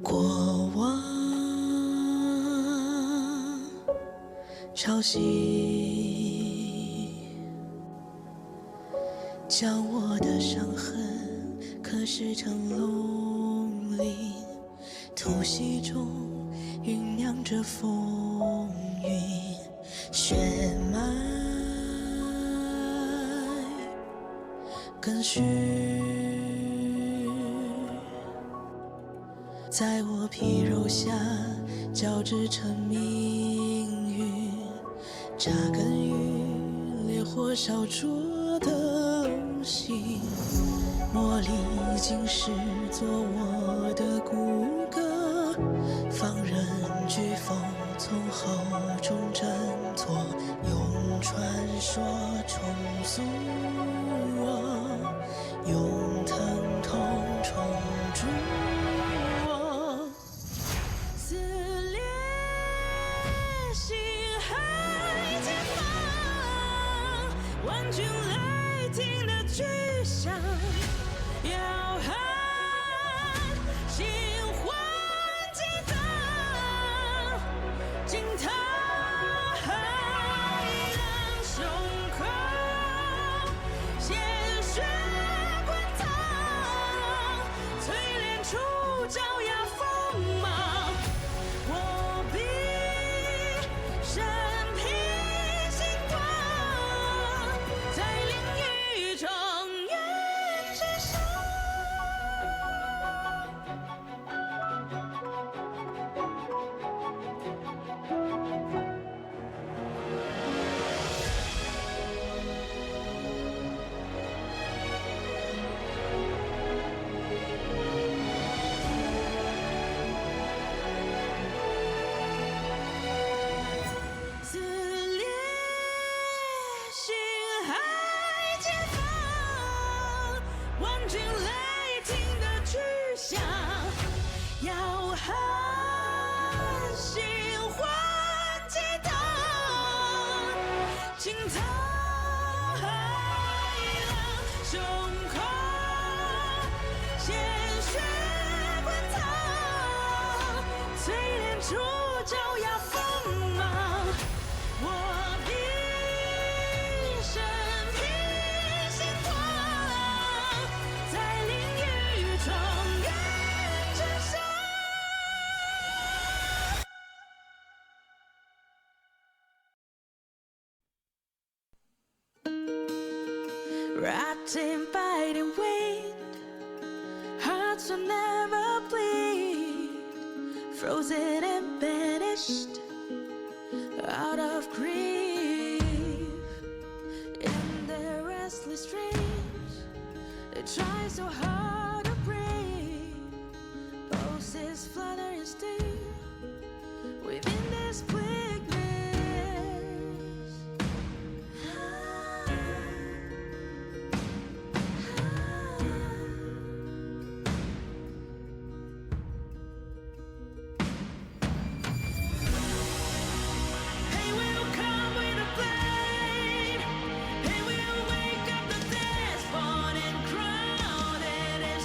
过往潮汐，将我的伤痕刻蚀成龙鳞，突袭中酝酿着风云，血脉更续，在我皮肉下交织成命运，扎根于烈火烧灼的心，磨砺今世做我的骨骼，放任飓风从口中挣脱，用传说重塑我，用疼痛重铸我，撕裂心海前方，万军雷霆的巨响，摇撼心魂激荡，惊涛骇浪，胸口鲜血滚烫，淬炼出爪牙锋芒，我必身披星光，在囹圄中原之上。撕裂心海前方，万军雷霆的巨响，摇撼心魂激荡，惊涛骇浪，胸口鲜血滚烫，淬炼出爪牙锋芒，我必身披星光，在囹圄中原之上。Rotting by the wind, hearts will never bleed, frozen and banished out of grief. In their restless dreams, they try so hard to breathe. Pulses flutter and sting within this quickness. He will come with a blade. He will wake up the dead, born and crowned in his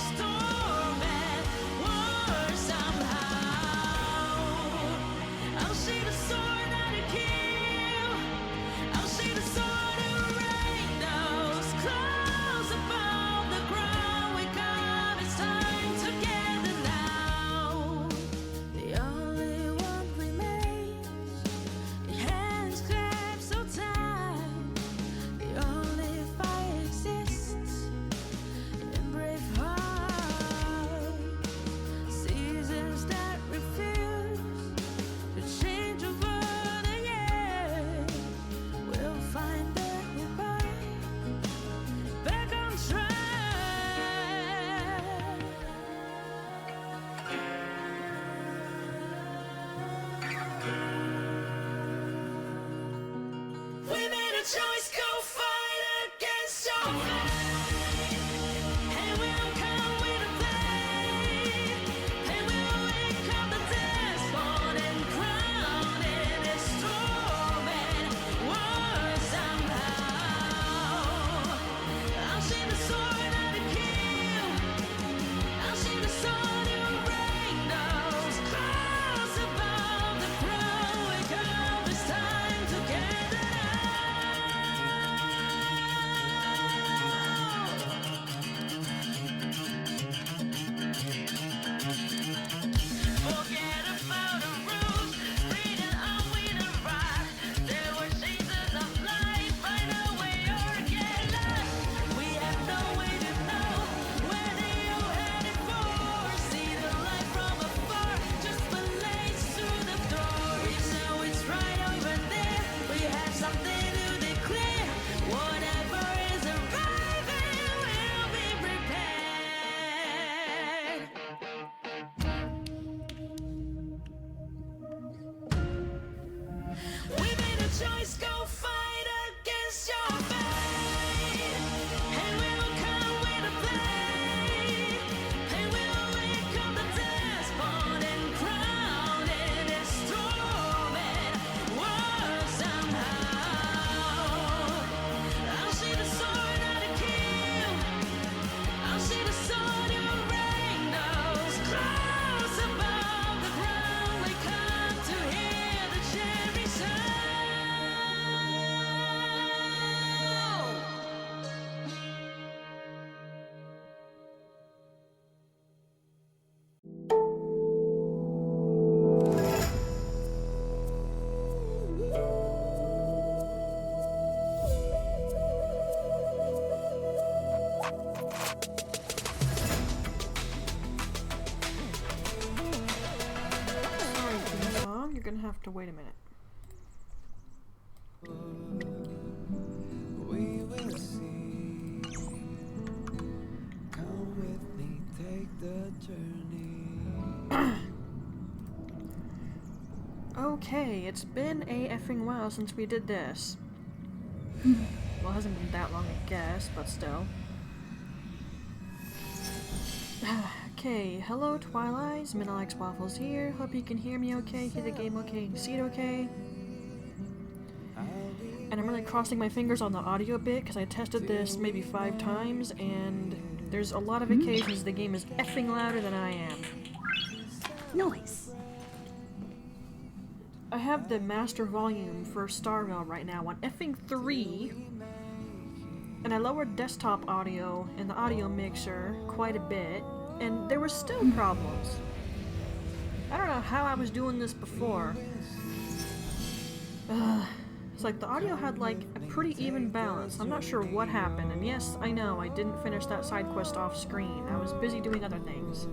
have to wait a minute. We will see. Come with me, take the journey. Okay, it's been a effing while since we did this. Well, it hasn't been that long, I guess, but still. Okay, hello Twilight, Minalex Waffles here. Hope you can hear me okay, hear the game okay, and see it okay. And I'm really crossing my fingers on the audio bit, because I tested this maybe 5 times, and there's a lot of occasions the game is effing louder than I am. Noise. I have the master volume for Starville right now on effing 3, and I lowered desktop audio in the audio mixer quite a bit, and there were still problems. I don't know how I was doing this before. It's like the audio had like a pretty even balance. I'm not sure what happened, and yes, I know I didn't finish that side quest off screen. I was busy doing other things.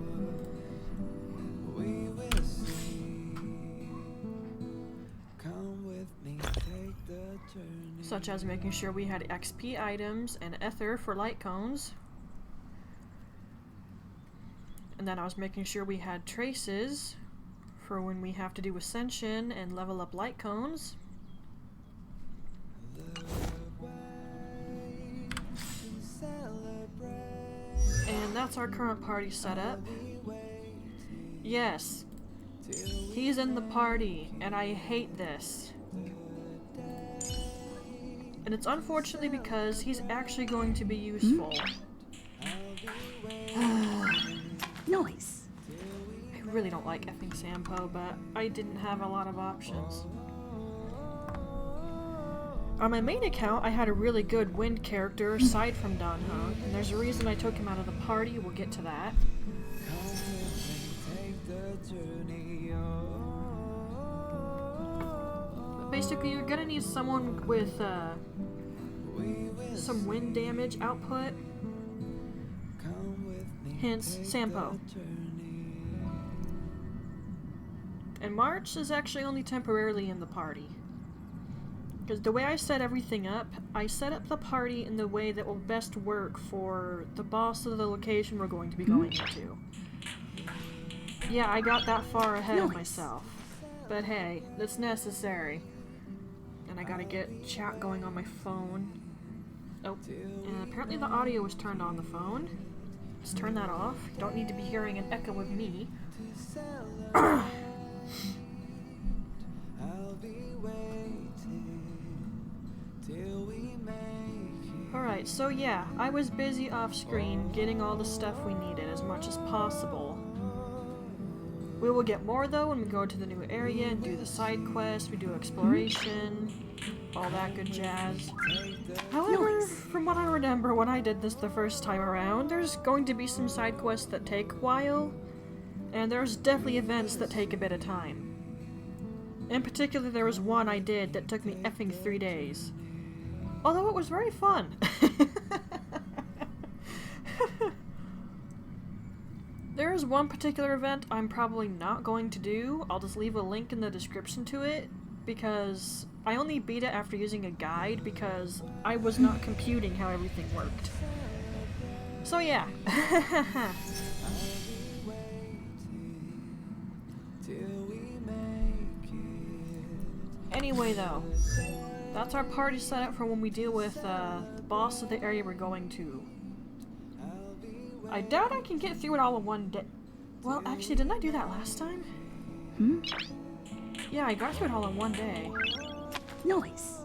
Such as making sure we had XP items and ether for light cones. And then I was making sure we had traces for when we have to do ascension and level up light cones. And that's our current party setup. Yes, he's in the party, and I hate this. And it's unfortunately because he's actually going to be useful. Noise. I really don't like effing Sampo, but I didn't have a lot of options. On my main account, I had a really good wind character aside from Don Hung, and there's a reason I took him out of the party. We'll get to that. But basically, you're gonna need someone with some wind damage output. Hence, Sampo. And March is actually only temporarily in the party. Because the way I set everything up, I set up the party in the way that will best work for the boss of the location we're going to be going into. Yeah, I got that far ahead of myself. But hey, that's necessary. And I gotta get chat going on my phone. Oh, and apparently the audio was turned on the phone. Let's turn that off. You don't need to be hearing an echo of me. Alright, so yeah, I was busy off screen getting all the stuff we needed as much as possible. We will get more though when we go to the new area and do the side quest, we do exploration, all that good jazz. However, from what I remember when I did this the first time around, there's going to be some side quests that take a while, and there's definitely events that take a bit of time. In particular, there was one I did that took me effing 3 days. Although it was very fun. There is one particular event I'm probably not going to do. I'll just leave a link in the description to it, because I only beat it after using a guide because I was not computing how everything worked. So yeah. Anyway though, that's our party setup for when we deal with the boss of the area we're going to. I doubt I can get through it all in one day. Well, actually, didn't I do that last time? Yeah, I got through it all in one day. Noise.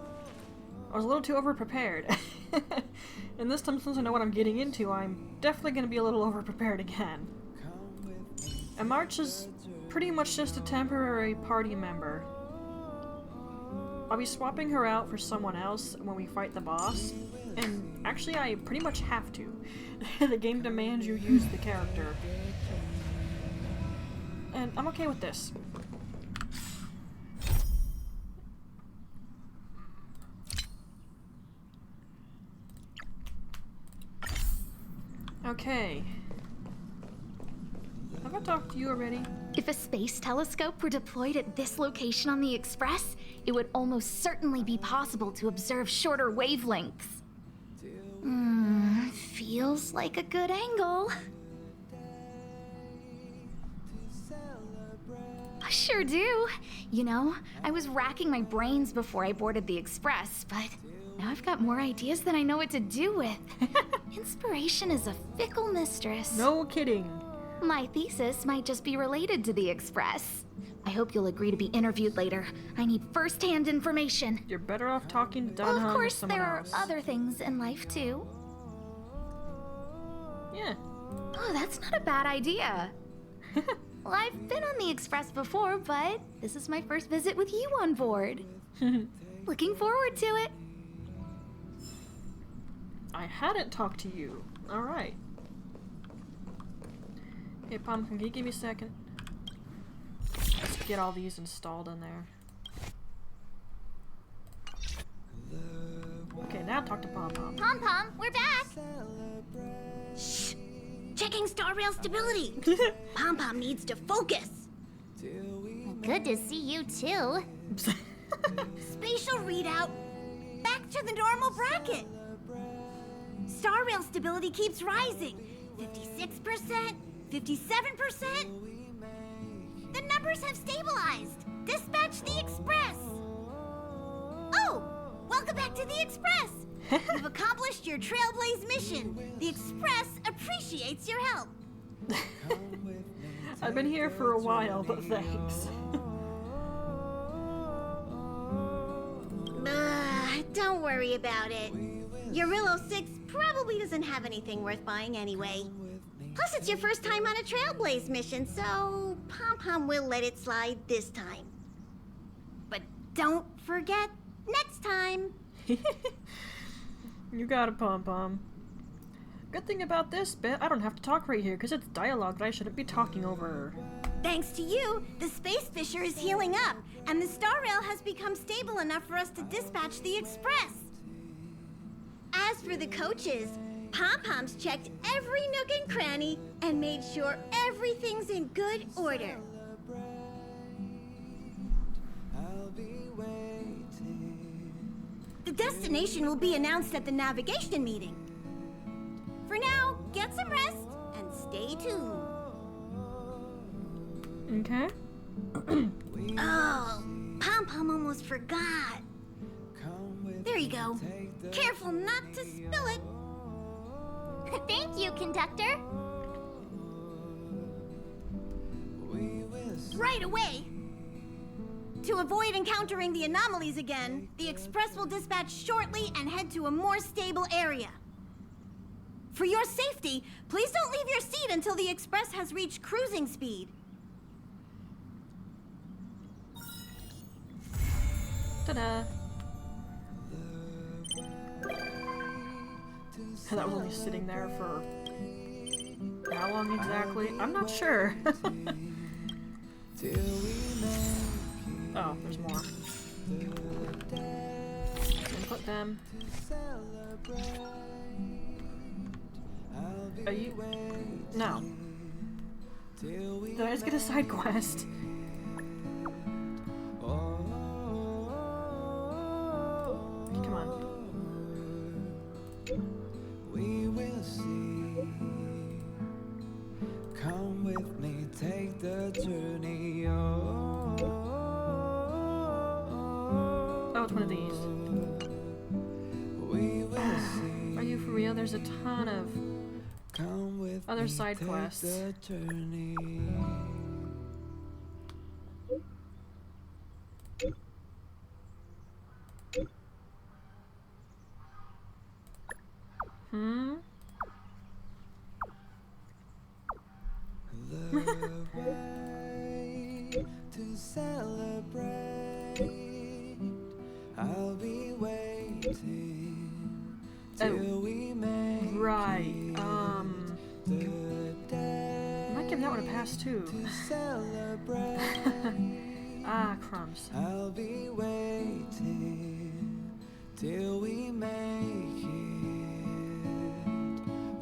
I was a little too over-prepared. And this time, since I know what I'm getting into, I'm definitely going to be a little over-prepared again. And March is pretty much just a temporary party member. I'll be swapping her out for someone else when we fight the boss. And actually, I pretty much have to. The game demands you use the character. And I'm okay with this. Okay. I have a talk to you already? If a space telescope were deployed at this location on the Express, it would almost certainly be possible to observe shorter wavelengths. Feels like a good angle. I sure do. You know, I was racking my brains before I boarded the Express, but now I've got more ideas than I know what to do with. Inspiration is a fickle mistress. No kidding. My thesis might just be related to the Express. I hope you'll agree to be interviewed later. I need first-hand information. You're better off talking to Well, Dunham of or course, someone there are else. other things in life, too. Yeah. Oh, that's not a bad idea. Well, I've been on the Express before, but this is my first visit with you on board. Looking forward to it. I hadn't talked to you. Alright. Hey, Pumpkin, can you give me a second? Let's get all these installed in there. Okay, now talk to Pom Pom. Pom Pom, we're back. Shh. Checking star rail stability. Pom Pom needs to focus. Good to see you too. Spatial readout. Back to the normal bracket. Star rail stability keeps rising. 56%, 57%. The numbers have stabilized. Dispatch the Express. Oh, welcome back to the Express. You've accomplished your Trailblaze mission. The Express appreciates your help. I've been here for a while, but thanks. Don't worry about it. Your Rillo 6 probably doesn't have anything worth buying anyway. Plus, it's your first time on a Trailblaze mission, so Pom Pom will let it slide this time. But don't forget, next time. You got it, Pom Pom. Good thing about this bit, I don't have to talk right here, because it's dialogue that I shouldn't be talking over. Thanks to you, the space fissure is healing up, and the star rail has become stable enough for us to dispatch the Express. As for the coaches, Pom Pom's checked every nook and cranny and made sure everything's in good order. The destination will be announced at the navigation meeting. For now, get some rest and stay tuned. Okay. Oh, Pom Pom almost forgot. There you go. Careful not to spill it. Thank you, conductor. Right away. To avoid encountering the anomalies again, the Express will dispatch shortly and head to a more stable area. For your safety, please don't leave your seat until the Express has reached cruising speed. Ta-da! That was only sitting there for how long exactly? I'm not sure. Oh, there's more. Input them. Are you? No. Did I just get a side quest? Come on. We will see. Come with me, take the journey. Oh, it's one of these. We will see. Are you for real? There's a ton of Come with other me, side take quests. the journey. Hmm? The way to celebrate. I'll be waiting till we make Right. the day I might give that one a pass too. to celebrate. Ah, crumbs. I'll be waiting till we make it.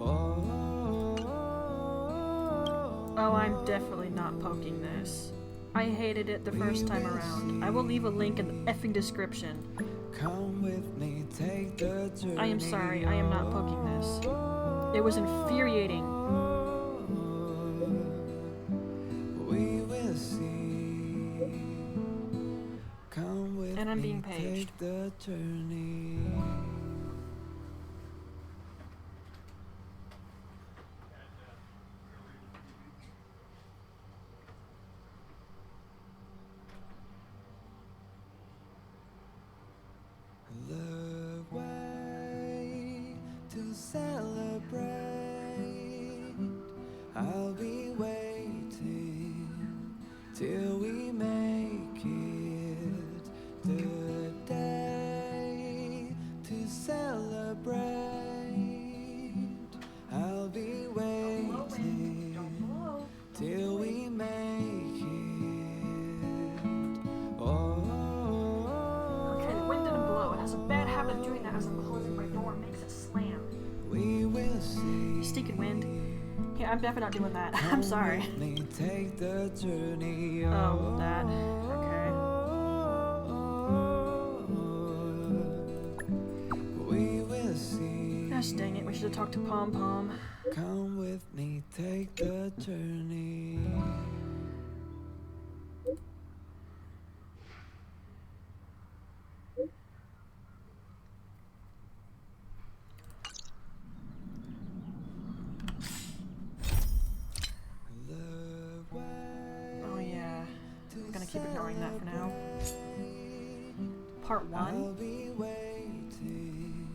Oh, Oh, I'm definitely not poking this. I hated it the first time around. I will leave a link in the effing description. Come with me, take the journey. I am sorry, I am not poking this. It was infuriating. We will see. Come with And I'm me, being paged. take the journey. The way to celebrate. I'll be waiting till we make it the day to celebrate. I'll be waiting till we make it. Oh. Okay, the wind didn't blow. It has a bad habit of doing that as I'm closing my door. It makes it slam. We will see. Stinking wind. Yeah, I'm definitely not doing that. I'm sorry. Take the journey. Oh, that. Okay. We will see. Gosh dang it, we should have talked to Pom Pom. Come with me, take the journey. Oh yeah. I'm gonna keep ignoring that for now. Part 1? I'll be waiting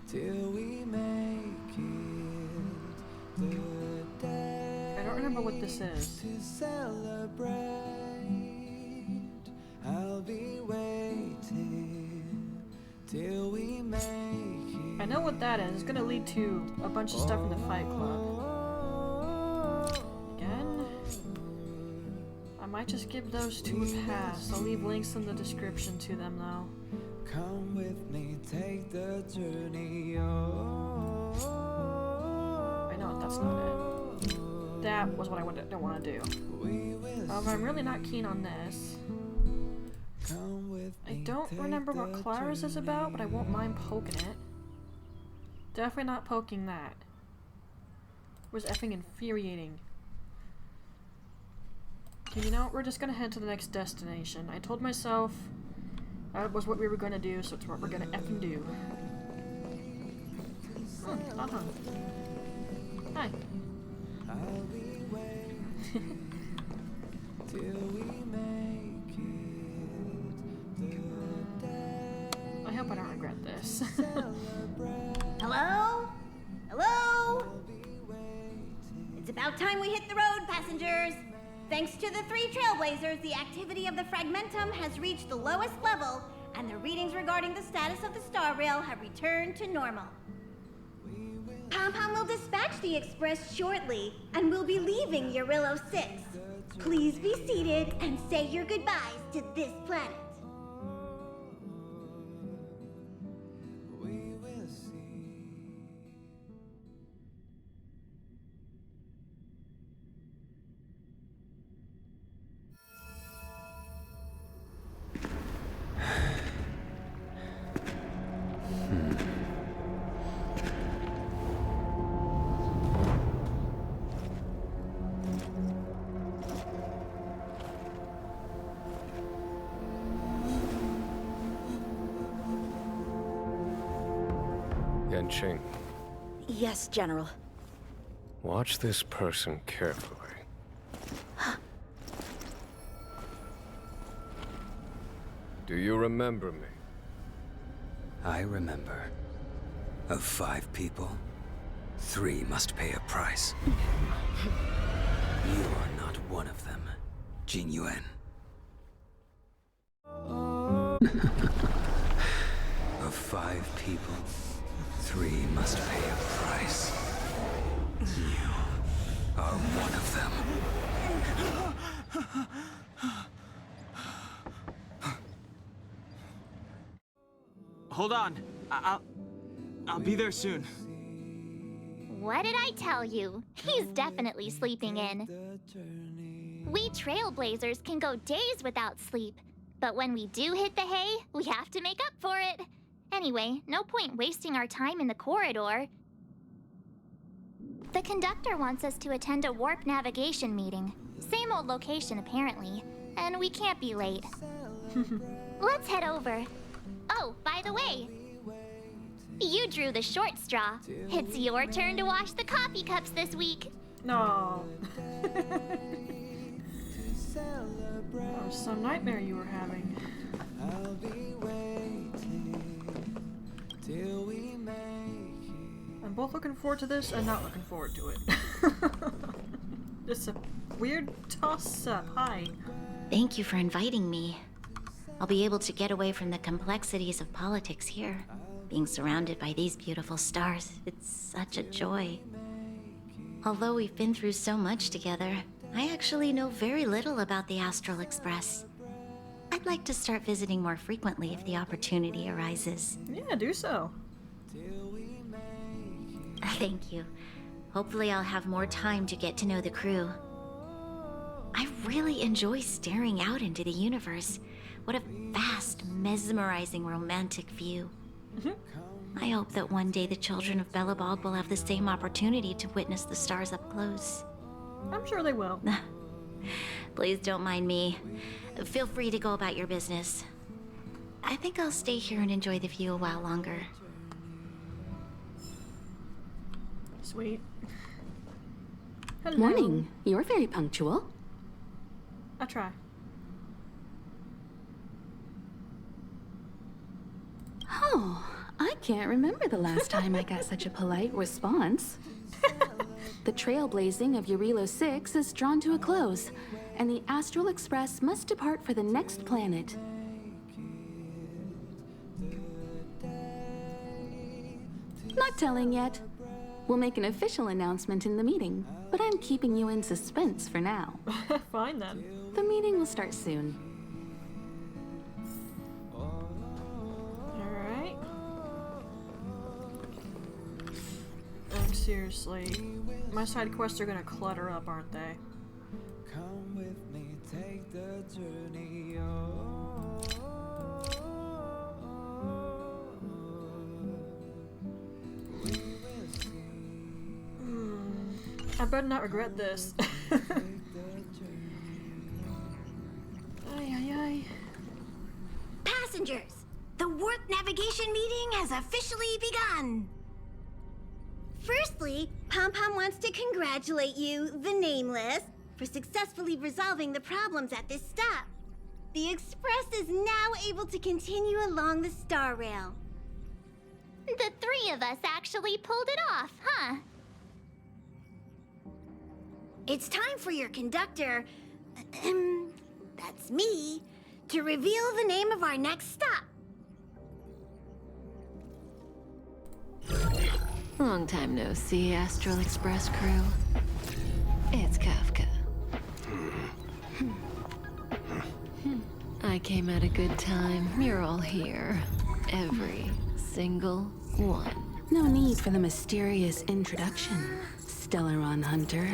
till we make it the day. I don't remember what this is. To celebrate, I'll be waiting till we make it. I know what that is. It's gonna lead to a bunch of stuff in the Fight Club. Again? I might just give those two a pass. I'll leave links in the description to them though. Come with me, take the journey. I know that's not it. That was what I don't want to do. I'm really not keen on this. I don't remember what Clara's is about, but I won't mind poking it. Definitely not poking that. It was effing infuriating. Okay, you know, we're just gonna head to the next destination. I told myself that was what we were gonna do, so it's what we're gonna effing do. Hi. I hope I don't regret this. Hello? Hello? It's about time we hit the road, passengers. Thanks to the 3 trailblazers, the activity of the fragmentum has reached the lowest level, and the readings regarding the status of the star rail have returned to normal. Pom-Pom will dispatch the express shortly, and we'll be leaving Urillo 6. Please be seated and say your goodbyes to this planet. Yanqing, Yes, General. watch this person carefully. Do you remember me? I remember. Of 5 people, 3 must pay a price. You are not one of them, Jin Yuan. Of 5 people, 3 must pay a price. You are one of them. Hold on. I'll be there soon. What did I tell you? He's definitely sleeping in. We trailblazers can go days without sleep, but when we do hit the hay, we have to make up for it. Anyway, no point wasting our time in the corridor. The conductor wants us to attend a warp navigation meeting. Same old location, apparently, and we can't be late. Let's head over. Oh, by the way, you drew the short straw. It's your turn to wash the coffee cups this week. No. That was some nightmare you were having. I'll be waiting till we make it. I'm both looking forward to this and not looking forward to it. It's a weird toss-up. Hi. Thank you for inviting me. I'll be able to get away from the complexities of politics here. Being surrounded by these beautiful stars, it's such a joy. Although we've been through so much together, I actually know very little about the Astral Express. I'd like to start visiting more frequently if the opportunity arises. Yeah, do so. Thank you. Hopefully I'll have more time to get to know the crew. I really enjoy staring out into the universe. What a vast, mesmerizing, romantic view. I hope that one day the children of Belobog will have the same opportunity to witness the stars up close. I'm sure they will. Please don't mind me. Feel free to go about your business. I think I'll stay here and enjoy the view a while longer. Sweet. Hello. Morning. You're very punctual. I try. Oh, I can't remember the last time I got such a polite response. The trailblazing of Eurilo 6 is drawn to a close, and the Astral Express must depart for the next planet. Not telling yet. We'll make an official announcement in the meeting, but I'm keeping you in suspense for now. Fine then. The meeting will start soon. Alright. Like, seriously. My side quests are gonna clutter up, aren't they? Come with me, take the journey. I better not regret this. Ay, ay, ay. Passengers, the warp navigation meeting has officially begun. Firstly, Pom-Pom wants to congratulate you, the Nameless, for successfully resolving the problems at this stop. The Express is now able to continue along the Star Rail. The three of us actually pulled it off, huh? It's time for your conductor, that's me, to reveal the name of our next stop. Long time no see, Astral Express crew. It's Kafka. I came at a good time. You're all here. Every single one. No need for the mysterious introduction, Stellaron Hunter.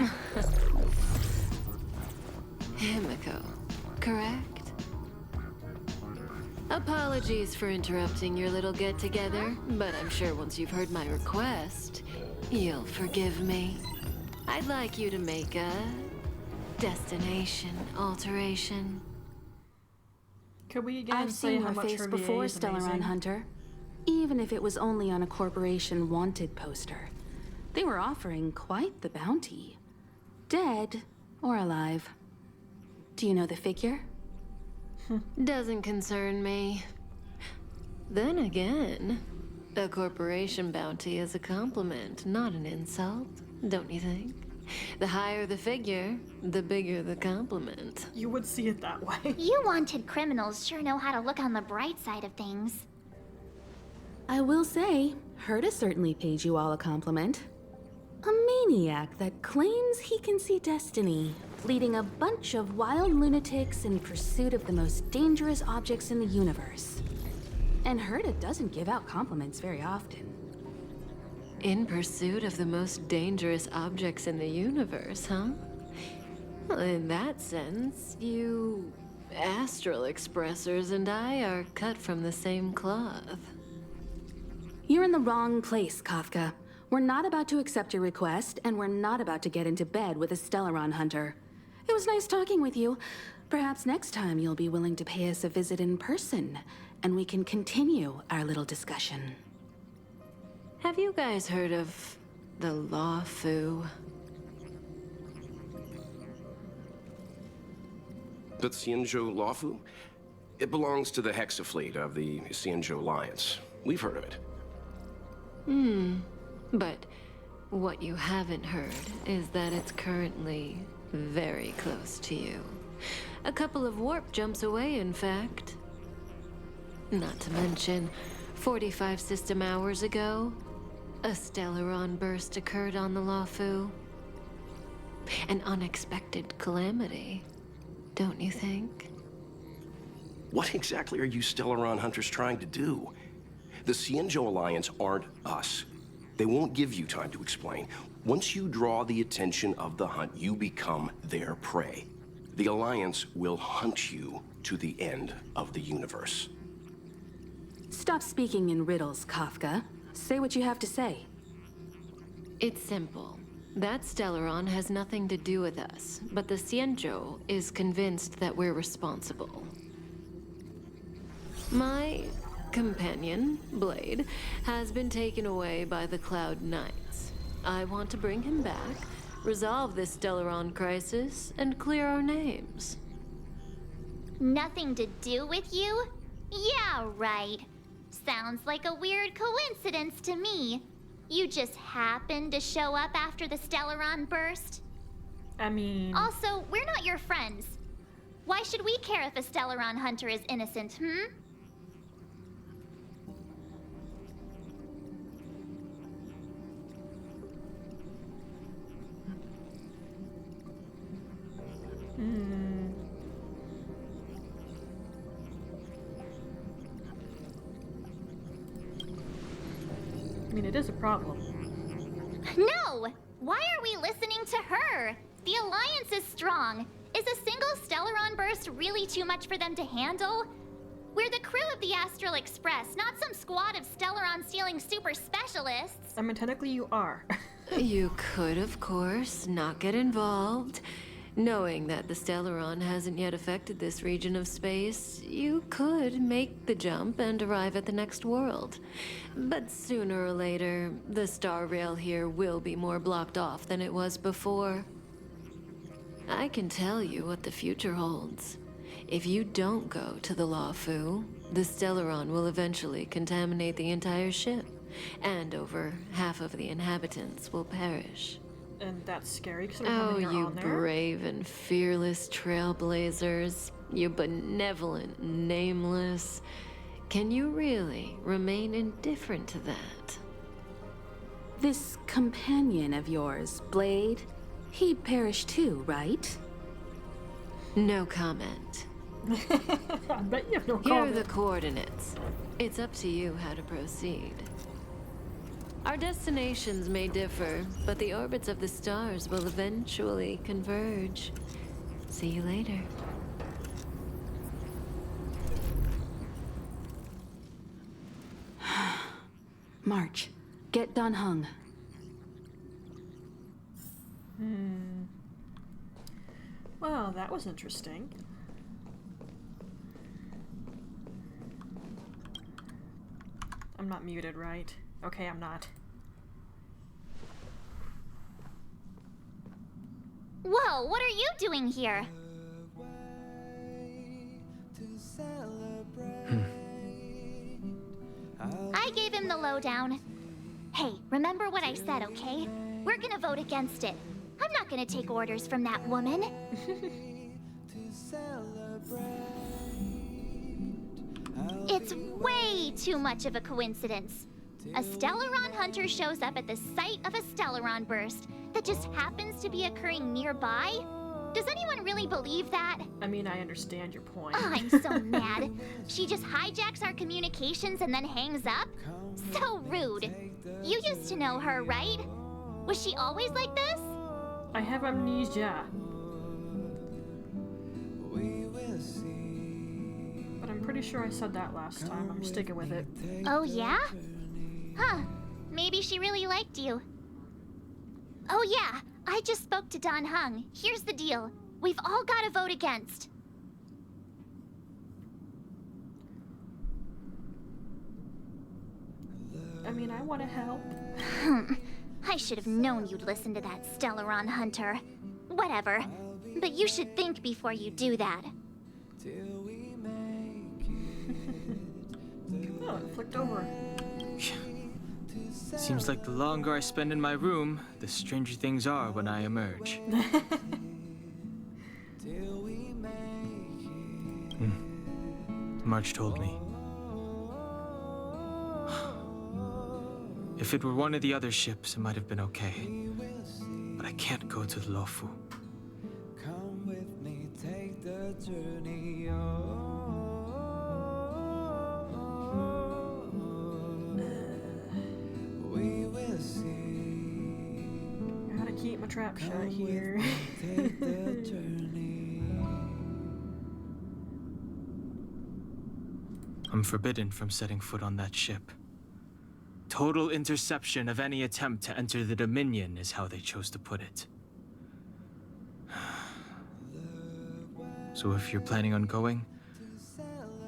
Himiko, correct? Apologies for interrupting your little get-together, but I'm sure once you've heard my request, you'll forgive me. I'd like you to make a destination alteration. Could we again I've say seen how your much face her before, VA is Stellaron amazing? Hunter. Even if it was only on a corporation wanted poster. They were offering quite the bounty. Dead or alive. Do you know the figure? Doesn't concern me. Then again, a corporation bounty is a compliment, not an insult, don't you think? The higher the figure, the bigger the compliment. You would see it that way. You wanted criminals sure know how to look on the bright side of things. I will say, Herta certainly paid you all a compliment. A maniac that claims he can see destiny, leading a bunch of wild lunatics in pursuit of the most dangerous objects in the universe. And Herta doesn't give out compliments very often. In pursuit of the most dangerous objects in the universe, huh? Well, in that sense, you astral expressors and I are cut from the same cloth. You're in the wrong place, Kafka. We're not about to accept your request, and we're not about to get into bed with a Stellaron hunter. It was nice talking with you. Perhaps next time you'll be willing to pay us a visit in person, and we can continue our little discussion. Have you guys heard of the Luofu? The Xianzhou Luofu? It belongs to the Hexafleet of the Xianzhou Alliance. We've heard of it. But what you haven't heard is that it's currently very close to you. A couple of warp jumps away, in fact. Not to mention, 45 system hours ago, a Stellaron burst occurred on the Luofu. An unexpected calamity, don't you think? What exactly are you Stellaron hunters trying to do? The Xianzhou Alliance aren't us. They won't give you time to explain. Once you draw the attention of the hunt, you become their prey. The Alliance will hunt you to the end of the universe. Stop speaking in riddles, Kafka. Say what you have to say. It's simple. That Stellaron has nothing to do with us, but the Xianzhou is convinced that we're responsible. My companion, Blade, has been taken away by the Cloud Knights. I want to bring him back, resolve this Stellaron crisis, and clear our names. Nothing to do with you? Yeah, right. Sounds like a weird coincidence to me. You just happened to show up after the Stellaron burst? I mean... Also, we're not your friends. Why should we care if a Stellaron hunter is innocent, I mean, it is a problem. No! Why are we listening to her? The Alliance is strong. Is a single Stellaron burst really too much for them to handle? We're the crew of the Astral Express, not some squad of Stellaron-stealing super specialists. I mean, technically you are. You could, of course, not get involved. Knowing that the Stellaron hasn't yet affected this region of space, you could make the jump and arrive at the next world. But sooner or later, the star rail here will be more blocked off than it was before. I can tell you what the future holds. If you don't go to the Luofu, the Stellaron will eventually contaminate the entire ship, and over half of the inhabitants will perish. And that's scary because Oh, you're you on there. brave and fearless trailblazers. You benevolent, nameless. Can you really remain indifferent to that? This companion of yours, Blade, he perished too, right? No comment. I bet you have no Here are comment. the coordinates. It's up to you how to proceed. Our destinations may differ, but the orbits of the stars will eventually converge. See you later. March, get Dan Heng. Well, that was interesting. I'm not muted, right? Okay, I'm not. Whoa, what are you doing here? I gave him the lowdown. Hey, remember what I said, okay? We're gonna vote against it. I'm not gonna take orders from that woman. It's way too much of a coincidence. A Stellaron hunter shows up at the site of a Stellaron burst that just happens to be occurring nearby? Does anyone really believe that? I mean, I understand your point. Oh, I'm so mad. She just hijacks our communications and then hangs up? So rude. You used to know her, right? Was she always like this? I have amnesia. But I'm pretty sure I said that last time. I'm sticking with it. Oh, yeah? Huh. Maybe she really liked you. Oh, yeah. I just spoke to Don Hung. Here's the deal. We've all got to vote against. I mean, I want to help. I should have known you'd listen to that Stellaron Hunter. Whatever. But you should think before you do that. Oh, it flicked over. Seems like the longer I spend in my room, the stranger things are when I emerge. March told me. If it were one of the other ships, it might have been okay. But I can't go to the Luofu. Come with me, take the journey. We will see. Gotta keep my trap shut here. Take the journey. I'm forbidden from setting foot on that ship. Total interception of any attempt to enter the Dominion is how they chose to put it. So if you're planning on going,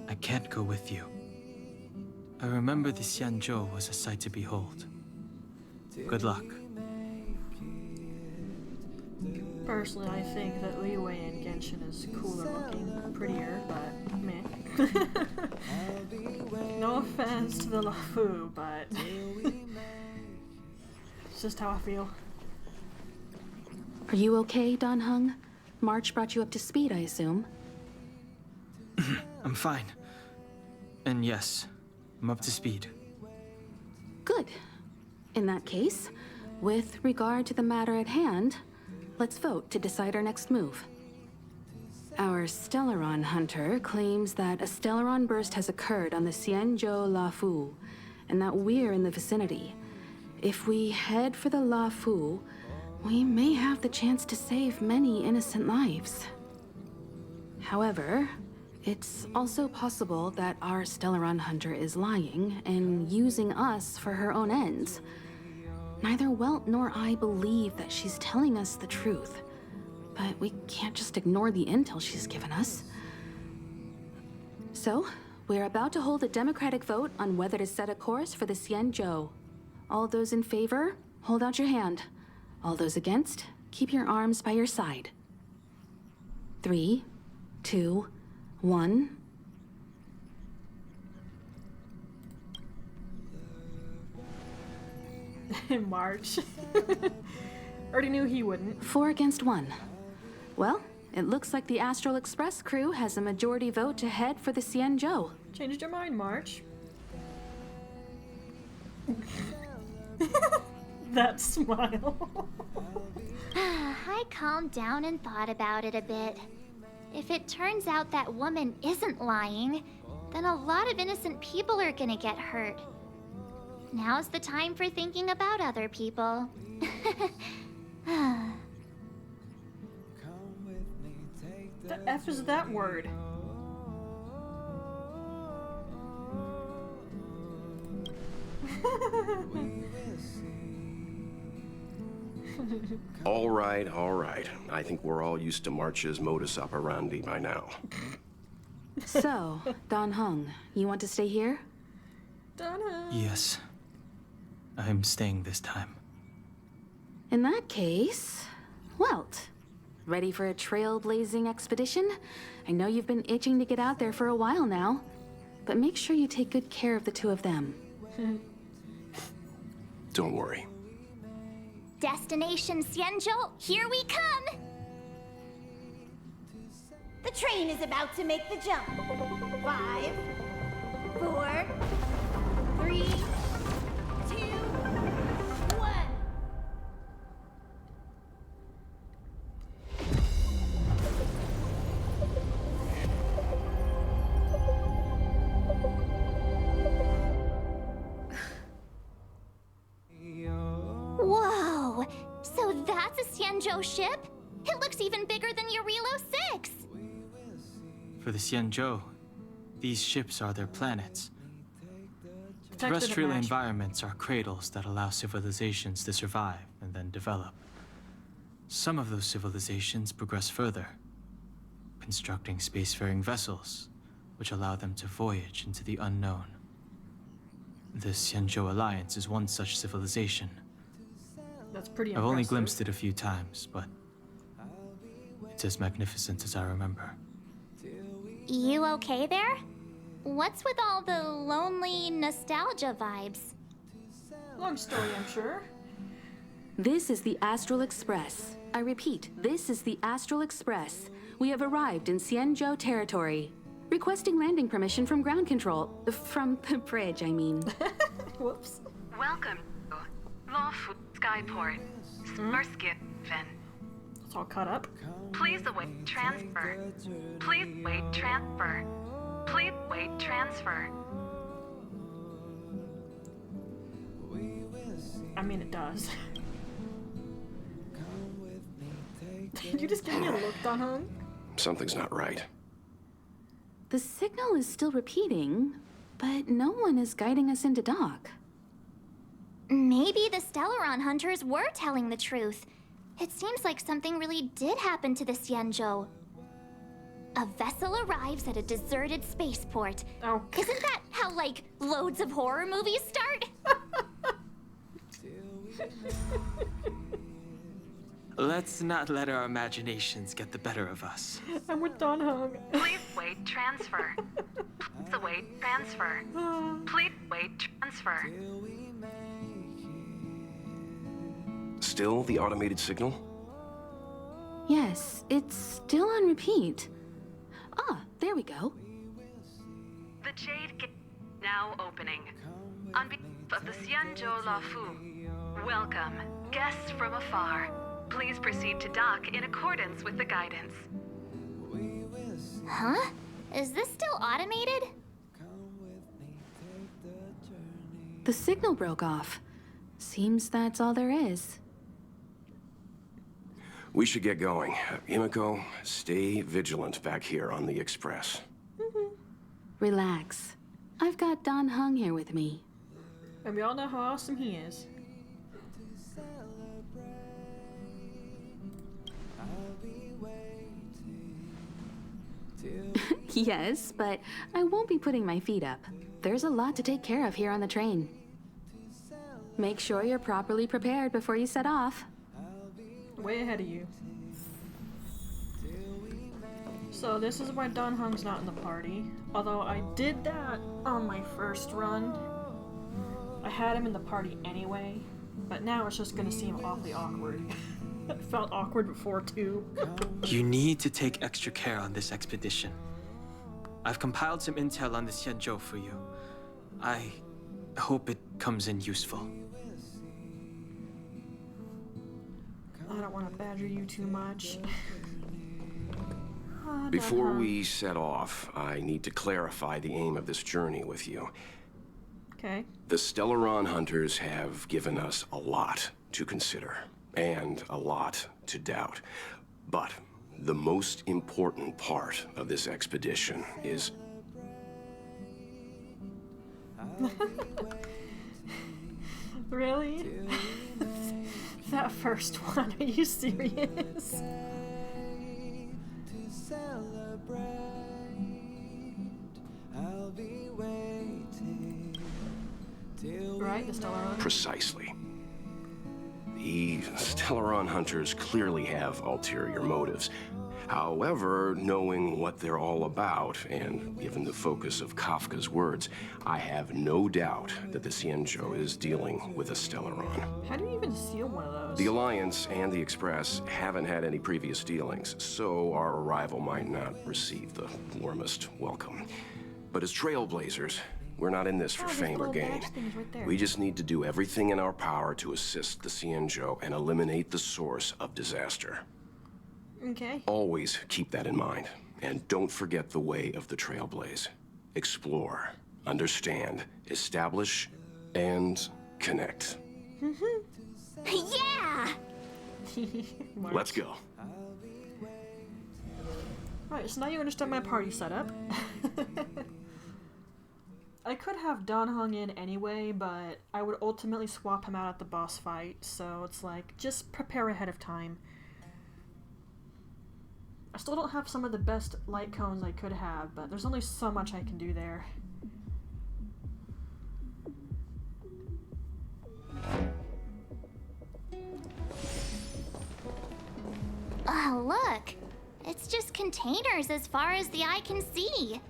I can't go with you. I remember the Xianzhou was a sight to behold. Good luck. Personally, I think that Liyue in Genshin is cooler looking, prettier, but meh. No offense to the Luofu, but it's just how I feel. Are you okay, Don Hung? March brought you up to speed, I assume. I'm fine. And yes, I'm up to speed. Good. In that case, with regard to the matter at hand, let's vote to decide our next move. Our Stellaron hunter claims that a Stellaron burst has occurred on the Xianzhou Luofu, and that we're in the vicinity. If we head for the Luofu, we may have the chance to save many innocent lives. However, it's also possible that our Stellaron hunter is lying and using us for her own ends. Neither Welt nor I believe that she's telling us the truth, but we can't just ignore the intel she's given us. So, we're about to hold a democratic vote on whether to set a course for the Xianzhou. All those in favor, hold out your hand. All those against, keep your arms by your side. 3, 2, 1. In March. Already knew he wouldn't. 4 against 1. Well, it looks like the Astral Express crew has a majority vote to head for the Xianzhou. Changed your mind, March. That smile. I calmed down and thought about it a bit. If it turns out that woman isn't lying, then a lot of innocent people are gonna get hurt. Now's the time for thinking about other people. The F is that word? All right, all right. I think we're all used to March's modus operandi by now. So, Don Hung, you want to stay here? Donna. Yes. I'm staying this time. In that case, Welt, ready for a trailblazing expedition? I know you've been itching to get out there for a while now, but make sure you take good care of the two of them. Don't worry. Destination Xianzhou, here we come! The train is about to make the jump. 5, 4, 3, 2, 1. Xianzhou ship? It looks even bigger than Eurilo 6! For the Xianzhou, these ships are their planets. Protected Terrestrial match. environments are cradles that allow civilizations to survive and then develop. Some of those civilizations progress further, constructing spacefaring vessels, which allow them to voyage into the unknown. The Xianzhou Alliance is one such civilization. That's pretty I've impressive. only glimpsed it a few times, but it's as magnificent as I remember. You okay there? What's with all the lonely nostalgia vibes? Long story, I'm sure. This is the Astral Express. I repeat, this is the Astral Express. We have arrived in Xianzhou territory. Requesting landing permission from ground control. From the bridge, I mean. Whoops. Welcome to Luofu Skyport. Smurskin. It's all cut up. Please await transfer. Please wait transfer. Please wait transfer. I mean, it does. You just gave me a look, Donhong. Something's not right. The signal is still repeating, but no one is guiding us into dock. Maybe the Stellaron hunters were telling the truth. It seems like something really did happen to the Xianzhou. A vessel arrives at a deserted spaceport. Oh. Isn't that how, like, loads of horror movies start? Let's not let our imaginations get the better of us. I'm with Donhong. Please wait transfer. Please await transfer. Please wait transfer. Still the automated signal? Yes, it's still on repeat. Ah, there we go. The Jade Gate now opening. On behalf of the Xianzhou Luofu, welcome, guests from afar. Please proceed to dock in accordance with the guidance. Huh? Is this still automated? The signal broke off. Seems that's all there is. We should get going. Himiko, stay vigilant back here on the Express. Relax. I've got Don Hung here with me. And we all know how awesome he is. Yes, but I won't be putting my feet up. There's a lot to take care of here on the train. Make sure you're properly prepared before you set off. Way ahead of you. So this is why Donhong's not in the party. Although I did that on my first run. I had him in the party anyway, but now it's just gonna seem awfully awkward. It felt awkward before too. You need to take extra care on this expedition. I've compiled some intel on the Xianzhou for you. I hope it comes in useful. I don't want to badger you too much. Before we set off, I need to clarify the aim of this journey with you. Okay. The Stellaron hunters have given us a lot to consider, and a lot to doubt. But the most important part of this expedition is... Really? That first one, are you serious? Right, the Stellaron? Precisely. The Stellaron hunters clearly have ulterior motives. However, knowing what they're all about, and given the focus of Kafka's words, I have no doubt that the Xianzhou is dealing with a Stellaron. How do you even steal one of those? The Alliance and the Express haven't had any previous dealings, so our arrival might not receive the warmest welcome. But as trailblazers, we're not in this for fame or gain. We just need to do everything in our power to assist the Xianzhou and eliminate the source of disaster. Okay. Always keep that in mind. And don't forget the way of the Trailblaze. Explore, understand, establish, and connect. Yeah! Let's go. Alright, so now you understand my party setup. I could have Don Hung in anyway, but I would ultimately swap him out at the boss fight, so it's like, just prepare ahead of time. I still don't have some of the best light cones I could have, but there's only so much I can do there. Oh, look! It's just containers as far as the eye can see.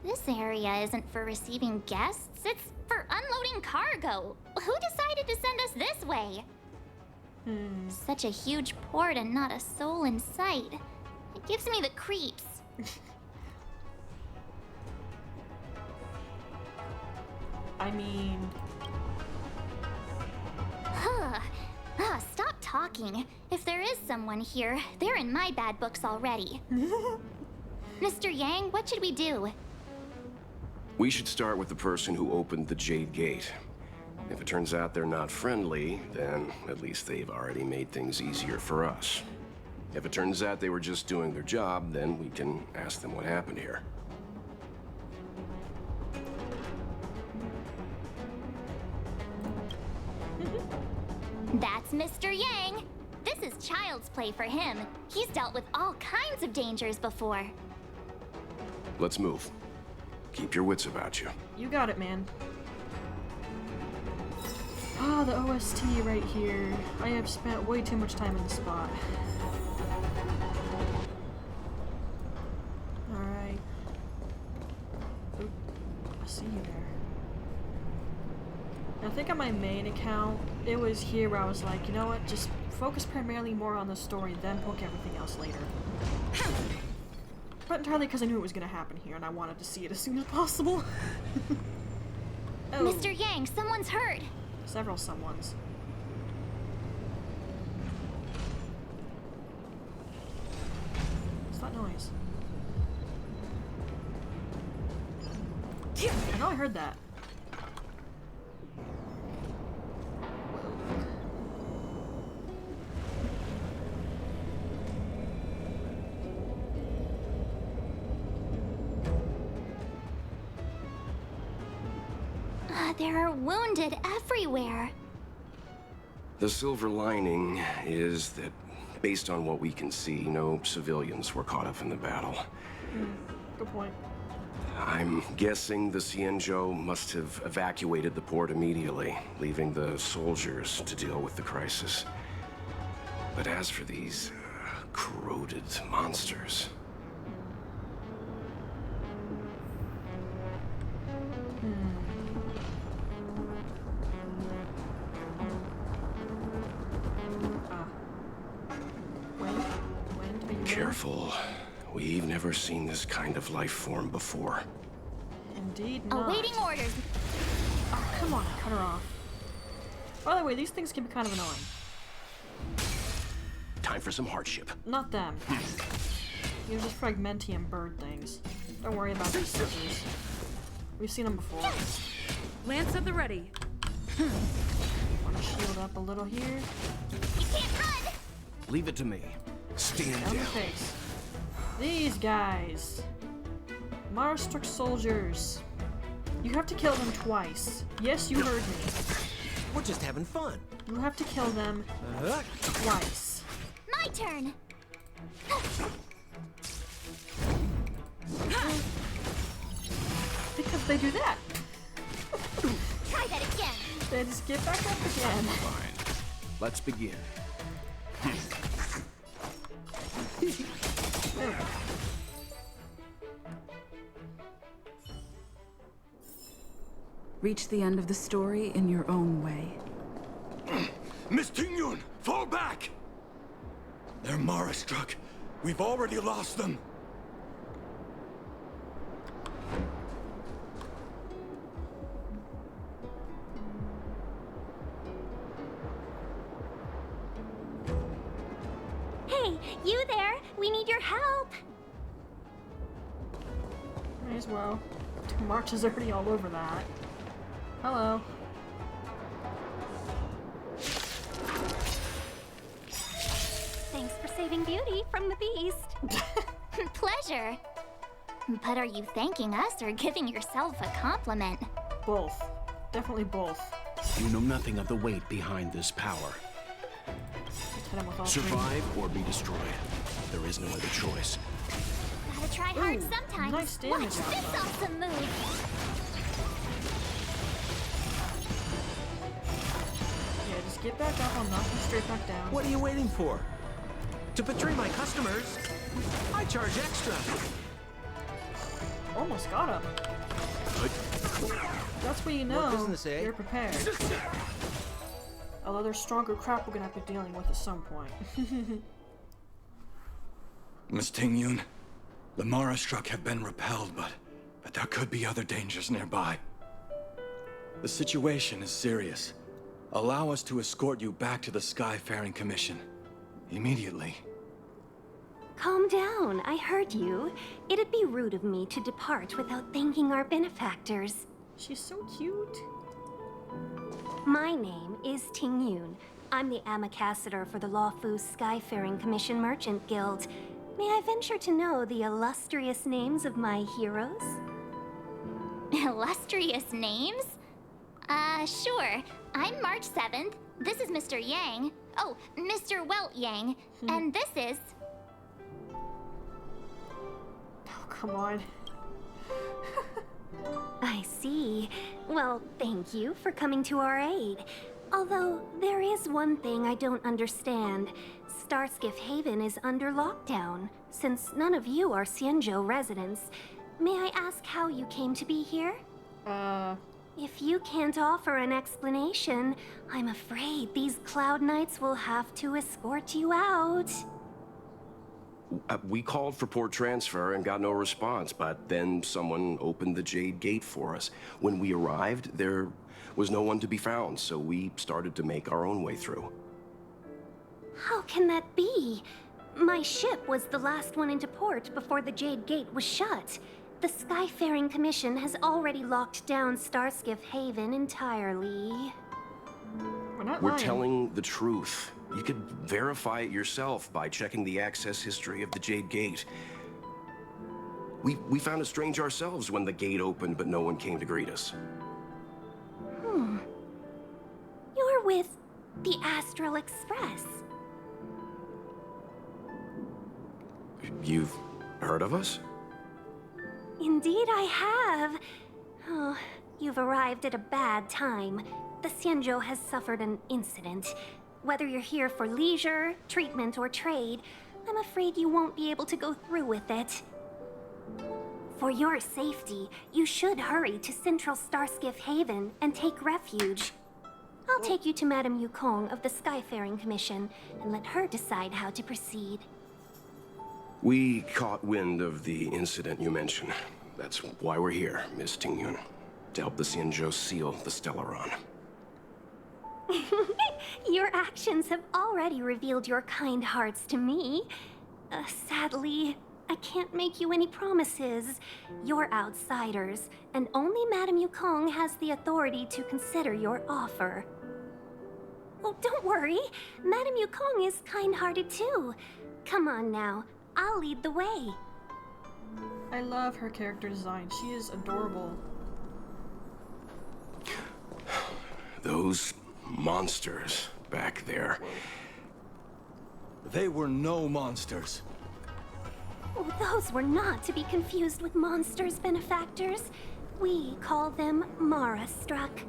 This area isn't for receiving guests, it's for unloading cargo. Who decided to send us this way? Such a huge port and not a soul in sight. It gives me the creeps. I mean... Stop talking. If there is someone here, they're in my bad books already. Mr. Yang, what should we do? We should start with the person who opened the Jade Gate. If it turns out they're not friendly, then at least they've already made things easier for us. If it turns out they were just doing their job, then we can ask them what happened here. That's Mr. Yang. This is child's play for him. He's dealt with all kinds of dangers before. Let's move. Keep your wits about you. You got it, man. Ah, the OST right here. I have spent way too much time in the spot. Alright. Oop, I see you there. I think on my main account, it was here where I was like, you know what, just focus primarily more on the story, then poke everything else later. But entirely because I knew it was going to happen here and I wanted to see it as soon as possible. Oh. Mr. Yang, someone's hurt. Several someones. What's that noise? I know I heard that. There are wounded everywhere. The silver lining is that, based on what we can see, no civilians were caught up in the battle. Good point. I'm guessing the Xianzhou must have evacuated the port immediately, leaving the soldiers to deal with the crisis. But as for these corroded monsters... Careful. We've never seen this kind of life form before. Indeed not. Awaiting orders. Oh, come on, cut her off. By the way, these things can be kind of annoying. Time for some hardship. Not them. They're just fragmentium bird things. Don't worry about these scissors. We've seen them before. Lance at the ready. Want to shield up a little here? You can't run! Leave it to me. Stand Down the down. face. These guys. Mara-struck soldiers. You have to kill them twice. Yes, you heard me. We're just having fun. You have to kill them twice. My turn! Because they do that. Try that again! They just get back up again. Fine. Let's begin. Reach the end of the story in your own way. Miss Tingyun, fall back! They're Mara struck. We've already lost them. Hey, you there! We need your help! May as well. March is already all over that. Hello. life-saving beauty from the beast. Pleasure. But are you thanking us or giving yourself a compliment? Both. Definitely both. You know nothing of the weight behind this power. Just hit him with all Survive or be destroyed. There is no other choice. Gotta try hard Ooh, sometimes. nice damage Watch this output. awesome move. Yeah, just get back up. I'll knock you straight back down. What are you waiting for? To betray my customers, I charge extra. Almost got him. That's when you know business, eh? you're prepared. Although there's stronger crap we're gonna have to be dealing with at some point. Miss Tingyun, the Mara struck have been repelled, but there could be other dangers nearby. The situation is serious. Allow us to escort you back to the Skyfaring Commission. Immediately. Calm down, I heard you. It'd be rude of me to depart without thanking our benefactors. She's so cute. My name is Tingyun. I'm the ambassador for the Luofu Skyfaring Commission Merchant Guild. May I venture to know the illustrious names of my heroes? Illustrious names? Sure. I'm March 7th. This is Mr. Yang. Oh, Mr. Welt Yang. And this is... Oh, come on. I see. Well, thank you for coming to our aid. Although, there is one thing I don't understand. Starskiff Haven is under lockdown. Since none of you are Xianzhou residents, may I ask how you came to be here? If you can't offer an explanation, I'm afraid these Cloud Knights will have to escort you out. We called for port transfer and got no response, but then someone opened the Jade Gate for us. When we arrived, there was no one to be found, so we started to make our own way through. How can that be? My ship was the last one into port before the Jade Gate was shut. The Skyfaring Commission has already locked down Starskiff Haven entirely. We're telling the truth. You could verify it yourself by checking the access history of the Jade Gate. We found it strange ourselves when the gate opened, but no one came to greet us. You're with the Astral Express. You've heard of us? Indeed I have. Oh, you've arrived at a bad time. The Xianzhou has suffered an incident. Whether you're here for leisure, treatment, or trade, I'm afraid you won't be able to go through with it. For your safety, you should hurry to Central Starskiff Haven and take refuge. I'll take you to Madame Yukong of the Skyfaring Commission and let her decide how to proceed. We caught wind of the incident you mentioned. That's why we're here, Miss Tingyun. To help the Xianzhou seal the Stellaron. Your actions have already revealed your kind hearts to me. Sadly, I can't make you any promises. You're outsiders, and only Madame Yukong has the authority to consider your offer. Oh, don't worry. Madame Yukong is kind-hearted too. Come on now, I'll lead the way. I love her character design. She is adorable. Those monsters back there. They were no monsters. Oh, those were not to be confused with monsters, benefactors. We call them Mara Struck.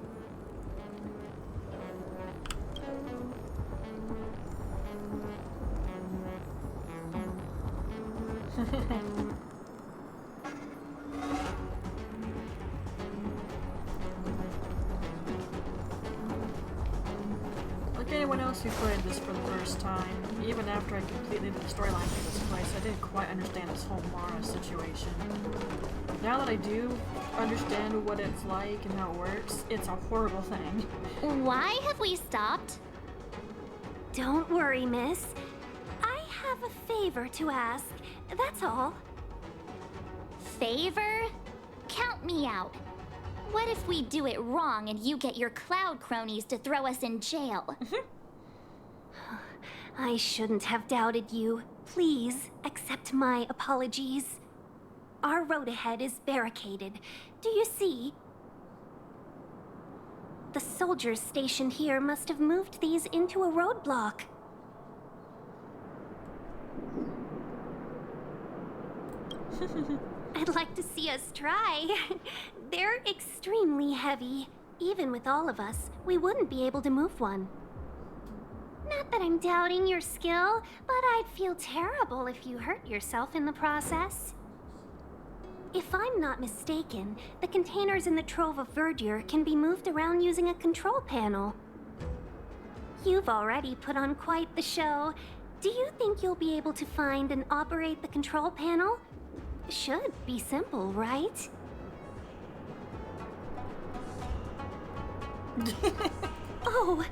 Like anyone else who played this for the first time, even after I completed the storyline for this place, I didn't quite understand this whole Mara situation. Now that I do understand what it's like and how it works, it's a horrible thing. Why have we stopped? Don't worry, miss. I have a favor to ask, that's all. Favor? Count me out. What if we do it wrong and you get your cloud cronies to throw us in jail? I shouldn't have doubted you. Please accept my apologies. Our road ahead is barricaded. Do you see? The soldiers stationed here must have moved these into a roadblock. I'd like to see us try. They're extremely heavy. Even with all of us, we wouldn't be able to move one. Not that I'm doubting your skill, but I'd feel terrible if you hurt yourself in the process. If I'm not mistaken, the containers in the Trove of Verdure can be moved around using a control panel. You've already put on quite the show. Do you think you'll be able to find and operate the control panel? Should be simple, right? Oh,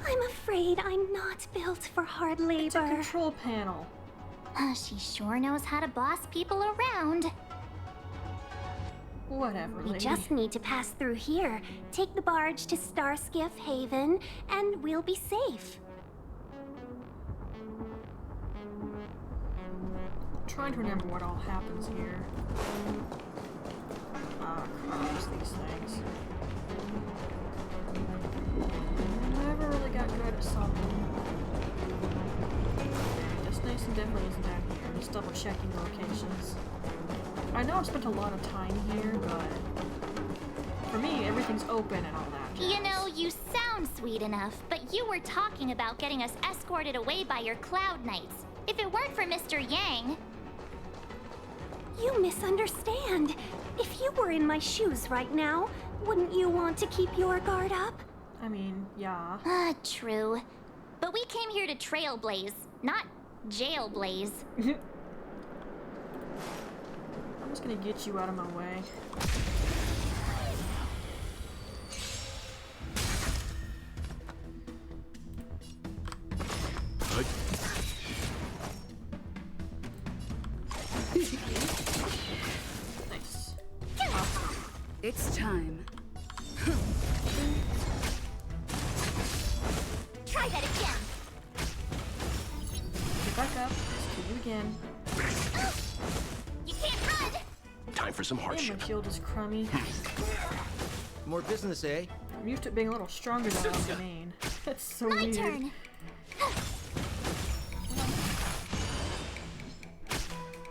I'm afraid I'm not built for hard labor. It's a control panel. She sure knows how to boss people around. Whatever, We lady. just need to pass through here, take the barge to Starskiff Haven, and we'll be safe. I'm trying to remember what all happens here. Ah, cross these things. Never really got good at something. Destination definitely isn't down here. Just double checking locations. I know I've spent a lot of time here, but for me, everything's open and all that. You know, you sound sweet enough, but you were talking about getting us escorted away by your Cloud Knights. If it weren't for Mr. Yang... You misunderstand. If you were in my shoes right now, wouldn't you want to keep your guard up? I mean, yeah. True. But we came here to trailblaze, not jailblaze. I'm just gonna get you out of my way. Nice. It's time. Try that again. Get back up. Let's do you again. You can't run. Time for some And hardship. my shield is crummy. More business, eh? I'm used to it being a little stronger than on the main. That's so My weird. turn.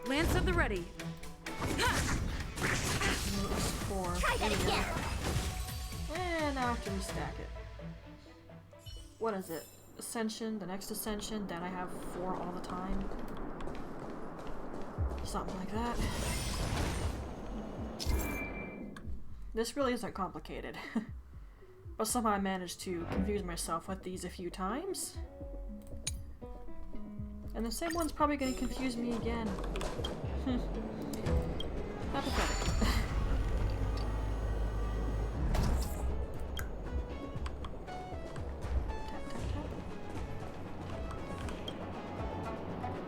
Lance at the ready. Four. Try that again. And now I have to restack it. What is it? Ascension, the next ascension, then I have 4 all the time. Something like that. This really isn't complicated. But somehow I managed to confuse myself with these a few times. And the same one's probably going to confuse me again. Not pathetic.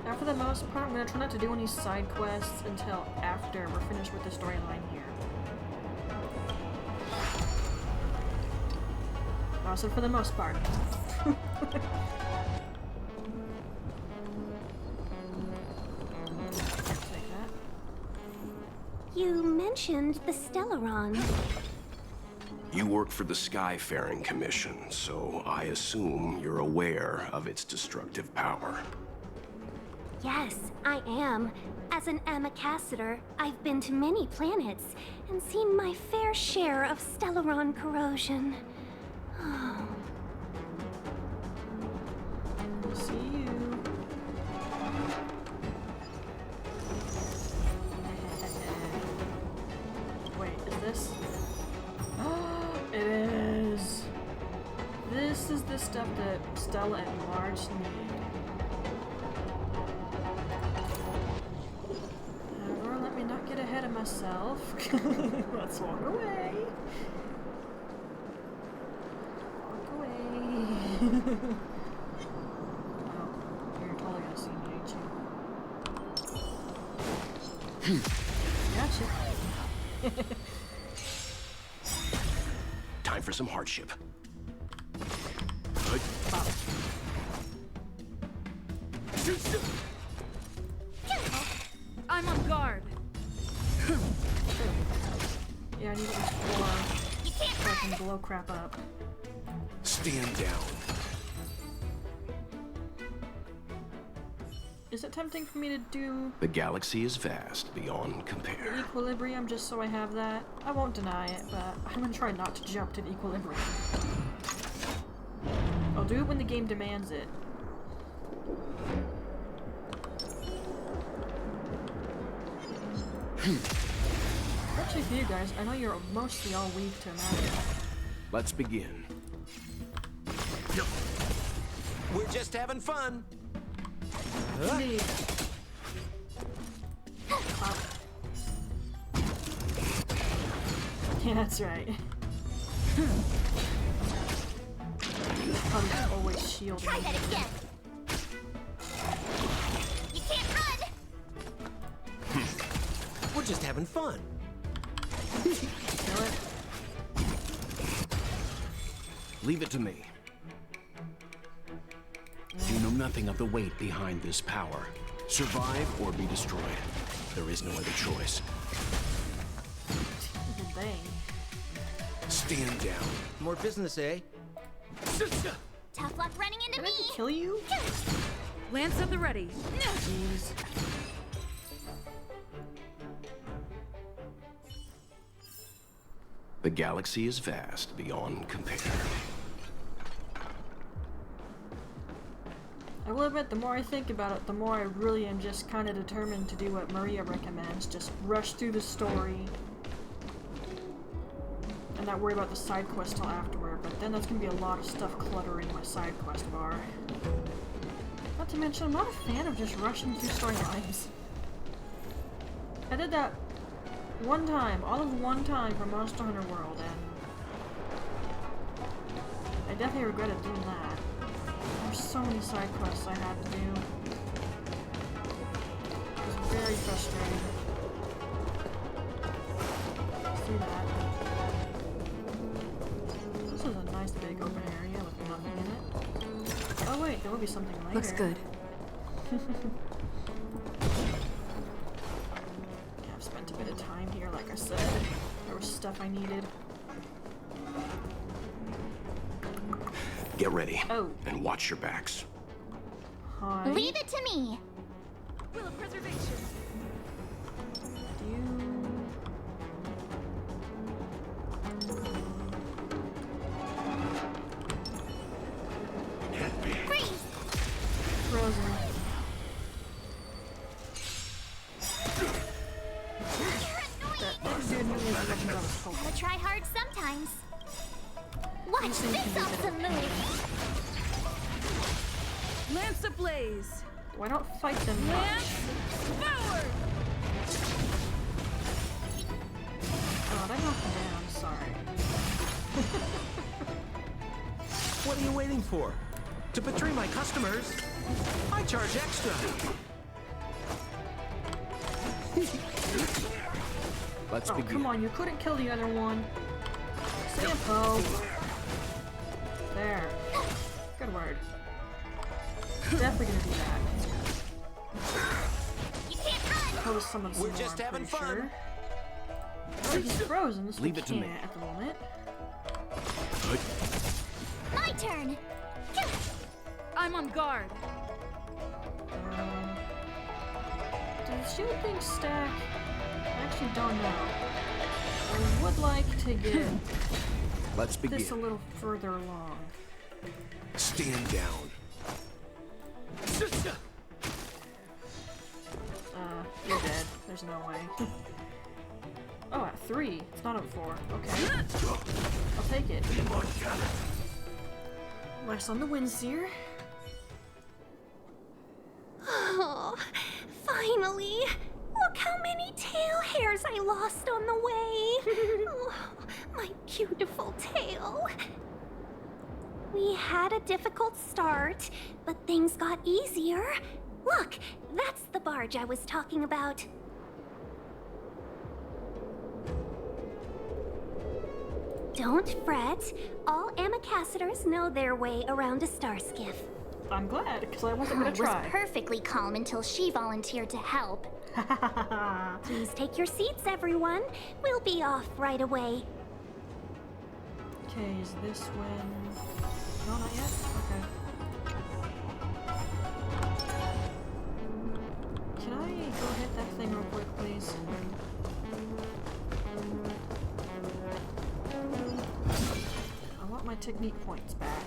Now for the most part, I'm going to try not to do any side quests until after we're finished with the storyline here. Also for the most part. Take that. You mentioned the Stellaron. You work for the Skyfaring Commission, so I assume you're aware of its destructive power. Yes, I am. As an Amicassator, I've been to many planets and seen my fair share of Stellaron corrosion. See you. Wait, is this? It is. This is the stuff that Stella and Marge need. However, let me not get ahead of myself. Let's walk away. Walk away. You're totally gonna see me, ain't you? Gotcha. Time for some hardship. I'm on guard. Yeah, I need to explore so I can blow crap up. Stand down. Is it tempting for me to do The galaxy is vast beyond compare. the equilibrium just so I have that? I won't deny it, but I'm gonna try not to jump to the equilibrium. I'll do it when the game demands it. Especially for you guys, I know you're mostly all weak to magic. Let's begin. We're just having fun. Indeed. Yeah, that's right. I'm always shielding. Try that again. You can't run. We're just having fun. Kill it. Leave it to me. You know nothing of the weight behind this power. Survive or be destroyed. There is no other choice. Good thing. Stand down. More business, eh? Tough luck running into me. Kill you? Lance at the ready. Jeez. The galaxy is vast beyond compare. I will admit, the more I think about it, the more I really am just kind of determined to do what Maria recommends. Just rush through the story. And not worry about the side quest till afterward, but then that's going to be a lot of stuff cluttering my side quest bar. Not to mention, I'm not a fan of just rushing through storylines. I did that one time, all of one time for Monster Hunter World, and I definitely regretted doing that. There's so many side quests I had to do. It was very frustrating. See that. This is a nice big open area with nothing in it. Oh wait, there will be something later. Looks good. Yeah, I've spent a bit of time here, like I said. There was stuff I needed. Get ready. Oh. And watch your backs. Hi. Leave it to me. Will of preservation. Do you... Freeze. Frozen. That dude knew what I was hoping. Gotta try hard sometimes. Watch this awesome move. Lance ablaze. Why not fight them Lance much? forward. Oh, I knocked him down, sorry. What are you waiting for? To betray my customers, I charge extra. Let's Oh, begin. come on, you couldn't kill the other one. Say a po. There. Good word. Definitely gonna do that. Pose some of We're just having fun. Sure. Oh, he's frozen, so Leave we it to me. can't at the moment. Good. My turn. I'm on guard. Does shield thing stack? I actually don't know. I would like to get Let's begin. this a little further along. Stand down. You're dead. There's no way. Oh, at 3. It's not at 4. Okay. I'll take it. Nice on the Windseer. Oh, finally. Look how many tail hairs I lost on the way. Oh, my beautiful tail. We had a difficult start, but things got easier. Look, that's the barge I was talking about. Don't fret. All Amicacetors know their way around a star skiff. I'm glad, because I wasn't gonna I try. was perfectly calm until she volunteered to help. Please take your seats, everyone. We'll be off right away. Okay, is this when... No, not yet? Okay. Can I go hit that thing real quick, please? I want my technique points back.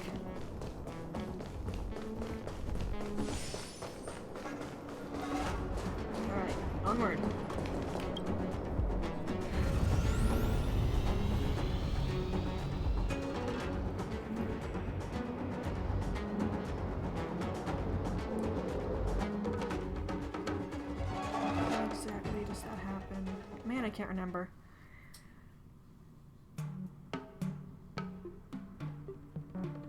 Alright, onward. How exactly does that happen? Man, I can't remember.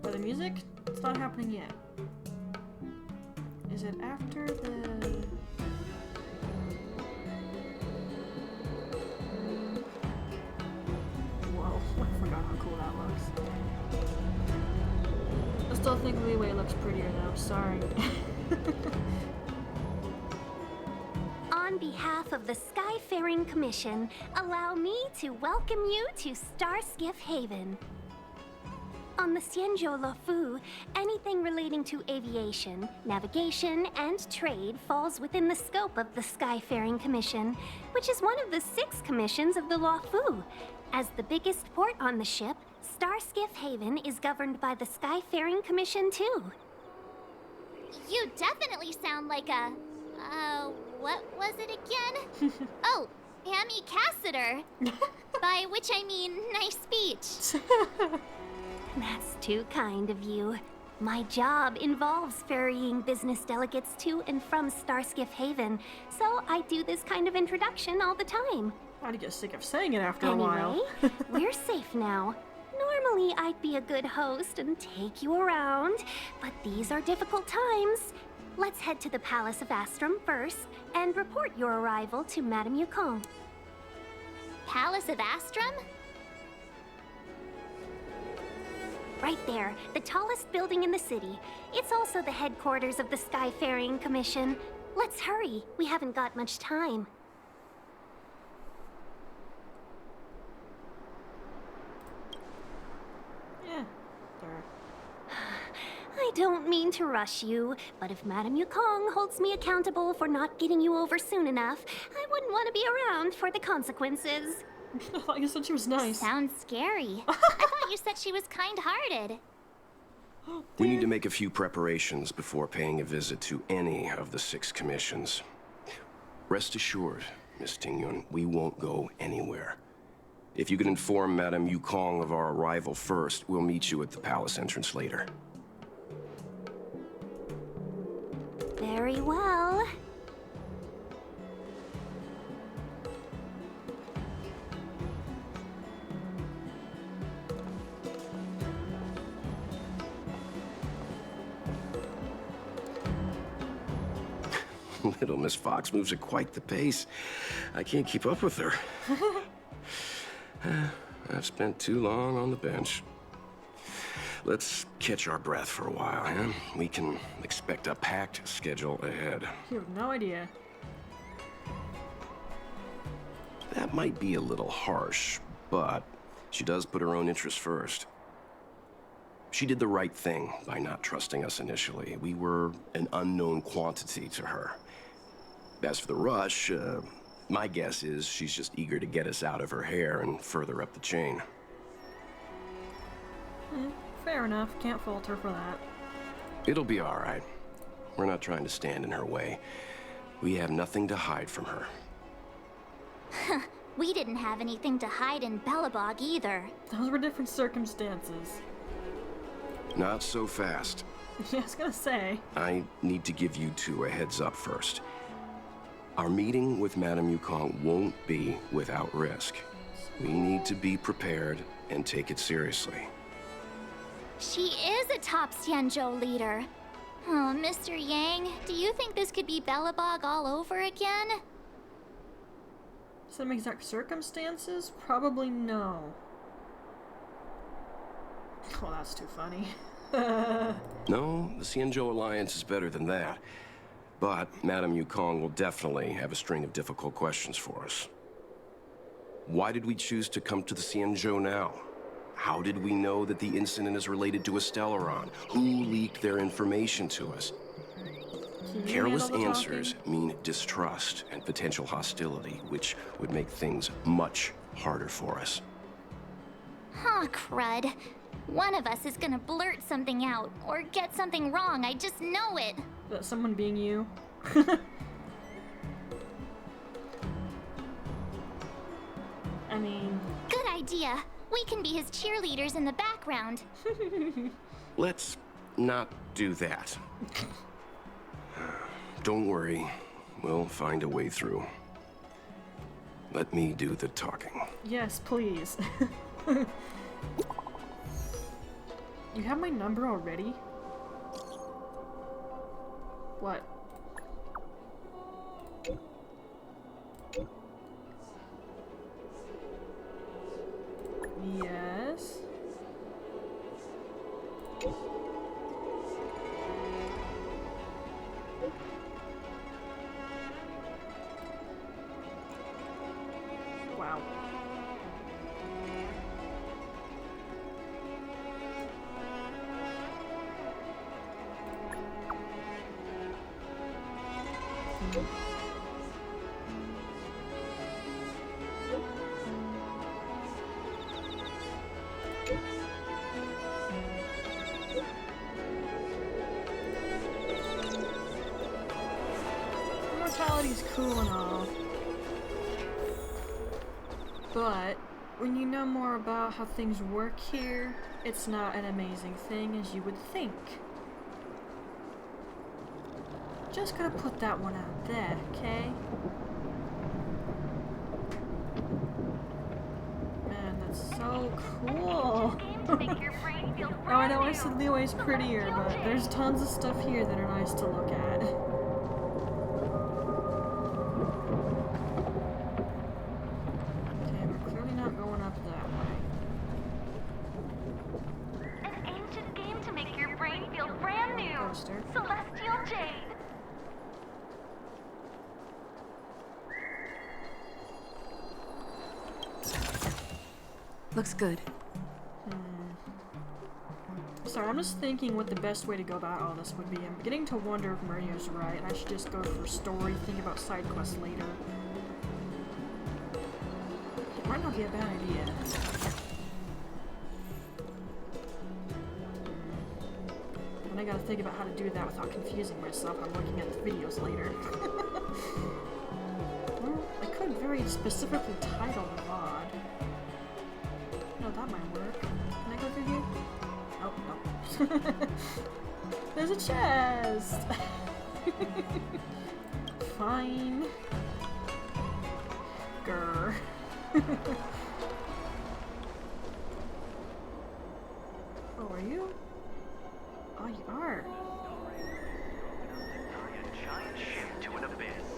But the music, it's not happening yet. Is it after the... Whoa, I forgot how cool that looks. I still think Leeway looks prettier though, sorry. On behalf of the Skyfaring Commission, allow me to welcome you to Starskiff Haven. On the Xianzhou Luofu, anything relating to aviation, navigation, and trade falls within the scope of the Skyfaring Commission, which is one of the 6 commissions of the Luofu. As the biggest port on the ship, Starskiff Haven is governed by the Skyfaring Commission too. You definitely sound like a... what was it again? Oh, Amy Cassiter. By which I mean, nice speech. That's too kind of you. My job involves ferrying business delegates to and from Starskiff Haven, so I do this kind of introduction all the time. I'd get sick of saying it after a while. We're safe now. Normally, I'd be a good host and take you around, but these are difficult times. Let's head to the Palace of Astrum first and report your arrival to Madame Yukong. Palace of Astrum? Right there, the tallest building in the city. It's also the headquarters of the Skyfaring Commission. Let's hurry. We haven't got much time. Yeah, there. I don't mean to rush you, but if Madame Yukong holds me accountable for not getting you over soon enough, I wouldn't want to be around for the consequences. I thought you said she was nice. Sounds scary. I thought you said she was kind-hearted. We need to make a few preparations before paying a visit to any of the 6 commissions. Rest assured, Miss Tingyun, we won't go anywhere. If you could inform Madame Yukong of our arrival first, we'll meet you at the palace entrance later. Very well. Little Miss Fox moves at quite the pace. I can't keep up with her. I've spent too long on the bench. Let's catch our breath for a while, huh? We can expect a packed schedule ahead. You have no idea. That might be a little harsh, but she does put her own interests first. She did the right thing by not trusting us initially. We were an unknown quantity to her. As for the rush, my guess is she's just eager to get us out of her hair and further up the chain. Fair enough. Can't fault her for that. It'll be all right. We're not trying to stand in her way. We have nothing to hide from her. We didn't have anything to hide in Belobog either. Those were different circumstances. Not so fast. Yeah, I was gonna say. I need to give you 2 a heads up first. Our meeting with Madame Yukong won't be without risk. We need to be prepared and take it seriously. She is a top Xianzhou leader. Oh, Mr. Yang, do you think this could be Belobog all over again? Some exact circumstances? Probably no. Oh, that's too funny. No, the Xianzhou Alliance is better than that. But Madame Yukong will definitely have a string of difficult questions for us. Why did we choose to come to the Xianzhou now? How did we know that the incident is related to a Stellaron? Who leaked their information to us? Careless answers mean distrust and potential hostility, which would make things much harder for us. Huh, crud. One of us is gonna blurt something out, or get something wrong, I just know it. That someone being you. I mean... Good idea. We can be his cheerleaders in the background. Let's not do that. Don't worry. We'll find a way through. Let me do the talking. Yes, please. You have my number already? What? Yes. Wow. Immortality's cool and all, but when you know more about how things work here, it's not an amazing thing as you would think. Just gotta put that one out there, okay? Man, that's so cool! Oh, I know I said Liyue's prettier, but there's tons of stuff here that are nice to look at. Okay, we're clearly not going up that way. An ancient game to make your brain feel brand new. Poster. Celestial Jade. Looks good. Sorry, I'm just thinking what the best way to go about all this would be. I'm beginning to wonder if Mario's right, and I should just go for story, think about side quests later. It might not be a bad idea. And I gotta think about how to do that without confusing myself when I'm looking at the videos later. Well, I could very specifically title the VOD. No, that might work. Can I go through here? Oh, no. There's a chest! Fine. Grr. Oh, are you? Oh, you are. Giant ship to an abyss.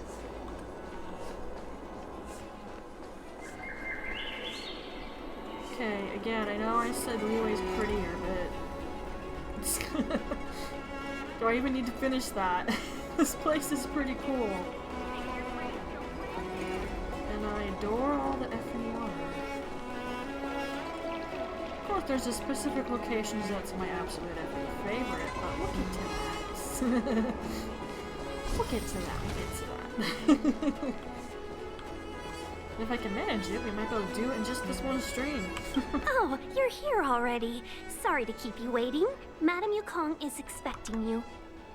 Okay, again, I know I said Liyue's prettier, but... Do I even need to finish that? This place is pretty cool. And I adore all the effing water. Of course, there's a specific location that's my absolute effing favorite, but we'll get to that. We'll get to that, If I can manage it, we might be able to do it in just this one stream. Oh, you're here already. Sorry to keep you waiting. Madame Yukong is expecting you.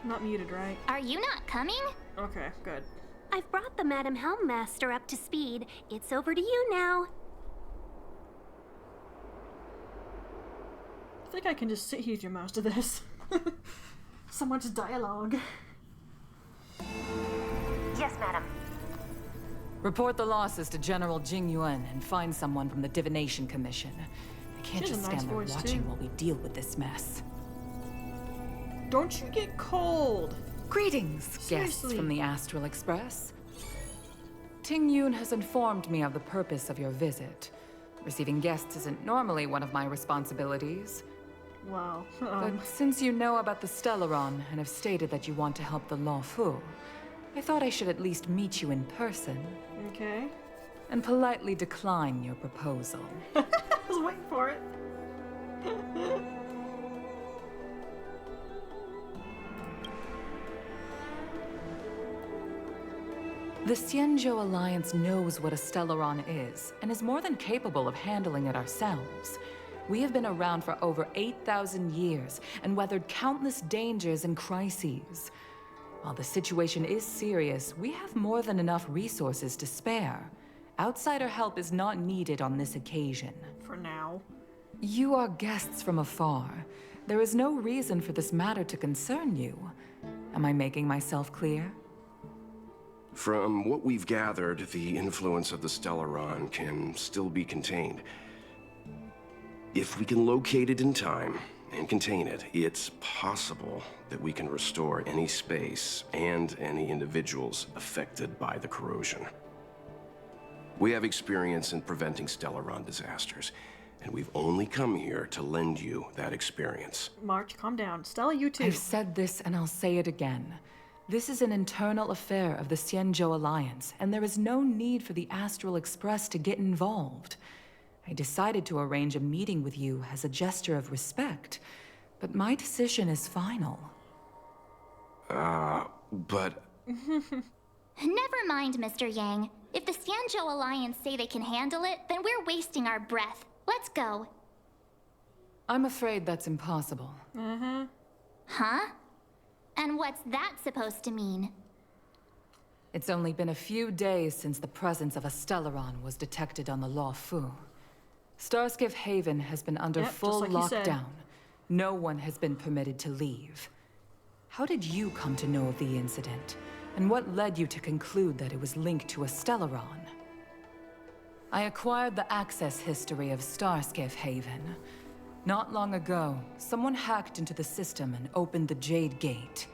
Not muted, right? Are you not coming? Okay, good. I've brought the Madame Helmmaster up to speed. It's over to you now. I think I can just sit here through most of this. So much dialogue. Yes, madam. Report the losses to General Jing Yuan and find someone from the Divination Commission. I can't She has just a nice stand there voice, watching too. while we deal with this mess. Don't you get cold! Greetings, guests Seriously. from the Astral Express. Ting Yun has informed me of the purpose of your visit. Receiving guests isn't normally one of my responsibilities. Wow. But since you know about the Stellaron and have stated that you want to help the Luofu, I thought I should at least meet you in person. Okay. And politely decline your proposal. I was waiting for it. The Xianzhou Alliance knows what a Stellaron is, and is more than capable of handling it ourselves. We have been around for over 8,000 years, and weathered countless dangers and crises. While the situation is serious, we have more than enough resources to spare. Outsider help is not needed on this occasion. For now. You are guests from afar. There is no reason for this matter to concern you. Am I making myself clear? From what we've gathered, the influence of the Stellaron can still be contained. If we can locate it in time and contain it, it's possible that we can restore any space and any individuals affected by the corrosion. We have experience in preventing Stellaron disasters, and we've only come here to lend you that experience. March, calm down. Stella, you too. I've said this and I'll say it again. This is an internal affair of the Xianzhou Alliance, and there is no need for the Astral Express to get involved. I decided to arrange a meeting with you as a gesture of respect, but my decision is final. But... Never mind, Mr. Yang. If the Xianzhou Alliance say they can handle it, then we're wasting our breath. Let's go. I'm afraid that's impossible. Huh? And what's that supposed to mean? It's only been a few days since the presence of a Stellaron was detected on the Luofu. Starskiff Haven has been under full just like you said. lockdown. No one has been permitted to leave. How did you come to know of the incident? And what led you to conclude that it was linked to a Stellaron? I acquired the access history of Starskiff Haven. Not long ago, someone hacked into the system and opened the Jade Gate,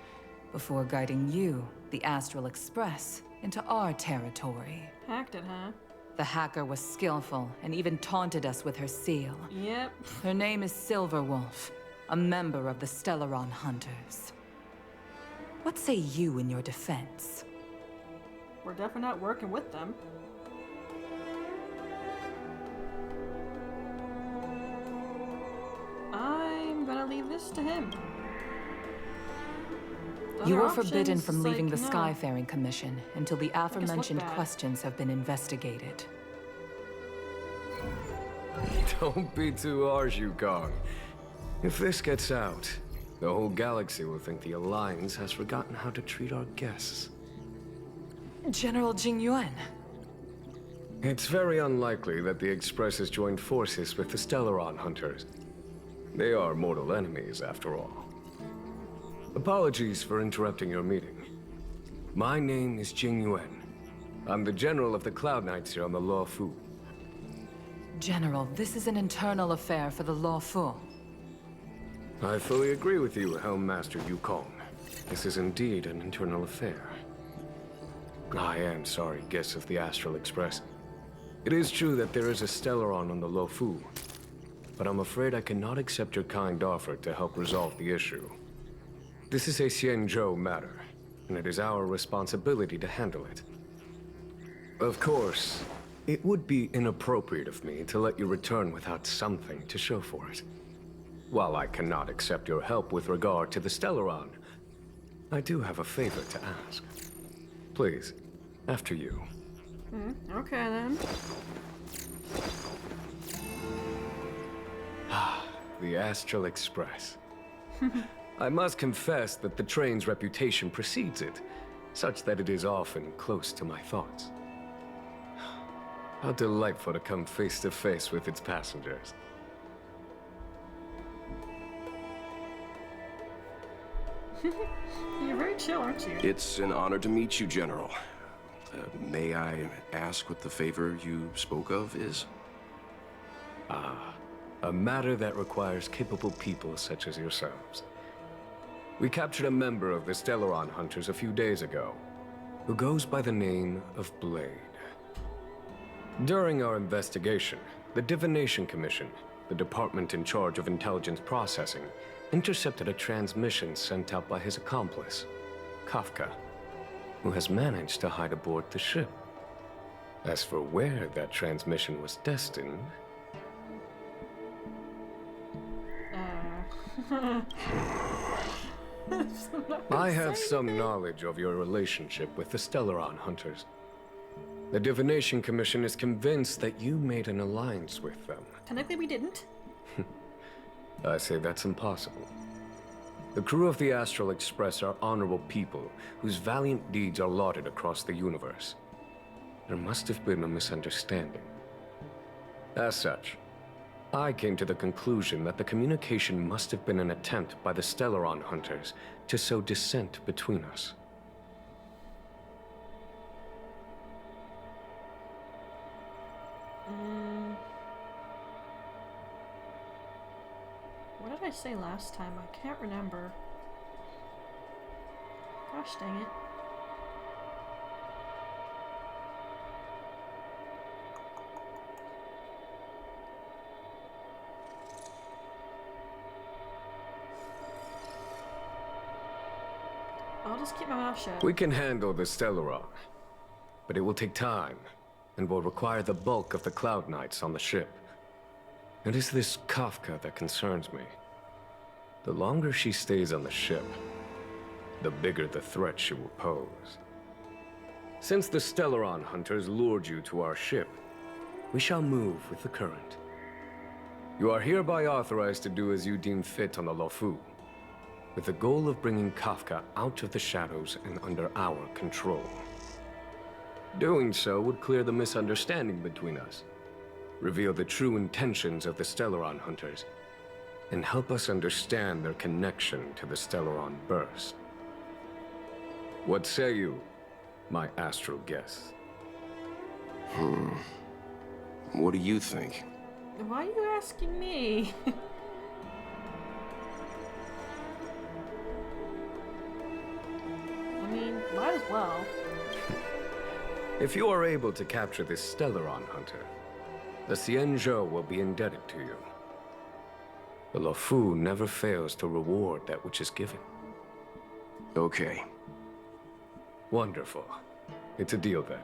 before guiding you, the Astral Express, into our territory. Hacked it, huh? The hacker was skillful and even taunted us with her seal. Yep. Her name is Silverwolf, a member of the Stellaron Hunters. What say you in your defense? We're definitely not working with them. I'm gonna leave this to him. You Other are forbidden options, from leaving like, the no. Skyfaring Commission until the aforementioned bad. questions have been investigated. Don't be too harsh, Yukong. If this gets out, the whole galaxy will think the Alliance has forgotten how to treat our guests. General Jing Yuan. It's very unlikely that the Express has joined forces with the Stellaron Hunters. They are mortal enemies, after all. Apologies for interrupting your meeting. My name is Jing Yuan. I'm the General of the Cloud Knights here on the Luofu. General, this is an internal affair for the Luofu. I fully agree with you, Helm Master Yukong. This is indeed an internal affair. I am sorry, guests of the Astral Express. It is true that there is a Stellaron on the Luofu, but I'm afraid I cannot accept your kind offer to help resolve the issue. This is a Xianzhou matter, and it is our responsibility to handle it. Of course, it would be inappropriate of me to let you return without something to show for it. While I cannot accept your help with regard to the Stellaron, I do have a favor to ask. Please, after you. Okay then. The Astral Express. I must confess that the train's reputation precedes it, such that it is often close to my thoughts. How delightful to come face to face with its passengers. You're very chill, aren't you? It's an honor to meet you, General. May I ask what the favor you spoke of is? A matter that requires capable people such as yourselves. We captured a member of the Stellaron Hunters a few days ago, who goes by the name of Blade. During our investigation, the Divination Commission, the department in charge of intelligence processing, intercepted a transmission sent out by his accomplice, Kafka, who has managed to hide aboard the ship. As for where that transmission was destined... I have some knowledge of your relationship with the Stellaron Hunters. The Divination Commission is convinced that you made an alliance with them. Technically we didn't. I say that's impossible. The crew of the Astral Express are honorable people whose valiant deeds are lauded across the universe. There must have been a misunderstanding. As such, I came to the conclusion that the communication must have been an attempt by the Stellaron Hunters to sow dissent between us. What did I say last time? I can't remember. Gosh dang it. I'll just keep my mouth shut. We can handle the Stellaron, but it will take time and will require the bulk of the Cloud Knights on the ship. It is this Kafka that concerns me. The longer she stays on the ship, the bigger the threat she will pose. Since the Stellaron Hunters lured you to our ship, we shall move with the current. You are hereby authorized to do as you deem fit on the Luofu, with the goal of bringing Kafka out of the shadows and under our control. Doing so would clear the misunderstanding between us, reveal the true intentions of the Stellaron Hunters, and help us understand their connection to the Stellaron Burst. What say you, my astral guests? What do you think? Why are you asking me? I mean, might as well. If you are able to capture this Stellaron Hunter, the Xianzhou will be indebted to you. The Luofu never fails to reward that which is given. Okay. Wonderful. It's a deal then.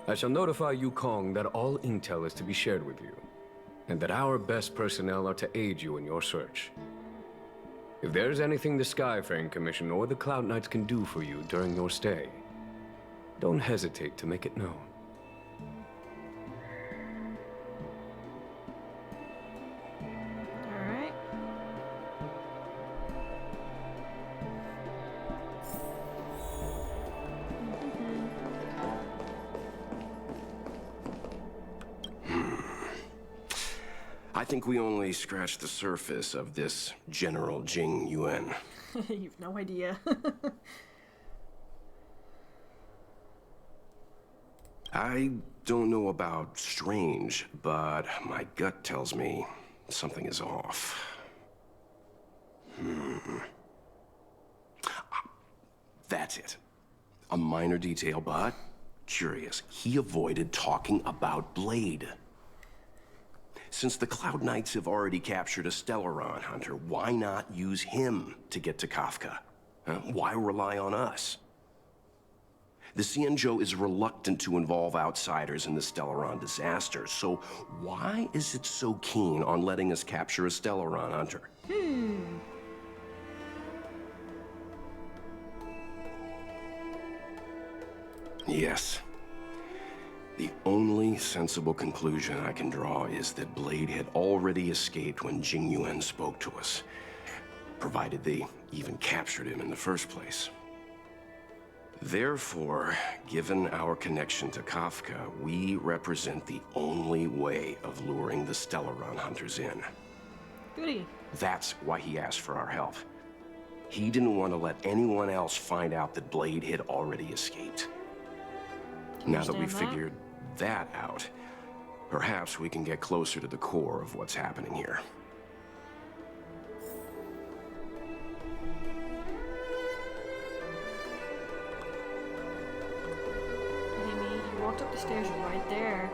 I shall notify Yukong that all intel is to be shared with you, and that our best personnel are to aid you in your search. If there's anything the Skyfaring Commission or the Cloud Knights can do for you during your stay, don't hesitate to make it known. Alright. I think we only scratched the surface of this General Jing Yuan. You've no idea. I don't know about strange, but my gut tells me something is off. That's it. A minor detail, but curious. He avoided talking about Blade. Since the Cloud Knights have already captured a Stellaron Hunter, why not use him to get to Kafka? Why rely on us? The Xianzhou is reluctant to involve outsiders in the Stellaron disaster, so why is it so keen on letting us capture a Stellaron Hunter? Yes. The only sensible conclusion I can draw is that Blade had already escaped when Jing Yuan spoke to us, provided they even captured him in the first place. Therefore, given our connection to Kafka, we represent the only way of luring the Stellaron Hunters in. Goody. That's why he asked for our help. He didn't want to let anyone else find out that Blade had already escaped. Now that we've figured that out, perhaps we can get closer to the core of what's happening here. Amy, you walked up the stairs right there.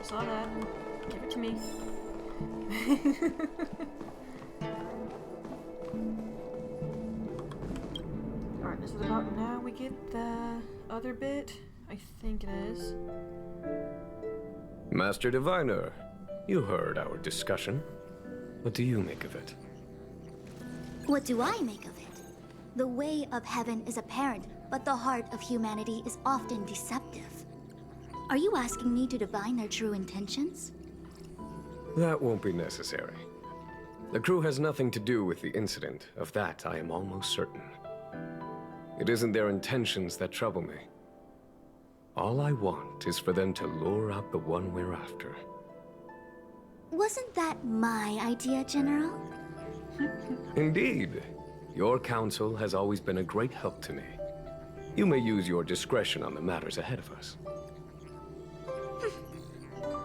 saw that. Give it to me. Alright, this is about now we get the other bit. I think it is. Master Diviner, you heard our discussion. What do you make of it? What do I make of it? The way of heaven is apparent, but the heart of humanity is often deceptive. Are you asking me to divine their true intentions? That won't be necessary. The crew has nothing to do with the incident. Of that, I am almost certain. It isn't their intentions that trouble me. All I want is for them to lure out the one we're after. Wasn't that my idea, General? Indeed. Your counsel has always been a great help to me. You may use your discretion on the matters ahead of us.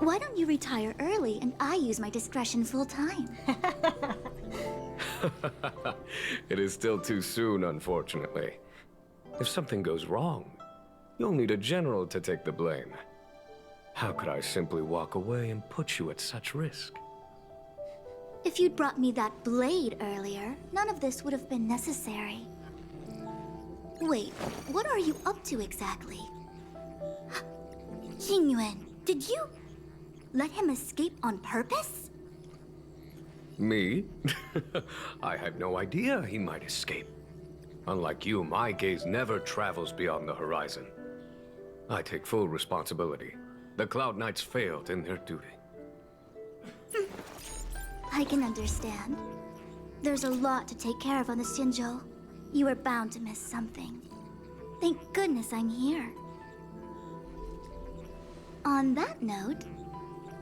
Why don't you retire early and I use my discretion full time? It is still too soon, unfortunately. If something goes wrong, you'll need a general to take the blame. How could I simply walk away and put you at such risk? If you'd brought me that blade earlier, none of this would have been necessary. Wait, what are you up to exactly? Xingyuan, did you let him escape on purpose? Me? I had no idea he might escape. Unlike you, my gaze never travels beyond the horizon. I take full responsibility. The Cloud Knights failed in their duty. I can understand. There's a lot to take care of on the Xinzhou. You were bound to miss something. Thank goodness I'm here. On that note,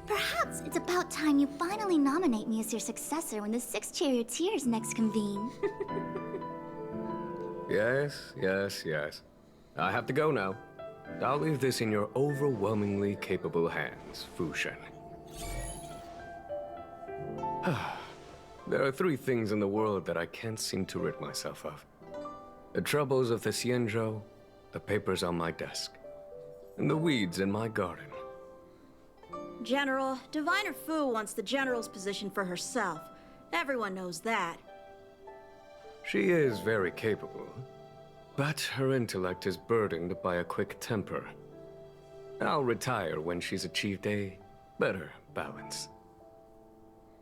perhaps it's about time you finally nominate me as your successor when the 6 charioteers next convene. Yes. I have to go now. I'll leave this in your overwhelmingly capable hands, Fu Shen. There are 3 things in the world that I can't seem to rid myself of. The troubles of the Xianzhou, the papers on my desk, and the weeds in my garden. General, Diviner Fu wants the General's position for herself. Everyone knows that. She is very capable, but her intellect is burdened by a quick temper. I'll retire when she's achieved a better balance.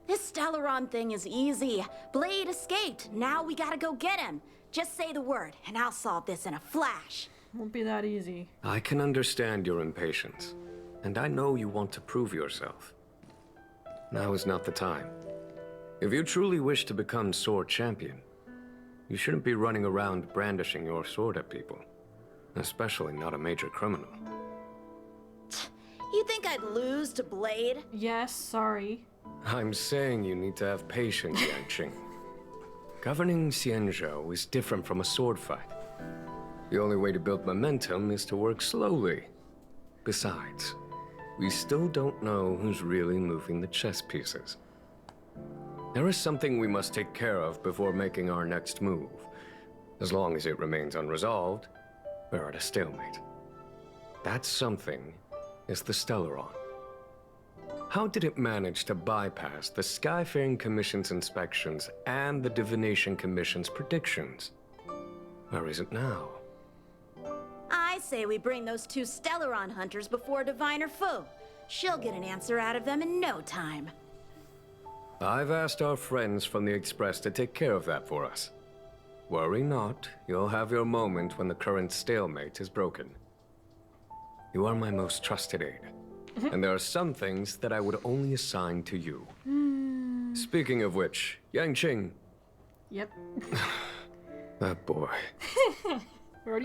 This Stellaron thing is easy. Blade escaped. Now we gotta go get him. Just say the word, and I'll solve this in a flash. Won't be that easy. I can understand your impatience, and I know you want to prove yourself. Now is not the time. If you truly wish to become sword champion, you shouldn't be running around brandishing your sword at people, especially not a major criminal. You think I'd lose to Blade? Yes, sorry. I'm saying you need to have patience, Yanqing. Governing Xianzhou is different from a sword fight. The only way to build momentum is to work slowly. Besides, we still don't know who's really moving the chess pieces. There is something we must take care of before making our next move. As long as it remains unresolved, we're at a stalemate. That something is the Stellaron. How did it manage to bypass the Skyfaring Commission's inspections and the Divination Commission's predictions? Where is it now? I say we bring those 2 Stellaron hunters before Diviner Fu. She'll get an answer out of them in no time. I've asked our friends from the Express to take care of that for us. Worry not, you'll have your moment when the current stalemate is broken. You are my most trusted aide, and there are some things that I would only assign to you. Speaking of which, Yanqing. Yep. That boy.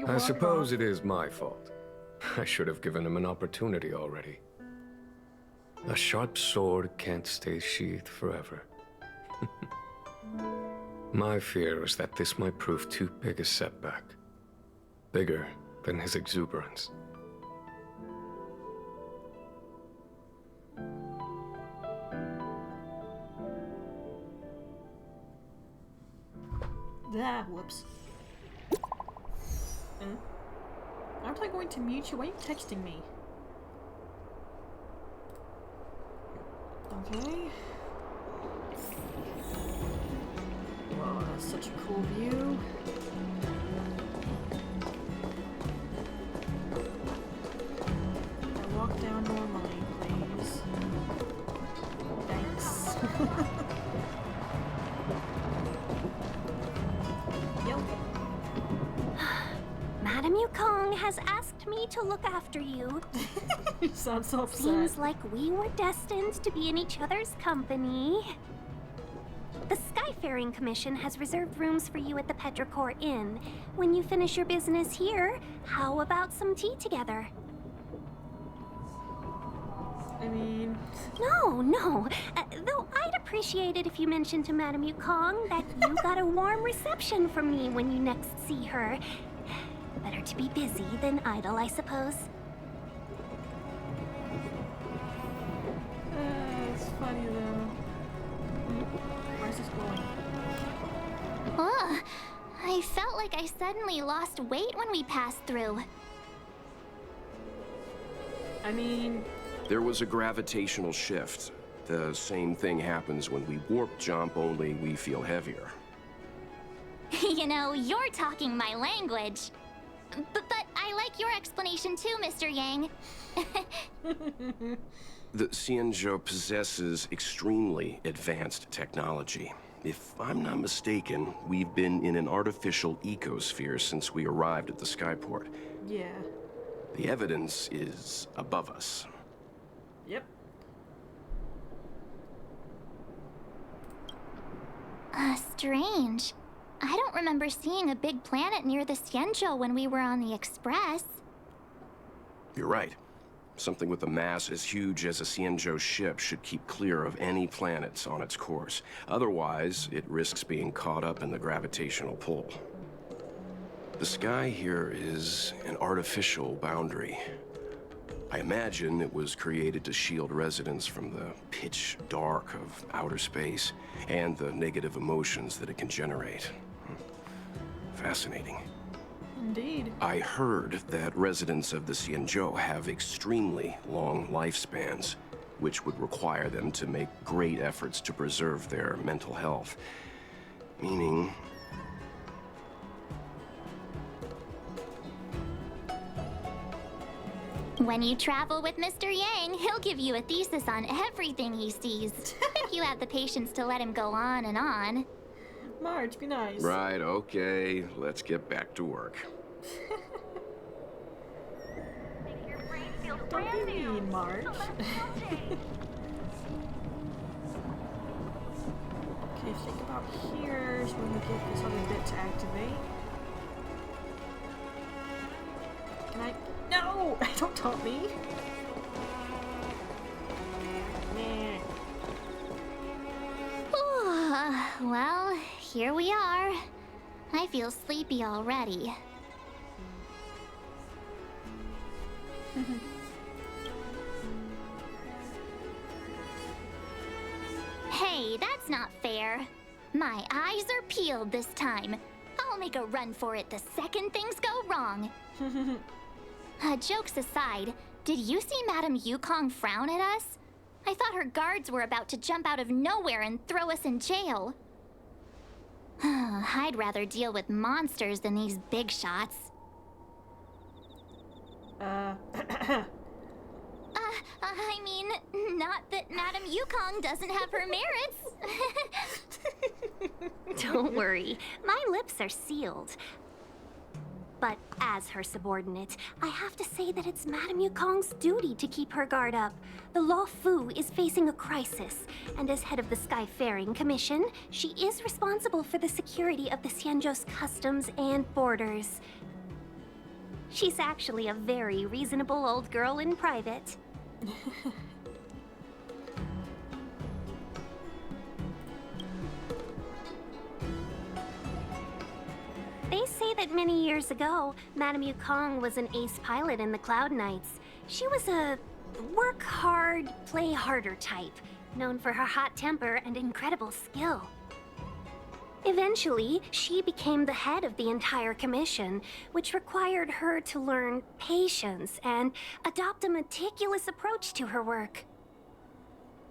I suppose it is my fault. I should have given him an opportunity already. A sharp sword can't stay sheathed forever. My fear is that this might prove too big a setback. Bigger than his exuberance. Whoops. Aren't I going to mute you? Why are you texting me? Okay. Wow, that's such a cool view. I walk down normally, please. Thanks. Yo. Madam Yukong has asked me to look after you. You sound so upset. Seems like we were destined to be in each other's company. The Skyfaring Commission has reserved rooms for you at the Petrichor Inn. When you finish your business here, how about some tea together? I mean... No. Though I'd appreciate it if you mentioned to Madam Yukong that you got a warm reception from me when you next see her. Better to be busy than idle, I suppose. It's funny though. Where's this going? Ugh, I felt like I suddenly lost weight when we passed through. I mean... There was a gravitational shift. The same thing happens when we warp jump, only we feel heavier. You know, you're talking my language. But I like your explanation too, Mr. Yang. The Xianzhou possesses extremely advanced technology. If I'm not mistaken, we've been in an artificial ecosphere since we arrived at the skyport. Yeah. The evidence is above us. Yep. Strange. I don't remember seeing a big planet near the Xianzhou when we were on the Express. You're right. Something with a mass as huge as a Xianzhou ship should keep clear of any planets on its course. Otherwise, it risks being caught up in the gravitational pull. The sky here is an artificial boundary. I imagine it was created to shield residents from the pitch dark of outer space and the negative emotions that it can generate. Fascinating. Indeed. I heard that residents of the Xianzhou have extremely long lifespans, which would require them to make great efforts to preserve their mental health. Meaning... When you travel with Mr. Yang, he'll give you a thesis on everything he sees. If you have the patience to let him go on and on. Marge, be nice. Right, okay. Let's get back to work. Don't be mean, Marge. Okay, think about here's when we get this other bit to activate. Can I? No! Don't taunt me. Well, here we are. I feel sleepy already. Hey, that's not fair. My eyes are peeled this time. I'll make a run for it the second things go wrong. Jokes aside, did you see Madame Yukong frown at us? I thought her guards were about to jump out of nowhere and throw us in jail. I'd rather deal with monsters than these big shots. I mean, not that Madame Yukong doesn't have her merits. Don't worry, my lips are sealed. But as her subordinate, I have to say that it's Madame Yukong's duty to keep her guard up. The Luofu is facing a crisis, and as head of the Skyfaring Commission, she is responsible for the security of the Xianzhou's customs and borders. She's actually a very reasonable old girl in private. They say that many years ago, Madame Yukong was an ace pilot in the Cloud Knights. She was a work hard, play harder type, known for her hot temper and incredible skill. Eventually, she became the head of the entire commission, which required her to learn patience and adopt a meticulous approach to her work.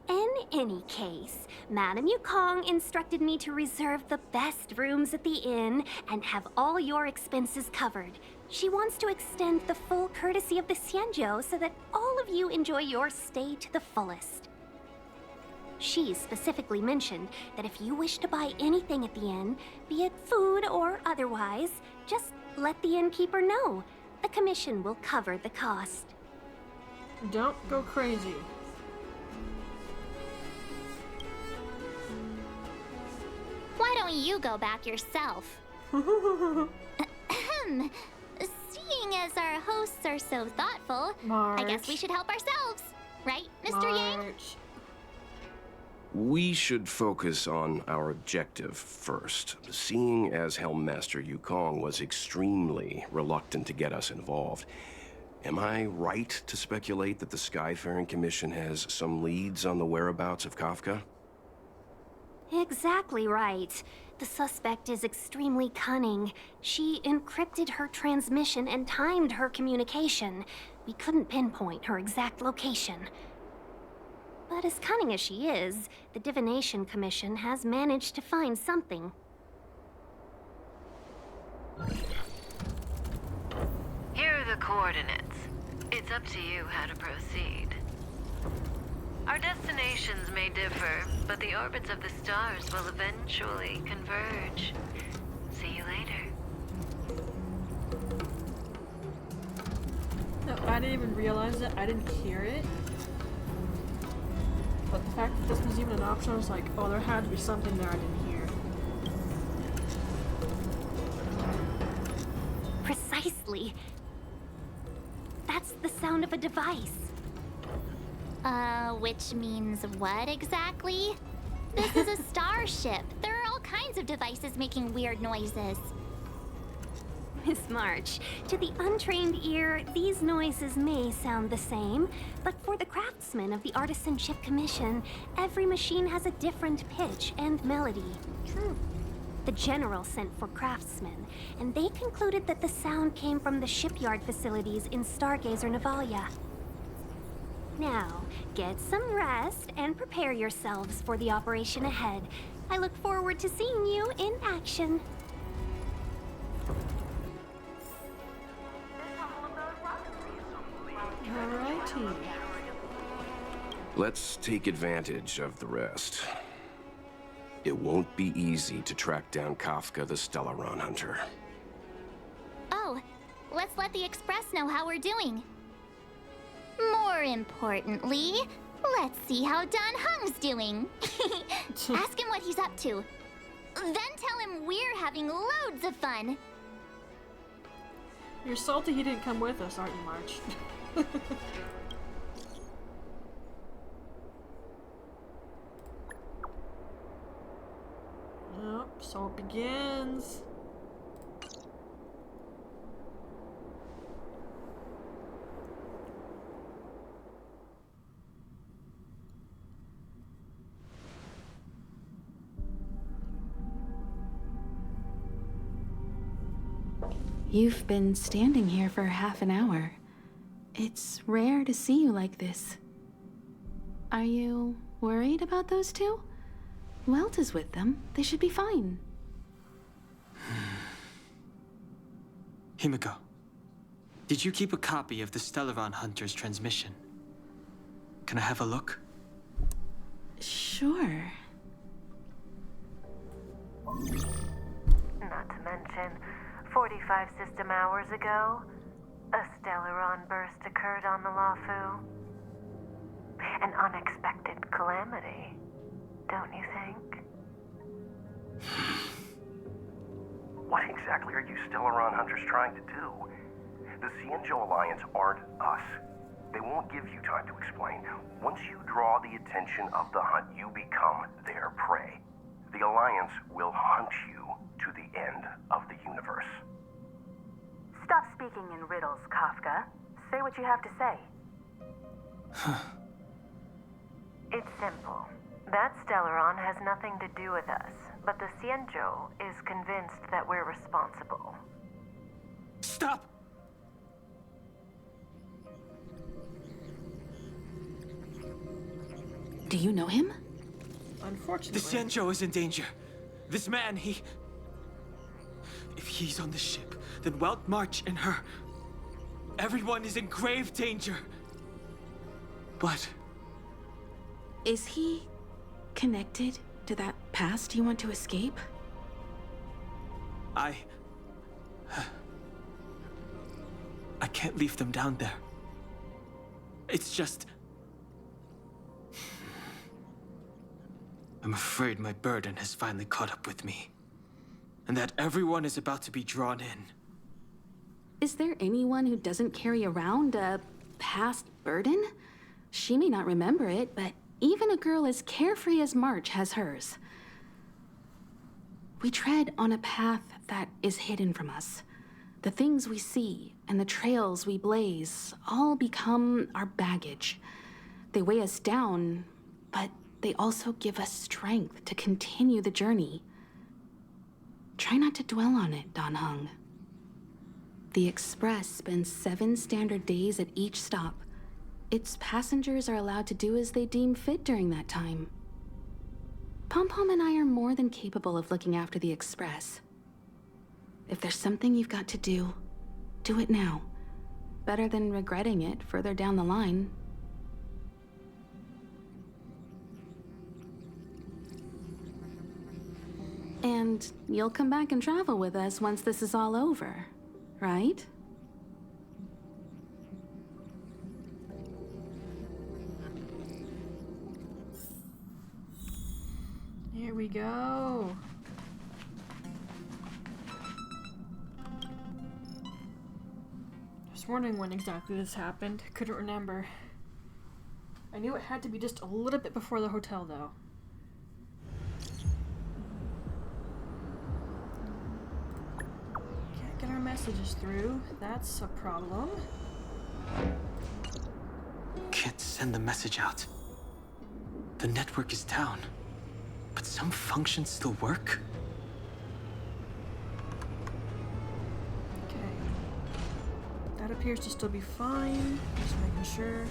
In any case, Madame Yukong instructed me to reserve the best rooms at the inn and have all your expenses covered. She wants to extend the full courtesy of the Xianzhou so that all of you enjoy your stay to the fullest. She specifically mentioned that if you wish to buy anything at the inn, be it food or otherwise, just let the innkeeper know. The commission will cover the cost. Don't go crazy. Why don't you go back yourself? Seeing as our hosts are so thoughtful, I guess we should help ourselves. Right, Mr. Yang? We should focus on our objective first. Seeing as Helmmaster Yukong was extremely reluctant to get us involved, am I right to speculate that the Skyfaring Commission has some leads on the whereabouts of Kafka? Exactly right. The suspect is extremely cunning. She encrypted her transmission and timed her communication. We couldn't pinpoint her exact location. But as cunning as she is, the Divination Commission has managed to find something. Here are the coordinates. It's up to you how to proceed. Our destinations may differ, but the orbits of the stars will eventually converge. See you later. No, I didn't even realize it. I didn't hear it. But the fact that this was even an option, I was like, oh, there had to be something there I didn't hear. Precisely. That's the sound of a device. Which means what exactly? This is a starship. There are all kinds of devices making weird noises. Miss March, to the untrained ear, these noises may sound the same, but for the craftsmen of the Artisanship Commission, every machine has a different pitch and melody. True. The General sent for craftsmen, and they concluded that the sound came from the shipyard facilities in Stargazer Navalia. Now, get some rest and prepare yourselves for the operation ahead. I look forward to seeing you in action. Alrighty. Let's take advantage of the rest. It won't be easy to track down Kafka the Stellaron Hunter. Oh, let's let the Express know how we're doing. More importantly, let's see how Don Hung's doing. Ask him what he's up to. Then tell him we're having loads of fun. You're salty he didn't come with us, aren't you, March? Yep, so it begins. You've been standing here for half an hour. It's rare to see you like this. Are you worried about those two? Welt is with them. They should be fine. Himiko, did you keep a copy of the Stellaron Hunter's transmission? Can I have a look? Sure. Not to mention, 45 system hours ago, a Stellaron burst occurred on the Luofu. An unexpected calamity, don't you think? What exactly are you Stellaron Hunters trying to do? The Xianzhou Alliance aren't us. They won't give you time to explain. Once you draw the attention of the hunt, you become their prey. The Alliance will hunt you to the end of the universe. Stop speaking in riddles, Kafka. Say what you have to say. It's simple. That Stellaron has nothing to do with us, but the Xianzhou is convinced that we're responsible. Stop! Do you know him? Unfortunately. The Xianzhou is in danger. This man, if he's on the ship, then Welt March and her... Everyone is in grave danger. But... Is he connected to that past you want to escape? I can't leave them down there. It's just... I'm afraid my burden has finally caught up with me. And that everyone is about to be drawn in. Is there anyone who doesn't carry around a past burden? She may not remember it, but even a girl as carefree as March has hers. We tread on a path that is hidden from us. The things we see and the trails we blaze all become our baggage. They weigh us down, but they also give us strength to continue the journey. Try not to dwell on it, Dan Heng. The Express spends 7 standard days at each stop. Its passengers are allowed to do as they deem fit during that time. Pom-Pom and I are more than capable of looking after the Express. If there's something you've got to do, do it now. Better than regretting it further down the line. And you'll come back and travel with us once this is all over, right? Here we go. I was wondering when exactly this happened. Couldn't remember. I knew it had to be just a little bit before the hotel, though. Can't get our messages through. That's a problem. Can't send the message out. The network is down. But some functions still work? Okay. That appears to still be fine. Just making sure.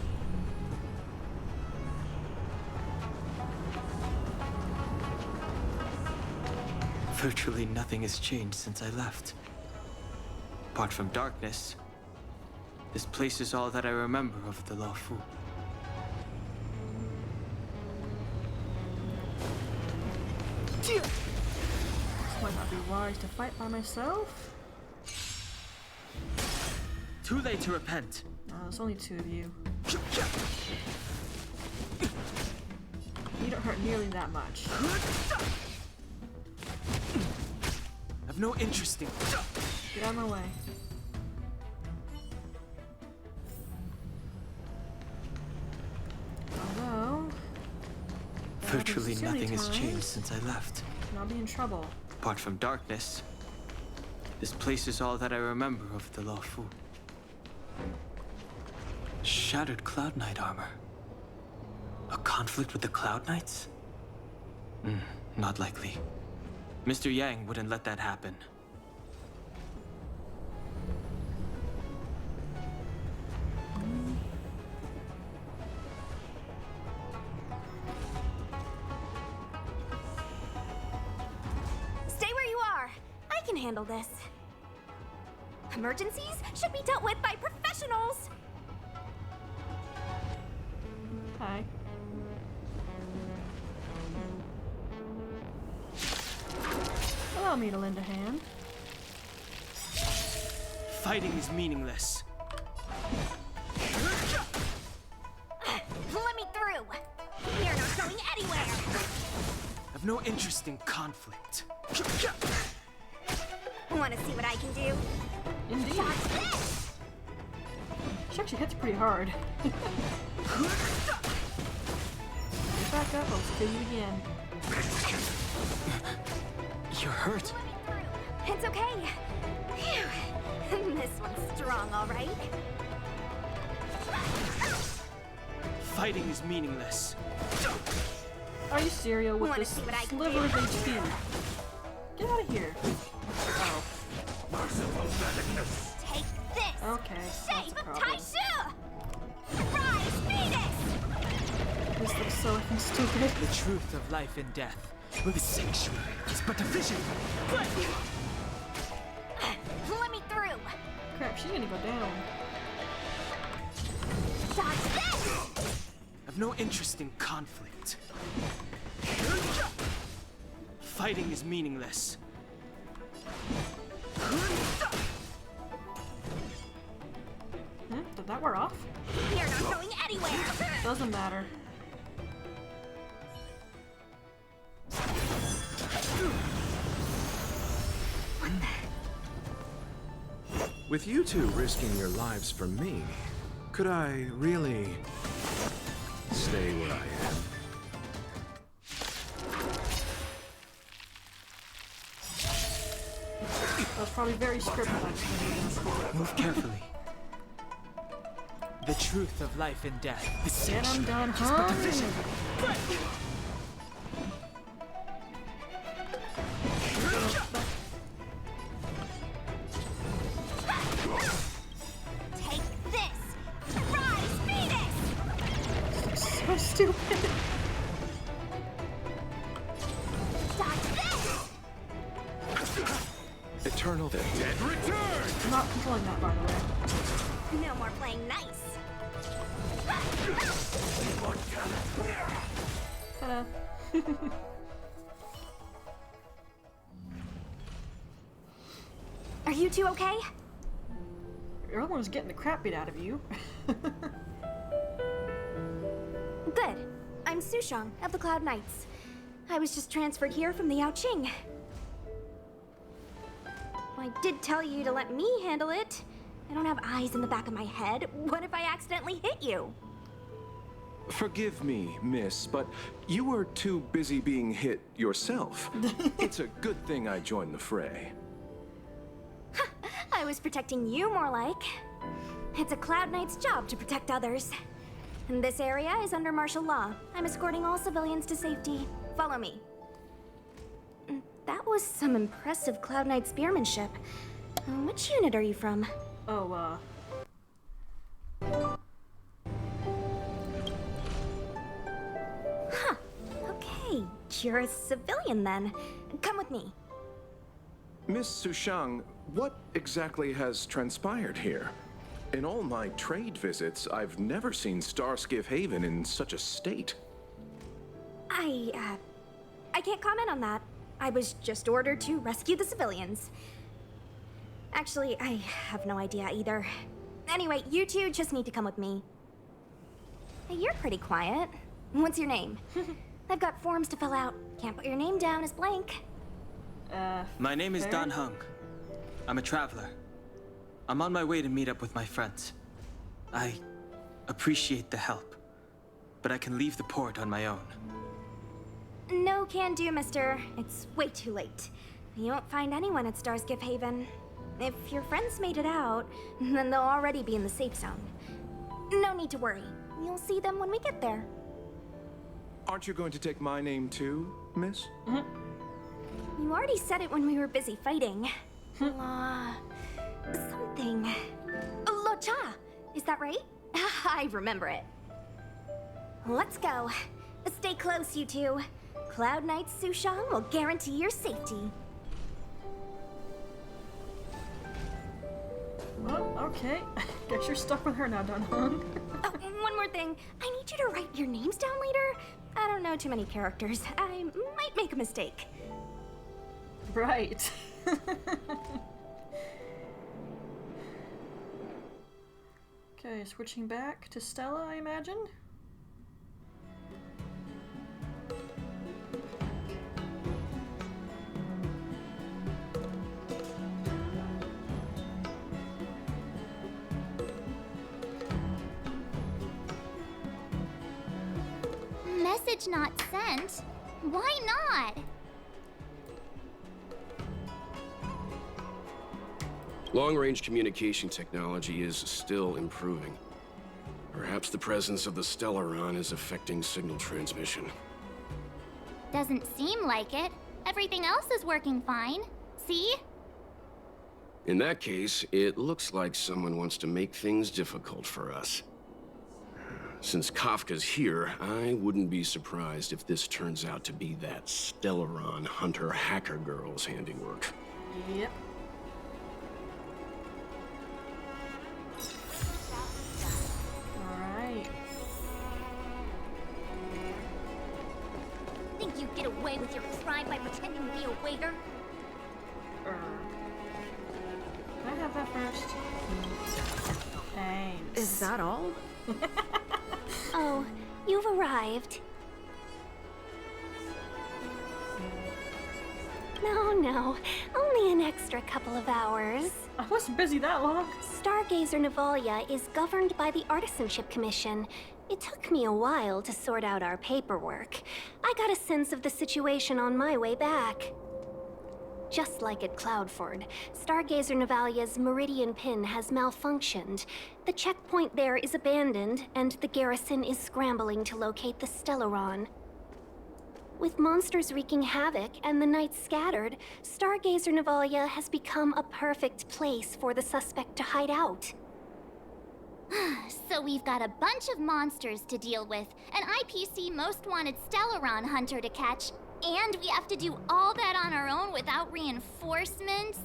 Virtually nothing has changed since I left. Apart from darkness, this place is all that I remember of the Luofu. This might not be wise to fight by myself. Too late to repent. There's only 2 of you. You don't hurt nearly that much. I've no interest in... Get out of my way. Although... Virtually nothing has changed since I left. And I'll be in trouble. Apart from darkness, this place is all that I remember of the Luofu. Shattered Cloud Knight armor. A conflict with the Cloud Knights? Not likely. Mr. Yang wouldn't let that happen. Stay where you are. I can handle this. Emergencies should be dealt with by professionals. Hi. Allow me to lend a hand. Fighting is meaningless. Let me through. You're not going anywhere. I've no interest in conflict. Want to see what I can do? Indeed. Watch this. She actually hits pretty hard. Get back up, I'll kill you again. You're hurt. It's okay. Phew. This one's strong, all right. Fighting is meaningless. Are you serious with Wanna this see what I can sliver do? of HP? Get out of here. Oh. Take this. Okay, that's Shape a of problem. Taishu. Rise, Venus. This looks so effing stupid. The truth of life and death. The sanctuary is but a vision. Let me through. Crap, she's gonna go down. Dodge this! I've no interest in conflict. Fighting is meaningless. Did that wear off? You're not going anywhere! Doesn't matter. With you two risking your lives for me, could I really stay where I am? That was probably very scripted, actually. Move carefully. The truth of life and death. The Get him done, is but a vision. Take this! Rise, Venus! So stupid. Dodge this! Eternal dead return! I'm not controlling that, by the way. No more playing nice. Ta-da. Are you two okay? Everyone's getting the crap beat out of you. Good. I'm Sushang of the Cloud Knights. I was just transferred here from the Yaoqing. I did tell you to let me handle it. I don't have eyes in the back of my head. What if I accidentally hit you? Forgive me, miss, but you were too busy being hit yourself. It's a good thing I joined the fray. I was protecting you more like. It's a Cloud Knight's job to protect others. And this area is under martial law. I'm escorting all civilians to safety. Follow me. That was some impressive Cloud Knight spearmanship. Which unit are you from? Oh, Huh. Okay, you're a civilian then. Come with me. Miss Sushang, what exactly has transpired here? In all my trade visits, I've never seen Starskiff Haven in such a state. I can't comment on that. I was just ordered to rescue the civilians. Actually, I have no idea either. Anyway, you two just need to come with me. Hey, you're pretty quiet. What's your name? I've got forms to fill out. Can't put your name down as blank. My name is Dan Hung. I'm a traveler. I'm on my way to meet up with my friends. I appreciate the help, but I can leave the port on my own. No can do, mister. It's way too late. You won't find anyone at Starskiff Haven. If your friends made it out, then they'll already be in the safe zone. No need to worry. You'll see them when we get there. Aren't you going to take my name too, miss? You already said it when we were busy fighting. Something. Locha! Is that right? I remember it. Let's go. Stay close, you two. Cloud Knight Sushang will guarantee your safety. well, okay. Guess you're stuck with her now, Dan Hung. Oh, one more thing. I need you to write your names down later. I don't know too many characters. I might make a mistake. Right. Okay, switching back to Stella, I imagine? Message not sent? Why not? Long-range communication technology is still improving. Perhaps the presence of the Stellaron is affecting signal transmission. Doesn't seem like it. Everything else is working fine. See? In that case, it looks like someone wants to make things difficult for us. Since Kafka's here, I wouldn't be surprised if this turns out to be that Stellaron Hunter hacker girl's handiwork. Yep. Alright. Think you get away with your crime by pretending to be a waiter? Can I have that first? Thanks. Is that all? Oh, you've arrived. No, only an extra couple of hours. I wasn't busy that long. Stargazer Navalia is governed by the Artisanship Commission. It took me a while to sort out our paperwork. I got a sense of the situation on my way back. Just like at Cloudford, Stargazer Navalia's Meridian Pin has malfunctioned. The checkpoint there is abandoned, and the garrison is scrambling to locate the Stellaron. With monsters wreaking havoc and the night scattered, Stargazer Navalia has become a perfect place for the suspect to hide out. So we've got a bunch of monsters to deal with, an IPC most wanted Stellaron hunter to catch, and we have to do all that on our own without reinforcements?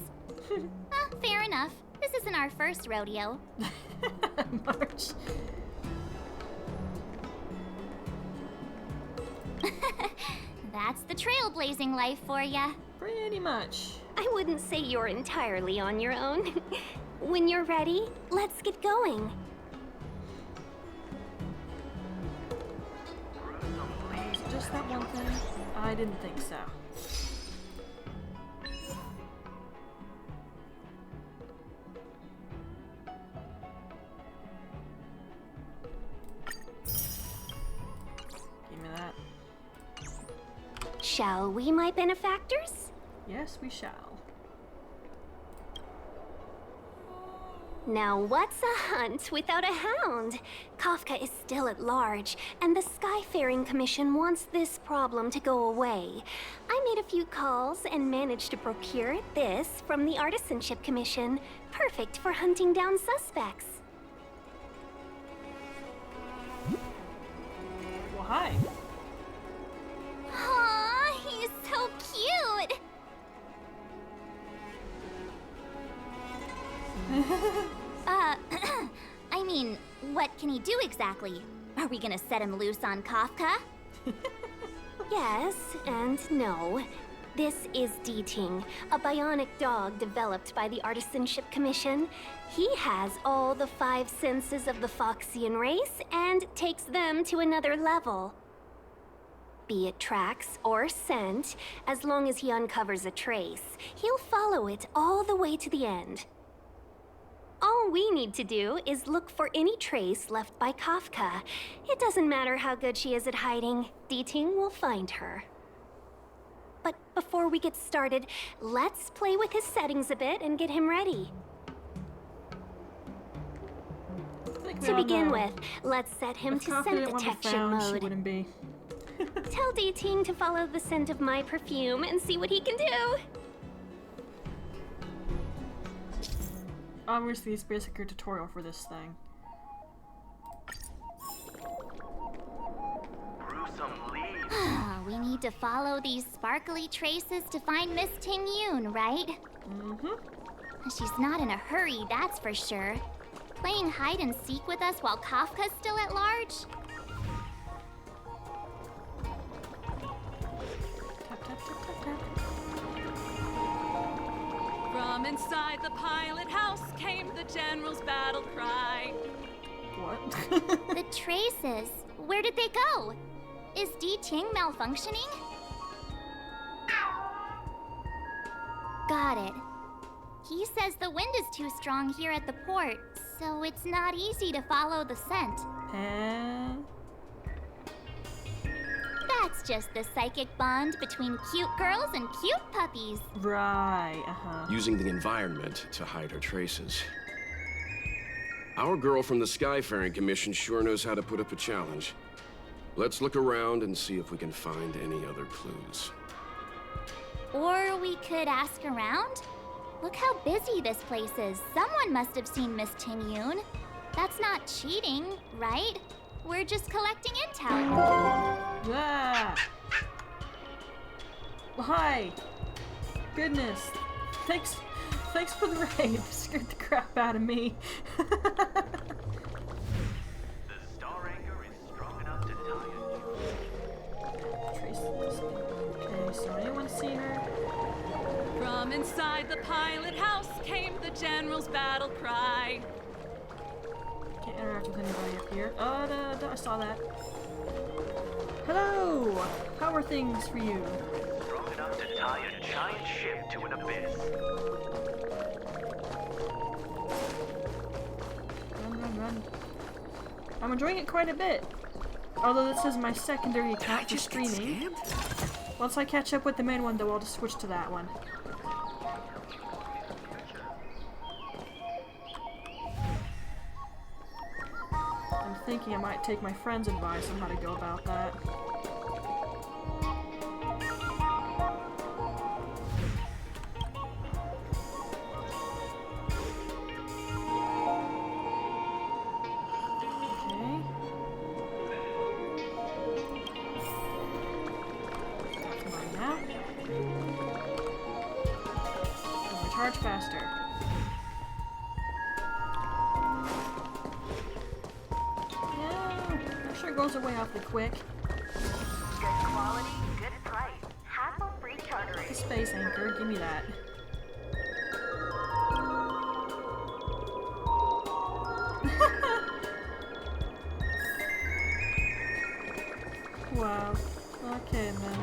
Fair enough. This isn't our first rodeo. March. That's the trailblazing life for ya. Pretty much. I wouldn't say you're entirely on your own. When you're ready, let's get going. Is it just that one thing? I didn't think so. Give me that. Shall we, my benefactors? Yes, we shall. Now what's a hunt without a hound? Kafka is still at large, and the Skyfaring Commission wants this problem to go away. I made a few calls and managed to procure this from the Artisanship Commission. Perfect for hunting down suspects. Well, hi. Aw, he's so cute! I mean, what can he do exactly? Are we gonna set him loose on Kafka? Yes and no. This is D-Ting, a bionic dog developed by the Artisanship Commission. He has all the 5 senses of the Foxian race and takes them to another level. Be it tracks or scent, as long as he uncovers a trace, he'll follow it all the way to the end. All we need to do is look for any trace left by Kafka. It doesn't matter how good she is at hiding, D-Ting will find her. But before we get started, let's play with his settings a bit and get him ready. To begin with, let's set him to scent detection mode. Wouldn't be. Tell D-Ting to follow the scent of my perfume and see what he can do. Obviously, it's basically a tutorial for this thing. We need to follow these sparkly traces to find Miss Ting-Yun, right? Mm-hmm. She's not in a hurry, that's for sure. Playing hide and seek with us while Kafka's still at large? From inside the pilot house came the general's battle cry. What? The traces. Where did they go? Is D-Ting malfunctioning? Got it. He says the wind is too strong here at the port, so it's not easy to follow the scent. That's just the psychic bond between cute girls and cute puppies. Right, Using the environment to hide her traces. Our girl from the Skyfaring Commission sure knows how to put up a challenge. Let's look around and see if we can find any other clues. Or we could ask around? Look how busy this place is. Someone must have seen Miss Ting-Yun. That's not cheating, right? We're just collecting intel. Ah. Well, hi. Goodness. Thanks for the raid. You scared the crap out of me. The star anchor is strong enough to tie Trace this. Okay, so anyone see her? From inside the pilot house came the general's battle cry. Can't interact with anybody up here. Oh, I saw that. Hello! How are things for you? strong enough to tie a giant ship to an abyss. Run. I'm enjoying it quite a bit. Although this is my secondary account for streaming. Once I catch up with the main one, though, I'll just switch to that one. I'm thinking I might take my friend's advice on how to go about that. Charge faster. Yeah, that sure goes away awfully quick. Good quality, good price. Hassle-free chartering. The space anchor, give me that. Wow. Okay then.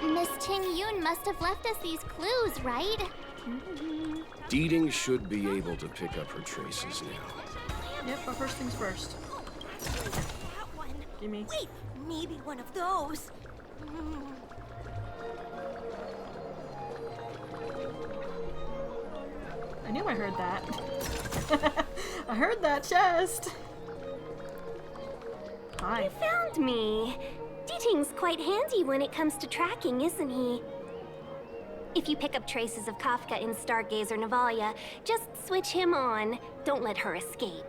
Miss Ting Yun must have left us these clues, right? Deeding should be able to pick up her traces now. Yep, but first things first. That one. Gimme. Wait, maybe one of those. I knew I heard that. I heard that chest. Hi. You found me. Deeting's quite handy when it comes to tracking, isn't he? If you pick up traces of Kafka in Stargazer Navalia, just switch him on. Don't let her escape.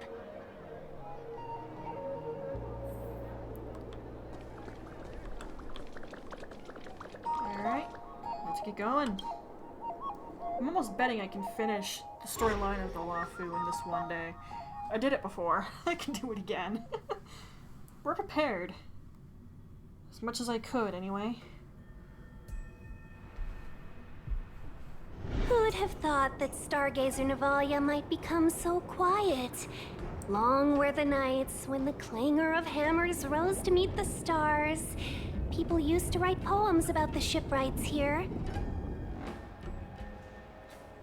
Alright, let's get going. I'm almost betting I can finish the storyline of the Luofu in this one day. I did it before. I can do it again. We're prepared. As much as I could, anyway. Who would have thought that Stargazer Navalia might become so quiet? Long were the nights when the clangor of hammers rose to meet the stars. People used to write poems about the shipwrights here.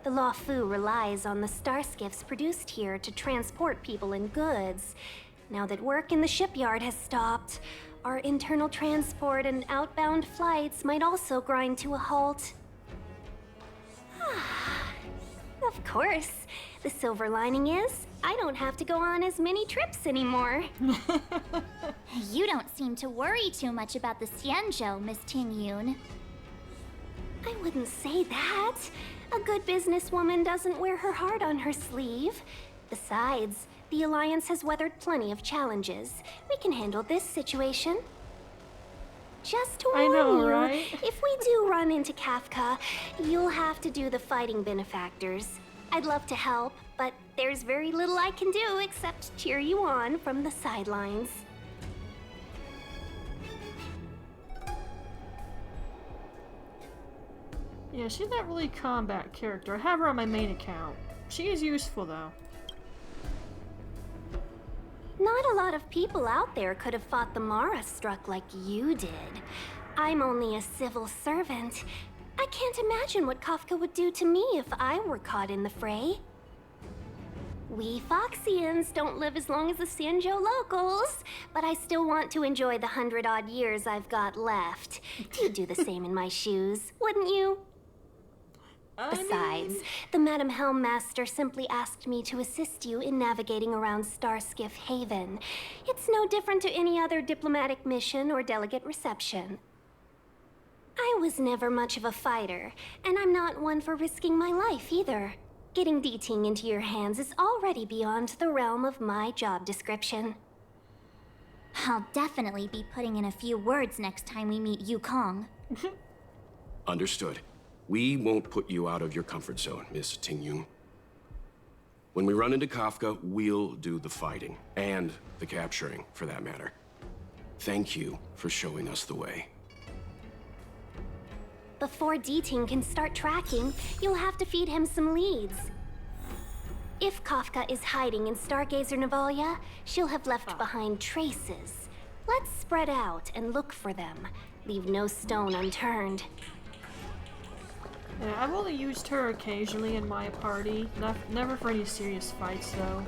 The Luofu relies on the starskiffs produced here to transport people and goods. Now that work in the shipyard has stopped, our internal transport and outbound flights might also grind to a halt. Of course. The silver lining is, I don't have to go on as many trips anymore. You don't seem to worry too much about the Xianzhou, Miss Ting Yun. I wouldn't say that. A good businesswoman doesn't wear her heart on her sleeve. Besides, the Alliance has weathered plenty of challenges. We can handle this situation. Just to warn you, right? if we do run into Kafka, you'll have to do the fighting benefactors. I'd love to help, but there's very little I can do except cheer you on from the sidelines. Yeah, she's not really a combat character. I have her on my main account. She is useful, though. Not a lot of people out there could have fought the Mara struck like you did. I'm only a civil servant. I can't imagine what Kafka would do to me if I were caught in the fray. We Foxians don't live as long as the Xianzhou locals, but I still want to enjoy the 100-odd years I've got left. You'd do the same in my shoes, wouldn't you? Besides, the Madam Helmmaster simply asked me to assist you in navigating around Starskiff Haven. It's no different to any other diplomatic mission or delegate reception. I was never much of a fighter, and I'm not one for risking my life either. Getting D-Ting into your hands is already beyond the realm of my job description. I'll definitely be putting in a few words next time we meet Yukong. Understood. We won't put you out of your comfort zone, Miss Tingyun. When we run into Kafka, we'll do the fighting. And the capturing, for that matter. Thank you for showing us the way. Before D-Ting can start tracking, you'll have to feed him some leads. If Kafka is hiding in Stargazer Navalia, she'll have left behind traces. Let's spread out and look for them. Leave no stone unturned. Yeah, I've only used her occasionally in my party. Never for any serious fights, though.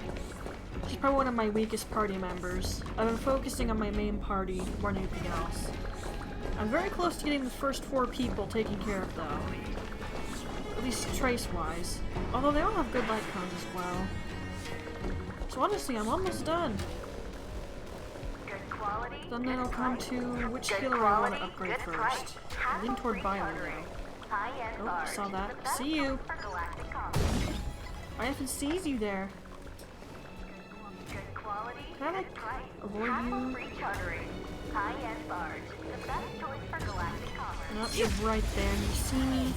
She's probably one of my weakest party members. I've been focusing on my main party more than anything else. I'm very close to getting the first 4 people taken care of, though. At least trace-wise. Although they all have good light cons as well. So honestly, I'm almost done. Then that'll come to which healer I want to upgrade first. I lean toward Bio now. Oh, saw that. See you! I haven't sees you there. Can I avoid you? No, you're right there. You see me?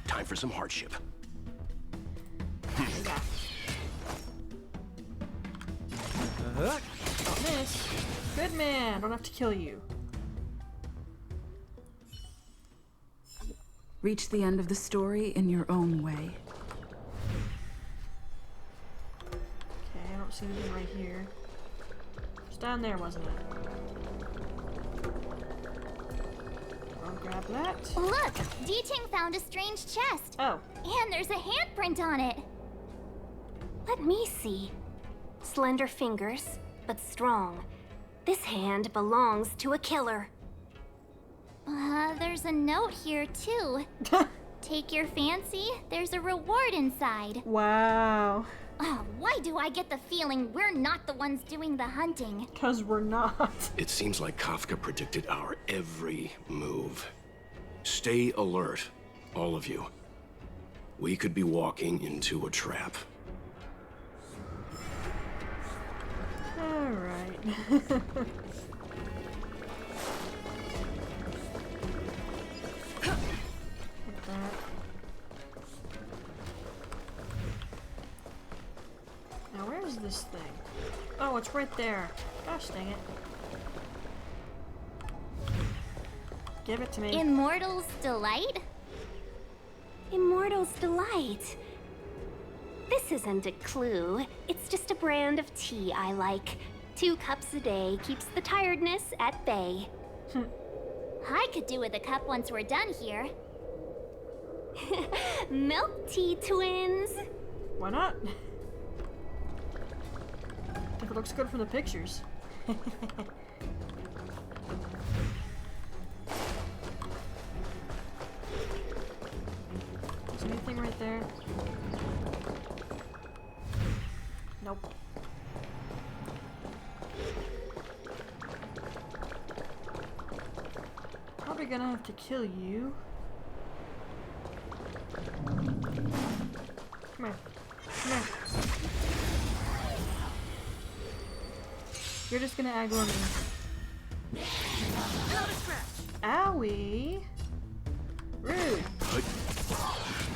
Time for some hardship. Miss. Good man. Don't have to kill you. Reach the end of the story in your own way. Okay, I don't see anything right here. It's down there, wasn't it? I'll grab that. Look! D-Ting found a strange chest. Oh. And there's a handprint on it. Let me see. Slender fingers, but strong. This hand belongs to a killer. There's a note here, too. Take your fancy, there's a reward inside. Wow. Why do I get the feeling we're not the ones doing the hunting? 'Cause we're not. It seems like Kafka predicted our every move. Stay alert, all of you. We could be walking into a trap. Alright. Now where is this thing? Oh, it's right there. Gosh dang it. Give it to me. Immortal's Delight? Immortal's Delight. This isn't a clue. It's just a brand of tea I like. 2 cups a day keeps the tiredness at bay. I could do with a cup once we're done here. Milk tea twins. Why not? If it looks good from the pictures. Is there anything right there? Nope. Probably gonna have to kill you. Come here. Come here. You're just gonna aggro me. Owie! Rude.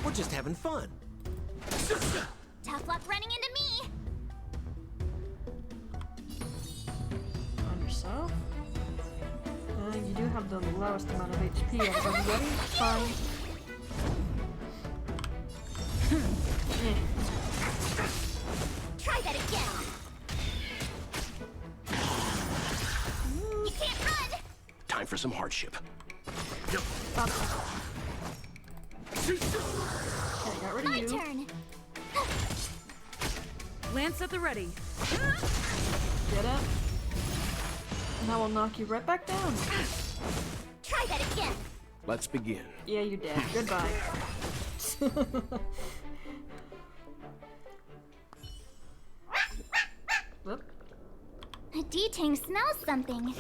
We're just having fun. Tough luck running into me. On yourself. You do have the lowest amount of HP of everybody. It's fine. Try that again. You can't run. Time for some hardship. Stop. Okay, got rid of My you. turn. Lance at the ready. Get up. And I will knock you right back down. Try that again. Let's begin. Yeah, you did. Goodbye. Whoop. D-Tang smells something.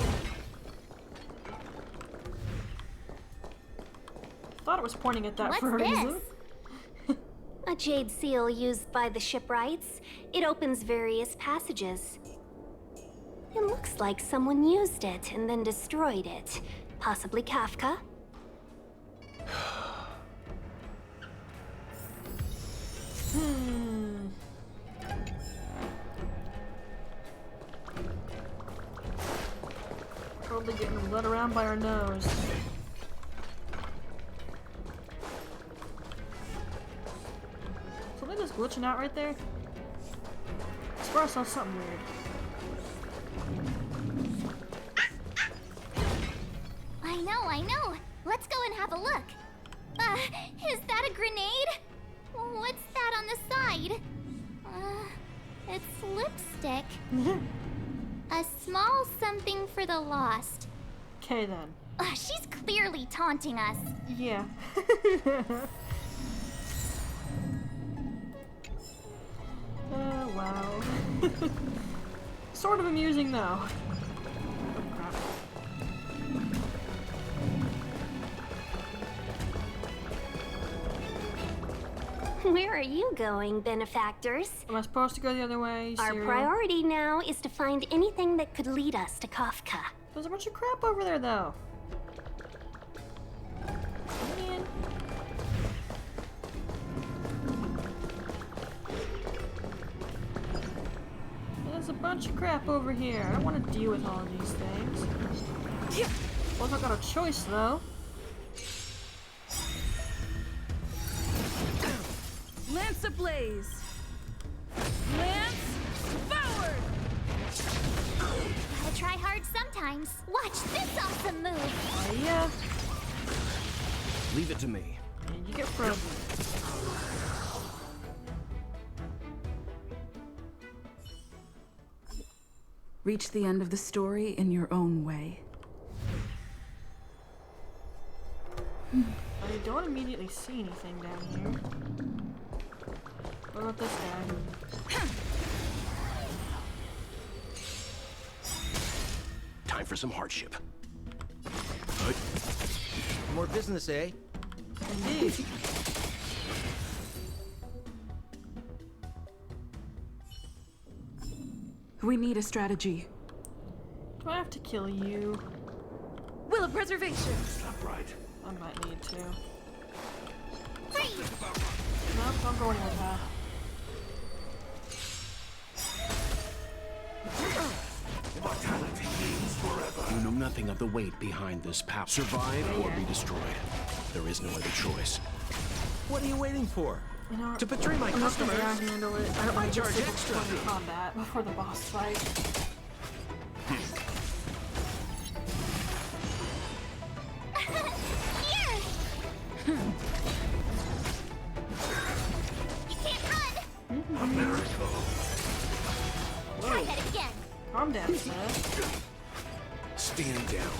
Thought it was pointing at that What's for a reason. this? A jade seal used by the shipwrights. It opens various passages. It looks like someone used it and then destroyed it. Possibly Kafka. Probably getting led around by our nose. So they're just glitching out right there? I swear I saw something weird. I know. Let's go and have a look. Is that a grenade? What's that on the side? It's lipstick. A small something for the lost. Okay then. She's clearly taunting us. Yeah. Oh, wow. Sort of amusing though. Oh, crap. Where are you going, benefactors? Am I supposed to go the other way? Our Serial? priority now is to find anything that could lead us to Kafka. There's a bunch of crap over there though. Man. There's a bunch of crap over here. I don't want to deal with all of these things. Well, I've got a choice though. Lance ablaze! Lance forward! Gotta try hard sometimes. Watch this awesome move. Yeah. Leave it to me. And you get frozen. Reach the end of the story in your own way. I don't immediately see anything down here. What about this guy? Time for some hardship. More business, eh? Indeed. We need a strategy. Do I have to kill you? Will of preservation! Stop right. I might need to. Nope, don't go anywhere, pal. Immortality means forever. You know nothing of the weight behind this power. Survive or be destroyed. There is no other choice. What are you waiting for? You know, To betray my I'm just gonna customers? handle it. I don't want to charge get extra. into combat before the boss fight. Here! You can't run! A miracle. Try that again. Calm down, Seth. Stand down.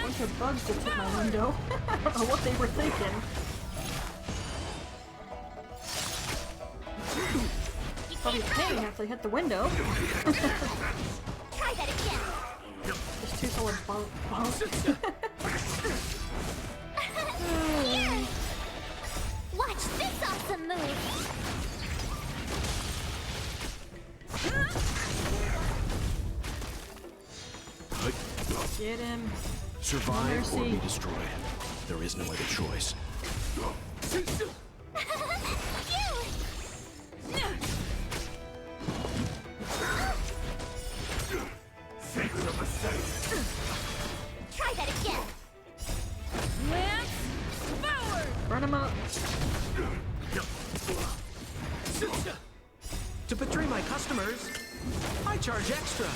Bunch of bugs just hit my window. I don't know what they were thinking. Probably pain after they hit the window. Try that again. Just two solid bonk. Here! Watch this awesome move. Get him. Survive or be Mercy. destroyed. There is no other choice. Try that again. Lance forward! Burn him up. To betray my customers, I charge extra.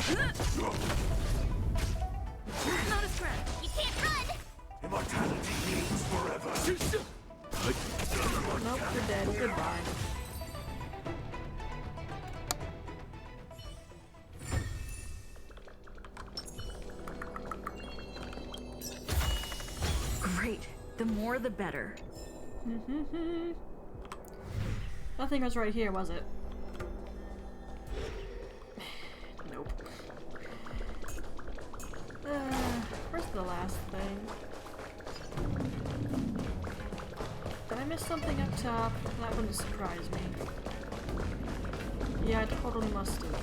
Here! Not a scratch. You can't run! immortality means forever. Nope, you're dead. Goodbye. Great. The more the better. Nothing was right here, was it? Nope. Where's the last thing? Did I miss something up top? That wouldn't surprise me. Yeah, I totally must have.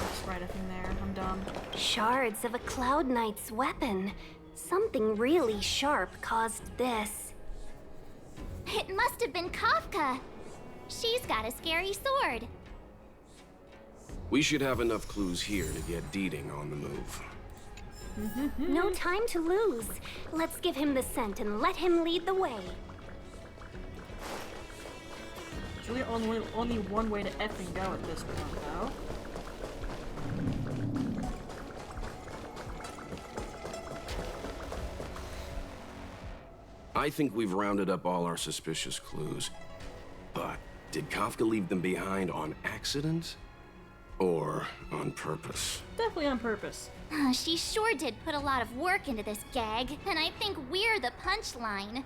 Just right up in there. I'm dumb. Shards of a Cloud Knight's weapon. Something really sharp caused this. It must have been Kafka. She's got a scary sword. We should have enough clues here to get Deeding on the move. No time to lose. Let's give him the scent and let him lead the way. There's really only one way to effing go at this point, though. I think we've rounded up all our suspicious clues. But did Kafka leave them behind on accident? Or on purpose? Definitely on purpose. She sure did put a lot of work into this gag, and I think we're the punchline.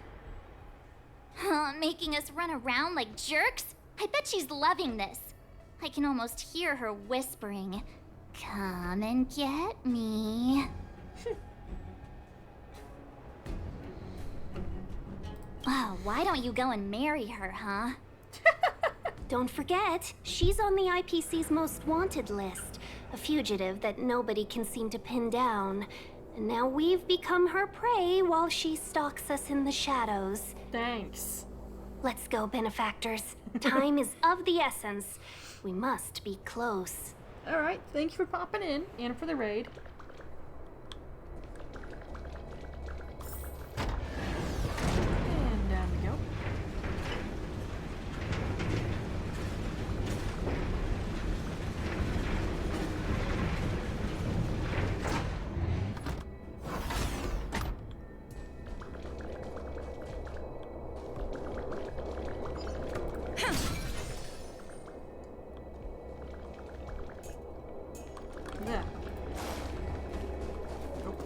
Making us run around like jerks? I bet she's loving this. I can almost hear her whispering, "Come and get me." Oh, why don't you go and marry her, huh? Don't forget, she's on the IPC's most wanted list. A fugitive that nobody can seem to pin down. And now we've become her prey while she stalks us in the shadows. Thanks. Let's go, benefactors. Time is of the essence. We must be close. Alright, thank you for popping in and for the raid. And down we go. Yeah. Nope.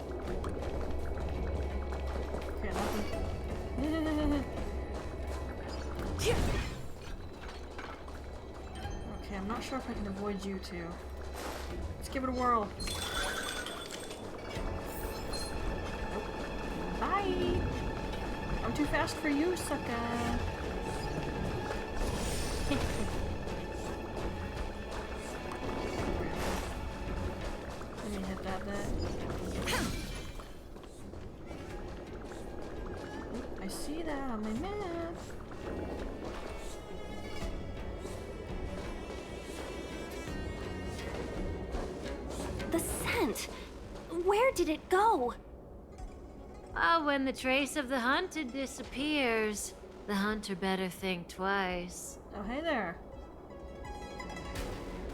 Okay, nothing. Okay, I'm not sure if I can avoid you two. Let's give it a whirl. Nope. Bye! I'm too fast for you, sucker! Let me hit that bit. Oop, I see that on my map. The scent! Where did it go? When the trace of the hunted disappears, the hunter better think twice. Oh, hey there.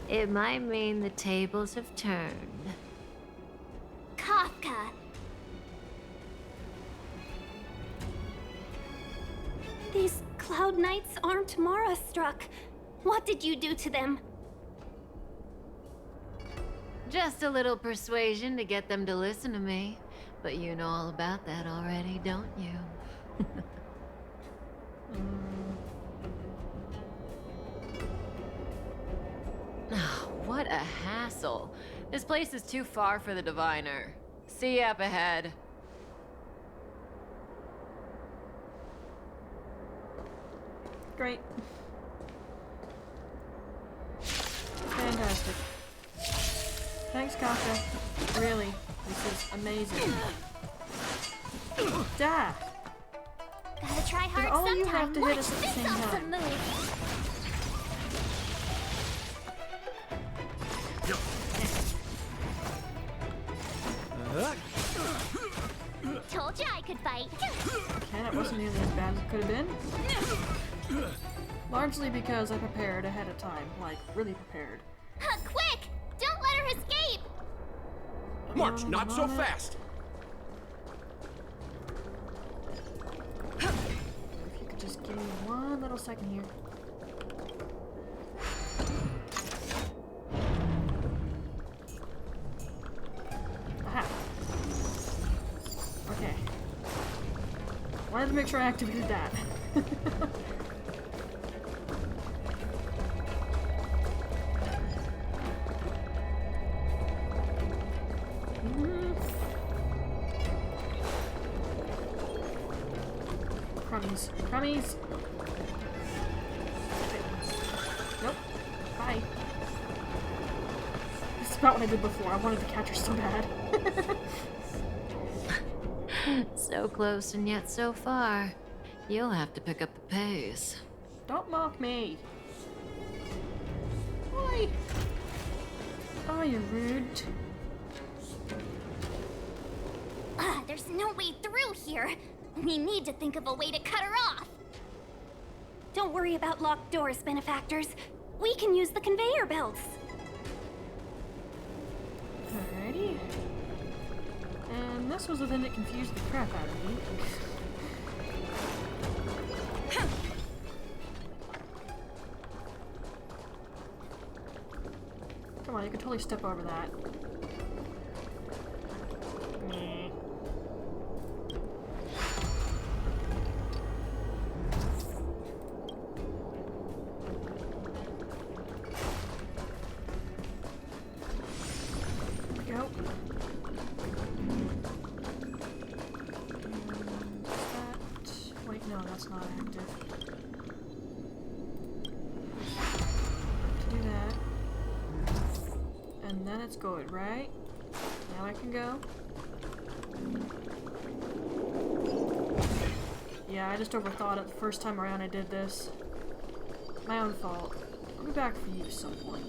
It might mean the tables have turned. Kafka. These Cloud Knights aren't Mara struck. What did you do to them? Just a little persuasion to get them to listen to me. But you know all about that already, don't you? What a hassle. This place is too far for the diviner. See you up ahead. Great. Fantastic. Thanks, Kafka. Really, this is amazing. Da! Gotta try hard all sometime. you have to hit Watch us at the this same awesome time. move. Told you I could fight. Okay, that wasn't nearly as bad as it could have been. Largely because I prepared ahead of time. Like, really prepared. Quick! Don't let escape! March, not so fast! If you could just give me one little second here. Aha. Okay. Wanted to make sure I activated that. Crummies. Crummies! Nope. Bye. This is about what I did before. I wanted to catch her so bad. So close and yet so far. You'll have to pick up the pace. Don't mock me. Why? Oh, you're rude. There's no way through here. We need to think of a way to cut her off. Don't worry about locked doors, benefactors. We can use the conveyor belts. Alrighty. And this was the thing that confused the crap out of me. Come on, you can totally step over that. Meh. Go. Wait, no, that's not active. To do that. And then it's good, right? Now I can go. Yeah, I just overthought it the first time around I did this. My own fault. I'll be back for you at some point.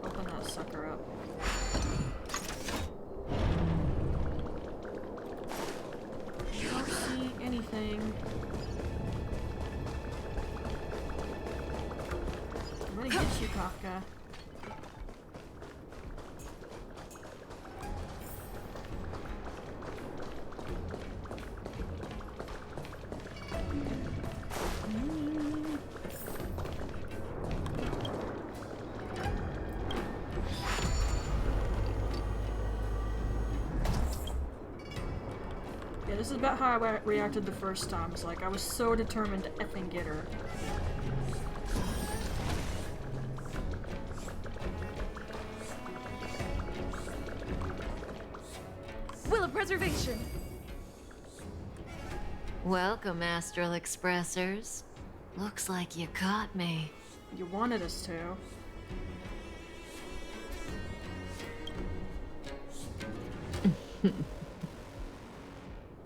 Open that sucker up. Don't see anything. I'm gonna get you, Kafka. Yeah, this is about how I reacted the first time. It's like I was so determined to effing get her. Will of preservation. Welcome, Astral Expressors. Looks like you caught me. You wanted us to.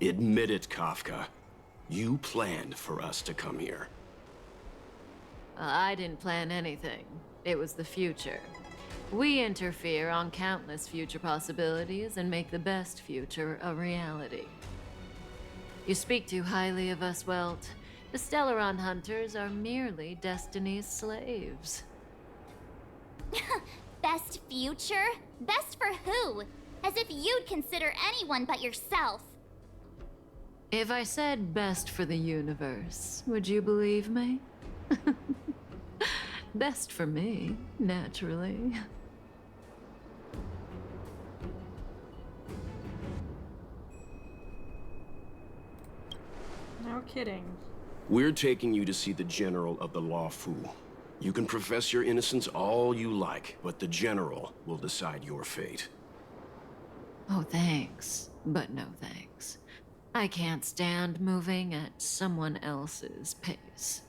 Admit it, Kafka. You planned for us to come here. I didn't plan anything. It was the future. We interfere on countless future possibilities and make the best future a reality. You speak too highly of us, Welt. The Stellaron Hunters are merely Destiny's slaves. Best future? Best for who? As if you'd consider anyone but yourself. If I said best for the universe, would you believe me? Best for me, naturally. No kidding. We're taking you to see the General of the Luofu. You can profess your innocence all you like, but the General will decide your fate. Oh, thanks, but no thanks. I can't stand moving at someone else's pace.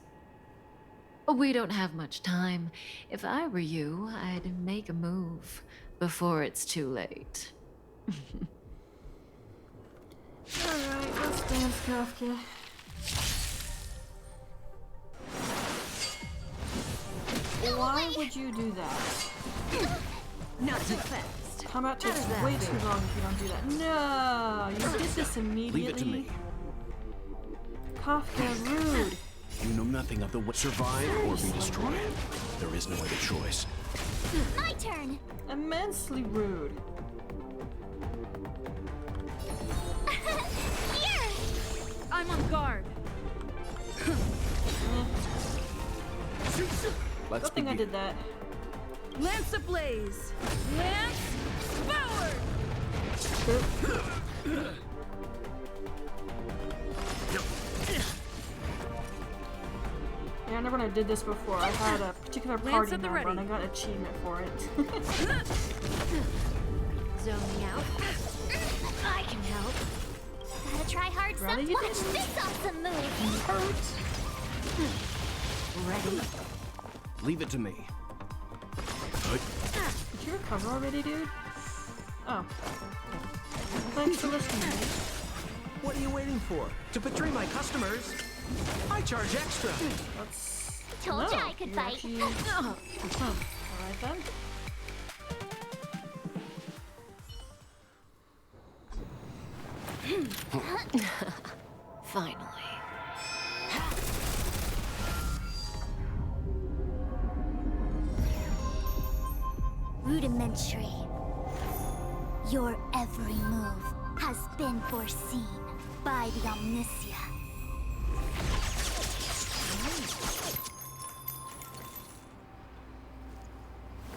We don't have much time. If I were you, I'd make a move before it's too late. Alright, let's dance, Kafka. Why would you do that? Not too fast. How about takes way too long if you don't do that? No! You did this immediately. Leave it to me. Kafka, rude. You know nothing of the way. Survive or be destroyed. There is no other choice. My turn. Immensely rude. Here. I'm on guard. Let's Good thing I did that. Lance ablaze. Lance forward. Yeah, I remember when I did this before. I had a particular Lance party at the member and I ready. got an achievement for it. Zoning out. I can help. Gotta try hard Really? some. Watch this awesome move. Ready? Leave it to me. Did you recover already, dude? Oh. Thanks for listening, mate. What are you waiting for? To betray my customers? I charge extra. That's... Told no, you I could you fight. actually- Alright then. Finally. Rudimentary. Your every move has been foreseen by the Omniscia.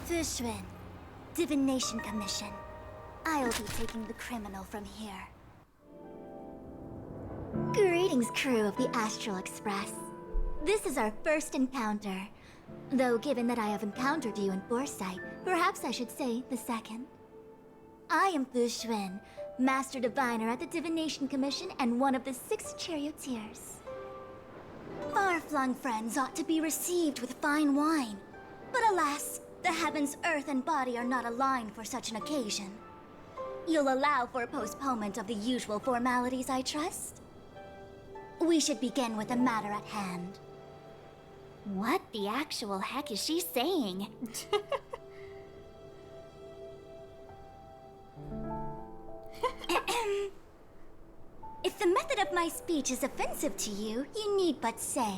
Fushun, Divination Commission. I'll be taking the criminal from here. Greetings, crew of the Astral Express. This is our first encounter. Though given that I have encountered you in foresight, perhaps I should say the second. I am Fushun, Master Diviner at the Divination Commission and one of the 6 charioteers. Far-flung friends ought to be received with fine wine. But alas, the heavens, earth, and body are not aligned for such an occasion. You'll allow for a postponement of the usual formalities, I trust? We should begin with the matter at hand. What the actual heck is she saying? If the method of my speech is offensive to you, you need but say.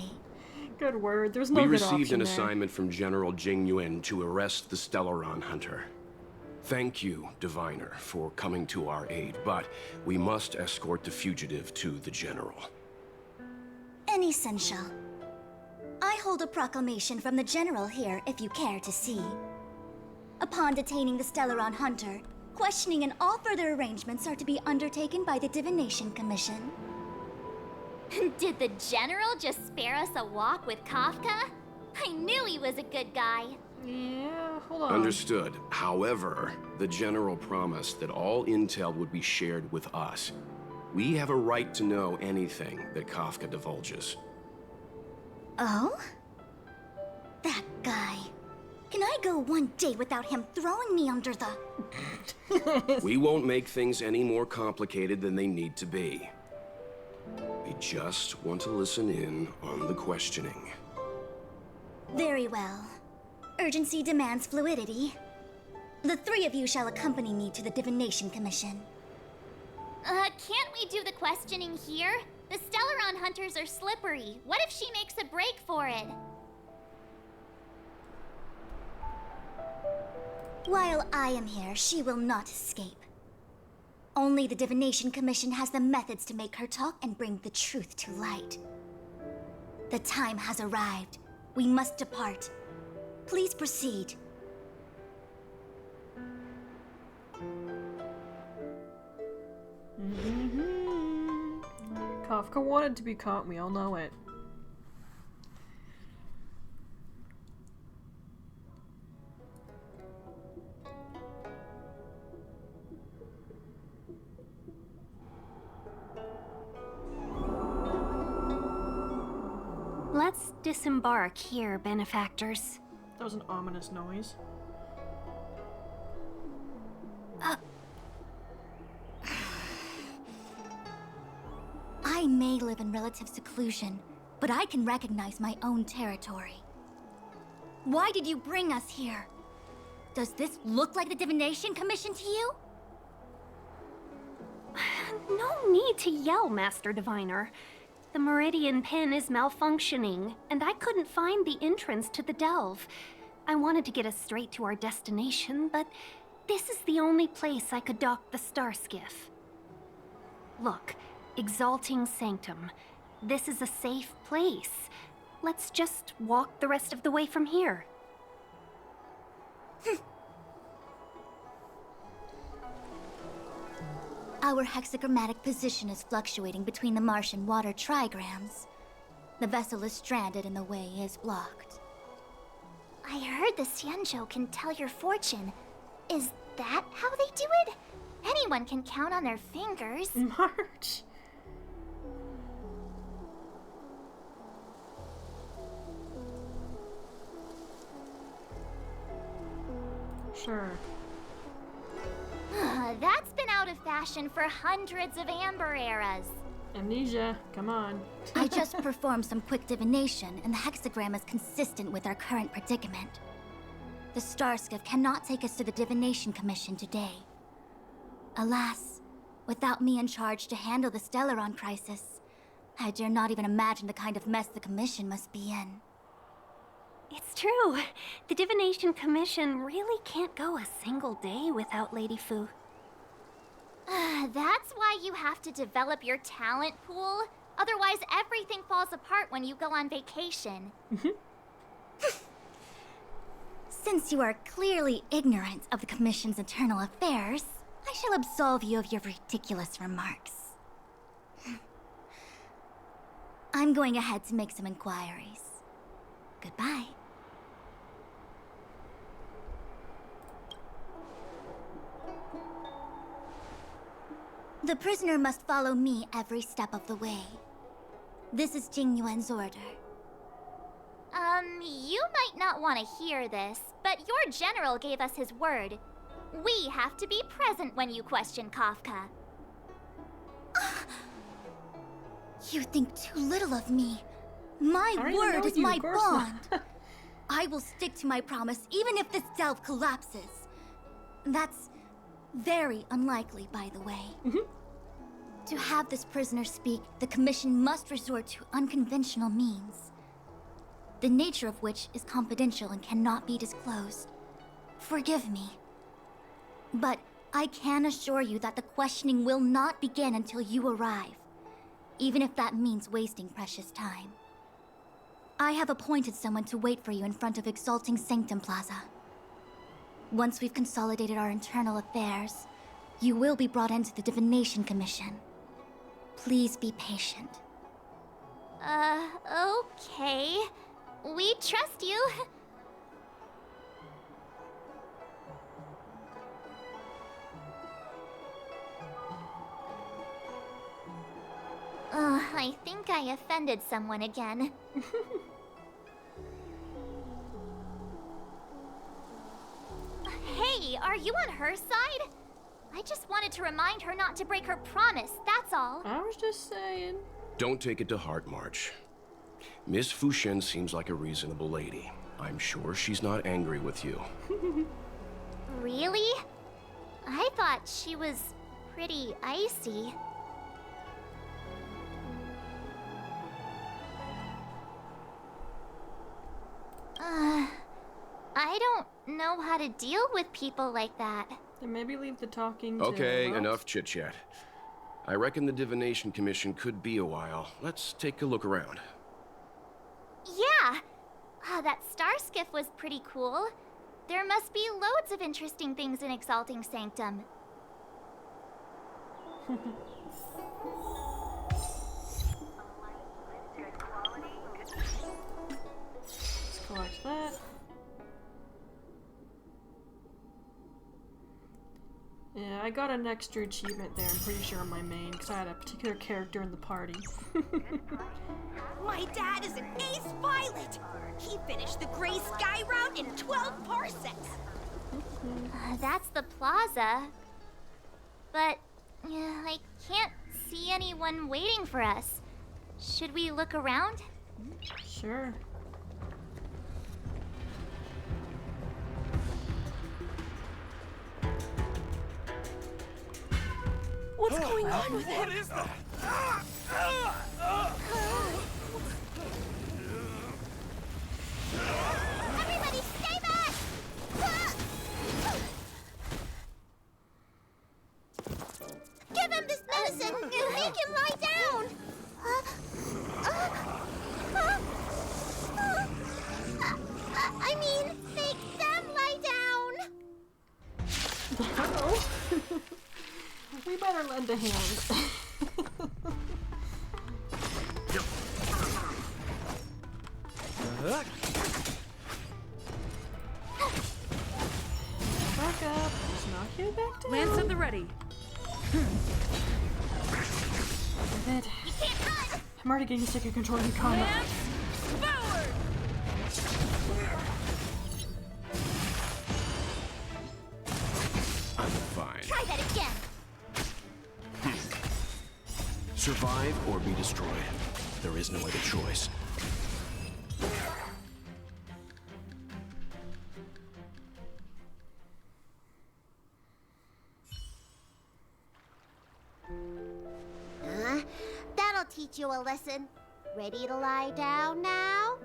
Good word. There's no We good received option an there. assignment from General Jing Yuan to arrest the Stellaron Hunter. Thank you, Diviner, for coming to our aid, but we must escort the fugitive to the General. Essential. I hold a proclamation from the General here, if you care to see. Upon detaining the Stellaron Hunter, questioning and all further arrangements are to be undertaken by the Divination Commission. Did the General just spare us a walk with Kafka? I knew he was a good guy. Yeah, hold on. Understood. However, the General promised that all intel would be shared with us. We have a right to know anything that Kafka divulges. Oh? That guy. Can I go one day without him throwing me under the... We won't make things any more complicated than they need to be. We just want to listen in on the questioning. Very well. Urgency demands fluidity. The 3 of you shall accompany me to the Divination Commission. Can't we do the questioning here? The Stellaron Hunters are slippery. What if she makes a break for it? While I am here, she will not escape. Only the Divination Commission has the methods to make her talk and bring the truth to light. The time has arrived. We must depart. Please proceed. Kafka wanted to be caught, we all know it. Let's disembark here, benefactors. That was an ominous noise. I may live in relative seclusion, but I can recognize my own territory. Why did you bring us here? Does this look like the Divination Commission to you? No need to yell, Master Diviner. The Meridian pin is malfunctioning, and I couldn't find the entrance to the delve. I wanted to get us straight to our destination, but this is the only place I could dock the star skiff. Look, Exalting Sanctum. This is a safe place. Let's just walk the rest of the way from here. Our hexagrammatic position is fluctuating between the marsh and water trigrams. The vessel is stranded and the way is blocked. I heard the Xianzhou can tell your fortune. Is that how they do it? Anyone can count on their fingers. March. Sure. That's been out of fashion for hundreds of Amber eras. Amnesia, come on. I just performed some quick divination, and the hexagram is consistent with our current predicament. The star skiff cannot take us to the Divination Commission today. Alas, without me in charge to handle the Stellaron crisis, I dare not even imagine the kind of mess the Commission must be in. It's true. The Divination Commission really can't go a single day without Lady Fu. That's why you have to develop your talent pool. Otherwise, everything falls apart when you go on vacation. Since you are clearly ignorant of the Commission's internal affairs, I shall absolve you of your ridiculous remarks. I'm going ahead to make some inquiries. Goodbye. The prisoner must follow me every step of the way. This is Jing Yuan's order. You might not want to hear this, but your general gave us his word. We have to be present when you question Kafka. You think too little of me. My word is my bond. I will stick to my promise even if this delve collapses. That's very unlikely, by the way. To have this prisoner speak, the Commission must resort to unconventional means, the nature of which is confidential and cannot be disclosed. Forgive me. But I can assure you that the questioning will not begin until you arrive, even if that means wasting precious time. I have appointed someone to wait for you in front of Exalting Sanctum Plaza. Once we've consolidated our internal affairs, you will be brought into the Divination Commission. Please be patient. Okay. We trust you. I think I offended someone again. Hey, are you on her side? I just wanted to remind her not to break her promise, that's all. I was just saying. Don't take it to heart, March. Miss Fuxian seems like a reasonable lady. I'm sure she's not angry with you. Really? I thought she was pretty icy. I don't know how to deal with people like that. Then maybe leave the talking to Okay, Rose. enough chit-chat. I reckon the Divination Commission could be a while. Let's take a look around. Yeah! That star skiff was pretty cool. There must be loads of interesting things in Exalting Sanctum. Let's collect that. Yeah, I got an extra achievement there, I'm pretty sure, on my main, because I had a particular character in the party. My dad is an ace pilot! He finished the Gray Sky route in 12 parsecs! That's the plaza. But I can't see anyone waiting for us. Should we look around? Sure. What's going on with him? What is that? Medicine, make him lie down! I mean, make them lie down! Oh. We better lend a hand. Back up. Let's knock you back down. Lance at the ready. It. I'm already getting sick of controlling combat. Lance, forward! I'm fine. Try that again! Survive or be destroyed. There is no other choice. That'll teach you a lesson. Ready to lie down now?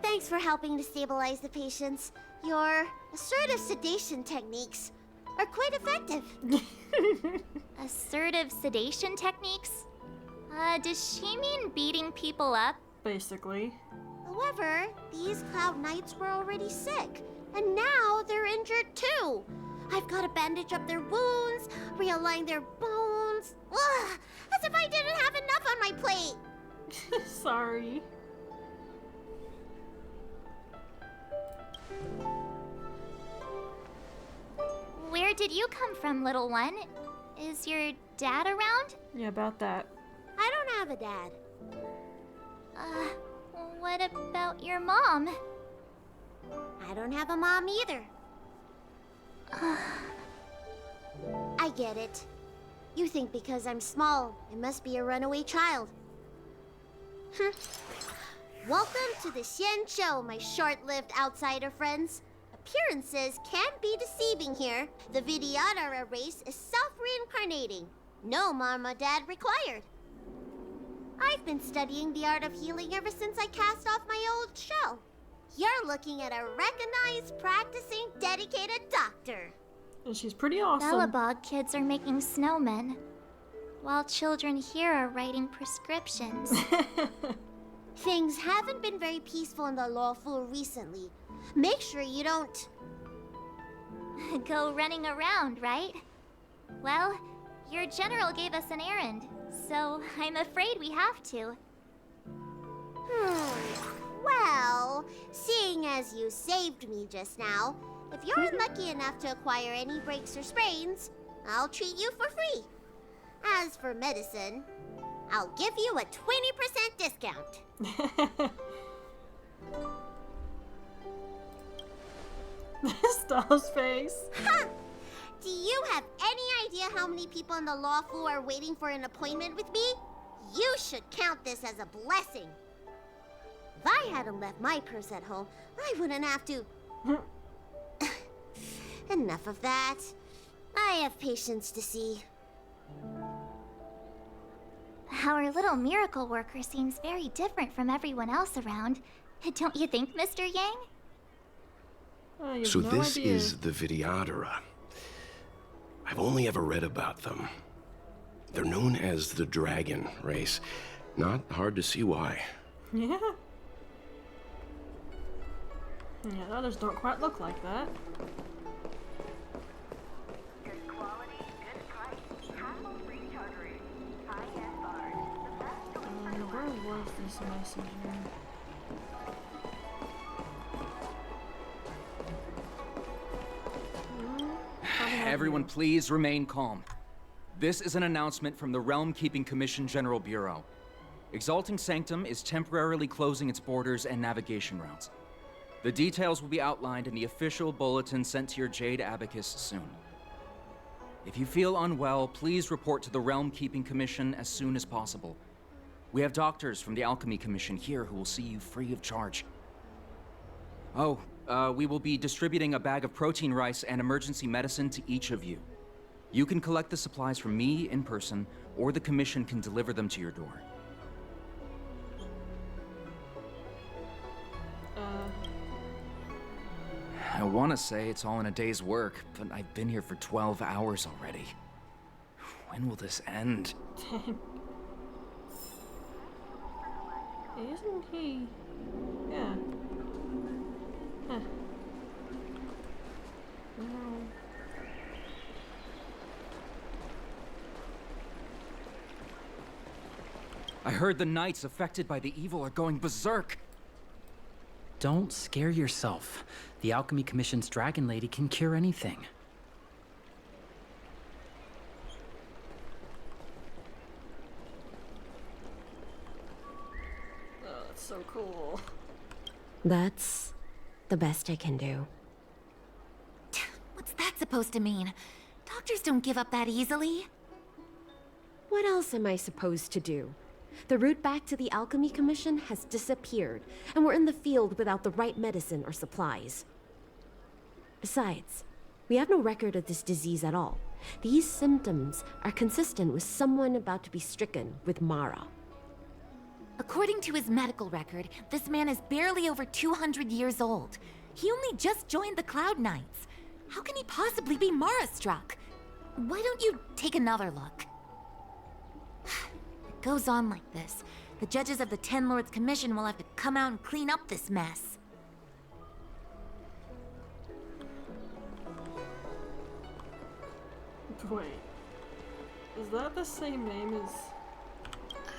Thanks for helping to stabilize the patients. Your assertive sedation techniques are quite effective. Assertive sedation techniques? Does she mean beating people up? Basically. However, these Cloud Knights were already sick, and now they're injured too. I've got to bandage up their wounds, realign their bones. Ugh, as if I didn't have enough on my plate. Sorry. Where did you come from, little one? Is your dad around? Yeah, about that. I don't have a dad. What about your mom? I don't have a mom either. I get it. You think because I'm small, I must be a runaway child. Welcome to the Xian Show, my short-lived outsider friends. Appearances can be deceiving here. The Vidyadhara race is self-reincarnating. No mom or dad required. I've been studying the art of healing ever since I cast off my old shell. You're looking at a recognized, practicing, dedicated doctor. And she's pretty awesome. Bellabog kids are making snowmen, while children here are writing prescriptions. Things haven't been very peaceful in the Luofu recently. Make sure you don't... Go running around, right? Well, your general gave us an errand, so I'm afraid we have to. Well, seeing as you saved me just now, if you're unlucky enough to acquire any breaks or sprains, I'll treat you for free. As for medicine, I'll give you a 20% discount. Star's face. Do you have any idea how many people in the Luofu are waiting for an appointment with me? You should count this as a blessing. If I hadn't left my purse at home, I wouldn't have to... Enough of that. I have patients to see. Our little miracle worker seems very different from everyone else around. Don't you think, Mr. Yang? So this is the Vidyadhara. I've only ever read about them. They're known as the Dragon race. Not hard to see why. Yeah. Yeah, the others don't quite look like that. Where was this messenger? Everyone, please remain calm. This is an announcement from the Realm Keeping Commission General Bureau. Exalting Sanctum is temporarily closing its borders and navigation routes. The details will be outlined in the official bulletin sent to your Jade Abacus soon. If you feel unwell, please report to the Realm Keeping Commission as soon as possible. We have doctors from the Alchemy Commission here who will see you free of charge. Oh, we will be distributing a bag of protein rice and emergency medicine to each of you. You can collect the supplies from me in person, or the Commission can deliver them to your door. want to say it's all in a day's work, but I've been here for 12 hours already. When will this end? Dang. Isn't he? Yeah. Huh. No. I heard the knights affected by the evil are going berserk. Don't scare yourself. The Alchemy Commission's Dragon Lady can cure anything. Oh, that's so cool. That's the best I can do. What's that supposed to mean? Doctors don't give up that easily. What else am I supposed to do? The route back to the Alchemy Commission has disappeared, and we're in the field without the right medicine or supplies. Besides, we have no record of this disease at all. These symptoms are consistent with someone about to be stricken with Mara. According to his medical record, this man is barely over 200 years old. He only just joined the Cloud Knights. How can he possibly be Mara-struck? Why don't you take another look? It goes on like this. The judges of the Ten Lords Commission will have to come out and clean up this mess. Wait. Is that the same name as...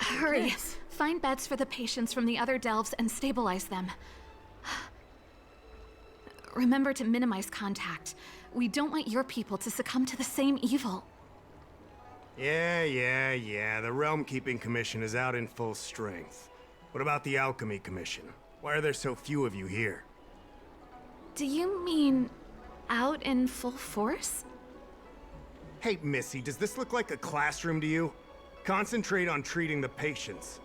Hurry. Yes. Find beds for the patients from the other delves and stabilize them. Remember to minimize contact. We don't want your people to succumb to the same evil. Yeah. The Realm Keeping Commission is out in full strength. What about the Alchemy Commission? Why are there so few of you here? Do you mean out in full force? Hey, Missy, does this look like a classroom to you? Concentrate on treating the patients.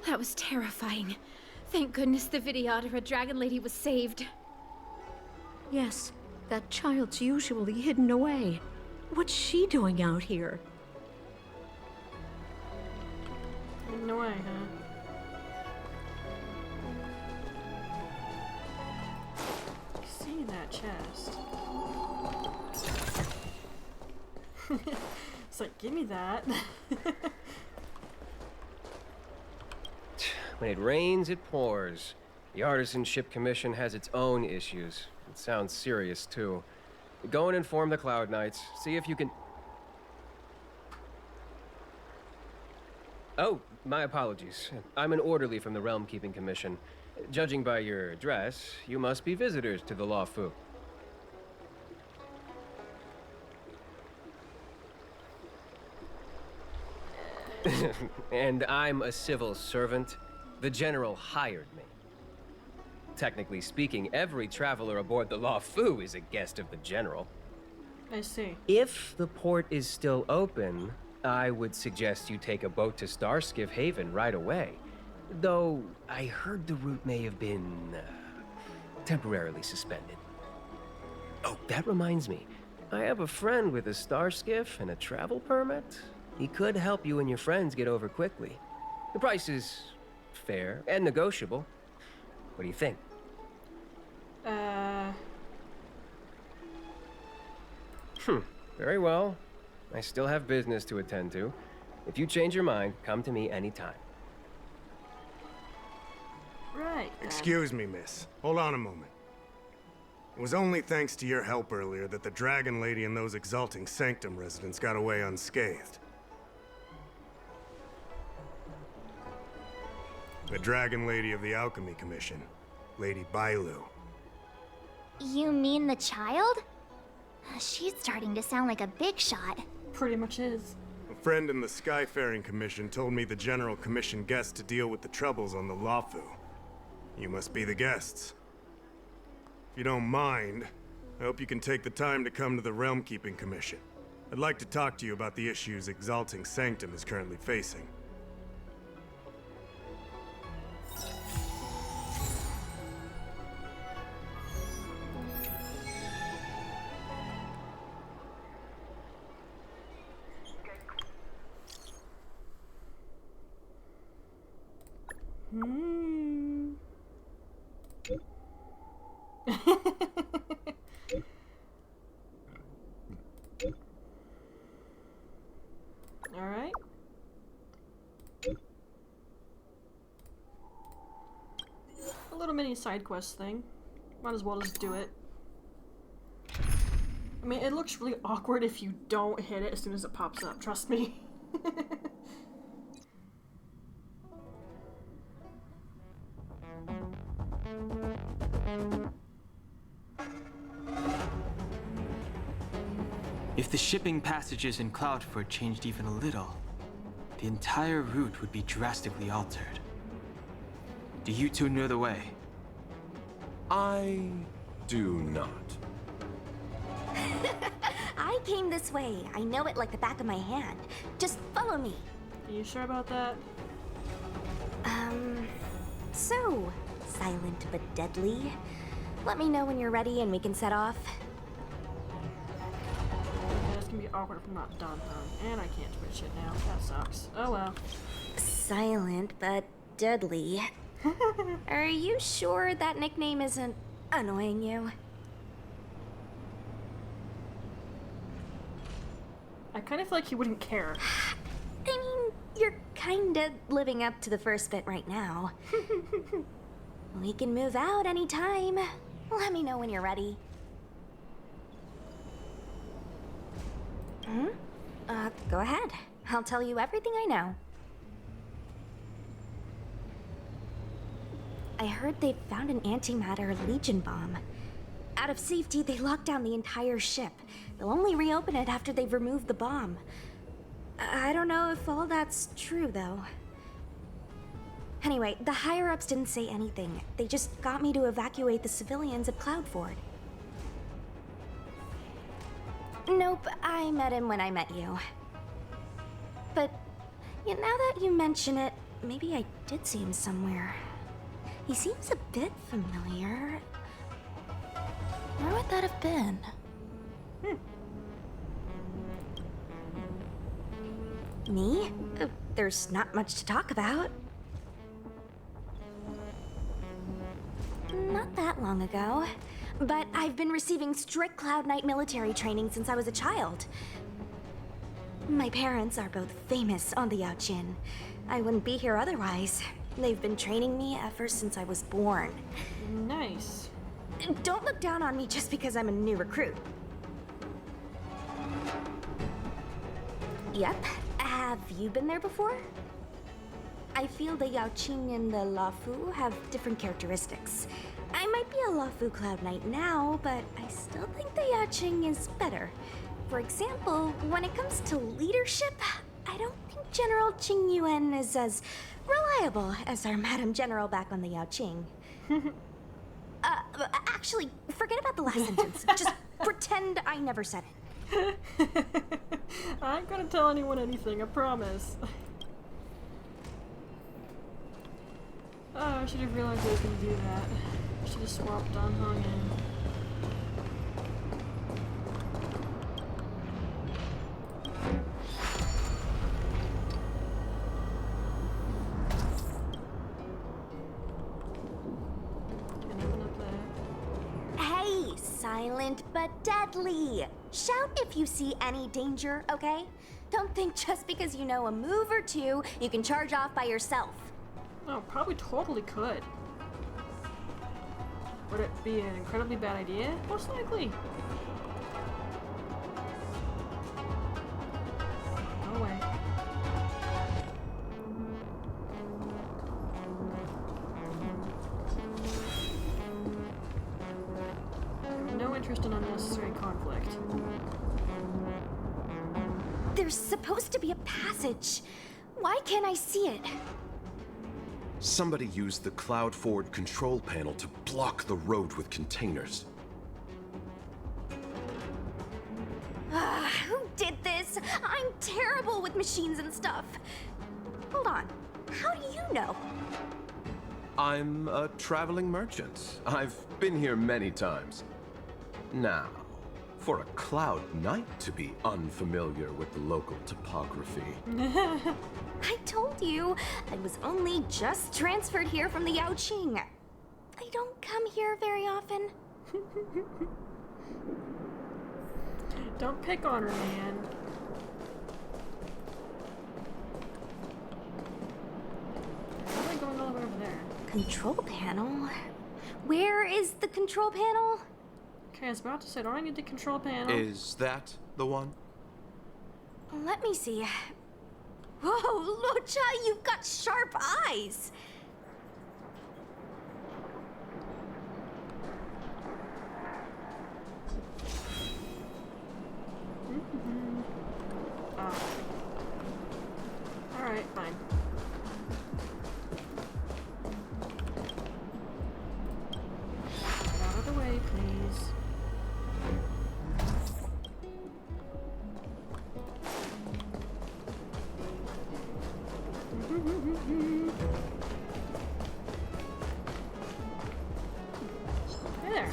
That was terrifying. Thank goodness the Vidyadhara Dragon Lady was saved. Yes, that child's usually hidden away. What's she doing out here? No way, huh? See that chest. It's like, give me that. When it rains, it pours. The Artisanship Commission has its own issues. It sounds serious, too. Go and inform the Cloud Knights. See if you can... Oh, my apologies. I'm an orderly from the Realm Keeping Commission. Judging by your dress, you must be visitors to the Luofu. And I'm a civil servant. The General hired me. Technically speaking, every traveler aboard the Luofu is a guest of the General. I see. If the port is still open, I would suggest you take a boat to Starskiff Haven right away. Though, I heard the route may have been temporarily suspended. Oh, that reminds me. I have a friend with a Starskiff and a travel permit. He could help you and your friends get over quickly. The price is fair and negotiable. What do you think? Very well. I still have business to attend to. If you change your mind, come to me anytime. Right. Excuse me, miss. Hold on a moment. It was only thanks to your help earlier that the Dragon Lady and those Exalting Sanctum residents got away unscathed. The Dragon Lady of the Alchemy Commission, Lady Bailu. You mean the child? She's starting to sound like a big shot. Pretty much is. A friend in the Skyfaring Commission told me the General commissioned guests to deal with the troubles on the Luofu. You must be the guests. If you don't mind, I hope you can take the time to come to the Realm Keeping Commission. I'd like to talk to you about the issues Exalting Sanctum is currently facing. Hmm. Alright. A little mini side quest thing. Might as well just do it. I mean, it looks really awkward if you don't hit it as soon as it pops up, trust me. If the shipping passages in Cloudford changed even a little, the entire route would be drastically altered. Do you two know the way? I do not. I came this way. I know it like the back of my hand. Just follow me. Are you sure about that? So, silent but deadly. Let me know when you're ready and we can set off. Okay, it's gonna be awkward if I'm not done, huh? And I can't twitch it now. That sucks. Oh well. Silent but deadly. Are you sure that nickname isn't annoying you? I kind of feel like he wouldn't care. I mean, you're kinda living up to the first bit right now. We can move out anytime. Let me know when you're ready. Go ahead. I'll tell you everything I know. I heard they found an antimatter Legion bomb. Out of safety, they locked down the entire ship. They'll only reopen it after they've removed the bomb. I don't know if all that's true, though. Anyway, the higher-ups didn't say anything. They just got me to evacuate the civilians at Cloudford. Nope, I met him when I met you. But, now that you mention it, maybe I did see him somewhere. He seems a bit familiar. Where would that have been? Me? There's not much to talk about. Not that long ago. But I've been receiving strict Cloud Knight military training since I was a child. My parents are both famous on the Yaojin. I wouldn't be here otherwise. They've been training me ever since I was born. Nice. Don't look down on me just because I'm a new recruit. Yep. Have you been there before? I feel the Yaoqing and the Luofu have different characteristics. I might be a Luofu Cloud Knight now, but I still think the Yaoqing is better. For example, when it comes to leadership, I don't think General Qing Yuan is as reliable as our Madam General back on the Yaoqing. Actually, forget about the last sentence. Just pretend I never said it. I ain't gonna tell anyone anything, I promise. Oh, I should have realized I was gonna do that. I should have swapped on Hong in. Hey, silent but deadly. Shout if you see any danger, okay? Don't think just because you know a move or two, you can charge off by yourself. Oh, probably totally could. Would it be an incredibly bad idea? Most likely. No way. I have no interest in unnecessary conflict. There's supposed to be a passage. Why can't I see it? Somebody used the Cloudford control panel to block the road with containers. Who did this? I'm terrible with machines and stuff. Hold on. How do you know? I'm a traveling merchant. I've been here many times. Now, For a Cloud Knight to be unfamiliar with the local topography. I told you, I was only just transferred here from the Yaoqing. I don't come here very often. Don't pick on her, man. How am I going all the way over there? Control panel? Where is the control panel? Okay, I was about to say, don't I need the control panel? Is that the one? Let me see. Whoa, Luocha, you've got sharp eyes. Alright, fine. Get out of the way, please. Hey there.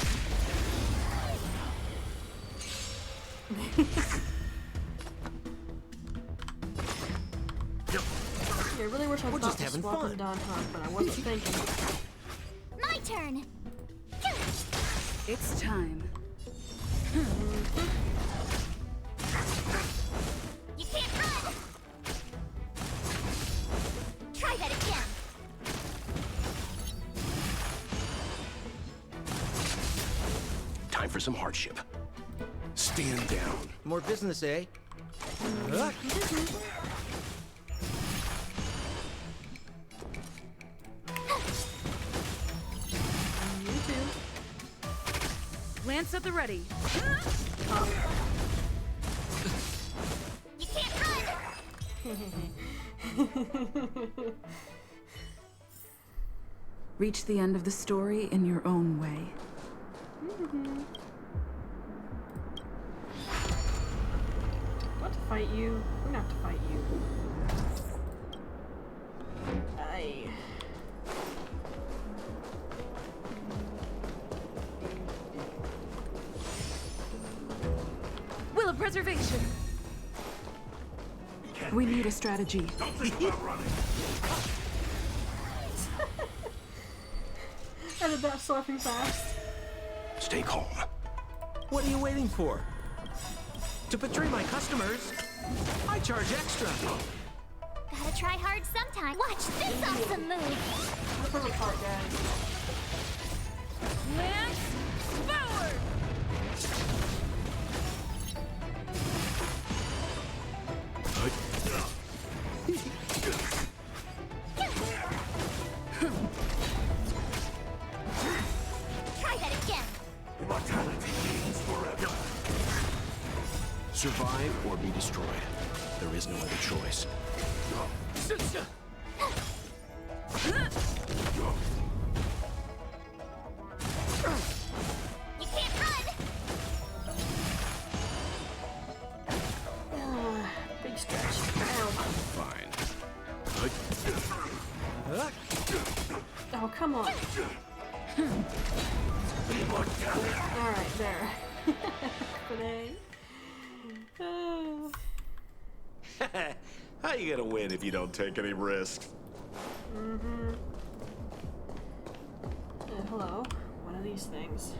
Yeah, I really wish I thought to swap them down top, but I wasn't thinking. My turn. It's time. You can't run. Try that again. Time for some hardship. Stand down. More business, eh? You too. Lance at the ready. You can't run. Reach the end of the story in your own way. Not to fight you. We're not to fight you. Aye. Will of preservation. We need a strategy. Don't think about running. I did that so effing fast. Stay calm. What are you waiting for? To betray my customers, I charge extra. Gotta try hard sometime. Watch this awesome move. The perfect part, guys. Lance, forward! Try that again. Immortality means forever. Survive or be destroyed. There is no other choice. You can't run. Big stretch. Ow. Fine. Oh, come on. Alright, there. Today. How you gonna win if you don't take any risks? Hello. One of these things.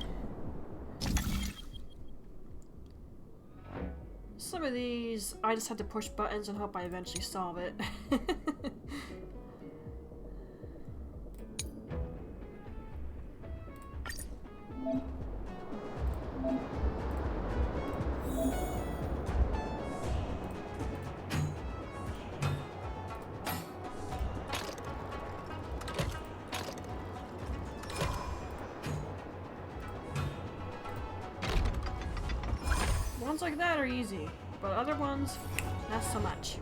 Some of these, I just have to push buttons and hope I eventually solve it. Ones like that are easy, but other ones, not so much.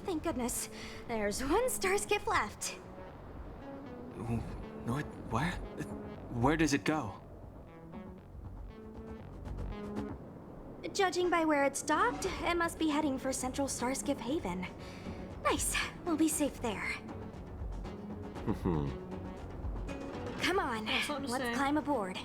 Thank goodness. There's one star skip left. What? Where? Where does it go? Judging by where it's docked, it must be heading for Central Starskip Haven. Nice. We'll be safe there. Come on. something to Let's say. climb aboard.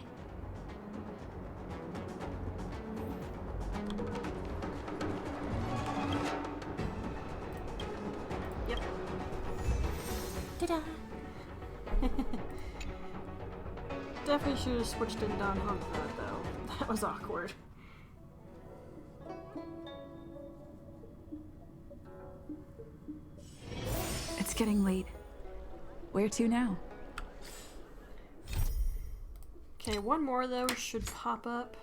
Definitely should have switched it down Honkai though. That was awkward. It's getting late. Where to now? Okay, one more of those should pop up.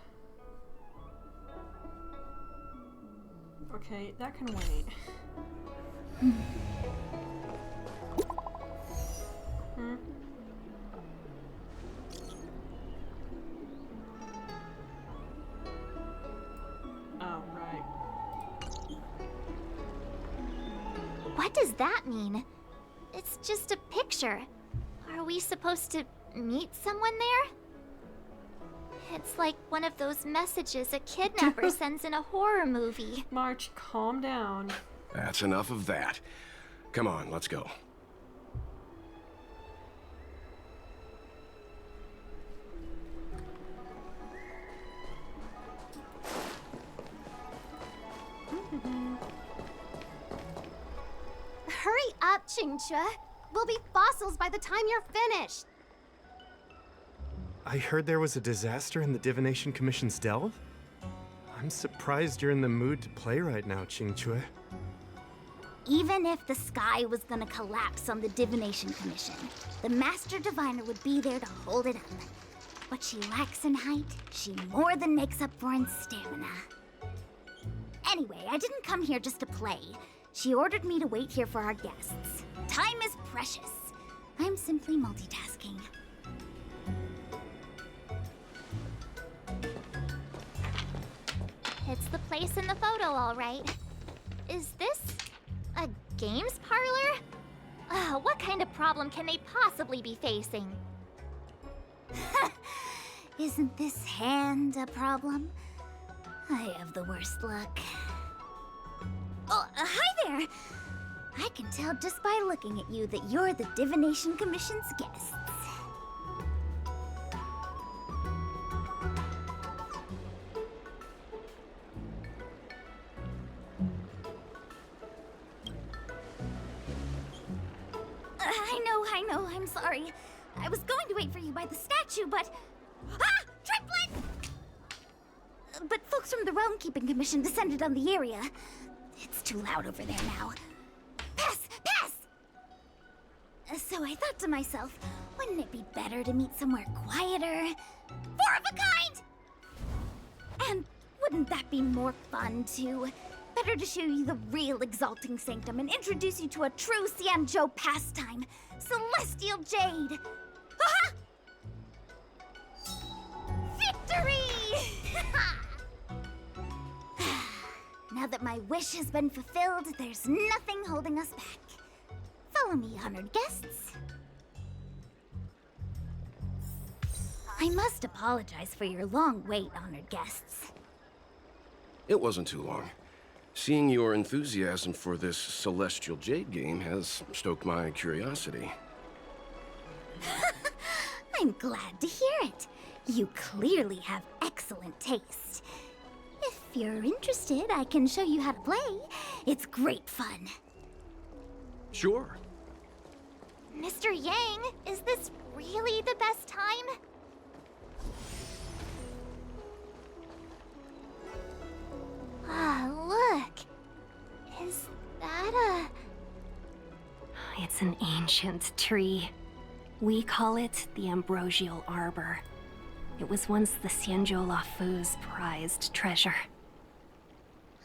Okay, that can wait. Hmm. Oh, right. What does that mean? It's just a picture. Are we supposed to meet someone there? It's like one of those messages a kidnapper sends in a horror movie. March, calm down. That's enough of that. Come on, let's go. Hurry up, Qingque. We'll be fossils by the time you're finished. I heard there was a disaster in the Divination Commission's delve? I'm surprised you're in the mood to play right now, Qingque. Even if the sky was gonna collapse on the Divination Commission, the Master Diviner would be there to hold it up. What she lacks in height, she more than makes up for in stamina. Anyway, I didn't come here just to play. She ordered me to wait here for our guests. Time is precious. I'm simply multitasking. It's the place in the photo, all right. Is this a games parlor? What kind of problem can they possibly be facing? Isn't this hand a problem? I have the worst luck. Oh, hi there! I can tell just by looking at you that you're the Divination Commission's guests. I know, I'm sorry. I was going to wait for you by the statue, but... Ah! Triplet! But folks from the Realm Keeping Commission descended on the area. It's too loud over there now. Pass! Pass! So I thought to myself, wouldn't it be better to meet somewhere quieter? Four of a kind! And wouldn't that be more fun, too? Better to show you the real Exalting Sanctum and introduce you to a true Xianzhou pastime, Celestial Jade! Aha! Victory! Now that my wish has been fulfilled, there's nothing holding us back. Follow me, honored guests. I must apologize for your long wait, honored guests. It wasn't too long. Seeing your enthusiasm for this Celestial Jade game has stoked my curiosity. I'm glad to hear it. You clearly have excellent taste. If you're interested, I can show you how to play. It's great fun. Sure. Mr. Yang, is this really the best time? Ah, look. Is that a... It's an ancient tree. We call it the Ambrosial Arbor. It was once the Xianzhou Luofu's prized treasure.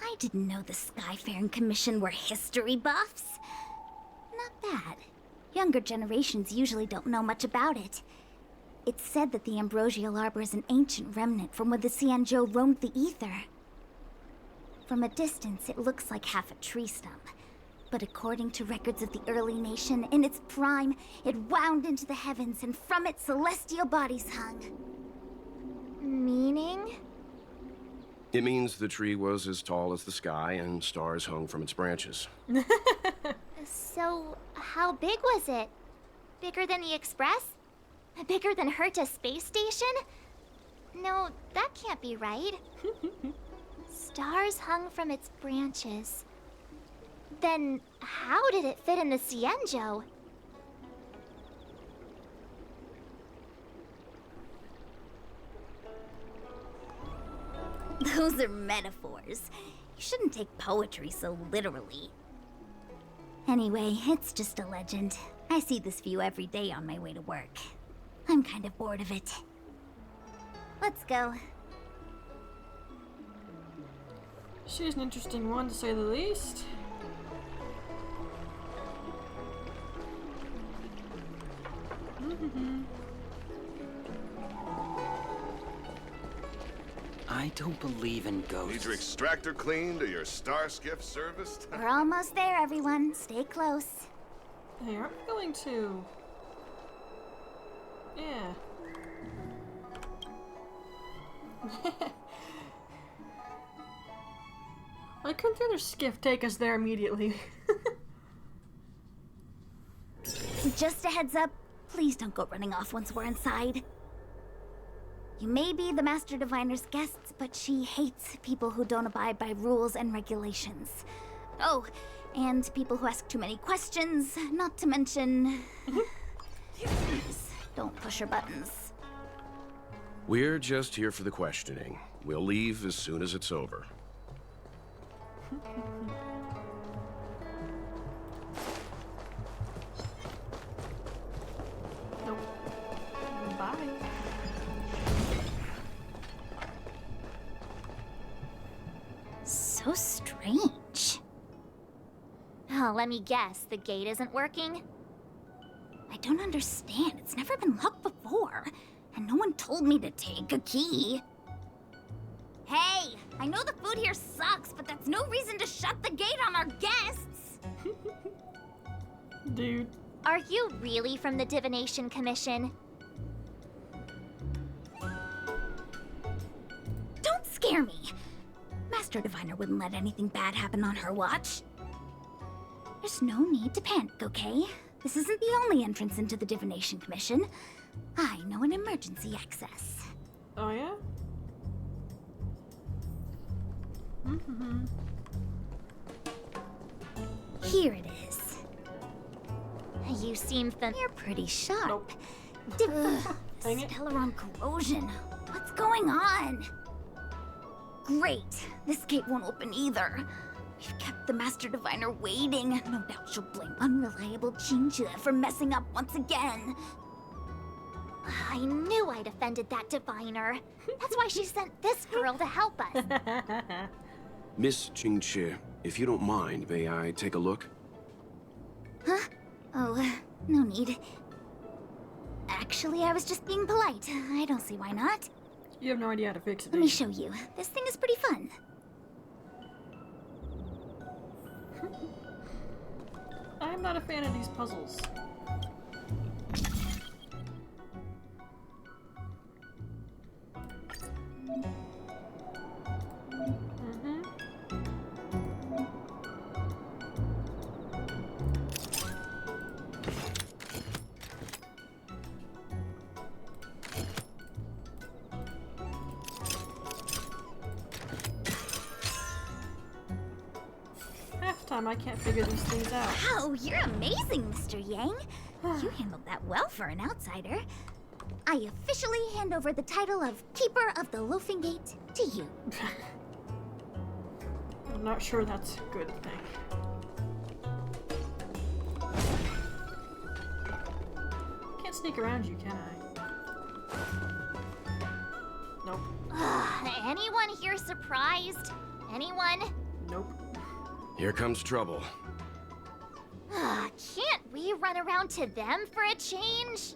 I didn't know the Skyfaring Commission were history buffs. Not bad. Younger generations usually don't know much about it. It's said that the Ambrosial Arbor is an ancient remnant from when the Xianzhou roamed the ether. From a distance, it looks like half a tree stump. But according to records of the early nation, in its prime, it wound into the heavens, and from it celestial bodies hung. Meaning? It means the tree was as tall as the sky and stars hung from its branches. So, how big was it? Bigger than the Express? Bigger than Herta Space Station? No, that can't be right. Stars hung from its branches. Then, how did it fit in the Xianzhou? Those are metaphors. You shouldn't take poetry so literally. Anyway, it's just a legend. I see this view every day on my way to work. I'm kind of bored of it. Let's go. She's an interesting one, to say the least. I don't believe in ghosts. Need your extractor cleaned or your star skiff serviced? We're almost there, everyone. Stay close. Hey, aren't we going to... Yeah. Why couldn't the other skiff take us there immediately? Just a heads up, please don't go running off once we're inside. You may be the Master Diviner's guests, but she hates people who don't abide by rules and regulations. Oh, and people who ask too many questions, not to mention... Please, don't push her buttons. We're just here for the questioning. We'll leave as soon as it's over. Nope. Bye. So strange. Oh, let me guess. The gate isn't working? I don't understand. It's never been locked before. And no one told me to take a key. Hey, I know the food here sucks, but that's no reason to shut the gate on our guests. Dude. Are you really from the Divination Commission? Don't scare me. Master Diviner wouldn't let anything bad happen on her watch. There's no need to panic, okay? This isn't the only entrance into the Divination Commission. I know an emergency access. Oh, yeah? Mm-hmm. Here it is. You seem You're pretty sharp. Nope. Dang it. Stellaron corrosion. What's going on? Great. This gate won't open either. We've kept the Master Diviner waiting. No doubt she'll blame unreliable Chinchilla for messing up once again. I knew I'd offended that diviner. That's why she sent this girl to help us. Miss Qingqi, if you don't mind, may I take a look? Huh? Oh, no need. Actually, I was just being polite. I don't see why not. You have no idea how to fix it. Let me show you. This thing is pretty fun. I'm not a fan of these puzzles. I can't figure these things out. Wow, you're amazing, Mr. Yang. You handled that well for an outsider. I officially hand over the title of Keeper of the Loafing Gate to you. I'm not sure that's a good thing. Can't sneak around you, can I? Nope. Anyone here surprised? Anyone? Nope. Here comes trouble. Can't we run around to them for a change?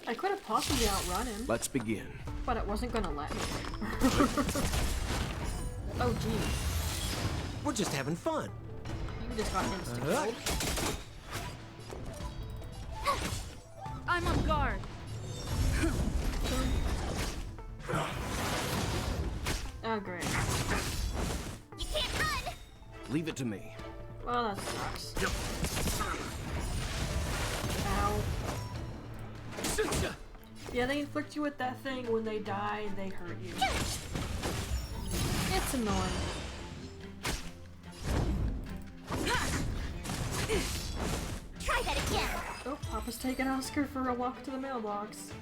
I could have possibly outrun him. Let's begin. But it wasn't gonna let me. Oh, geez. We're just having fun. You just got instant I'm on guard. Oh, great. You can't run! Leave it to me. Well, that sucks. Ow. Yeah, they inflict you with that thing. When they die, they hurt you. It's annoying. Try that again! Oh, Papa's taking Oscar for a walk to the mailbox.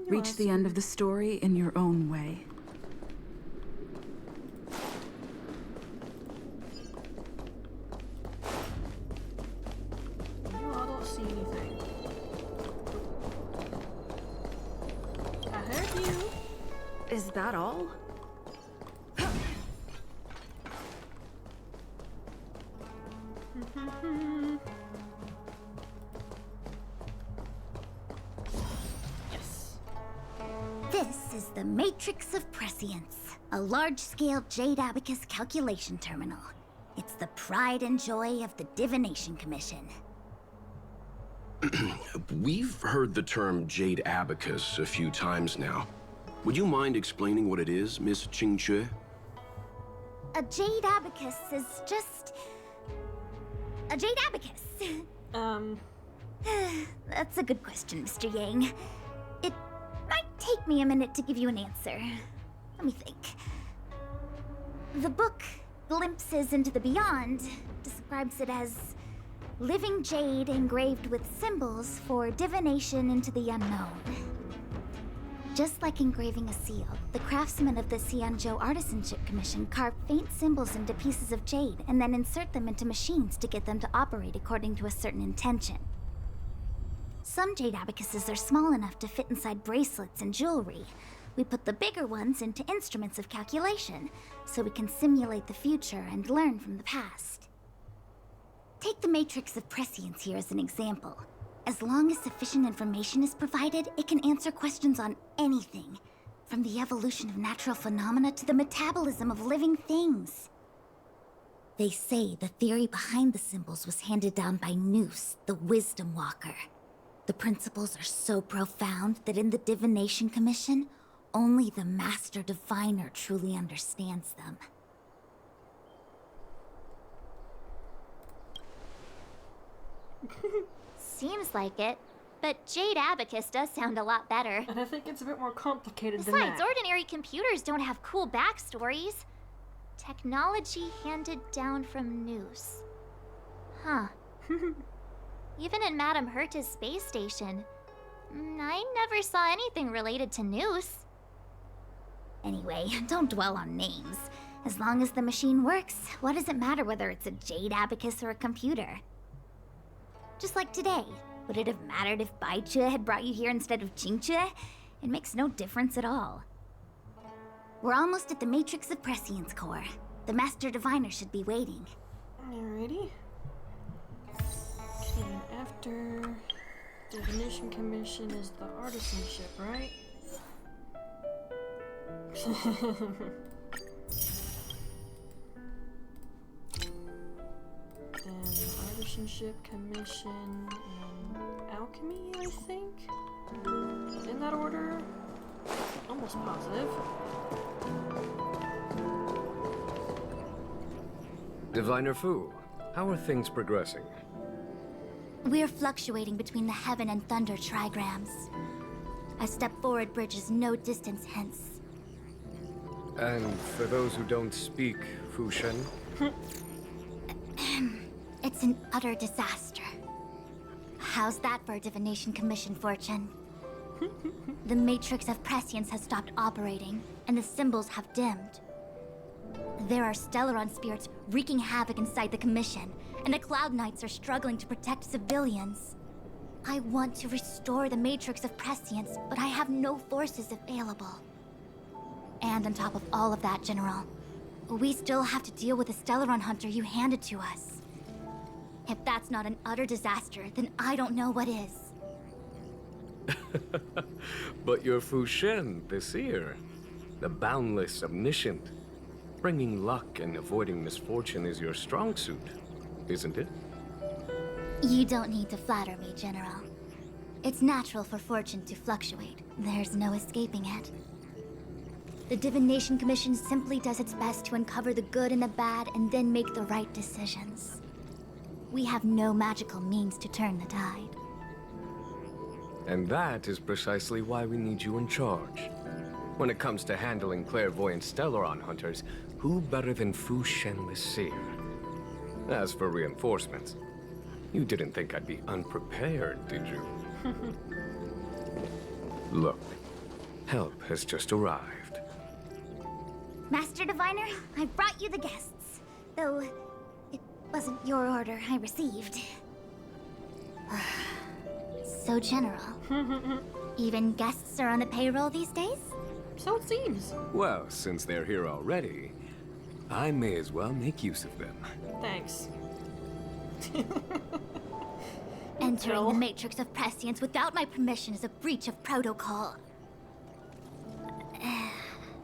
Reach the end of the story in your own way. No, I don't see anything. I heard you. Is that all? Yes. This is the Matrix of Prescience, a large-scale Jade Abacus calculation terminal. It's the pride and joy of the Divination Commission. We've heard the term Jade Abacus a few times now. Would you mind explaining what it is, Miss Qingxue? A Jade Abacus is just... a Jade Abacus. That's a good question, Mr. Yang. It might take me a minute to give you an answer. Let me think. The book, Glimpses into the Beyond, describes it as living jade engraved with symbols for divination into the unknown. Just like engraving a seal, the craftsmen of the Xianzhou Artisanship Commission carve faint symbols into pieces of jade and then insert them into machines to get them to operate according to a certain intention. Some jade abacuses are small enough to fit inside bracelets and jewelry. We put the bigger ones into instruments of calculation, so we can simulate the future and learn from the past. Take the Matrix of Prescience here as an example. As long as sufficient information is provided, it can answer questions on anything, from the evolution of natural phenomena to the metabolism of living things. They say the theory behind the symbols was handed down by Noose, the Wisdom Walker. The principles are so profound that in the Divination Commission, only the Master Diviner truly understands them. Seems like it. But Jade Abacus does sound a lot better. And I think it's a bit more complicated than Besides, that. ordinary computers don't have cool backstories. Technology handed down from Noose. Huh. Even in Madame Herta's space station, I never saw anything related to Noose. Anyway, don't dwell on names. As long as the machine works, what does it matter whether it's a Jade Abacus or a computer? Just like today, would it have mattered if Baichue had brought you here instead of Qingxue? It makes no difference at all. We're almost at the Matrix of Prescience core. The Master Diviner should be waiting. Alrighty. Okay, and after Divination Commission is the Artisanship, right? Then Artisanship Commission and Alchemy, I think? In that order? Almost positive. Diviner Fu, how are things progressing? We're fluctuating between the Heaven and Thunder trigrams. A step forward bridges no distance hence. And for those who don't speak Fu Shen? It's an utter disaster. How's that for a Divination Commission fortune? The Matrix of Prescience has stopped operating, and the symbols have dimmed. There are Stellaron spirits wreaking havoc inside the Commission, and the Cloud Knights are struggling to protect civilians. I want to restore the Matrix of Prescience, but I have no forces available. And on top of all of that, General, we still have to deal with the Stellaron Hunter you handed to us. If that's not an utter disaster, then I don't know what is. But you're Fu Shen, the seer. The boundless, omniscient. Bringing luck and avoiding misfortune is your strong suit, isn't it? You don't need to flatter me, General. It's natural for fortune to fluctuate. There's no escaping it. The Divination Commission simply does its best to uncover the good and the bad and then make the right decisions. We have no magical means to turn the tide. And that is precisely why we need you in charge. When it comes to handling clairvoyant Stellaron hunters, who better than Fu Shen the Seer? As for reinforcements, you didn't think I'd be unprepared, did you? Look, help has just arrived. Master Diviner, I brought you the guests. Though, it wasn't your order I received. So general. Even guests are on the payroll these days? So it seems. Well, since they're here already, I may as well make use of them. Thanks. Entering the Matrix of Prescience without my permission is a breach of protocol.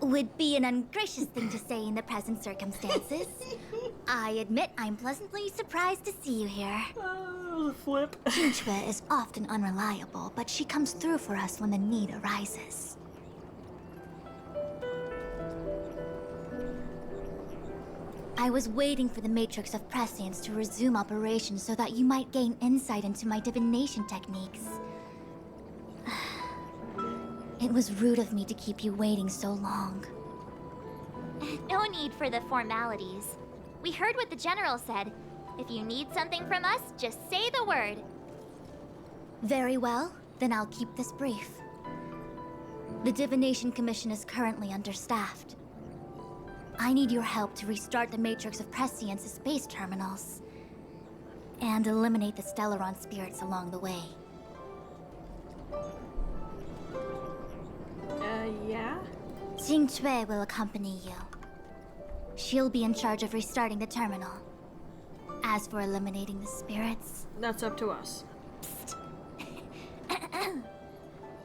Would be an ungracious thing to say in the present circumstances. I admit I'm pleasantly surprised to see you here. Flip. Jinchue is often unreliable, but she comes through for us when the need arises. I was waiting for the Matrix of Prescience to resume operations so that you might gain insight into my divination techniques. It was rude of me to keep you waiting so long. No need for the formalities. We heard what the General said. If you need something from us, just say the word. Very well, then I'll keep this brief. The Divination Commission is currently understaffed. I need your help to restart the Matrix of Prescience's space terminals. And eliminate the Stellaron spirits along the way. Yeah? Jinchue will accompany you. She'll be in charge of restarting the terminal. As for eliminating the spirits... That's up to us.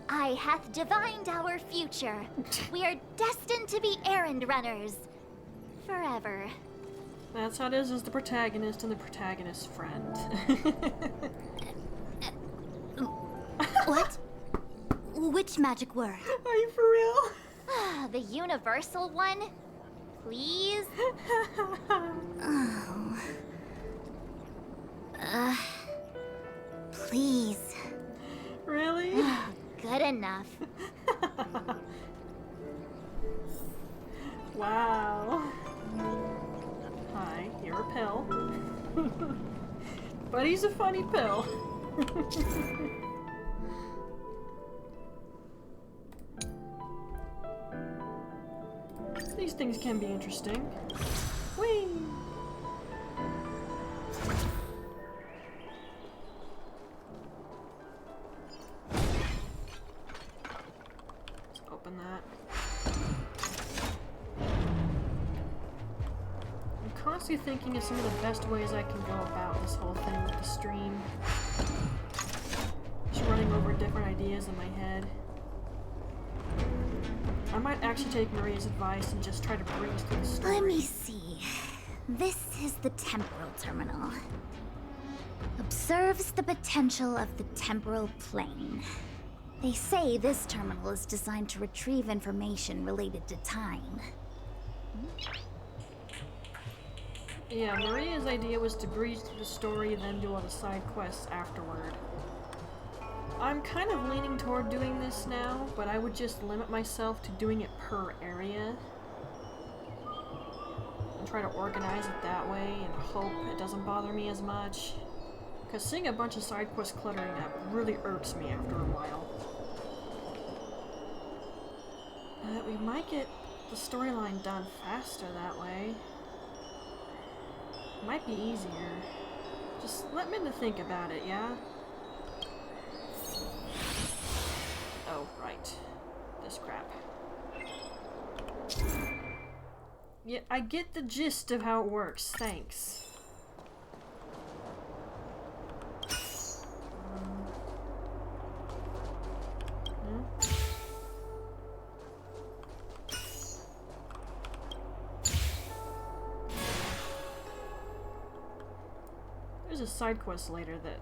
I hath divined our future. We are destined to be errand runners. Forever. That's how it is as the protagonist and the protagonist's friend. What? Which magic word? Are you for real? The universal one? Please? Oh. Please. Really? Good enough. Wow. Hi, you're a pill. But he's a funny pill. These things can be interesting. Whee! Let's open that. I'm constantly thinking of some of the best ways I can go about this whole thing with the stream. Just running over different ideas in my head. I might actually take Maria's advice and just try to breeze through the story. Let me see. This is the temporal terminal. Observes the potential of the temporal plane. They say this terminal is designed to retrieve information related to time. Yeah, Maria's idea was to breeze through the story and then do all the side quests afterward. I'm kind of leaning toward doing this now, but I would just limit myself to doing it per area. And try to organize it that way and hope it doesn't bother me as much. Because seeing a bunch of side quests cluttering up really irks me after a while. We might get the storyline done faster that way. Might be easier. Just let me think about it, yeah? Oh, right. This crap. Yeah, I get the gist of how it works. Thanks. There's a side quest later that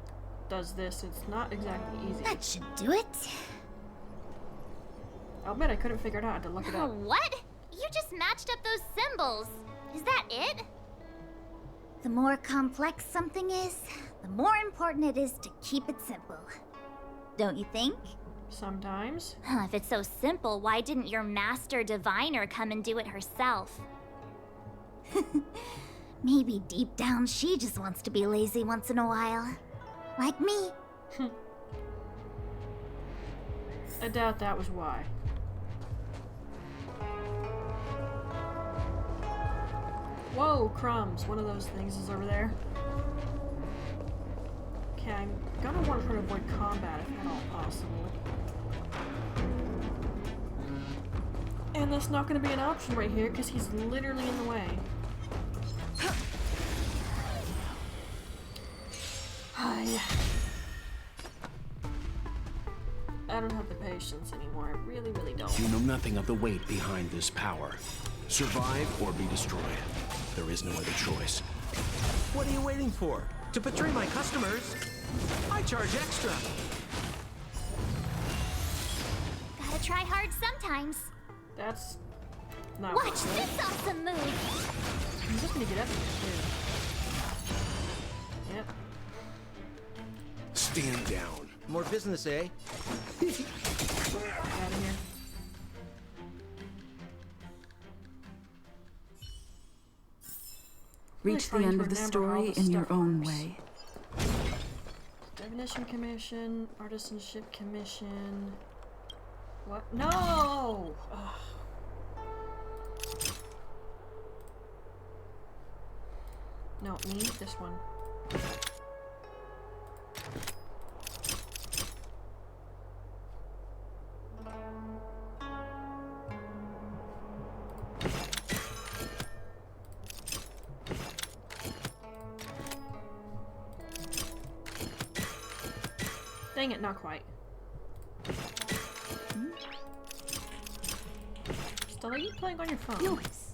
does this. It's not exactly easy. That should do it. I'll bet I couldn't figure it out. I had to look it up. What? You just matched up those symbols. Is that it? The more complex something is, the more important it is to keep it simple. Don't you think? Sometimes. If it's so simple, why didn't your master diviner come and do it herself? Maybe deep down she just wants to be lazy once in a while. Like me. I doubt that was why. Whoa, crumbs. One of those things is over there. Okay, I'm gonna want to try to avoid combat if at all possible. And that's not gonna be an option right here because he's literally in the way. Hi. I don't have the patience anymore. I really, really don't. You know nothing of the weight behind this power. Survive or be destroyed. There is no other choice. What are you waiting for? To betray my customers? I charge extra. Gotta try hard sometimes. That's not Watch this awesome move. I'm just gonna get up here too. Yep. Stand down. More business, eh? Out of here. Reach the end of the story in your own way. Definition Commission, Artisanship Commission. What? No! Ugh. No, me, this one. Dang it, not quite. Stella, are you playing on your phone? Lewis.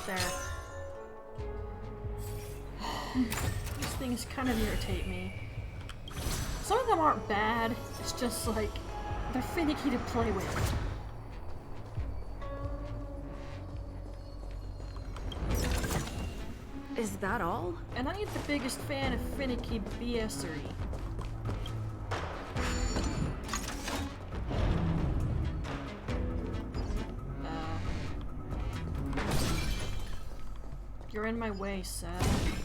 There. These things kind of irritate me. Some of them aren't bad, it's just like, they're finicky to play with. Is that all? And I ain't the biggest fan of finicky BS-ery. You're in my way, Seth.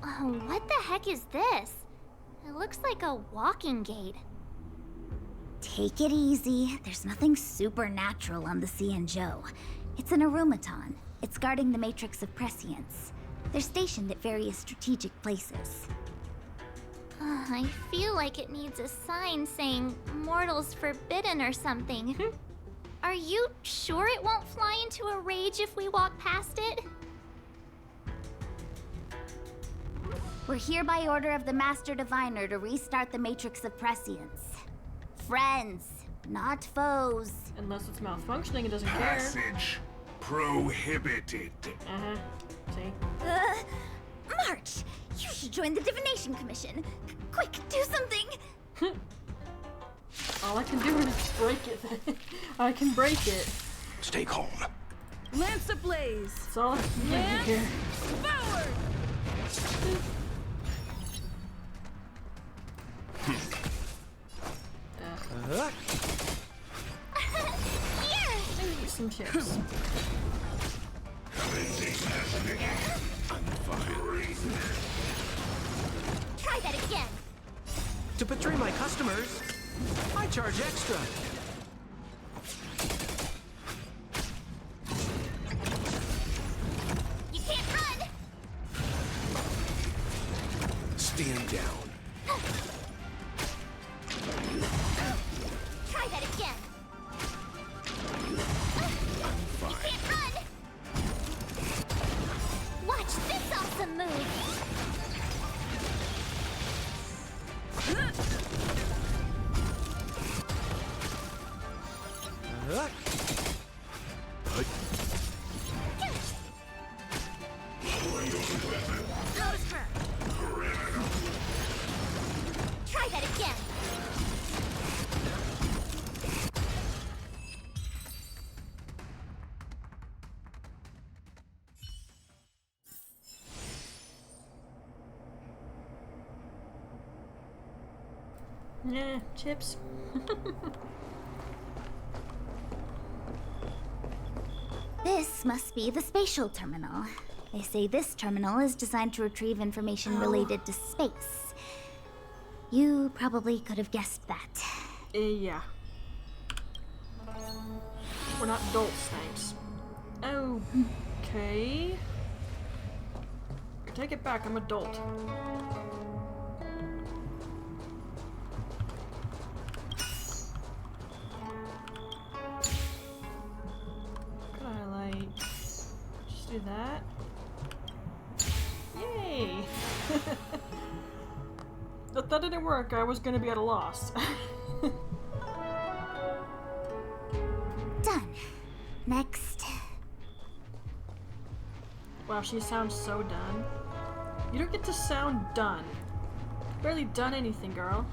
Oh, what the heck is this? It looks like a walking gate. Take it easy. There's nothing supernatural on the Cianzhou. It's an aromaton. It's guarding the matrix of prescience. They're stationed at various strategic places. I feel like it needs a sign saying mortals forbidden or something. Are you sure it won't fly into a rage if we walk past it? We're here by order of the Master Diviner to restart the Matrix of Prescience. Friends, not foes. Unless it's malfunctioning, it doesn't care. Passage prohibited. Uh-huh. See? March! You should join the Divination Commission. Quick, do something! All I can do is break it. I can break it. Stay calm. Lance ablaze! That's all I can do here. Forward! Maybe some chips. Try that again. To betray my customers, I charge extra. You can't run! Stand down. Try that again. I'm You can't run! Watch this awesome move! Try that again. Nah, chips. This must be the spatial terminal. They say this terminal is designed to retrieve information related to space. You probably could have guessed that. Yeah. We're not adults, thanks. Okay. Take it back, I'm adult. Could I, like, just do that? Yay! If that didn't work, I was gonna be at a loss. Done. Next. Wow, she sounds so done. You don't get to sound done. Barely done anything, girl.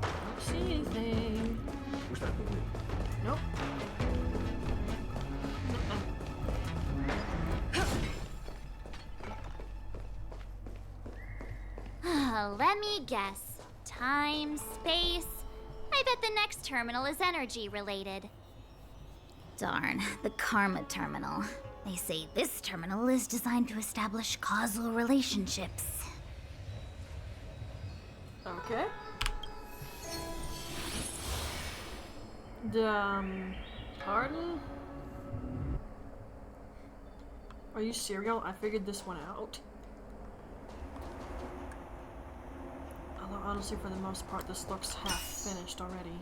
Don't see anything. Nope. Let me guess. Time, space. I bet the next terminal is energy related. Darn, the Karma terminal. They say this terminal is designed to establish causal relationships. Okay. Pardon? Are you serial? I figured this one out. Although honestly, for the most part, this looks half finished already.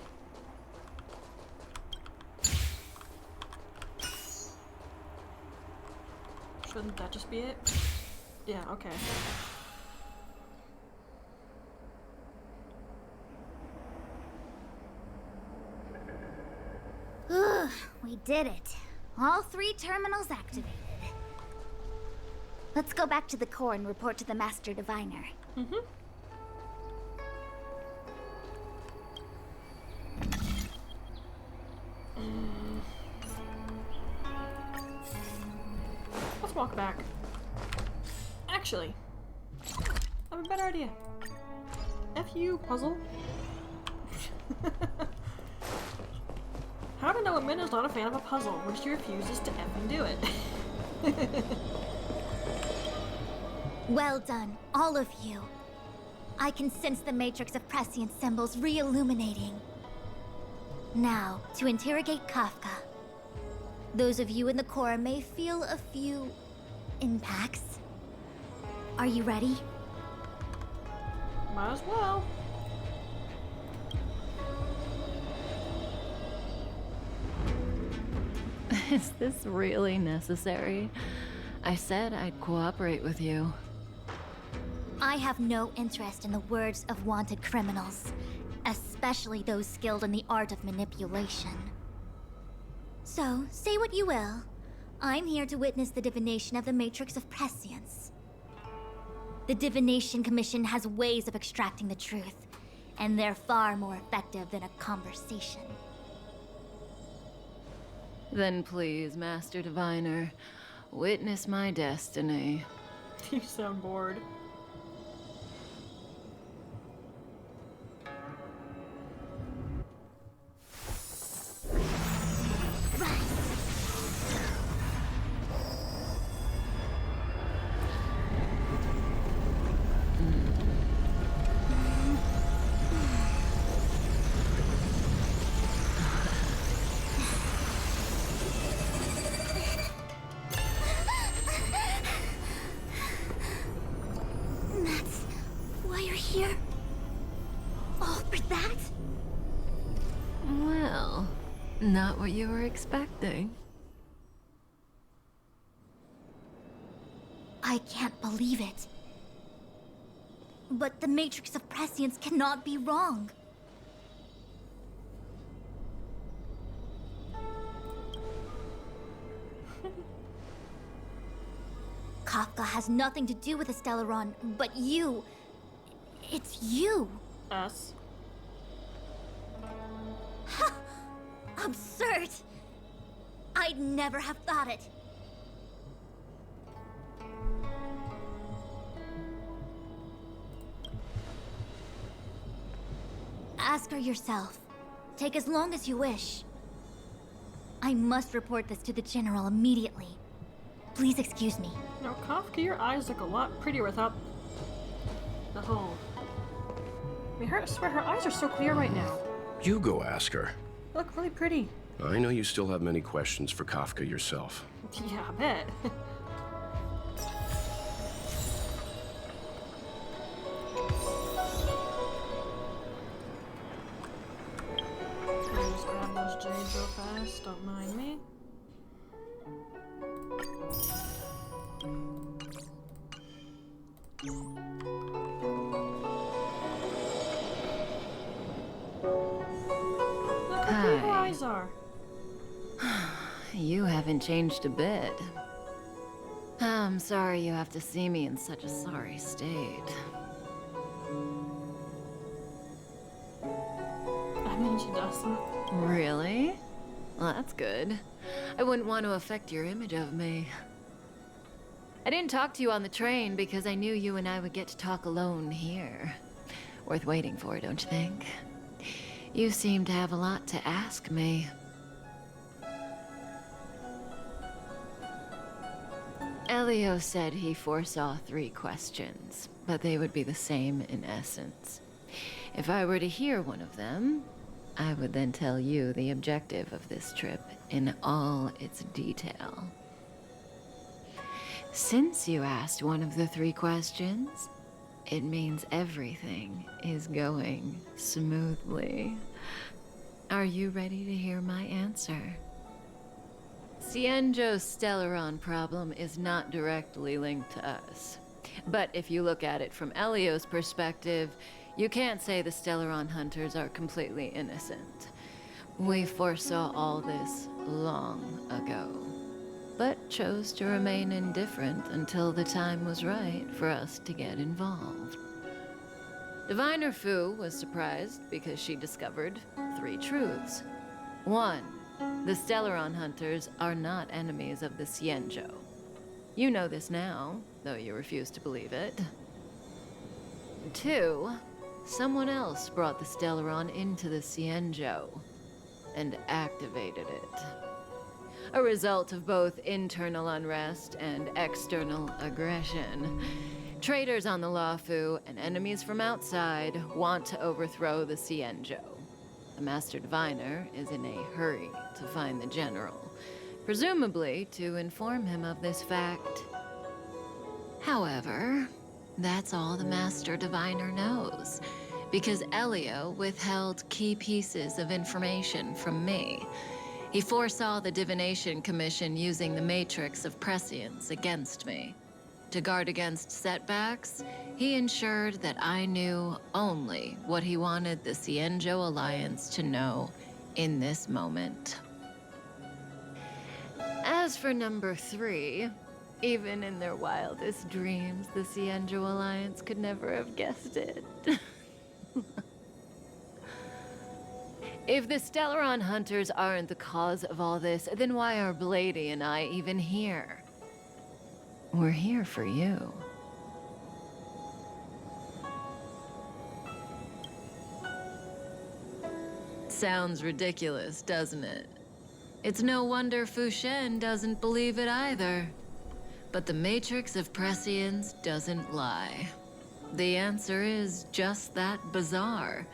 Shouldn't that just be it? Yeah, okay. We did it. All 3 terminals activated. Let's go back to the core and report to the Master Diviner. Let's walk back. Actually, I have a better idea. F you, puzzle. How to know when Minna's not a fan of a puzzle when she refuses to effing do it. Well done, all of you. I can sense the matrix of prescient symbols re-illuminating. Now, to interrogate Kafka. Those of you in the core may feel a few impacts. Are you ready? Might as well. Is this really necessary? I said I'd cooperate with you. I have no interest in the words of wanted criminals, especially those skilled in the art of manipulation. So, say what you will. I'm here to witness the divination of the Matrix of Prescience. The Divination Commission has ways of extracting the truth, and they're far more effective than a conversation. Then please, Master Diviner, witness my destiny. You sound bored. That's why you're here? All for that? Well, not what you were expecting. I can't believe it. But the Matrix of Prescience cannot be wrong. Kafka has nothing to do with the Stellaron, but you... It's you. Us. Absurd. I'd never have thought it. Ask her yourself. Take as long as you wish. I must report this to the General immediately. Please excuse me. Now, Kafka, your eyes look a lot prettier without the whole... I mean, I swear her eyes are so clear right now. You go ask her. They look really pretty. I know you still have many questions for Kafka yourself. Yeah, I bet. Just grab those jades real fast, don't mind me. Look how pretty her eyes are. You haven't changed a bit. I'm sorry you have to see me in such a sorry state. I mean, she doesn't. Really? Well, that's good. I wouldn't want to affect your image of me. I didn't talk to you on the train because I knew you and I would get to talk alone here. Worth waiting for, don't you think? You seem to have a lot to ask me. Elio said he foresaw 3 questions, but they would be the same in essence. If I were to hear one of them, I would then tell you the objective of this trip in all its detail. Since you asked one of the 3 questions, it means everything is going smoothly. Are you ready to hear my answer? Cienjo's Stellaron problem is not directly linked to us. But if you look at it from Elio's perspective, you can't say the Stellaron hunters are completely innocent. We foresaw all this long ago, but chose to remain indifferent until the time was right for us to get involved. Diviner Fu was surprised because she discovered 3 truths. 1. The Stellaron hunters are not enemies of the Cienjo. You know this now, though you refuse to believe it. 2. Someone else brought the Stellaron into the Cienjo and activated it. A result of both internal unrest and external aggression. Traitors on the Luofu and enemies from outside want to overthrow the Cienjo. The Master Diviner is in a hurry to find the General, presumably to inform him of this fact. However, that's all the Master Diviner knows, because Elio withheld key pieces of information from me. He foresaw the Divination Commission using the Matrix of Prescience against me. To guard against setbacks, he ensured that I knew only what he wanted the Cienjo Alliance to know in this moment. As for number 3, even in their wildest dreams, the Cienjo Alliance could never have guessed it. If the Stellaron hunters aren't the cause of all this, then why are Blady and I even here? We're here for you. Sounds ridiculous, doesn't it? It's no wonder Fu Shen doesn't believe it either. But the Matrix of Prescience doesn't lie. The answer is just that bizarre.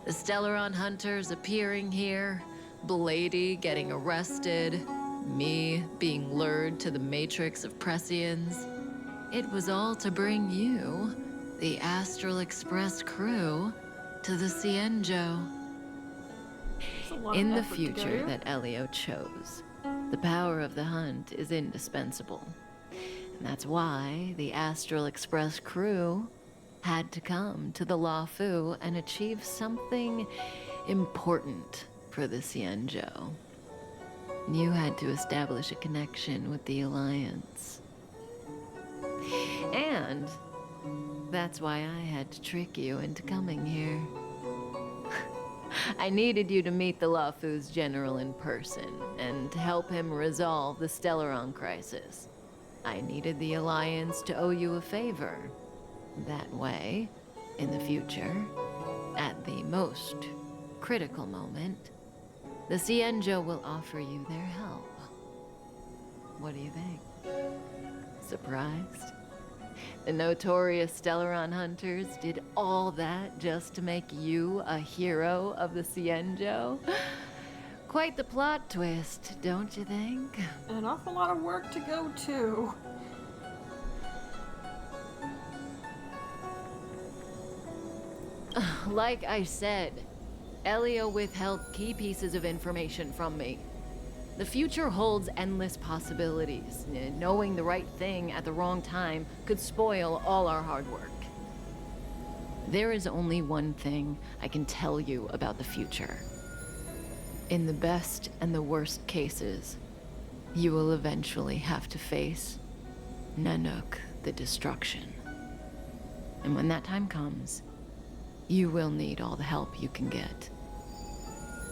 The Stellaron hunters appearing here, Blady getting arrested, me being lured to the Matrix of Prescience. It was all to bring you, the Astral Express crew, to the Cienjo. In the future that Elio chose, the power of the hunt is indispensable. And that's why the Astral Express crew had to come to the Luofu and achieve something important for the Cienjo. You had to establish a connection with the Alliance. And that's why I had to trick you into coming here. I needed you to meet the Luofu's general in person and to help him resolve the Stellaron crisis. I needed the Alliance to owe you a favor. That way, in the future, at the most critical moment, the Cienjo will offer you their help. What do you think? Surprised? The notorious Stellaron hunters did all that just to make you a hero of the Cienjo? Quite the plot twist, don't you think? An awful lot of work to go to. Like I said, Elio withheld key pieces of information from me. The future holds endless possibilities. Knowing the right thing at the wrong time could spoil all our hard work. There is only one thing I can tell you about the future. In the best and the worst cases, you will eventually have to face Nanook the Destruction. And when that time comes, you will need all the help you can get.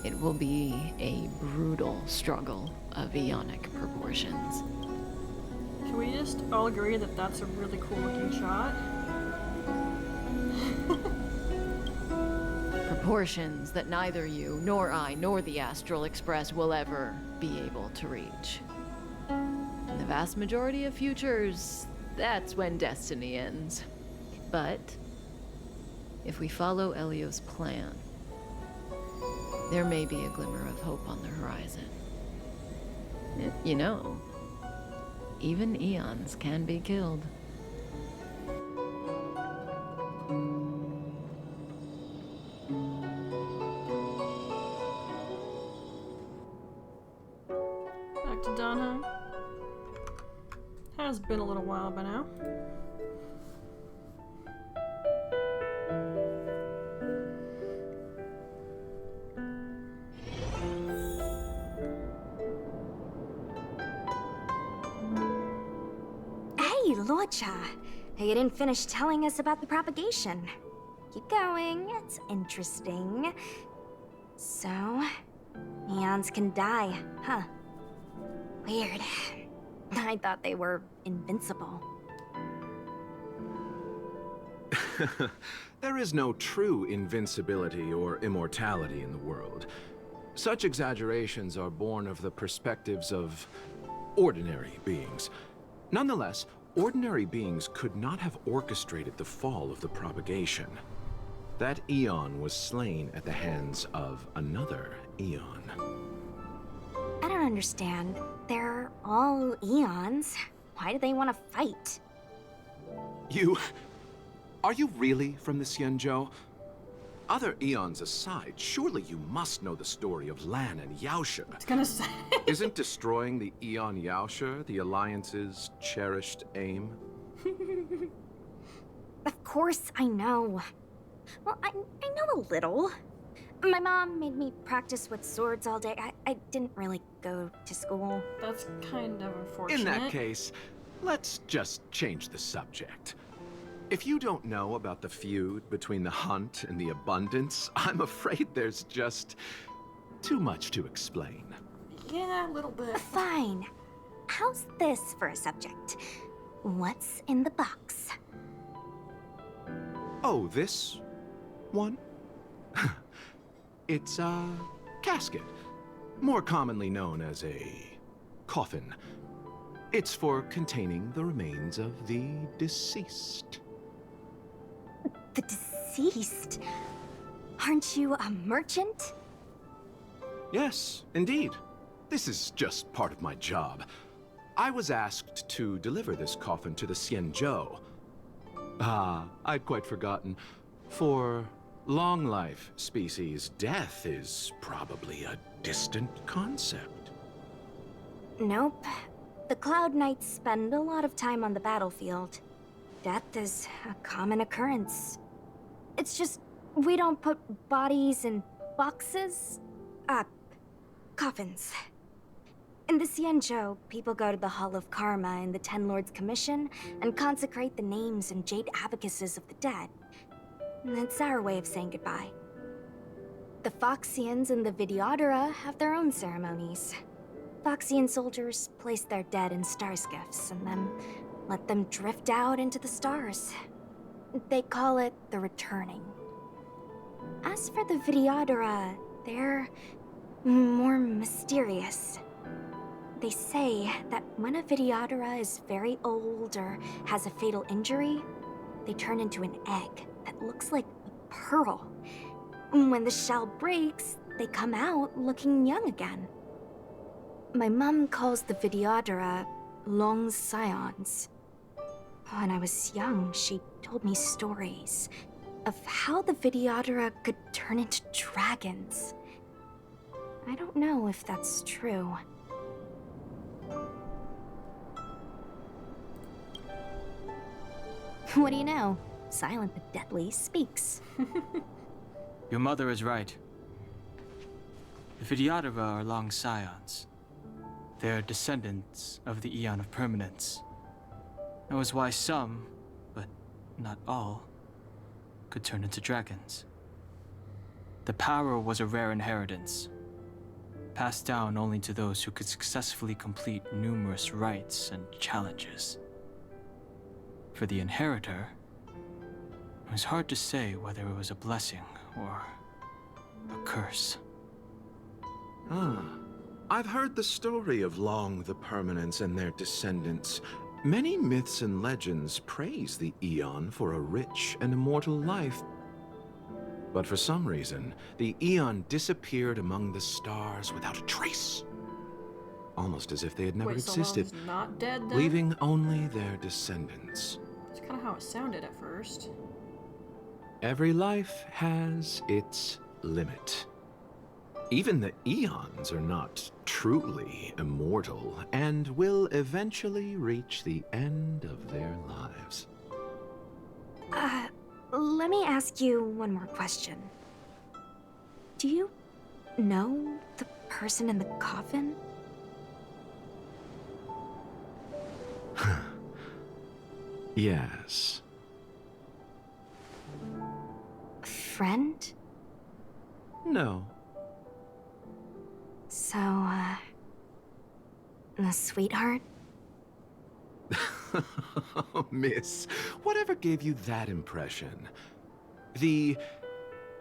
It will be a brutal struggle of eonic proportions. Can we just all agree that that's a really cool looking shot? Proportions that neither you, nor I, nor the Astral Express will ever be able to reach. In the vast majority of futures, that's when destiny ends. But if we follow Elio's plan, there may be a glimmer of hope on the horizon. You know, even eons can be killed. Back to Dawn, huh? Has been a little while by now. Lorcha, you didn't finish telling us about the propagation. Keep going, it's interesting. So, eons can die, huh? Weird. I thought they were invincible. There is no true invincibility or immortality in the world. Such exaggerations are born of the perspectives of ordinary beings. Nonetheless, ordinary beings could not have orchestrated the fall of the propagation. That eon was slain at the hands of another eon. I don't understand. They're all eons. Why do they want to fight? Are you really from the Cienjo? Other eons aside, surely you must know the story of Lan and Yaosha. I was gonna say. Isn't destroying the Eon Yaosha the Alliance's cherished aim? Of course I know. Well, I know a little. My mom made me practice with swords all day. I didn't really go to school. That's kind of unfortunate. In that case, let's just change the subject. If you don't know about the feud between the Hunt and the Abundance, I'm afraid there's just too much to explain. Yeah, a little bit. Fine. How's this for a subject? What's in the box? Oh, this one? It's a casket, more commonly known as a coffin. It's for containing the remains of the deceased. The deceased? Aren't you a merchant? Yes, indeed. This is just part of my job. I was asked to deliver this coffin to the Cienjo. I'd quite forgotten. For long life species, death is probably a distant concept. Nope. The Cloud Knights spend a lot of time on the battlefield. Death is a common occurrence. It's just, we don't put bodies in boxes. Coffins. In the Cienjo, people go to the Hall of Karma in the Ten Lords Commission and consecrate the names and jade abacuses of the dead. That's our way of saying goodbye. The Foxians and the Videodora have their own ceremonies. Foxian soldiers place their dead in star skiffs and then let them drift out into the stars. They call it the returning. As for the Videodora, they're more mysterious. They say that when a Videodora is very old or has a fatal injury, they turn into an egg that looks like a pearl. When the shell breaks, they come out looking young again. My mom calls the Videodora long scions. When I was young, she told me stories of how the Videodora could turn into dragons. I don't know if that's true. What do you know? Silent but deadly speaks. Your mother is right. The Videodora are long scions. They are descendants of the Eon of Permanence. That was why some, but not all, could turn into dragons. The power was a rare inheritance, passed down only to those who could successfully complete numerous rites and challenges. For the inheritor, it was hard to say whether it was a blessing or a curse. I've heard the story of Long the Permanence and their descendants. Many myths and legends praise the Eon for a rich and immortal life. But for some reason, the Eon disappeared among the stars without a trace. Almost as if they had never existed, so not dead then? leaving only their descendants. That's kind of how it sounded at first. Every life has its limit. Even the Eons are not truly immortal and will eventually reach the end of their lives. Let me ask you one more question. Do you know the person in the coffin? Yes. Friend? No. So, a sweetheart? Miss, whatever gave you that impression? The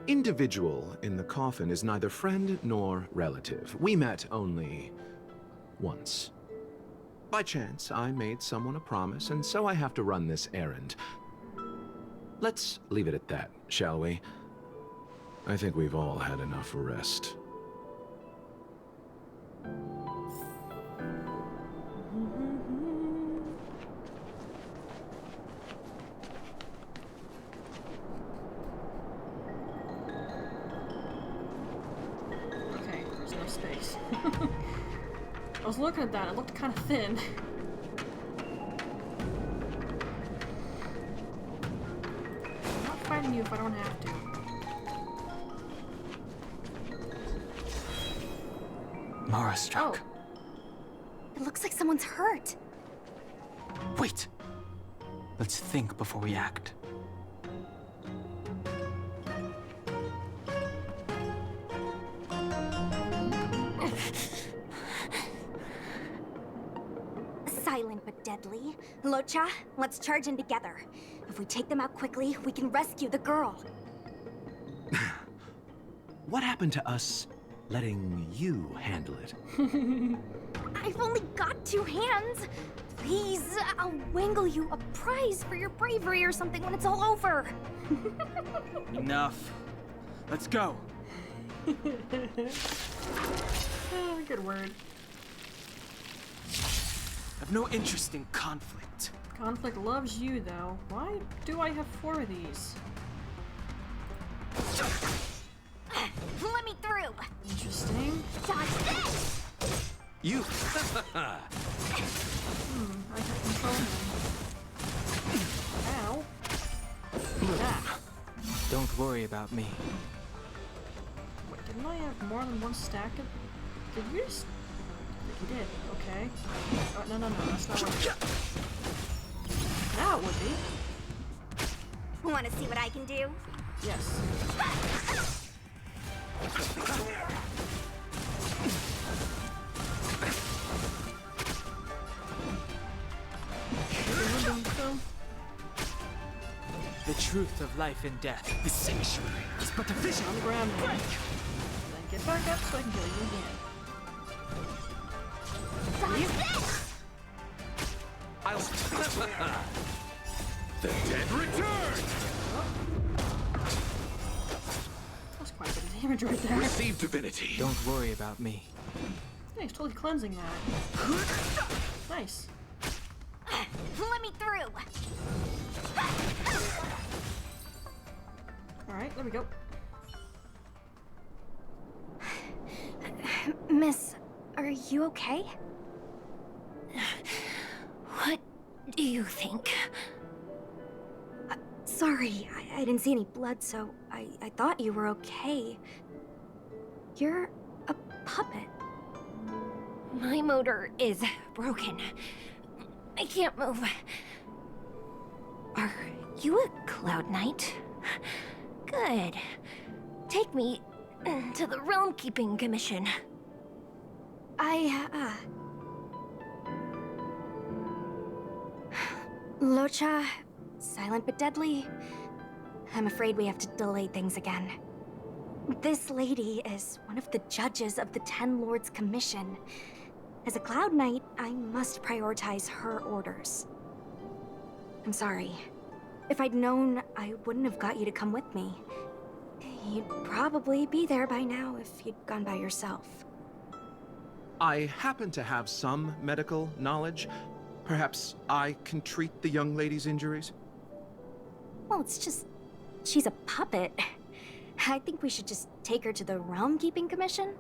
individual in the coffin is neither friend nor relative. We met only once. By chance, I made someone a promise, and so I have to run this errand. Let's leave it at that, shall we? I think we've all had enough rest. Okay, there's no space. I was looking at that, it looked kind of thin. I'm not fighting you if I don't have to. Mara struck. It looks like someone's hurt. Wait! Let's think before we act. Silent but deadly. Locha, let's charge in together. If we take them out quickly, we can rescue the girl. What happened to us letting you handle it? I've only got 2 hands. Please, I'll wangle you a prize for your bravery or something when it's all over. Enough. Let's go. Oh, good word. I've no interest in conflict. Conflict loves you, though. Why do I have 4 of these? Let me through. Interesting. Dodge this. You. I can control him. Ow. Ah. Don't worry about me. Wait, didn't I have more than 1 stack of... Did you just... You did, okay. Oh, no, that's not what... Now it would be. Want to see what I can do? Yes. The truth of life and death. The sanctuary is but a vision. On the ground, then. Then get back up so I can kill you again. I'll... The dead return! That's quite a bit of damage right there. Receive divinity. Don't worry about me. Yeah, he's totally cleansing that. Nice. Let me through. Alright, there we go. Miss, are you okay? What do you think? Sorry, I didn't see any blood, so I thought you were okay. You're a puppet. My motor is broken. I can't move. Are you a Cloud Knight? Good. Take me to the Realm Keeping Commission. Locha, silent but deadly. I'm afraid we have to delay things again. This lady is one of the judges of the Ten Lords Commission. As a Cloud Knight, I must prioritize her orders. I'm sorry. If I'd known, I wouldn't have got you to come with me. You'd probably be there by now if you'd gone by yourself. I happen to have some medical knowledge. Perhaps I can treat the young lady's injuries? Well, it's just... she's a puppet. I think we should just take her to the Realm Keeping Commission.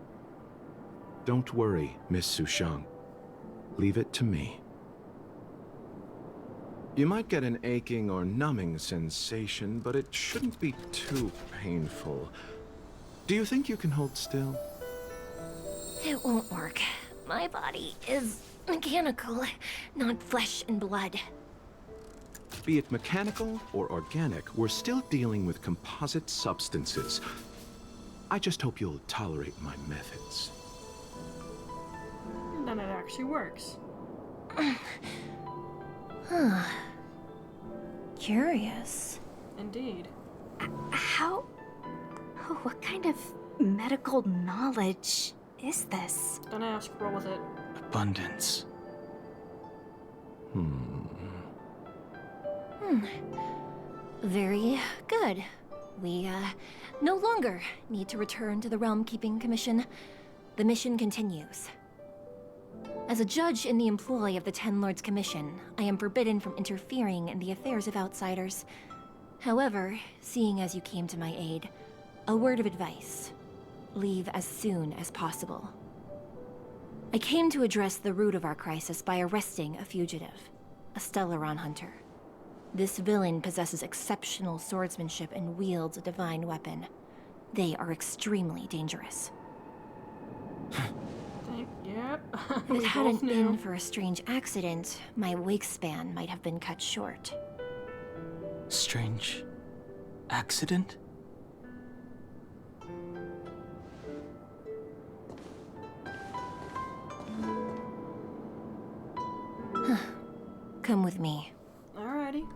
Don't worry, Miss Sushang. Leave it to me. You might get an aching or numbing sensation, but it shouldn't be too painful. Do you think you can hold still? It won't work. My body is mechanical, not flesh and blood. Be it mechanical or organic, we're still dealing with composite substances. I just hope you'll tolerate my methods. And then it actually works. Huh. Curious. Indeed. How... what kind of medical knowledge is this? Don't ask, roll with it. Abundance. Very good. We, no longer need to return to the Realm Keeping Commission. The mission continues. As a judge in the employ of the Ten Lords Commission, I am forbidden from interfering in the affairs of outsiders. However, seeing as you came to my aid, a word of advice. Leave as soon as possible. I came to address the root of our crisis by arresting a fugitive, a Stellaron hunter. This villain possesses exceptional swordsmanship and wields a divine weapon. They are extremely dangerous. Yep. If it hadn't been for a strange accident, my wake span might have been cut short. Strange accident? Come with me. Alrighty.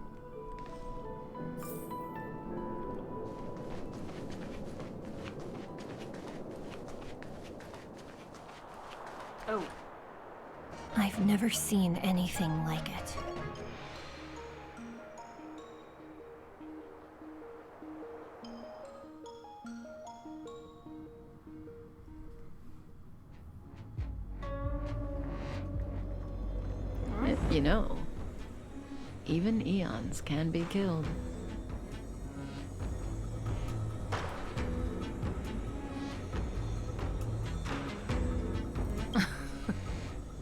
Oh. I've never seen anything like it. You know, even eons can be killed.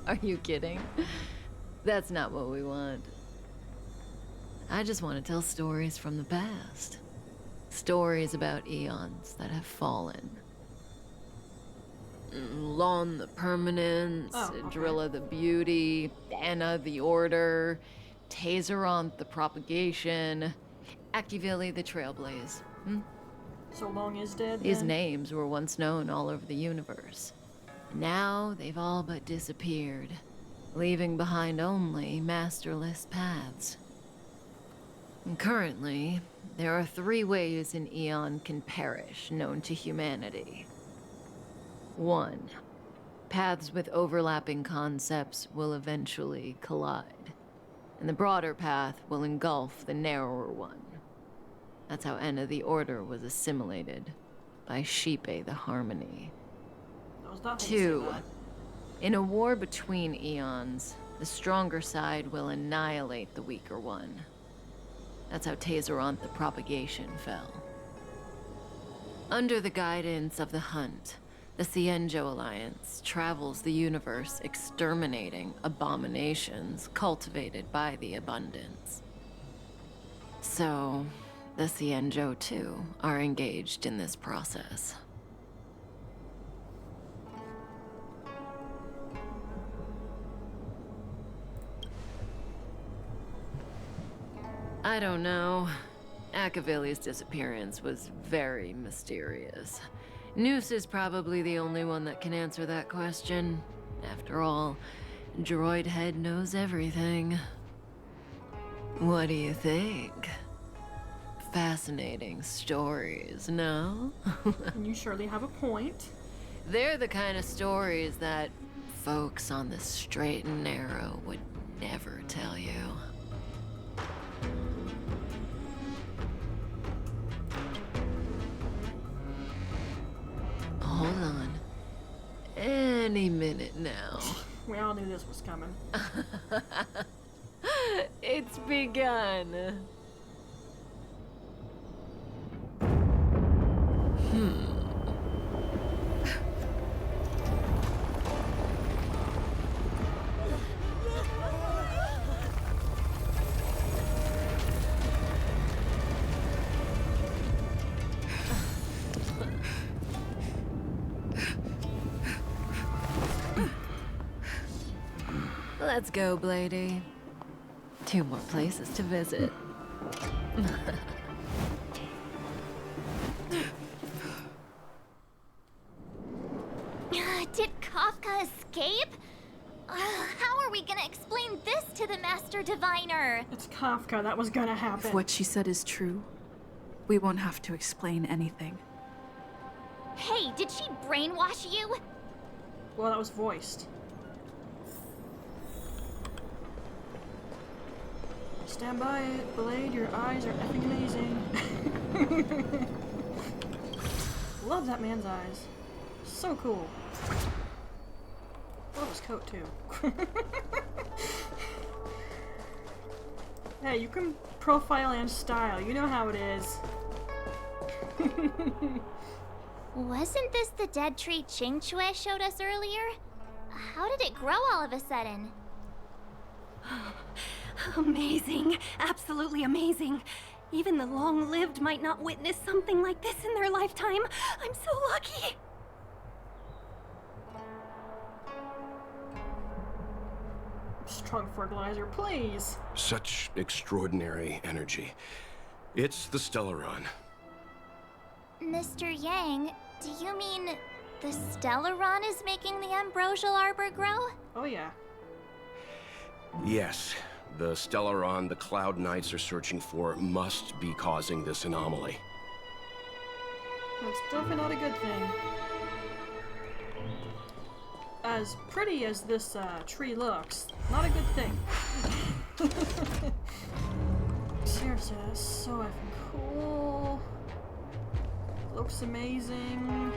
Are you kidding? That's not what we want. I just want to tell stories from the past. Stories about eons that have fallen. Lon the Permanence, Drilla the Beauty, Anna the Order, Tazeronth the Propagation, Akivili the Trailblaze. So Long is dead, These then? names were once known all over the universe. Now they've all but disappeared, leaving behind only masterless paths. Currently, there are 3 ways an Eon can perish known to humanity. 1. Paths with overlapping concepts will eventually collide, and the broader path will engulf the narrower one. That's how Enna the Order was assimilated by Shipe the Harmony. 2. In a war between eons, the stronger side will annihilate the weaker one. That's how Tazeronth the Propagation fell. Under the guidance of the Hunt, the Cienjo Alliance travels the universe exterminating abominations cultivated by the Abundance. So, the Cienjo, too, are engaged in this process. I don't know. Akavili's disappearance was very mysterious. Noose is probably the only one that can answer that question. After all, Droid Head knows everything. What do you think? Fascinating stories, no? You surely have a point. They're the kind of stories that folks on the straight and narrow would never tell you. Hold on. Any minute now. We all knew this was coming. It's begun. Let's go, Blady. 2 more places to visit. Did Kafka escape? How are we gonna explain this to the Master Diviner? It's Kafka, that was gonna happen. If what she said is true, we won't have to explain anything. Hey, did she brainwash you? Well, that was voiced. Stand by it, Blade. Your eyes are effing amazing. Love that man's eyes. So cool. Love his coat, too. Hey, you can profile and style. You know how it is. Wasn't this the dead tree Qingque showed us earlier? How did it grow all of a sudden? Amazing. Absolutely amazing. Even the long-lived might not witness something like this in their lifetime. I'm so lucky. Strong fertilizer, please. Such extraordinary energy. It's the Stellaron. Mr. Yang, do you mean the Stellaron is making the ambrosial arbor grow? Oh yeah. Yes. The Stellaron the Cloud Knights are searching for must be causing this anomaly. That's definitely not a good thing. As pretty as this tree looks, not a good thing. Seriously, that's so effing cool. Looks amazing.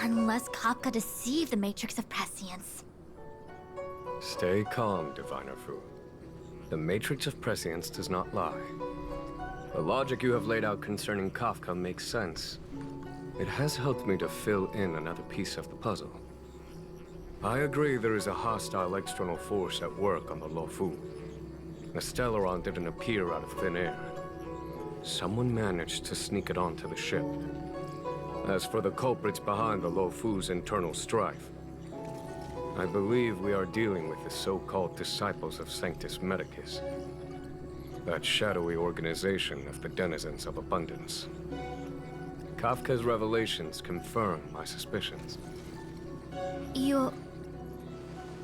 Unless Kafka deceived the Matrix of Prescience. Stay calm, Diviner Fu. The Matrix of Prescience does not lie. The logic you have laid out concerning Kafka makes sense. It has helped me to fill in another piece of the puzzle. I agree there is a hostile external force at work on the Luofu. The Stellaron didn't appear out of thin air. Someone managed to sneak it onto the ship. As for the culprits behind the Luofu's internal strife, I believe we are dealing with the so-called disciples of Sanctus Medicus. That shadowy organization of the denizens of abundance. Kafka's revelations confirm my suspicions.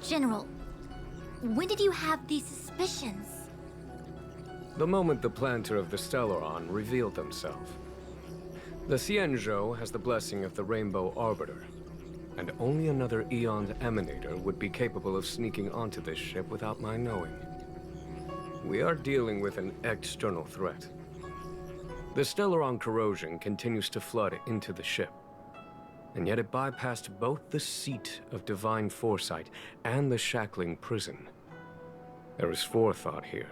General, when did you have these suspicions? The moment the planter of the Stellaron revealed himself. The Xianzhou has the blessing of the Rainbow Arbiter, and only another Eon's Emanator would be capable of sneaking onto this ship without my knowing. We are dealing with an external threat. The Stellaron corrosion continues to flood into the ship, and yet it bypassed both the seat of divine foresight and the shackling prison. There is forethought here.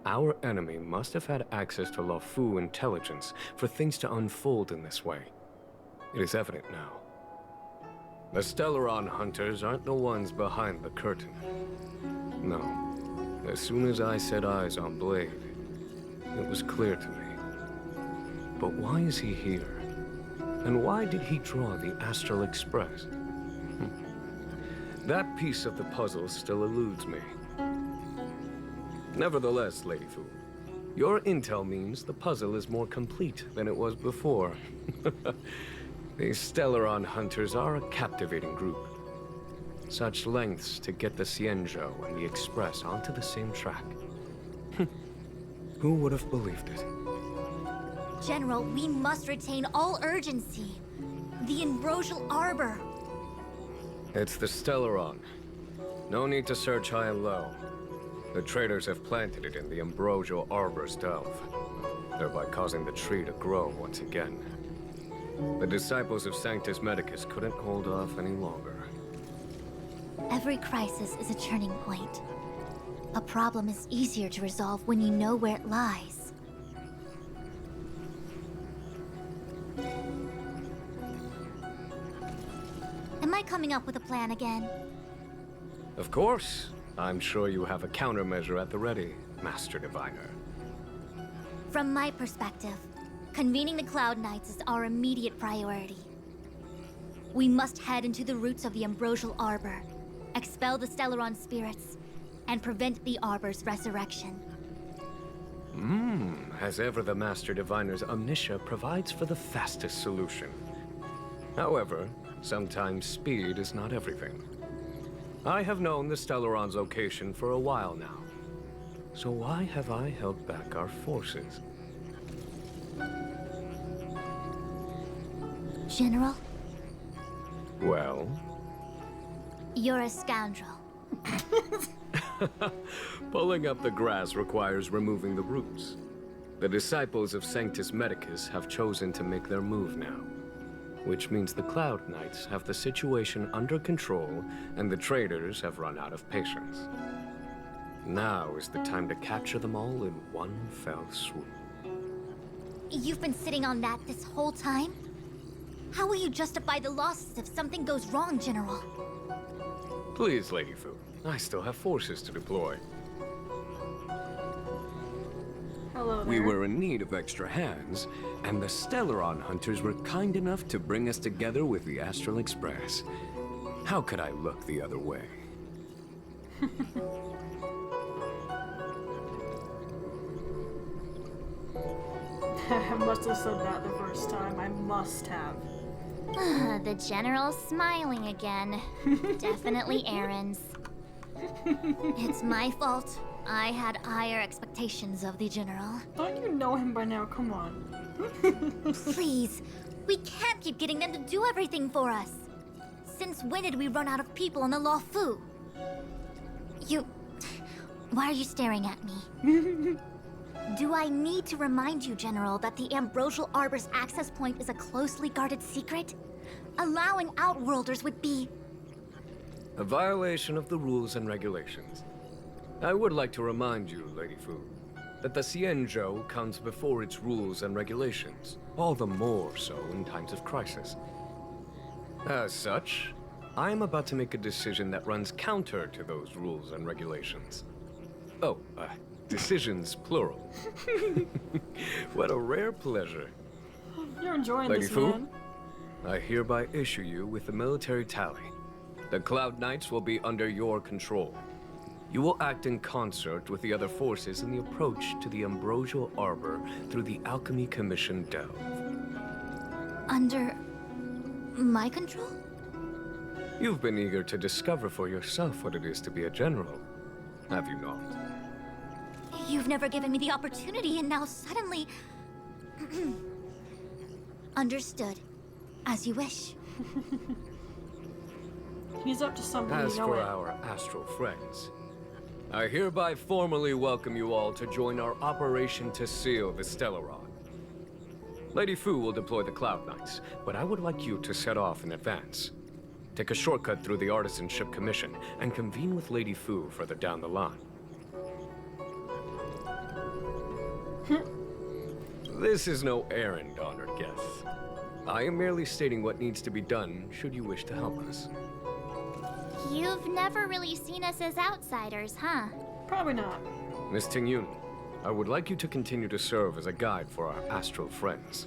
Our enemy must have had access to Luofu intelligence for things to unfold in this way. It is evident now. The Stellaron hunters aren't the ones behind the curtain. No. As soon as I set eyes on Blade, it was clear to me. But why is he here? And why did he draw the Astral Express? That piece of the puzzle still eludes me. Nevertheless, Lady Fu, your intel means the puzzle is more complete than it was before. These Stellaron hunters are a captivating group. Such lengths to get the Xianzhou and the Express onto the same track. Who would have believed it? General, we must retain all urgency. The Ambrosial Arbor. It's the Stellaron. No need to search high and low. The traders have planted it in the Ambrosial Arbor's delve, thereby causing the tree to grow once again. The disciples of Sanctus Medicus couldn't hold off any longer. Every crisis is a turning point. A problem is easier to resolve when you know where it lies. Am I coming up with a plan again? Of course. I'm sure you have a countermeasure at the ready, Master Diviner. From my perspective, convening the Cloud Knights is our immediate priority. We must head into the roots of the Ambrosial Arbor, expel the Stellaron spirits, and prevent the Arbor's resurrection. As ever, the Master Diviner's omniscia provides for the fastest solution. However, sometimes speed is not everything. I have known the Stellaron's location for a while now. So why have I held back our forces? General? Well? You're a scoundrel. Pulling up the grass requires removing the roots. The disciples of Sanctus Medicus have chosen to make their move now. Which means the Cloud Knights have the situation under control, and the traders have run out of patience. Now is the time to capture them all in one fell swoop. You've been sitting on that this whole time? How will you justify the losses if something goes wrong, General? Please, Lady Fu. I still have forces to deploy. Hello there. We were in need of extra hands, and the Stellaron hunters were kind enough to bring us together with the Astral Express. How could I look the other way? I must have said that the first time. I must have. The General's smiling again. Definitely errands. It's my fault. I had higher expectations of the General. Don't you know him by now? Come on. Please, we can't keep getting them to do everything for us. Since when did we run out of people on the Luofu? Why are you staring at me? Do I need to remind you, General, that the Ambrosial Arbor's access point is a closely guarded secret? Allowing Outworlders would be... A violation of the rules and regulations. I would like to remind you, Lady Fu, that the Xianzhou comes before its rules and regulations, all the more so in times of crisis. As such, I am about to make a decision that runs counter to those rules and regulations. Oh, decisions plural. What a rare pleasure. You're enjoying Lady this, Fu, man. I hereby issue you with the military tally. The Cloud Knights will be under your control. You will act in concert with the other forces in the approach to the Ambrosial Arbor through the Alchemy Commission Delve. Under my control? You've been eager to discover for yourself what it is to be a general, have you not? You've never given me the opportunity, and now suddenly... Understood. As you wish. He's up to something, As you know for it. our astral friends, I hereby formally welcome you all to join our operation to seal the Stellaron. Lady Fu will deploy the Cloud Knights, but I would like you to set off in advance. Take a shortcut through the Artisanship Commission and convene with Lady Fu further down the line. This is no errand, honored guests. I am merely stating what needs to be done should you wish to help us. You've never really seen us as outsiders, huh? Probably not. Miss Ting-Yun, I would like you to continue to serve as a guide for our astral friends.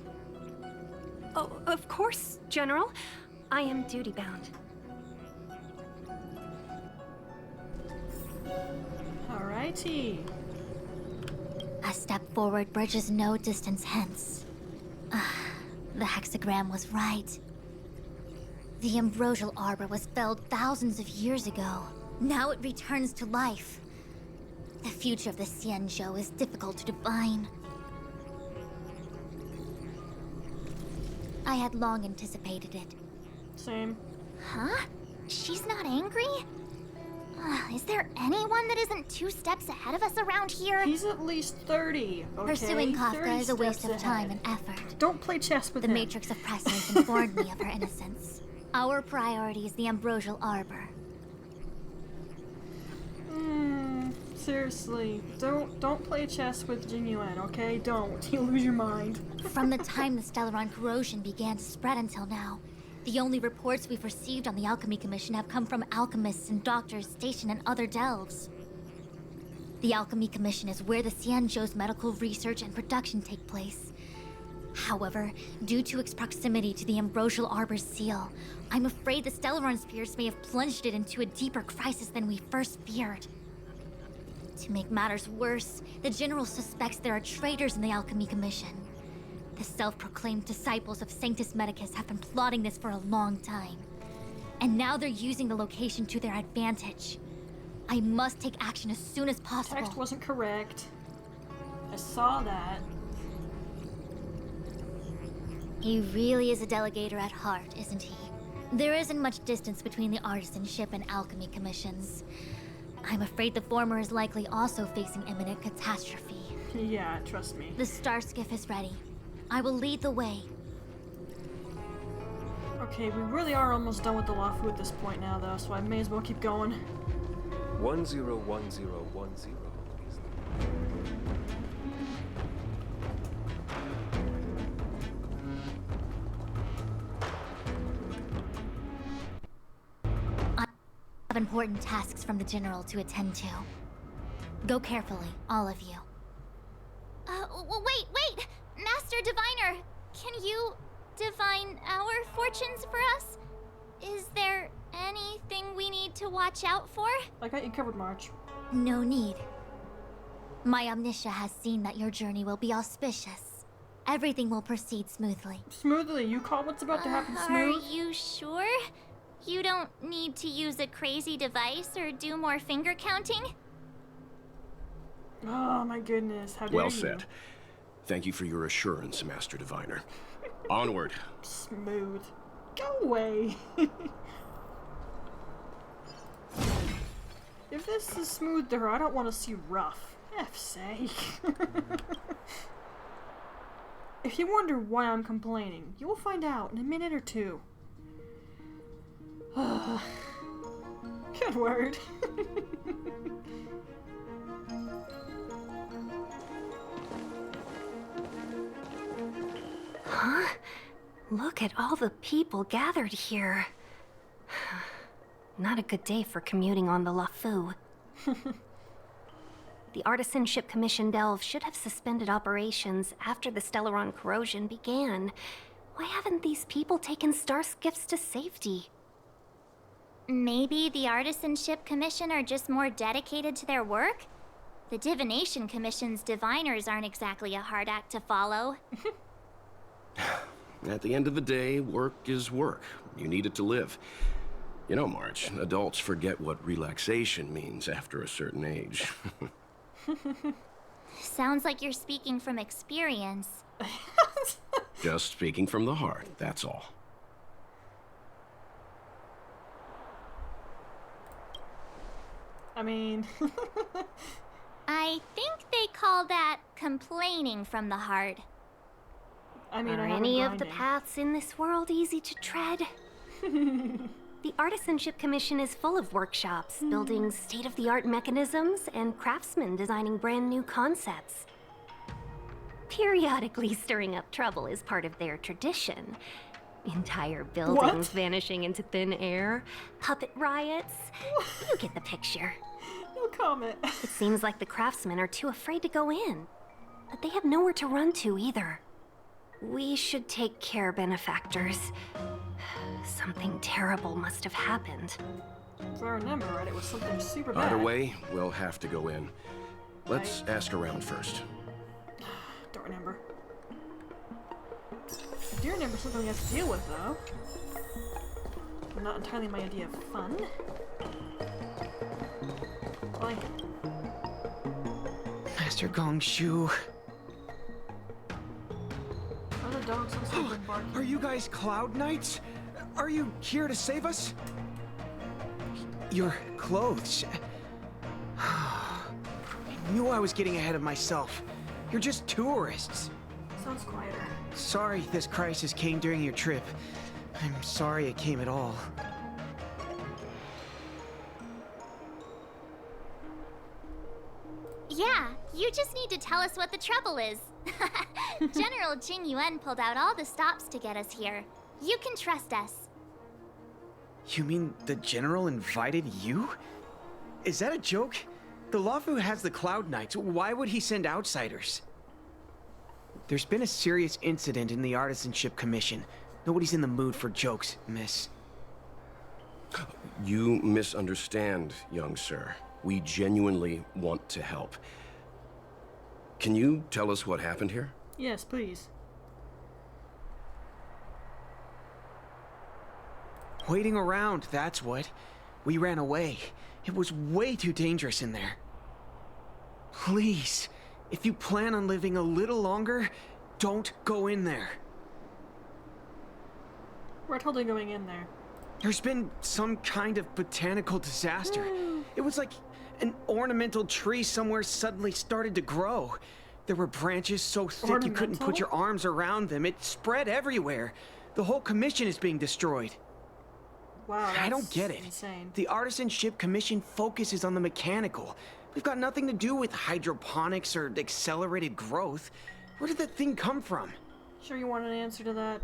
Oh, of course, General. I am duty-bound. Alrighty. A step forward bridges no distance hence. The hexagram was right. The Ambrosial Arbor was felled thousands of years ago. Now it returns to life. The future of the Xianzhou is difficult to define. I had long anticipated it. Same. Huh? She's not angry? Is there anyone that isn't 2 steps ahead of us around here? He's at least 30, okay? Pursuing Kafka is a waste of steps time ahead. and effort. Don't play chess with The him. Matrix of Prescience informed me of her innocence. Our priority is the Ambrosial Arbor. Seriously, don't play chess with Jinyuan, okay? Don't. You'll lose your mind. From the time the Stellaron corrosion began to spread until now, the only reports we've received on the Alchemy Commission have come from alchemists and doctors stationed in other delves. The Alchemy Commission is where the Xianzhou's medical research and production take place. However, due to its proximity to the Ambrosial Arbor's seal, I'm afraid the Stellaron spheres may have plunged it into a deeper crisis than we first feared. To make matters worse, the General suspects there are traitors in the Alchemy Commission. The self-proclaimed disciples of Sanctus Medicus have been plotting this for a long time. And now they're using the location to their advantage. I must take action as soon as possible. Text wasn't correct. I saw that. He really is a delegator at heart, isn't he? There isn't much distance between the Artisanship and Alchemy Commissions. I'm afraid the former is likely also facing imminent catastrophe. Yeah, trust me. The star skiff is ready. I will lead the way. Okay, we really are almost done with the Luofu at this point now, though, so I may as well keep going. 101010. I have important tasks from the General to attend to. Go carefully, all of you. Wait! Master Diviner, can you divine our fortunes for us? Is there anything we need to watch out for? I got you covered, March. No need. My Omniscia has seen that your journey will be auspicious. Everything will proceed smoothly. Smoothly? You call what's about to happen smooth? Are you sure? You don't need to use a crazy device or do more finger counting? Oh my goodness, how dare Well you? said. Thank you for your assurance, Master Diviner. Onward. Smooth. Go away. If this is smooth to her, I don't want to see rough. F's sake. If you wonder why I'm complaining, you will find out in a minute or two. Good word. Huh? Look at all the people gathered here. Not a good day for commuting on the Luofu. The Artisanship Commission Delve should have suspended operations after the Stellaron corrosion began. Why haven't these people taken star skiffs to safety? Maybe the Artisanship Commission are just more dedicated to their work? The Divination Commission's diviners aren't exactly a hard act to follow. At the end of the day, work is work. You need it to live. You know, March, adults forget what relaxation means after a certain age. Sounds like you're speaking from experience. Just speaking from the heart, that's all. I mean... I think they call that complaining from the heart. I mean, are any of the paths in this world easy to tread? The Artisanship Commission is full of workshops, building state-of-the-art mechanisms and craftsmen designing brand new concepts. Periodically stirring up trouble is part of their tradition. Entire buildings vanishing into thin air, puppet riots. You get the picture. No comment. It seems like the craftsmen are too afraid to go in, but they have nowhere to run to either. We should take care, benefactors. Something terrible must have happened. If I remember right, it was something super bad. Either way, we'll have to go in. Let's ask around first. Don't remember. I do remember something we have to deal with, though. Not entirely my idea of fun. Boy. Master Gongshu. Are the dogs also been barking? Are you guys Cloud Knights? Are you here to save us? Your clothes. I knew I was getting ahead of myself. You're just tourists. Sounds quieter. Sorry this crisis came during your trip. I'm sorry it came at all. Yeah, you just need to tell us what the trouble is. General Jing Yuan pulled out all the stops to get us here. You can trust us. You mean the General invited you? Is that a joke? The Luofu has the Cloud Knights. Why would he send outsiders? There's been a serious incident in the Artisanship Commission. Nobody's in the mood for jokes, miss. You misunderstand, young sir. We genuinely want to help. Can you tell us what happened here? Yes, please. Waiting around, that's what. We ran away. It was way too dangerous in there. Please, if you plan on living a little longer, don't go in there. We're totally going in there. There's been some kind of botanical disaster. It was like an ornamental tree somewhere suddenly started to grow. There were branches so thick you couldn't put your arms around them. It spread everywhere. The whole commission is being destroyed. Wow, that's I don't get it. insane. The Artisanship Commission focuses on the mechanical. We've got nothing to do with hydroponics or accelerated growth. Where did that thing come from? Sure you want an answer to that?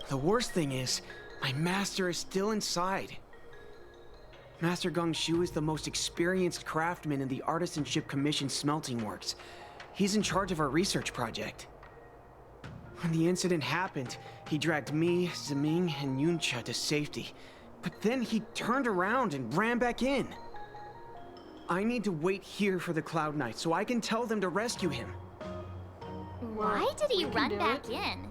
The worst thing is, my master is still inside. Master Gongshu is the most experienced craftsman in the Artisanship Commission smelting works. He's in charge of our research project. When the incident happened, he dragged me, Zeming, and Yuncha to safety. But then he turned around and ran back in. I need to wait here for the Cloud Knight so I can tell them to rescue him. Why did he run back in?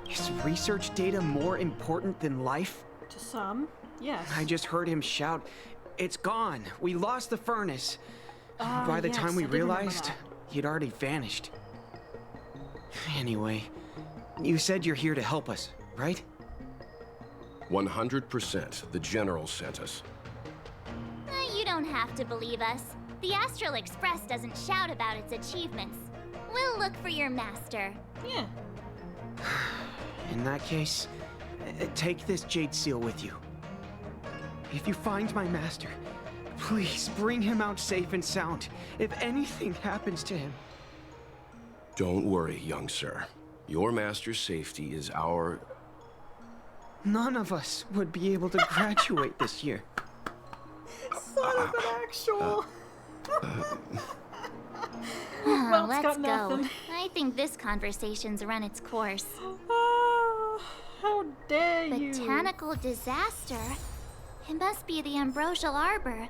Is research data more important than life? To some, yes. I just heard him shout, "It's gone! We lost the furnace!" By the time we realized, he'd already vanished. Anyway, you said you're here to help us, right? 100%. The General sent us. You don't have to believe us. The Astral Express doesn't shout about its achievements. We'll look for your master. Yeah. In that case, take this jade seal with you. If you find my master, please bring him out safe and sound. If anything happens to him. Don't worry, young sir. Your master's safety is our... None of us would be able to graduate this year. Son of an actual. Let's go. I think this conversation's run its course. How dare you? Botanical disaster? It must be the ambrosial arbor.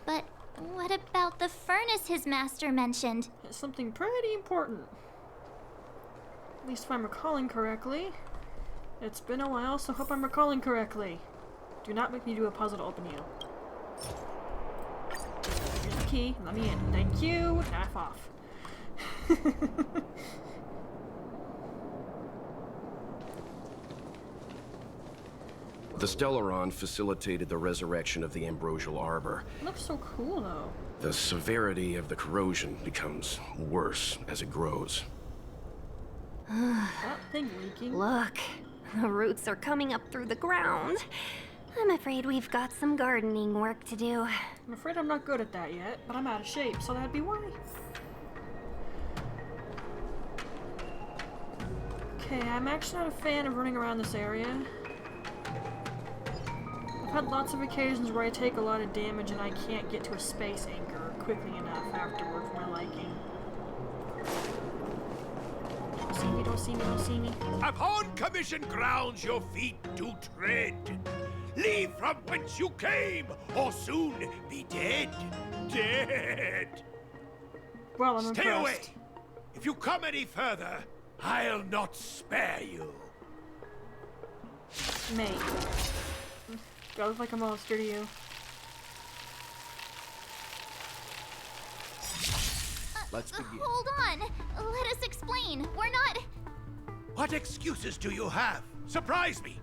But what about the furnace his master mentioned? It's something pretty important. At least if I'm recalling correctly. It's been a while, so hope I'm recalling correctly. Do not make me do a puzzle to open you. Here's the key. Let me in. Thank you. Now F off. The Stellaron facilitated the resurrection of the ambrosial arbor. It looks so cool, though. The severity of the corrosion becomes worse as it grows. That thing leaking. Look, the roots are coming up through the ground. I'm afraid we've got some gardening work to do. I'm afraid I'm not good at that yet, but I'm out of shape, so that'd be why. Okay, I'm actually not a fan of running around this area. I've had lots of occasions where I take a lot of damage and I can't get to a space anchor quickly enough afterward for my liking. Don't see me, don't see me, don't see me. Upon commission grounds your feet do tread. Leave from whence you came, or soon be dead. Dead! Well, I'm Stay impressed. away! If you come any further, I'll not spare you. Mate. Do I look like a monster to you? Let's begin. Hold on. Let us explain. We're not... What excuses do you have? Surprise me!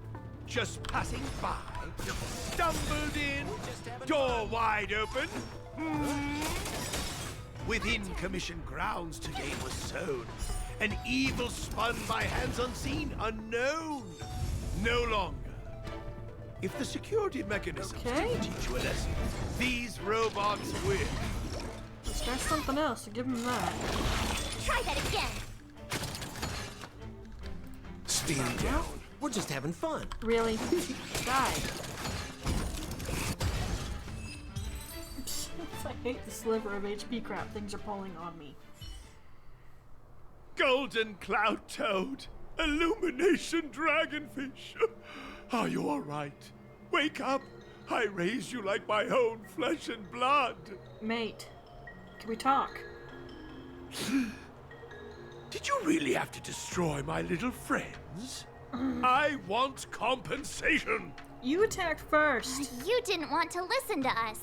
Just passing by, stumbled in, door wide open. Within commission grounds today was sown an evil spun by hands unseen, unknown. No longer. If the security mechanisms didn't teach you a lesson, these robots will. Let's try something else, so give him that. Try that again. Stand down. We're just having fun. Really? Die. I hate the sliver of HP crap things are pulling on me. Golden cloud toad, illumination dragonfish. Are you all right? Wake up. I raised you like my own flesh and blood. Mate, can we talk? Did you really have to destroy my little friends? I want compensation. You attacked first. You didn't want to listen to us.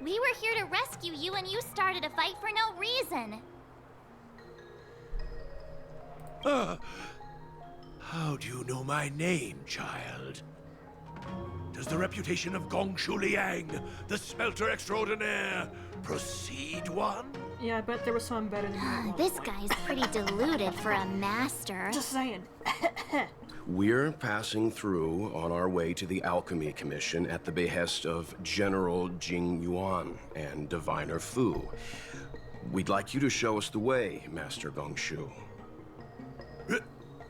We were here to rescue you and you started a fight for no reason. How do you know my name, child? Does the reputation of Gongshu Liang, the smelter extraordinaire, precede one? Yeah, I bet there was someone better than you. This guy's pretty deluded for a master. Just saying. We're passing through on our way to the Alchemy Commission at the behest of General Jing Yuan and Diviner Fu. We'd like you to show us the way, Master Gongshu.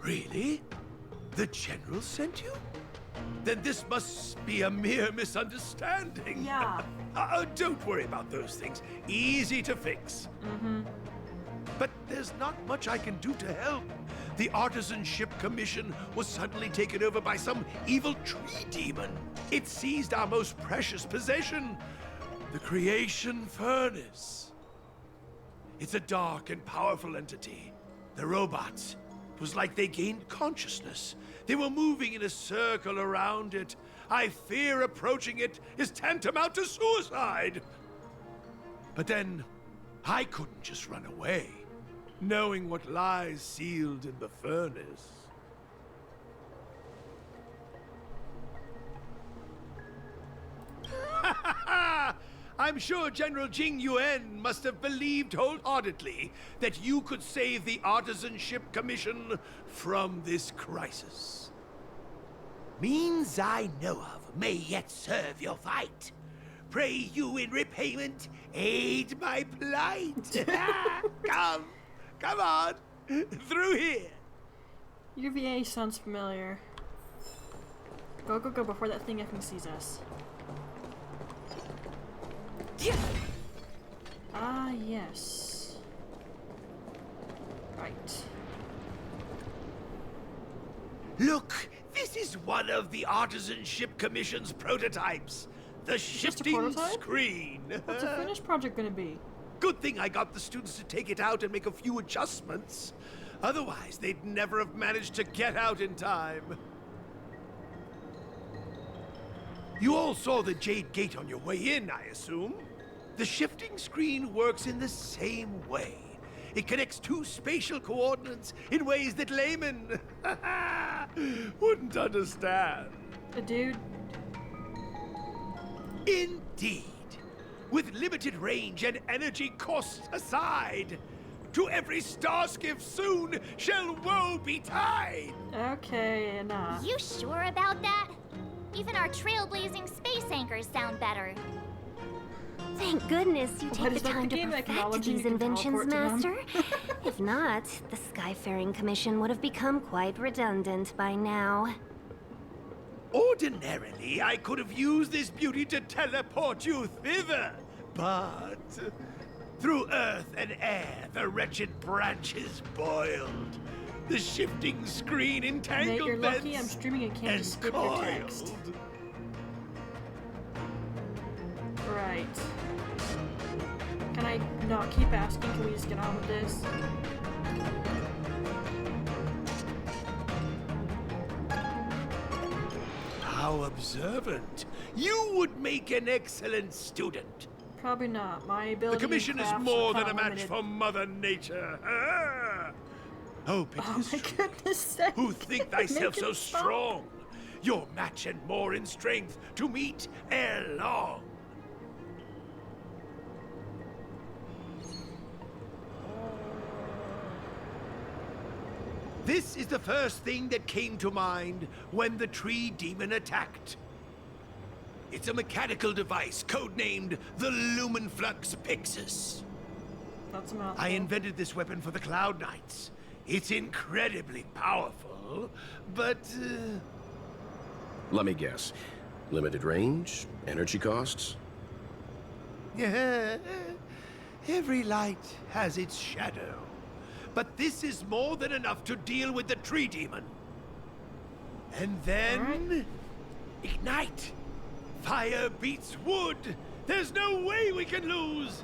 Really? The General sent you? Then this must be a mere misunderstanding. Yeah. Don't worry about those things. Easy to fix. But there's not much I can do to help. The Artisanship Commission was suddenly taken over by some evil tree demon. It seized our most precious possession, the Creation Furnace. It's a dark and powerful entity. The robots, it was like they gained consciousness. They were moving in a circle around it. I fear approaching it is tantamount to suicide. But then, I couldn't just run away, knowing what lies sealed in the furnace. I'm sure General Jing Yuan must have believed wholeheartedly that you could save the Artisanship Commission from this crisis. Means I know of may yet serve your fight. Pray you in repayment aid my plight. Come on, through here. UVA sounds familiar. Go before that thing effing sees us. Ah, yes. Right. Look, this is one of the Artisanship Commission's prototypes. The shifting prototype? screen. What's a finished project gonna be? Good thing I got the students to take it out and make a few adjustments. Otherwise, they'd never have managed to get out in time. You all saw the Jade Gate on your way in, I assume? The shifting screen works in the same way. It connects two spatial coordinates in ways that laymen wouldn't understand. Dude. Indeed. With limited range and energy costs aside, to every star skiff soon shall woe betide. Okay, enough. You sure about that? Even our trailblazing space anchors sound better. Thank goodness you take the time to perfect these inventions, Master. If not, the Skyfaring Commission would have become quite redundant by now. Ordinarily, I could have used this beauty to teleport you thither, but through earth and air, the wretched branches boiled. The shifting screen entangled Mate, you're lucky I'm streaming and can't just skip your text. Right. Can I not keep asking? Can we just get on with this? How observant. You would make an excellent student. Probably not. My ability The Commission in is crafts more are than a kinda match limited. for Mother Nature. Oh, piteous goodness, who think thyself so strong? Your match and more in strength to meet ere long. This is the first thing that came to mind when the tree demon attacked. It's a mechanical device codenamed the Lumenflux Pixis. That's a mouthful. I invented this weapon for the Cloud Knights. It's incredibly powerful, but Let me guess. Limited range? Energy costs? yeah, every light has its shadow. But this is more than enough to deal with the tree demon. And then ignite. Fire beats wood. There's no way we can lose.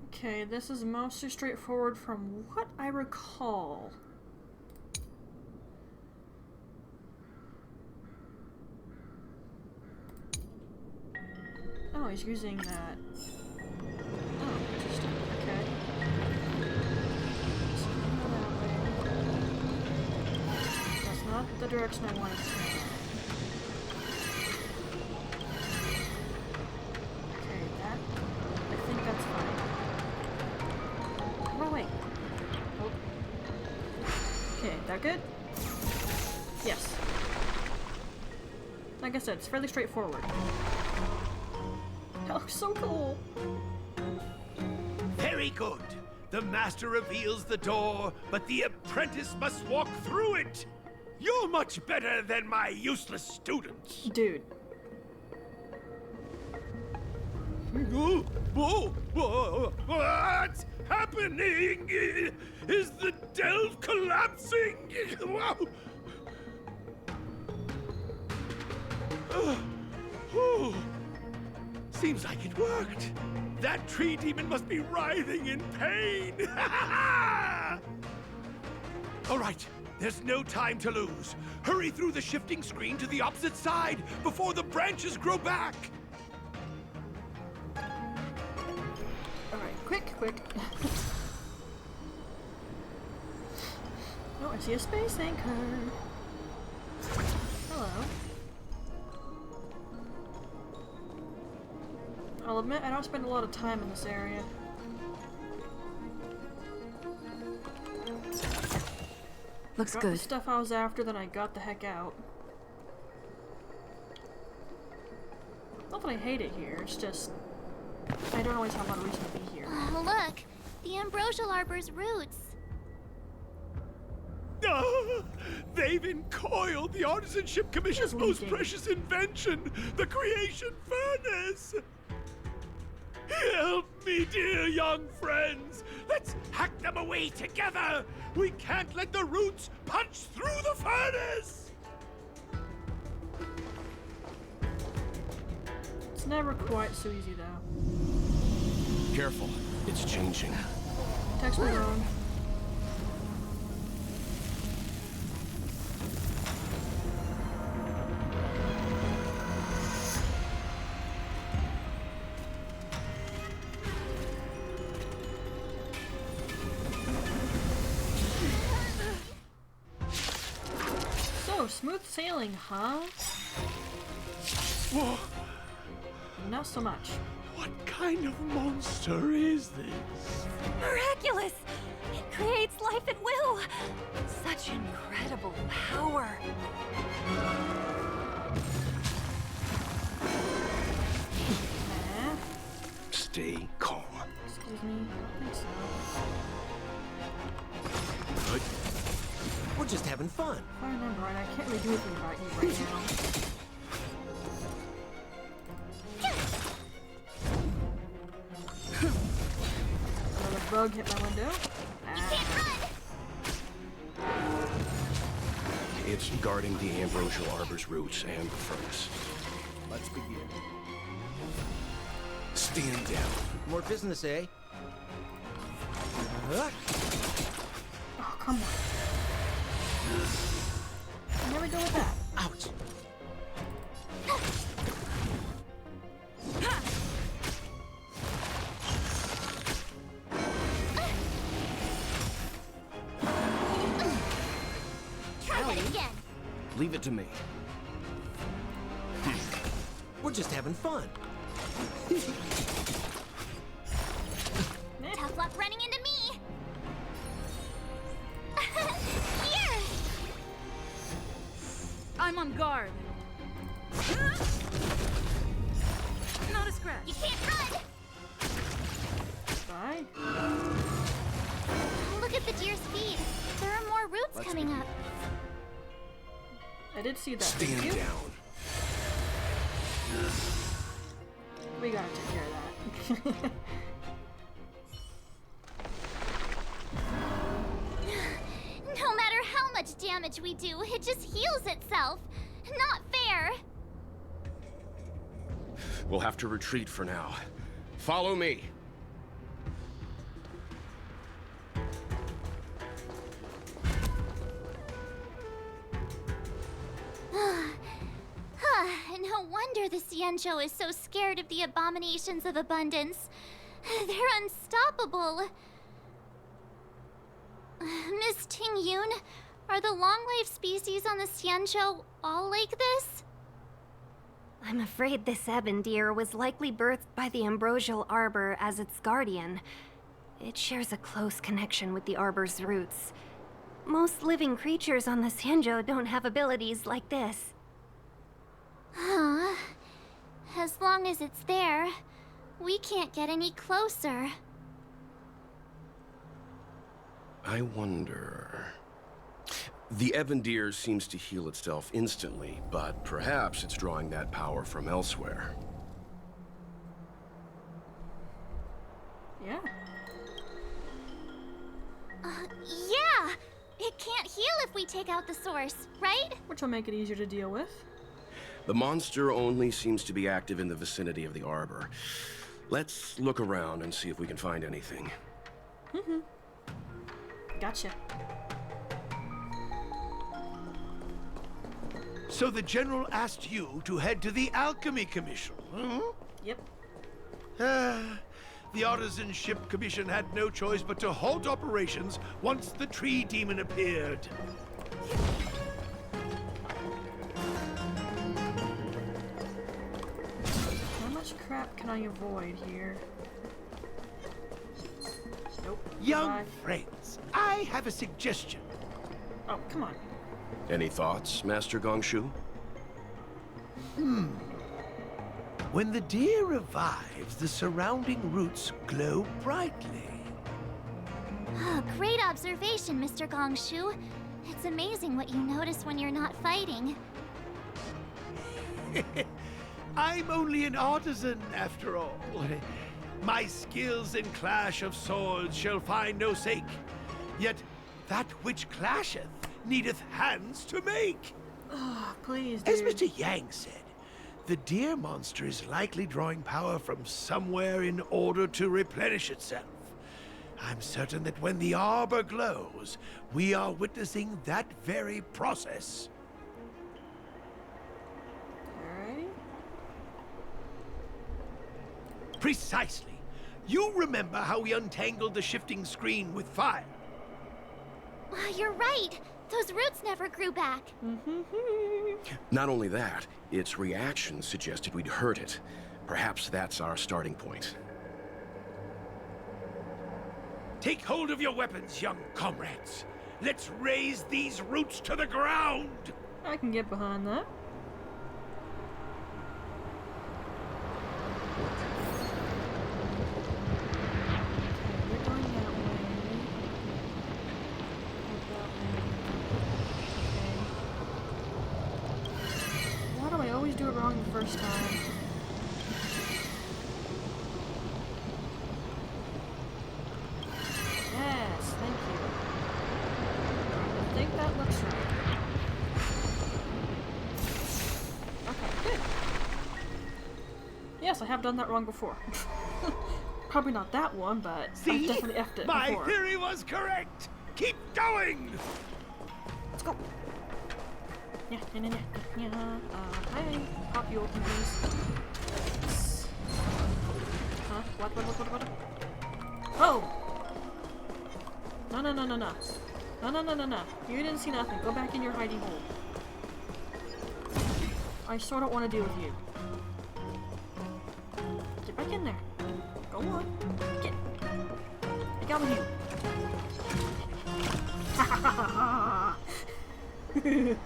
Okay, this is mostly straightforward from what I recall. Oh, he's using that. Oh, interesting. Okay. So go that way. That's not the direction I wanted to go. Okay, that. I think that's fine. Oh, wait. Oh. Okay, that good? Yes. Like I said, it's fairly straightforward. That looks so cool. Very good. The master reveals the door, but the apprentice must walk through it. You're much better than my useless students. Dude. What's happening? Is the delve collapsing? Seems like it worked. That tree demon must be writhing in pain. All right, there's no time to lose. Hurry through the shifting screen to the opposite side before the branches grow back. Alright, quick. Oh, I see a space anchor. Hello. I'll admit, I don't spend a lot of time in this area. Looks got good. The stuff I was after, then I got the heck out. Not that I hate it here, it's just I don't always have a lot of reason to be here. Look, the ambrosial arbor's roots. They've encoiled the Artisanship Commission's most precious invention, the creation furnace. Help me, dear young friends! Let's hack them away together! We can't let the roots punch through the furnace! It's never quite so easy, though. Careful, it's changing. Text my own. So, smooth sailing, huh? Whoa! Not so much. What kind of monster is this? Miraculous! It creates life at will! Such incredible power! Stay calm. Excuse me, I don't think so. Good. We're just having fun. If I remember right, I can't really do anything about you right now. Another bug hit my window. It's guarding the ambrosial arbor's roots and the furnace. Let's begin. Stand down. More business, eh? Oh, come on. Never go with that. Ouch. Try that again. Leave it to me. We're just having fun. Tough luck running into me. Here. I'm on guard. Not a scratch. You can't run. Bye. Look at the deer's feet. There are more roots coming up. I did see that. Stand down. We gotta take care of that. No matter how much damage we do, it just heals itself. Not fair. We'll have to retreat for now. Follow me. No wonder the Xianzhou is so scared of the abominations of abundance. They're unstoppable. Miss Ting Yun, are the long-life species on the Xianzhou all like this? I'm afraid this ebon deer was likely birthed by the ambrosial arbor as its guardian. It shares a close connection with the arbor's roots. Most living creatures on the Xianzhou don't have abilities like this. Huh. As long as it's there, we can't get any closer. I wonder... The ebon deer seems to heal itself instantly, but perhaps it's drawing that power from elsewhere. Yeah. Yeah! It can't heal if we take out the source, right? Which will make it easier to deal with. The monster only seems to be active in the vicinity of the arbor. Let's look around and see if we can find anything. Mm-hmm. Gotcha. So the General asked you to head to the Alchemy Commission, huh? Yep. The Artisan Ship Commission had no choice but to halt operations once the tree demon appeared. How much crap can I avoid here? Nope. Young Bye. friends, I have a suggestion. Oh, come on. Any thoughts, Master Gongshu? When the deer revives, the surrounding roots glow brightly. Great observation, Mr. Gongshu. It's amazing what you notice when you're not fighting. I'm only an artisan, after all. My skills in clash of swords shall find no sake. Yet that which clasheth needeth hands to make. Oh, please, As dude. Mr. Yang said, the deer monster is likely drawing power from somewhere in order to replenish itself. I'm certain that when the arbor glows, we are witnessing that very process. Alrighty. Precisely. You remember how we untangled the shifting screen with fire? You're right. Those roots never grew back. Not only that, its reaction suggested we'd hurt it. Perhaps that's our starting point. Take hold of your weapons, young comrades. Let's raise these roots to the ground. I can get behind that. We're going that way. Okay. Why do I always do it wrong the first time? Yes, thank you. I think that looks right. Okay, good. Yes, I have done that wrong before. Probably not that one, but See? I've definitely effed it My before. theory was correct. Keep going. Let's go. Yeah. Hi. Pop you open, please. Huh? What? Oh! No. You didn't see nothing. Go back in your hidey hole. I sure don't want to deal with you. Get back in there. Go on. Get. I got with you.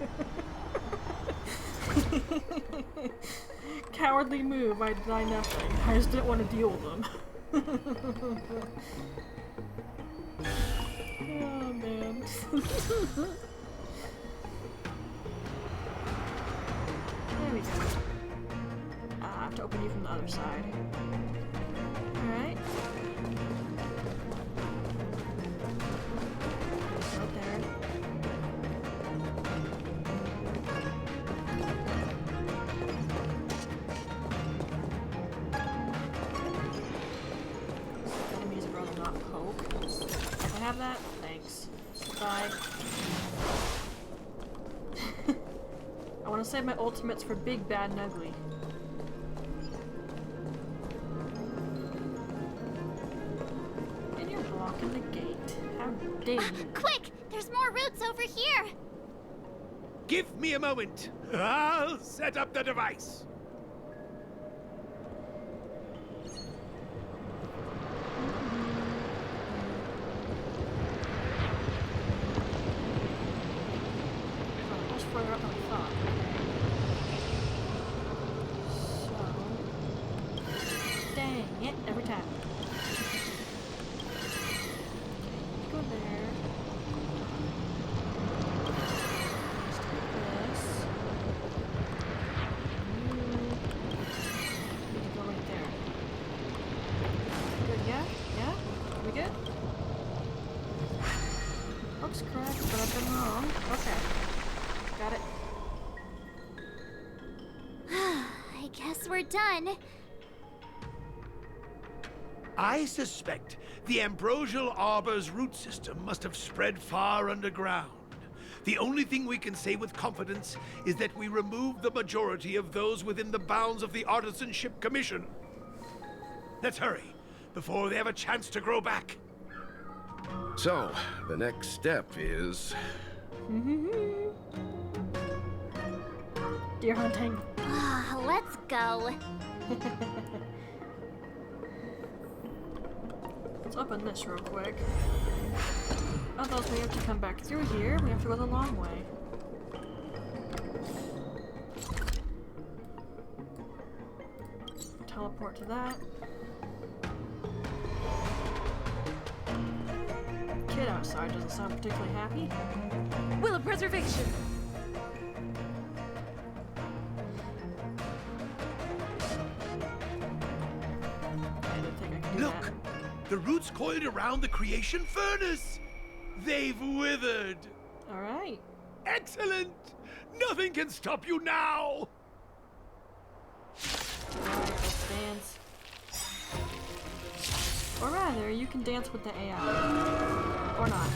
Cowardly move. I deny nothing. I just didn't want to deal with them. Oh man. There we go. I have to open you from the other side. Alright. Right there. Enemies would rather not poke. I have that? Thanks. Bye. I want to save my ultimates for big, bad, and ugly. And you're blocking the gate. How dare you? Quick! There's more roots over here! Give me a moment. I'll set up the device. Much further up than I thought. So, dang it, every time. Go there. Let's take this. Need to go right there. Good, yeah? Yeah? Are we good? Looks correct, but I've been wrong. Okay. Got it. I guess we're done. I suspect the ambrosial arbor's root system must have spread far underground. The only thing we can say with confidence is that we removed the majority of those within the bounds of the Artisanship Commission. Let's hurry, before they have a chance to grow back. So, the next step is... Deer hunting. Let's go. Let's open this real quick. Otherwise we have to come back through here. We have to go the long way. Teleport to that. Kid outside doesn't sound particularly happy. Will of preservation. I don't think I can The roots coiled around the creation furnace. They've withered. All right. Excellent! Nothing can stop you now! Alright, let's dance. Or rather, you can dance with the AI. Or not.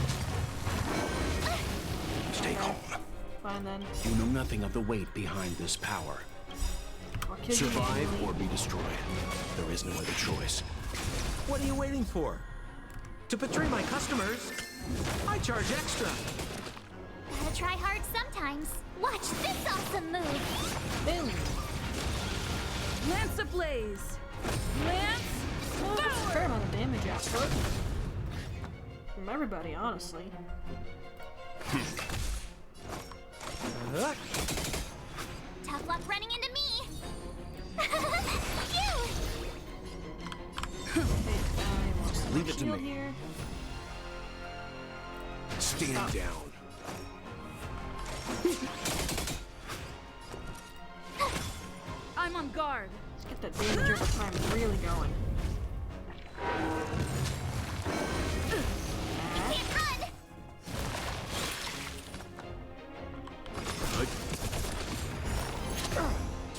Stay calm. Fine then. You know nothing of the weight behind this power. I'll kill you Survive manually. or be destroyed. There is no other choice. What are you waiting for? To betray my customers, I charge extra. Gotta try hard sometimes. Watch this awesome move. Boom. Lance ablaze! Lance Well, that's a forward! fair amount of damage output. From everybody, honestly. Tough luck running into me. Phew! Leave it to Shield me. here. Stand down. I'm on guard. Let's get that damage over time really going. Can't run.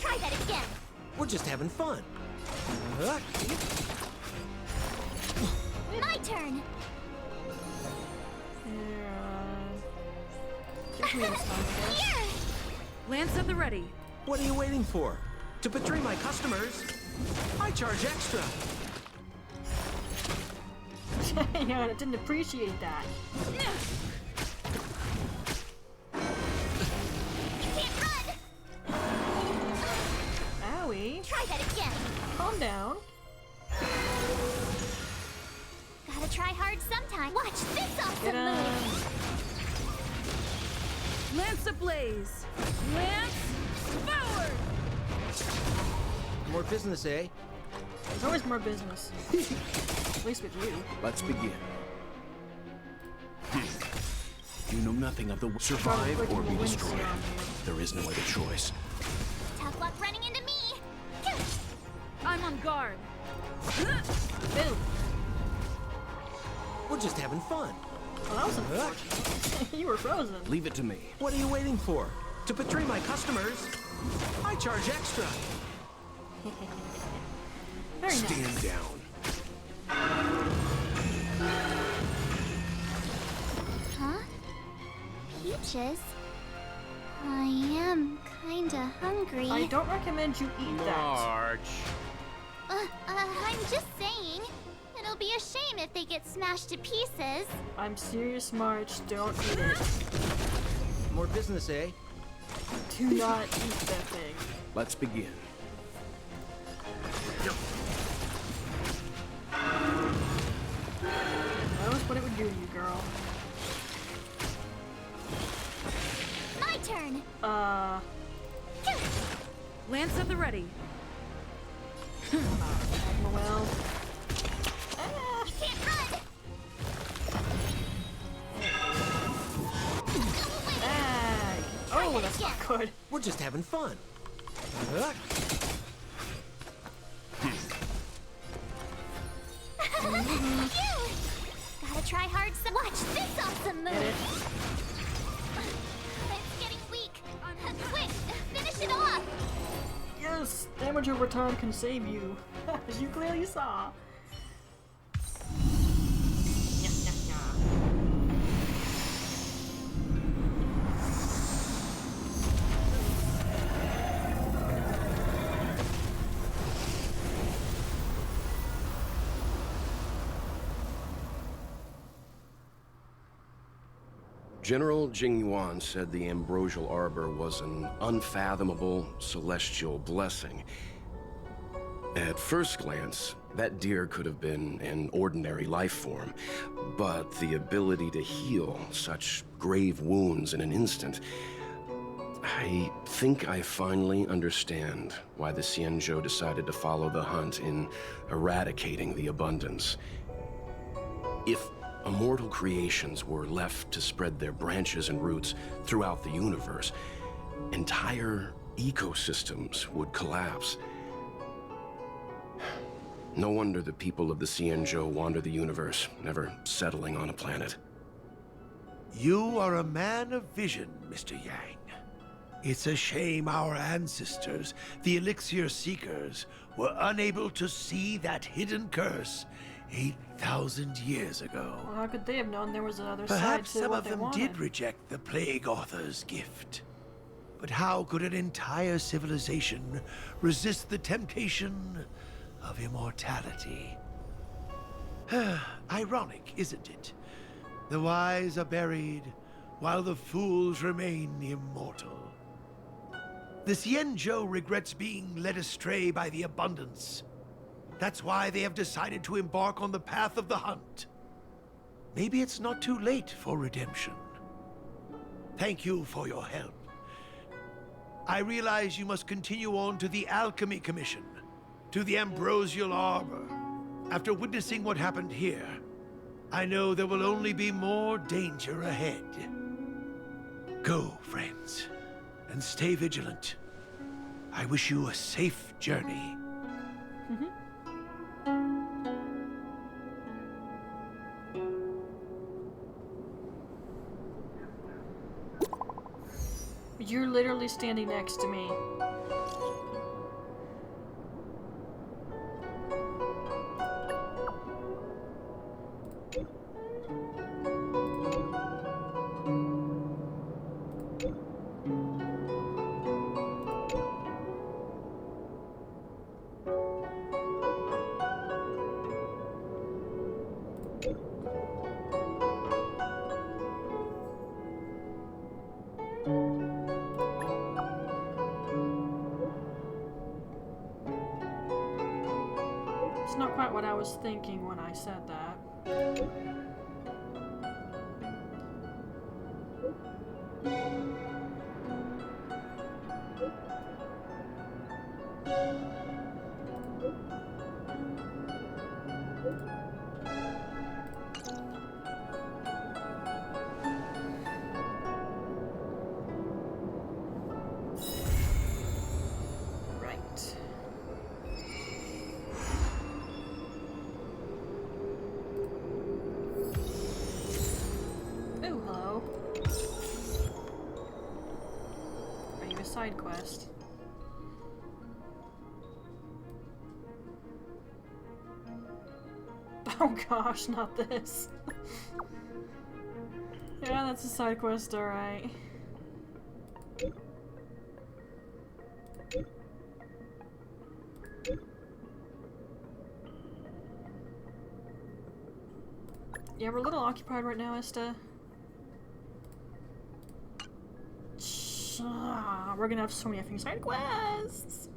Try that again. We're just having fun. My turn. Here, give me this time, I guess. Here. Lance at the ready. What are you waiting for? To betray my customers, I charge extra. Yeah, I didn't appreciate that. Can't run. Owie. Try that again. Calm down. Gotta try hard sometime. Watch this Get awesome move. Lance ablaze! Lance forward! More business, eh? There's always more business. At least with you. Let's begin. You know nothing of the survive or be destroyed. There is no other choice. Tough luck running into me. I'm on guard. Boom. We're just having fun. Well, that was unfortunate. You were frozen. Leave it to me. What are you waiting for? To betray my customers, I charge extra. Very nice. Stand down. Huh? Peaches? I am kinda hungry. I don't recommend you eat that. I'm just saying. It'll be a shame if they get smashed to pieces. I'm serious, March. Don't eat it. More business, eh? Do not eat that thing. Let's begin. That was what it would do to you, girl. My turn. Lance at the ready. Well. You can't run. Ag. Oh, that's not good. We're just having fun. Gotta try hard. Watch this awesome move. Get it? It's getting weak. Quick, finish it off. Yes, damage over time can save you, as you clearly saw. General Jing Yuan said the ambrosial arbor was an unfathomable celestial blessing. At first glance, that deer could have been an ordinary life form, but the ability to heal such grave wounds in an instant, I think I finally understand why the Xianzhou decided to follow the hunt in eradicating the abundance. If immortal creations were left to spread their branches and roots throughout the universe, entire ecosystems would collapse. No wonder the people of the Xianzhou wander the universe, never settling on a planet. You are a man of vision, Mr. Yang. It's a shame our ancestors, the Elixir Seekers, were unable to see that hidden curse 8,000 years ago. Well, how could they have known there was another Perhaps side to some what of they them wanted? did reject the Plague Author's gift. But how could an entire civilization resist the temptation of immortality? Ironic, isn't it? The wise are buried, while the fools remain immortal. The Xianzhou regrets being led astray by the abundance. That's why they have decided to embark on the path of the hunt. Maybe it's not too late for redemption. Thank you for your help. I realize you must continue on to the Alchemy Commission, to the Ambrosial Arbor. After witnessing what happened here, I know there will only be more danger ahead. Go, friends, and stay vigilant. I wish you a safe journey. You're literally standing next to me. It's not quite what I was thinking when I said that. Right. Oh, hello. Are you a side quest? Oh gosh, not this. Yeah, that's a side quest, alright. Yeah, we're a little occupied right now, Esta. We're gonna have so many effing side quests!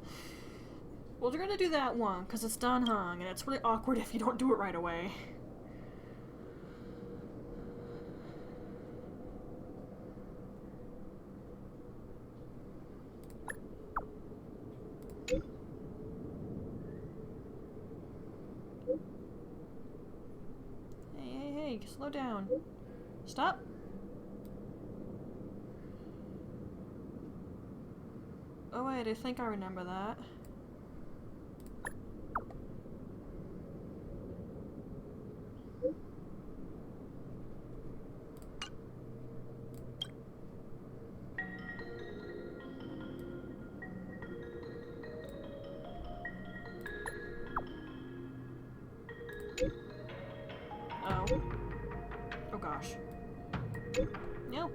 Well, we're gonna do that one, because it's Dan Heng, and it's really awkward if you don't do it right away. Hey, slow down. Stop. Oh wait, I think I remember that. Oh. Oh gosh. No.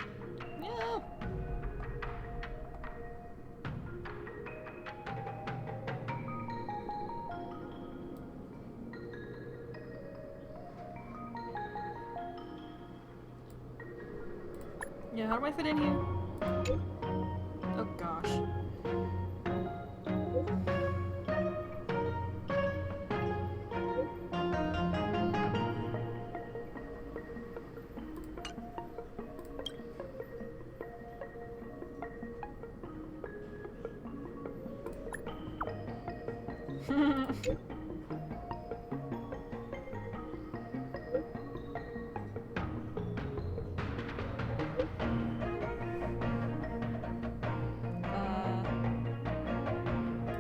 No. Yeah, how do I fit in here? Oh gosh.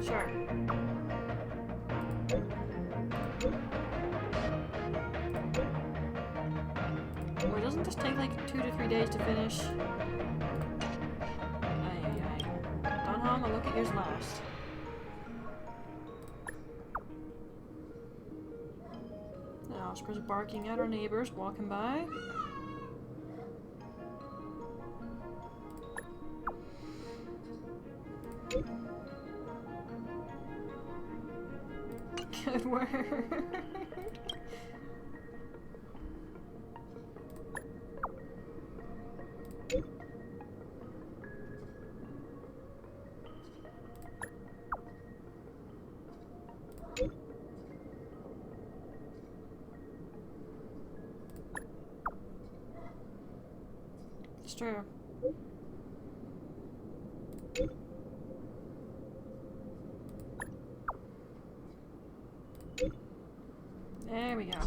Sure. just take like 2 to 3 days to finish. Done home, I'll look at yours last. Now, Oscar's barking at our neighbors walking by. Good word. It's true. There we go.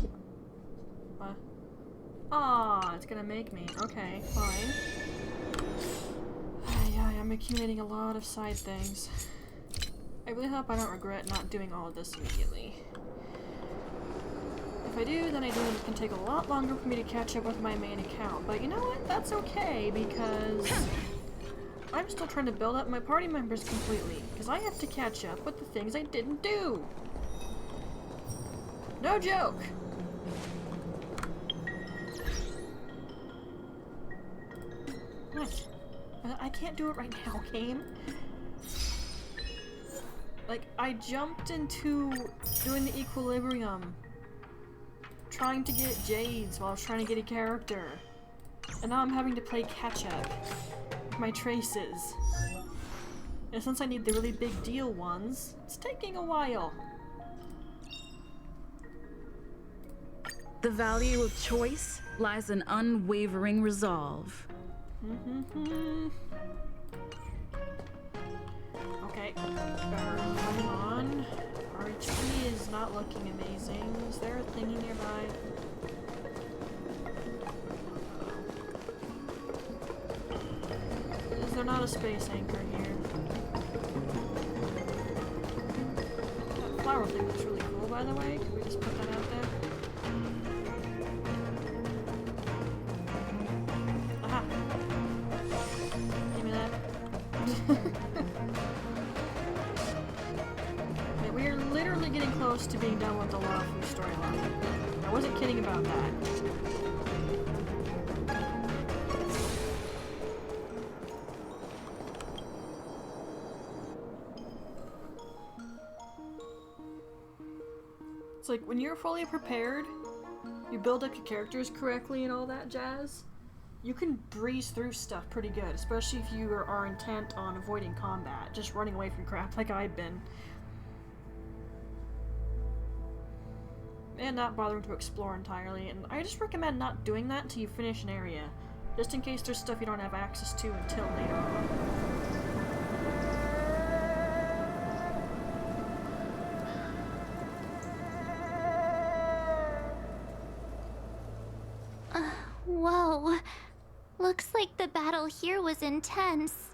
What? Aw, it's gonna make me. Okay, fine. I'm accumulating a lot of side things. I really hope I don't regret not doing all of this immediately. If I do, then it's gonna take a lot longer for me to catch up with my main account. But you know what? That's okay, because I'm still trying to build up my party members completely, because I have to catch up with the things I didn't do. No joke! What? I can't do it right now, game. Like, I jumped into doing the equilibrium, trying to get Jades while I was trying to get a character. And now I'm having to play catch-up with my traces. And since I need the really big deal ones, it's taking a while. The value of choice lies in unwavering resolve. Okay, moving on. Our tree is not looking amazing. Is there a thingy nearby? Is there not a space anchor here? That flower thing looks really cool, by the way. Can we just put that out there? Aha! Give me that. Okay, we are literally getting close to being done with the Luofu storyline. I wasn't kidding about that. It's like, when you're fully prepared, you build up your characters correctly and all that jazz, you can breeze through stuff pretty good, especially if you are intent on avoiding combat, just running away from crap like I've been. And not bothering to explore entirely, and I just recommend not doing that until you finish an area, just in case there's stuff you don't have access to until later on. Whoa. Looks like the battle here was intense.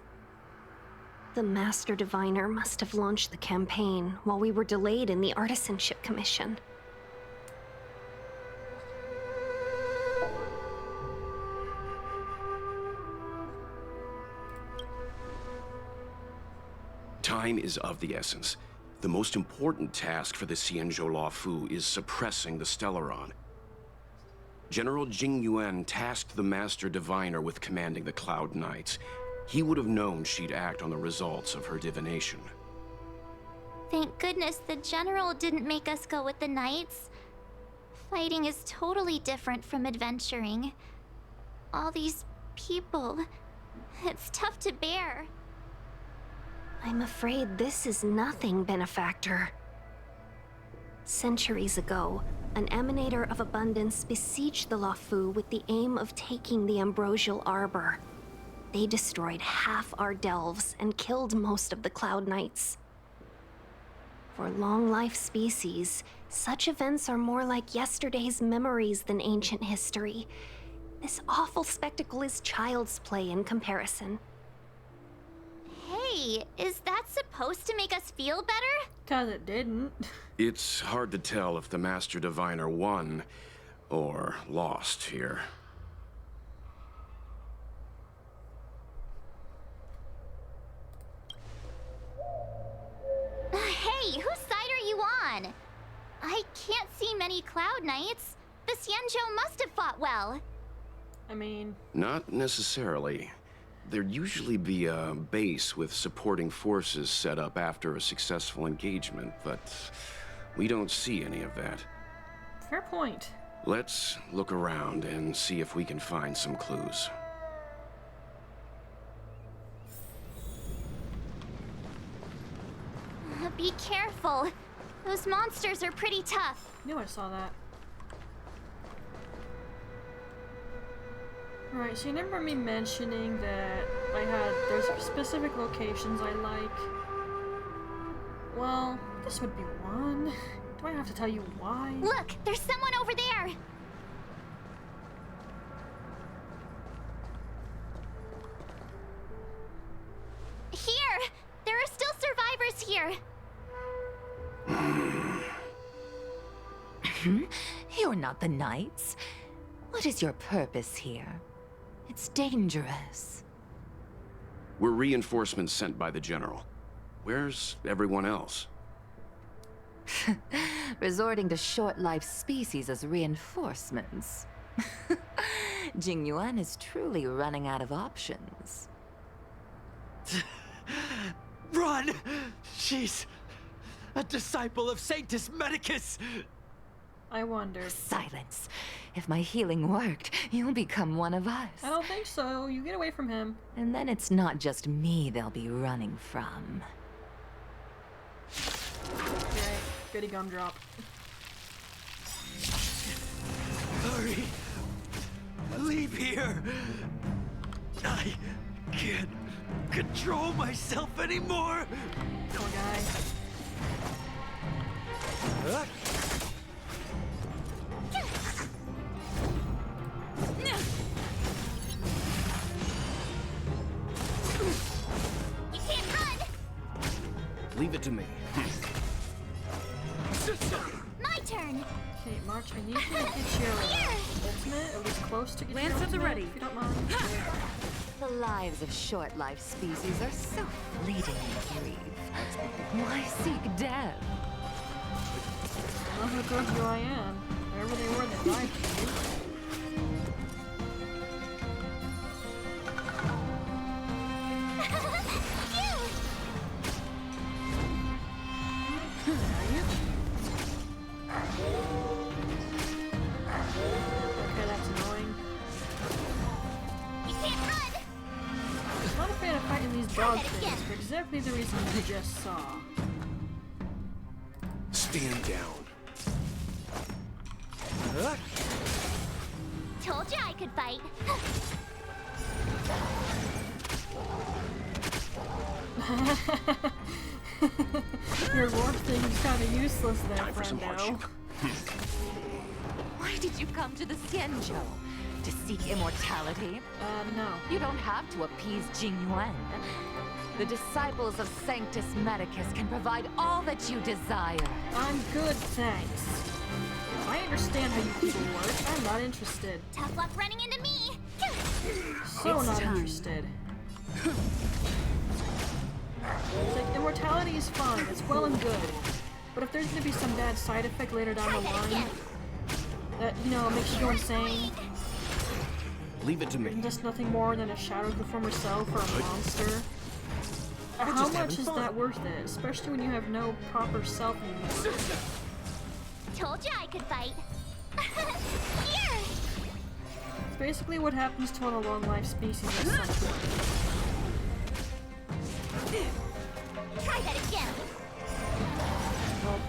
The Master Diviner must have launched the campaign while we were delayed in the Artisanship Commission. Time is of the essence. The most important task for the Xianzhou Luofu is suppressing the Stellaron. General Jing Yuan tasked the Master Diviner with commanding the Cloud Knights. He would have known she'd act on the results of her divination. Thank goodness the General didn't make us go with the Knights. Fighting is totally different from adventuring. All these people, it's tough to bear. I'm afraid this is nothing, Benefactor. Centuries ago, an Emanator of Abundance besieged the Luofu with the aim of taking the Ambrosial Arbor. They destroyed half our delves and killed most of the Cloud Knights. For long-life species, such events are more like yesterday's memories than ancient history. This awful spectacle is child's play in comparison. Hey, is that supposed to make us feel better? 'Cause it didn't. It's hard to tell if the Master Diviner won or lost here. Cloud Knights. The Xianzhou must have fought well. I mean... Not necessarily. There'd usually be a base with supporting forces set up after a successful engagement, but we don't see any of that. Fair point. Let's look around and see if we can find some clues. Be careful. Those monsters are pretty tough. Knew I saw that. Alright, so you remember me mentioning that there's specific locations I like? Well, this would be one. Do I have to tell you why? Look, there's someone over there. Here! There are still survivors here. You're not the Knights. What is your purpose here? It's dangerous. We're reinforcements sent by the General. Where's everyone else? Resorting to short-life species as reinforcements. Jingyuan is truly running out of options. Run! She's a disciple of Sanctus Medicus! I wonder. Silence. If my healing worked, you'll become one of us. I don't think so. You get away from him. And then it's not just me they'll be running from. Okay, goody gumdrop. Hurry! Leave here! I can't control myself anymore! Poor guy. You can't run! Leave it to me. My turn! Okay, March, I need you to get your ultimate at least close to getting Lance your at the ultimate, ready. if you don't mind. The lives of short-life species are so fleetingly brief. Why seek death? Well, who told you I am? Wherever they were, they died for you. Okay, that's annoying. You can't run! I'm not a fan of fighting these dog things for exactly the reason you just saw. Stand down. Told you I could fight. Your warp thing is kind of useless there, friendo. Why did you come to the Xianzhou? To seek immortality? No. You don't have to appease Jingyuan. The disciples of Sanctus Medicus can provide all that you desire. I'm good, thanks. I understand how you people work. I'm not interested. Tough luck running into me! So not interested. It's like, immortality is fine, it's well and good. But if there's gonna be some bad side effect later down the line that, you know, makes you go insane, Leave it to me. isn't this nothing more than a shadow of the former self or a monster? How just much having is fun. that worth it? Especially when you have no proper self anymore. Told you I could fight. Here! It's basically what happens to a long-life species at some point. Try that again. Well,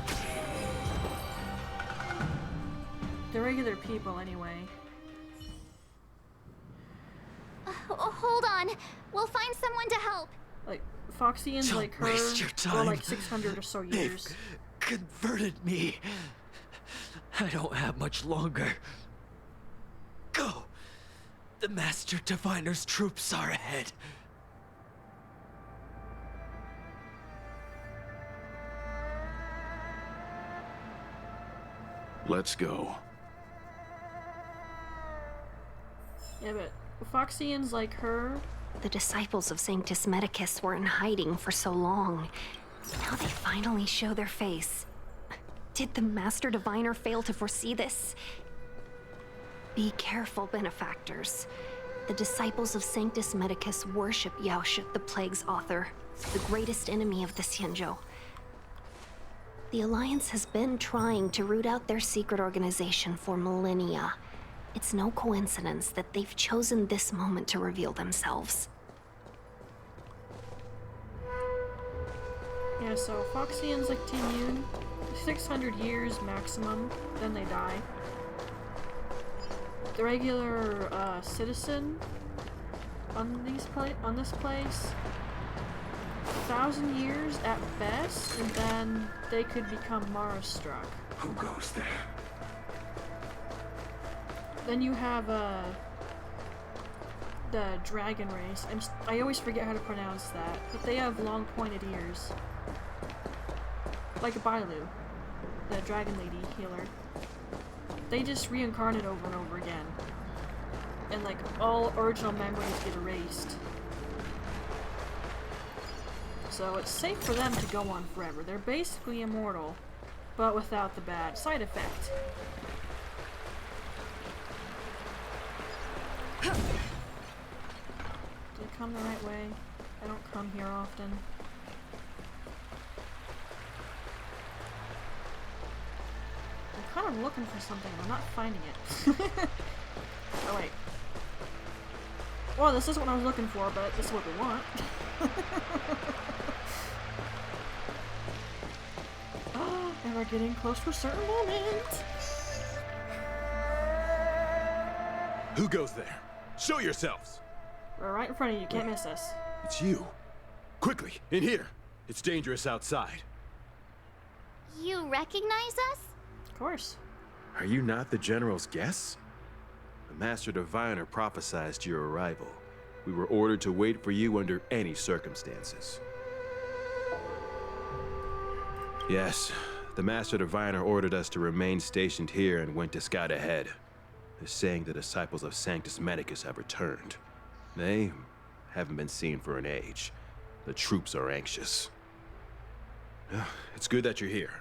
they're regular people anyway. Hold on. We'll find someone to help. Like, Foxians Don't like her waste your for time. like 600 or so years. Converted me. I don't have much longer. Go! The Master Diviner's troops are ahead. Let's go. Yeah, but Foxians like her... The disciples of Sanctus Medicus were in hiding for so long. Now they finally show their face. Did the Master Diviner fail to foresee this? Be careful, benefactors. The disciples of Sanctus Medicus worship Yaoshi, the Plague's author, the greatest enemy of the Xianzhou. The Alliance has been trying to root out their secret organization for millennia. It's no coincidence that they've chosen this moment to reveal themselves. Yeah, so Foxians like Tinyun, 600 years maximum, then they die. The regular citizen on this place, 1,000 years at best, and then they could become Mara struck. Who goes there? Then you have the dragon race. I always forget how to pronounce that, but they have long pointed ears. Like a Bailu, the dragon lady healer. They just reincarnate over and over again. And like all original memories get erased. So it's safe for them to go on forever. They're basically immortal, but without the bad side effect. Did I come the right way? I don't come here often. I'm kind of looking for something, I'm not finding it. Oh wait. Well, this isn't what I was looking for, but this is what we want. Oh, and we're getting close to a certain moment. Who goes there? Show yourselves! We're right in front of you, can't miss us. It's you. Quickly, in here. It's dangerous outside. You recognize us? Of course. Are you not the General's guests? The Master Diviner prophesized your arrival. We were ordered to wait for you under any circumstances. Yes, the Master Diviner ordered us to remain stationed here and went to scout ahead. They're saying the disciples of Sanctus Medicus have returned. They haven't been seen for an age. The troops are anxious. It's good that you're here.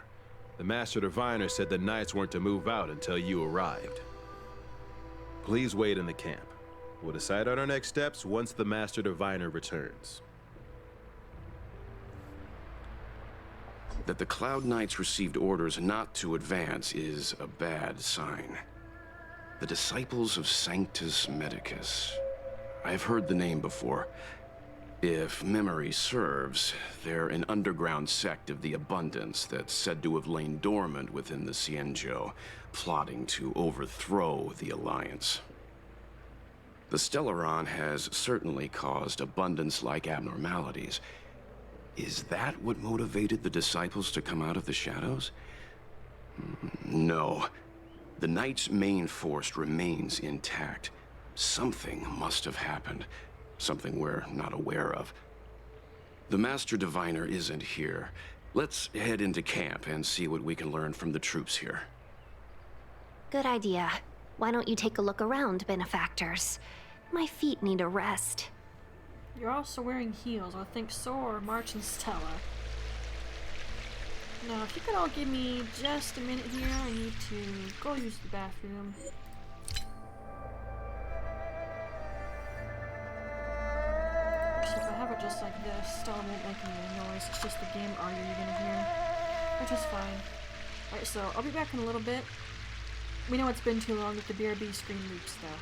The Master Diviner said the Knights weren't to move out until you arrived. Please wait in the camp. We'll decide on our next steps once the Master Diviner returns. That the Cloud Knights received orders not to advance is a bad sign. The disciples of Sanctus Medicus. I've heard the name before. If memory serves, they're an underground sect of the Abundance that's said to have lain dormant within the Xianzhou, plotting to overthrow the Alliance. The Stellaron has certainly caused Abundance-like abnormalities. Is that what motivated the disciples to come out of the shadows? No. The Knight's main force remains intact. Something must have happened. Something we're not aware of. The Master Diviner isn't here. Let's head into camp and see what we can learn from the troops here. Good idea. Why don't you take a look around, benefactors? My feet need a rest. You're also wearing heels. I think so are March and Stella. Now, if you could all give me just a minute here, I need to go use the bathroom. Actually, if I have it just like this, Stella won't make any noise. It's just the game audio you're gonna hear, which is fine. Alright, so I'll be back in a little bit. We know it's been too long that the BRB screen loops, though.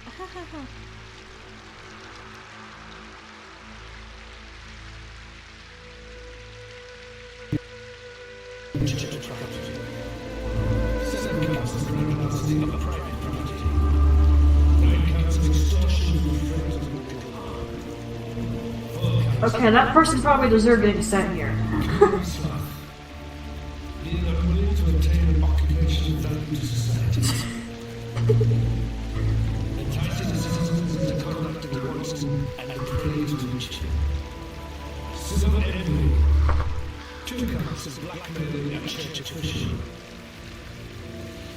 Okay, that person probably deserved getting sent here.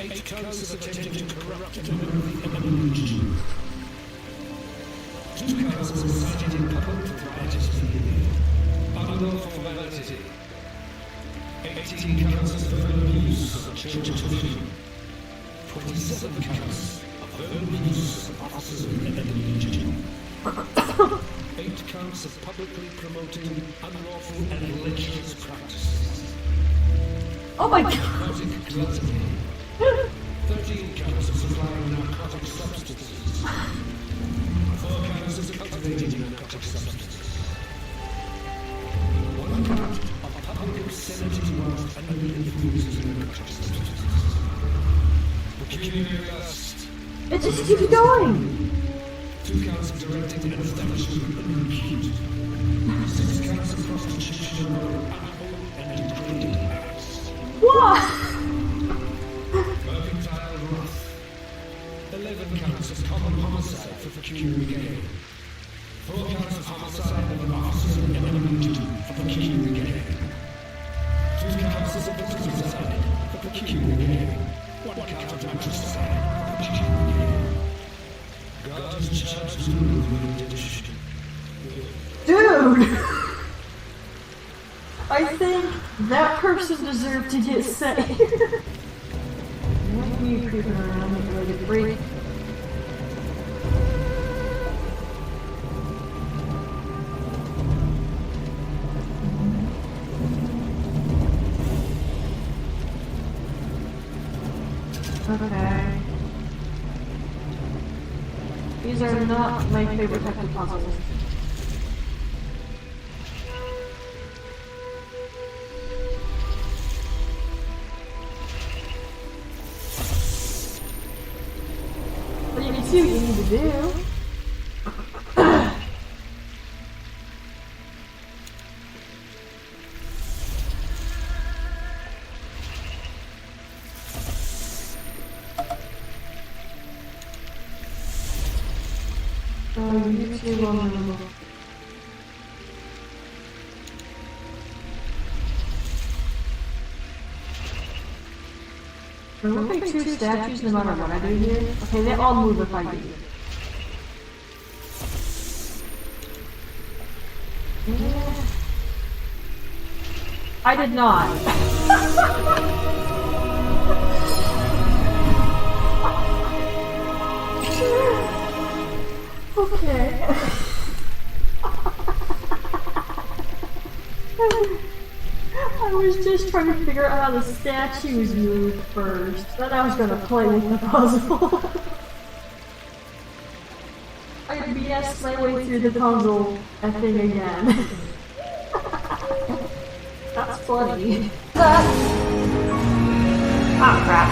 Eight councils attempting to corrupt and remove the illusion. 2 councils cited in public for riotous behavior. Unlawful formality. 18 councils for abuse use of a change of regime. 27 counts of verbal use of officers of enemy legion. 8 counts of publicly promoting unlawful and lecherous practices. Oh my god! Narcotic gluttony. 13 counts of supplying narcotic substances. 4 counts of cultivating narcotic substances. 1 count of public obscenity whilst under the influence of narcotic substances. Pecuniary lust. It just keeps going! 2 counts of directing and establishing unrepeat. 6 counts of prostitution of unholy and degrading acts. What? Mercantile wrath. 11 counts of common homicide for pecuniary gain. 4 counts of homicide of an officer of enemy legion for pecuniary gain. 2 counts of suicide for pecuniary gain. 1 count of matricide for pecuniary gain. God is charged with addition. Dude! I think that person deserved to get saved. Let me creeping around and really get a break. Okay. These are not my favorite type of puzzles. But you can see what you need to do. There will be 2 statues no matter what I do here. Okay, they all move if I do. Yeah. I did not. Okay. I was just trying to figure out how the statues move first. Then I was gonna play with the puzzle. I BS my way through the puzzle thing again. That's funny. Ah, crap.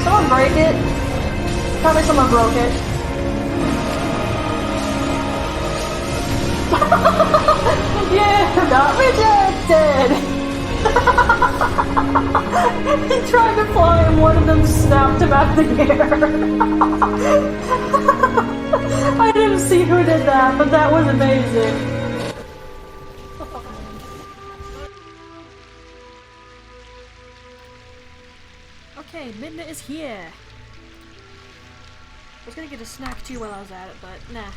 Someone break it? Tell me someone broke it. Yeah, not rejected! He tried to fly and one of them snapped him out of the air. I didn't see who did that, but that was amazing. Okay, Midna is here. I was gonna get a snack too while I was at it, but nah.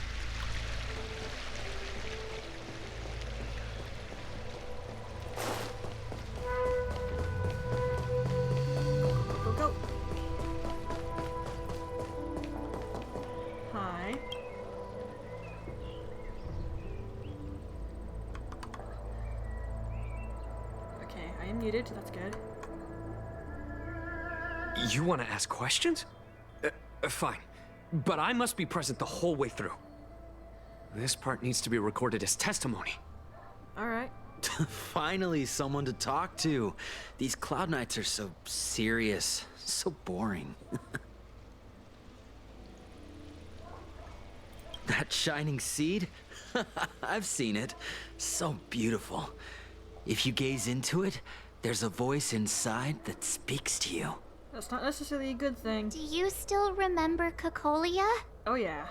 Go, go. Hi. Okay, I am muted, that's good. You want to ask questions? Fine. But I must be present the whole way through. This part needs to be recorded as testimony. Alright. Finally, someone to talk to. These Cloud Knights are so serious, so boring. That shining seed? I've seen it. So beautiful. If you gaze into it, there's a voice inside that speaks to you. That's not necessarily a good thing. Do you still remember Cocolia? Oh yeah.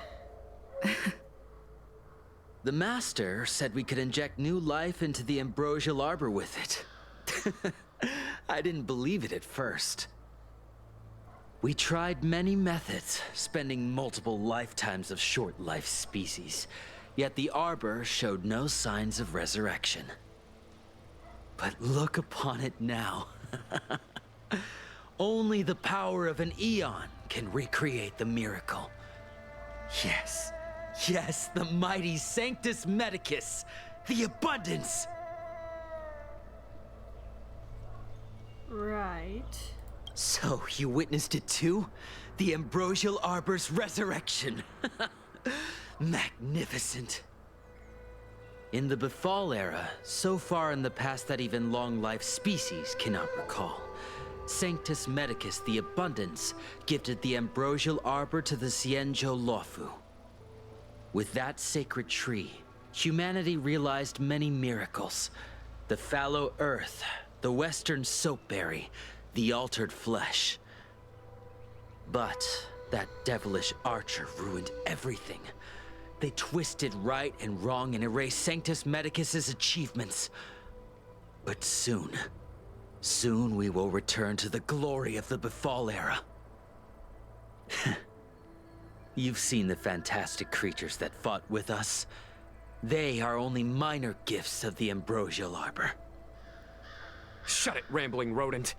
The Master said we could inject new life into the ambrosial arbor with it. I didn't believe it at first. We tried many methods, spending multiple lifetimes of short-life species, yet the arbor showed no signs of resurrection. But look upon it now. Only the power of an eon can recreate the miracle. Yes, yes, the mighty Sanctus Medicus, the abundance. Right. So, you witnessed it too? The Ambrosial Arbor's resurrection. Magnificent. In the Befall era, so far in the past that even long-life species cannot recall, Sanctus Medicus the Abundance gifted the Ambrosial Arbor to the Cienjo Luofu. With that sacred tree, humanity realized many miracles. The fallow earth, the western soapberry, the altered flesh. But that devilish archer ruined everything. They twisted right and wrong and erased Sanctus Medicus's achievements. But soon we will return to the glory of the Befall era. You've seen the fantastic creatures that fought with us. They are only minor gifts of the Ambrosial Arbor. Shut it, rambling rodent.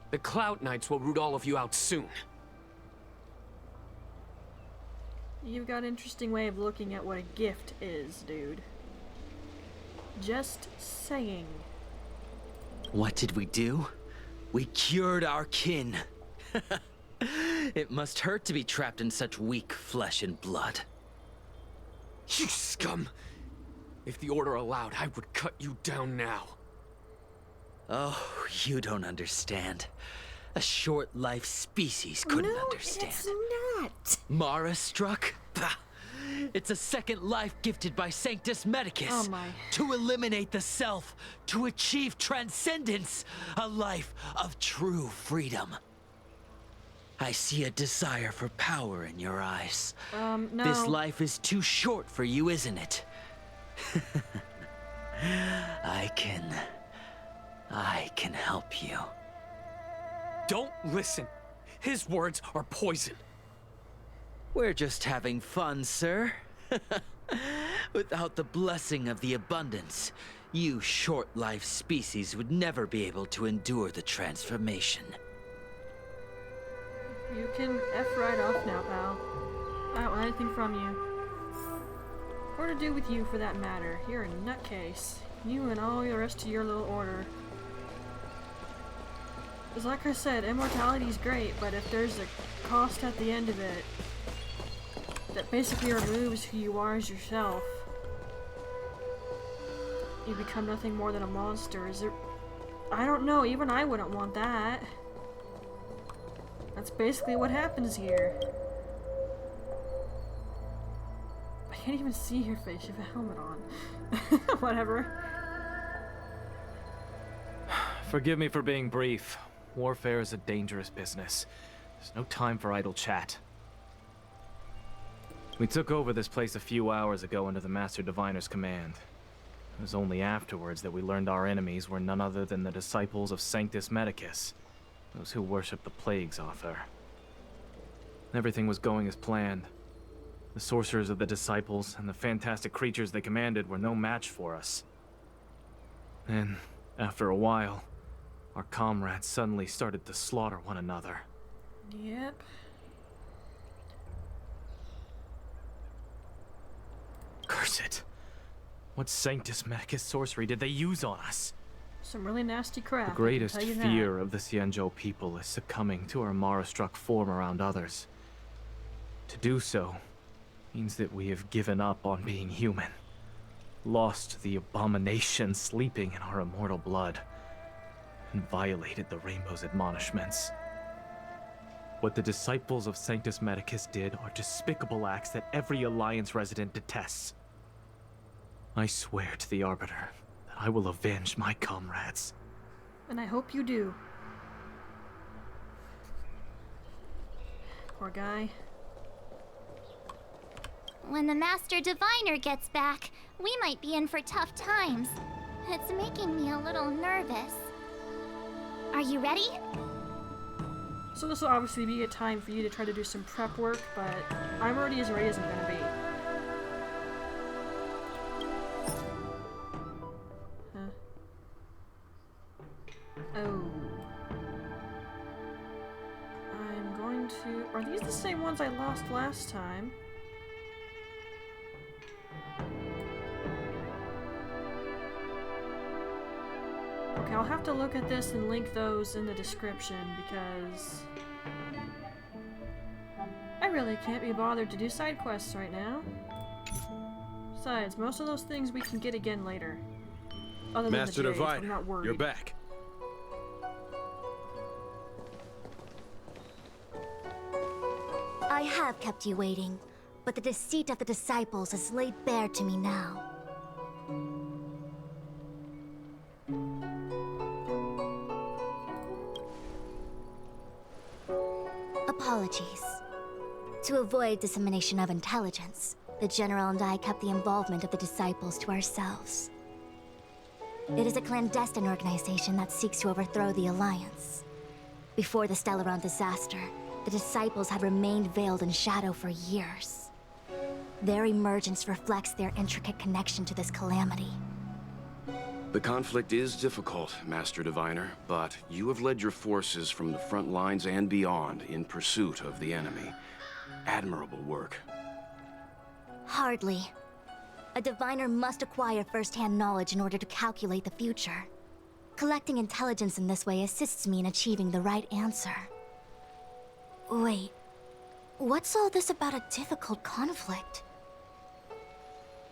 The Cloud Knights will root all of you out soon. You've got an interesting way of looking at what a gift is, dude. Just saying. What did we do? We cured our kin. It must hurt to be trapped in such weak flesh and blood. You scum! If the Order allowed, I would cut you down now. Oh, you don't understand. A short-life species couldn't understand. It's not. Mara struck? Bah. It's a second life gifted by Sanctus Medicus. Oh my. To eliminate the self, to achieve transcendence, a life of true freedom. I see a desire for power in your eyes. No. This life is too short for you, isn't it? I can help you. Don't listen. His words are poison. We're just having fun, sir. Without the blessing of the abundance, you short-life species would never be able to endure the transformation. You can F right off now, pal. I don't want anything from you. Or to do with you, for that matter. You're a nutcase. You and all the rest of your little order. Because like I said, immortality's great, but if there's a cost at the end of it that basically removes who you are as yourself, you become nothing more than a monster. Is there... I don't know, even I wouldn't want that. That's basically what happens here. I can't even see your face, you have a helmet on. Whatever. Forgive me for being brief. Warfare is a dangerous business. There's no time for idle chat. We took over this place a few hours ago under the Master Diviner's command. It was only afterwards that we learned our enemies were none other than the disciples of Sanctus Medicus, those who worship the plague's author. Everything was going as planned. The sorcerers of the disciples and the fantastic creatures they commanded were no match for us. Then, after a while, our comrades suddenly started to slaughter one another. Yep. Curse it! What Sanctus Medicus sorcery did they use on us? Some really nasty crap. The greatest I can tell you fear of the Cienjo people is succumbing to our Mara-struck form around others. To do so means that we have given up on being human, lost the abomination sleeping in our immortal blood, and violated the Rainbow's admonishments. What the disciples of Sanctus Medicus did are despicable acts that every Alliance resident detests. I swear to the Arbiter that I will avenge my comrades. And I hope you do. Poor guy. When the Master Diviner gets back, we might be in for tough times. It's making me a little nervous. Are you ready? So this will obviously be a time for you to try to do some prep work, but I'm already as ready as I'm gonna be. Huh. Oh. I'm going to... Are these the same ones I lost last time? Okay, I'll have to look at this and link those in the description because I really can't be bothered to do side quests right now. Besides, most of those things we can get again later. Other than Master the Jades, I'm Diviner, not worried. you're back. I have kept you waiting, but the deceit of the disciples is laid bare to me now. Apologies. To avoid dissemination of intelligence, the General and I kept the involvement of the disciples to ourselves. It is a clandestine organization that seeks to overthrow the Alliance. Before the Stellaron disaster, the disciples had remained veiled in shadow for years. Their emergence reflects their intricate connection to this calamity. The conflict is difficult, Master Diviner, but you have led your forces from the front lines and beyond in pursuit of the enemy. Admirable work. Hardly. A diviner must acquire first-hand knowledge in order to calculate the future. Collecting intelligence in this way assists me in achieving the right answer. Wait, what's all this about a difficult conflict?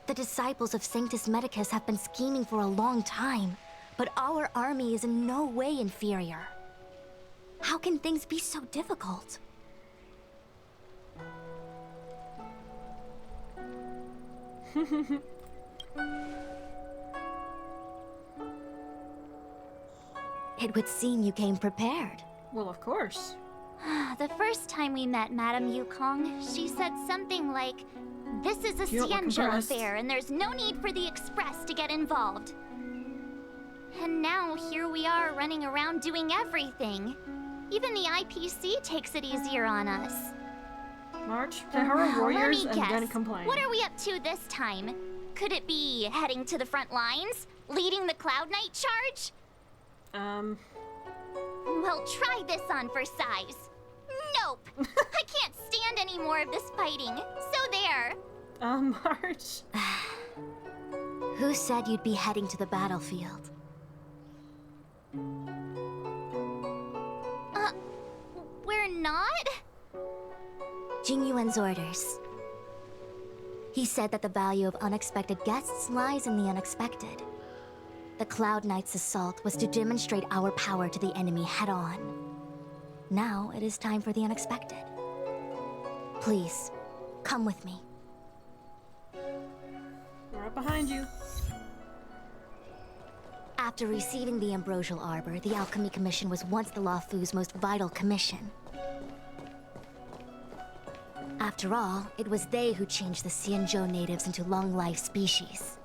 The disciples of Sanctus Medicus have been scheming for a long time, but our army is in no way inferior. How can things be so difficult? It would seem you came prepared. Well, of course. The first time we met Madame Yukong, she said something like, "This is a Xianzhou affair, and there's no need for the Express to get involved." And now here we are running around doing everything. Even the IPC takes it easier on us. March, Tahara warriors, Let me and then guess. complain. What are we up to this time? Could it be heading to the front lines? Leading the Cloud Knight charge? Well, try this on for size. Nope! I can't stand any more of this fighting. So there. March. Who said you'd be heading to the battlefield? We're not? Jing Yuan's orders. He said that the value of unexpected guests lies in the unexpected. The Cloud Knight's assault was to demonstrate our power to the enemy head-on. Now it is time for the unexpected. Please, come with me. Right behind you. After receiving the Ambrosial Arbor, the Alchemy Commission was once the Luofu's most vital commission. After all, it was they who changed the Xianzhou natives into long-life species.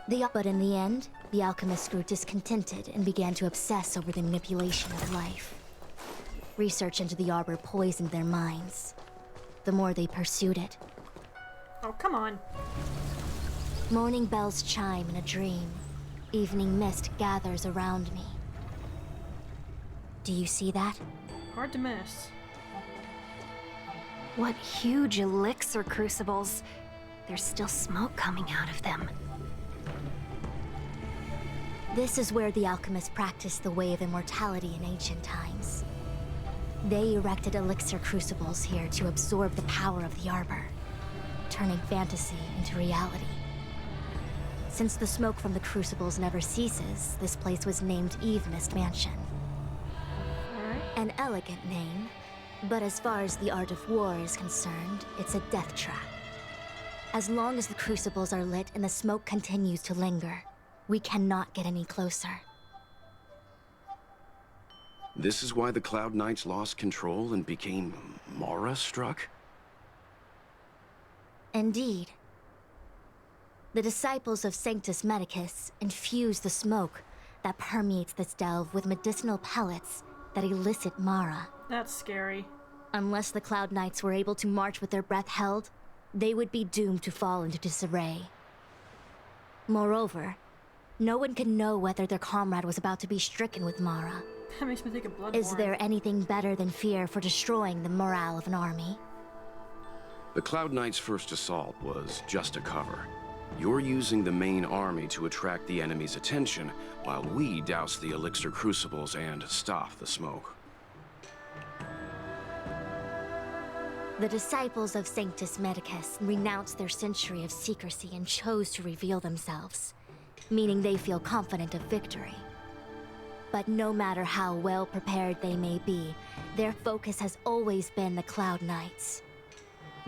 But in the end, the alchemists grew discontented and began to obsess over the manipulation of life. Research into the Arbor poisoned their minds. The more they pursued it. Oh, come on. Morning bells chime in a dream. Evening mist gathers around me. Do you see that? Hard to miss. What huge elixir crucibles. There's still smoke coming out of them. This is where the alchemists practiced the way of immortality in ancient times. They erected elixir crucibles here to absorb the power of the Arbor, turning fantasy into reality. Since the smoke from the crucibles never ceases, this place was named Eve Mist Mansion. An elegant name, but as far as the art of war is concerned, it's a death trap. As long as the crucibles are lit and the smoke continues to linger, we cannot get any closer. This is why the Cloud Knights lost control and became Mara-struck? Indeed. The disciples of Sanctus Medicus infuse the smoke that permeates this delve with medicinal pellets that elicit Mara. That's scary. Unless the Cloud Knights were able to march with their breath held, they would be doomed to fall into disarray. Moreover, No one can know whether their comrade was about to be stricken with Mara. That makes me think of Bloodborne. Is there anything better than fear for destroying the morale of an army? The Cloud Knight's first assault was just a cover. You're using the main army to attract the enemy's attention, while we douse the elixir crucibles and stop the smoke. The disciples of Sanctus Medicus renounced their century of secrecy and chose to reveal themselves, meaning they feel confident of victory. But no matter how well prepared they may be, their focus has always been the Cloud Knights.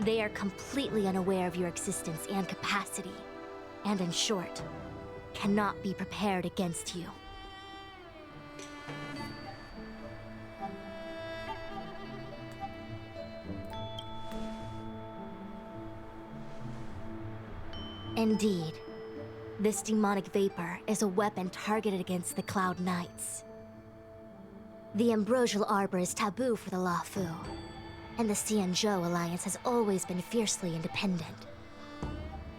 They are completely unaware of your existence and capacity, and in short, cannot be prepared against you. Indeed, this demonic vapor is a weapon targeted against the Cloud Knights. The Ambrosial Arbor is taboo for the Luofu, and the Xianzhou Alliance has always been fiercely independent.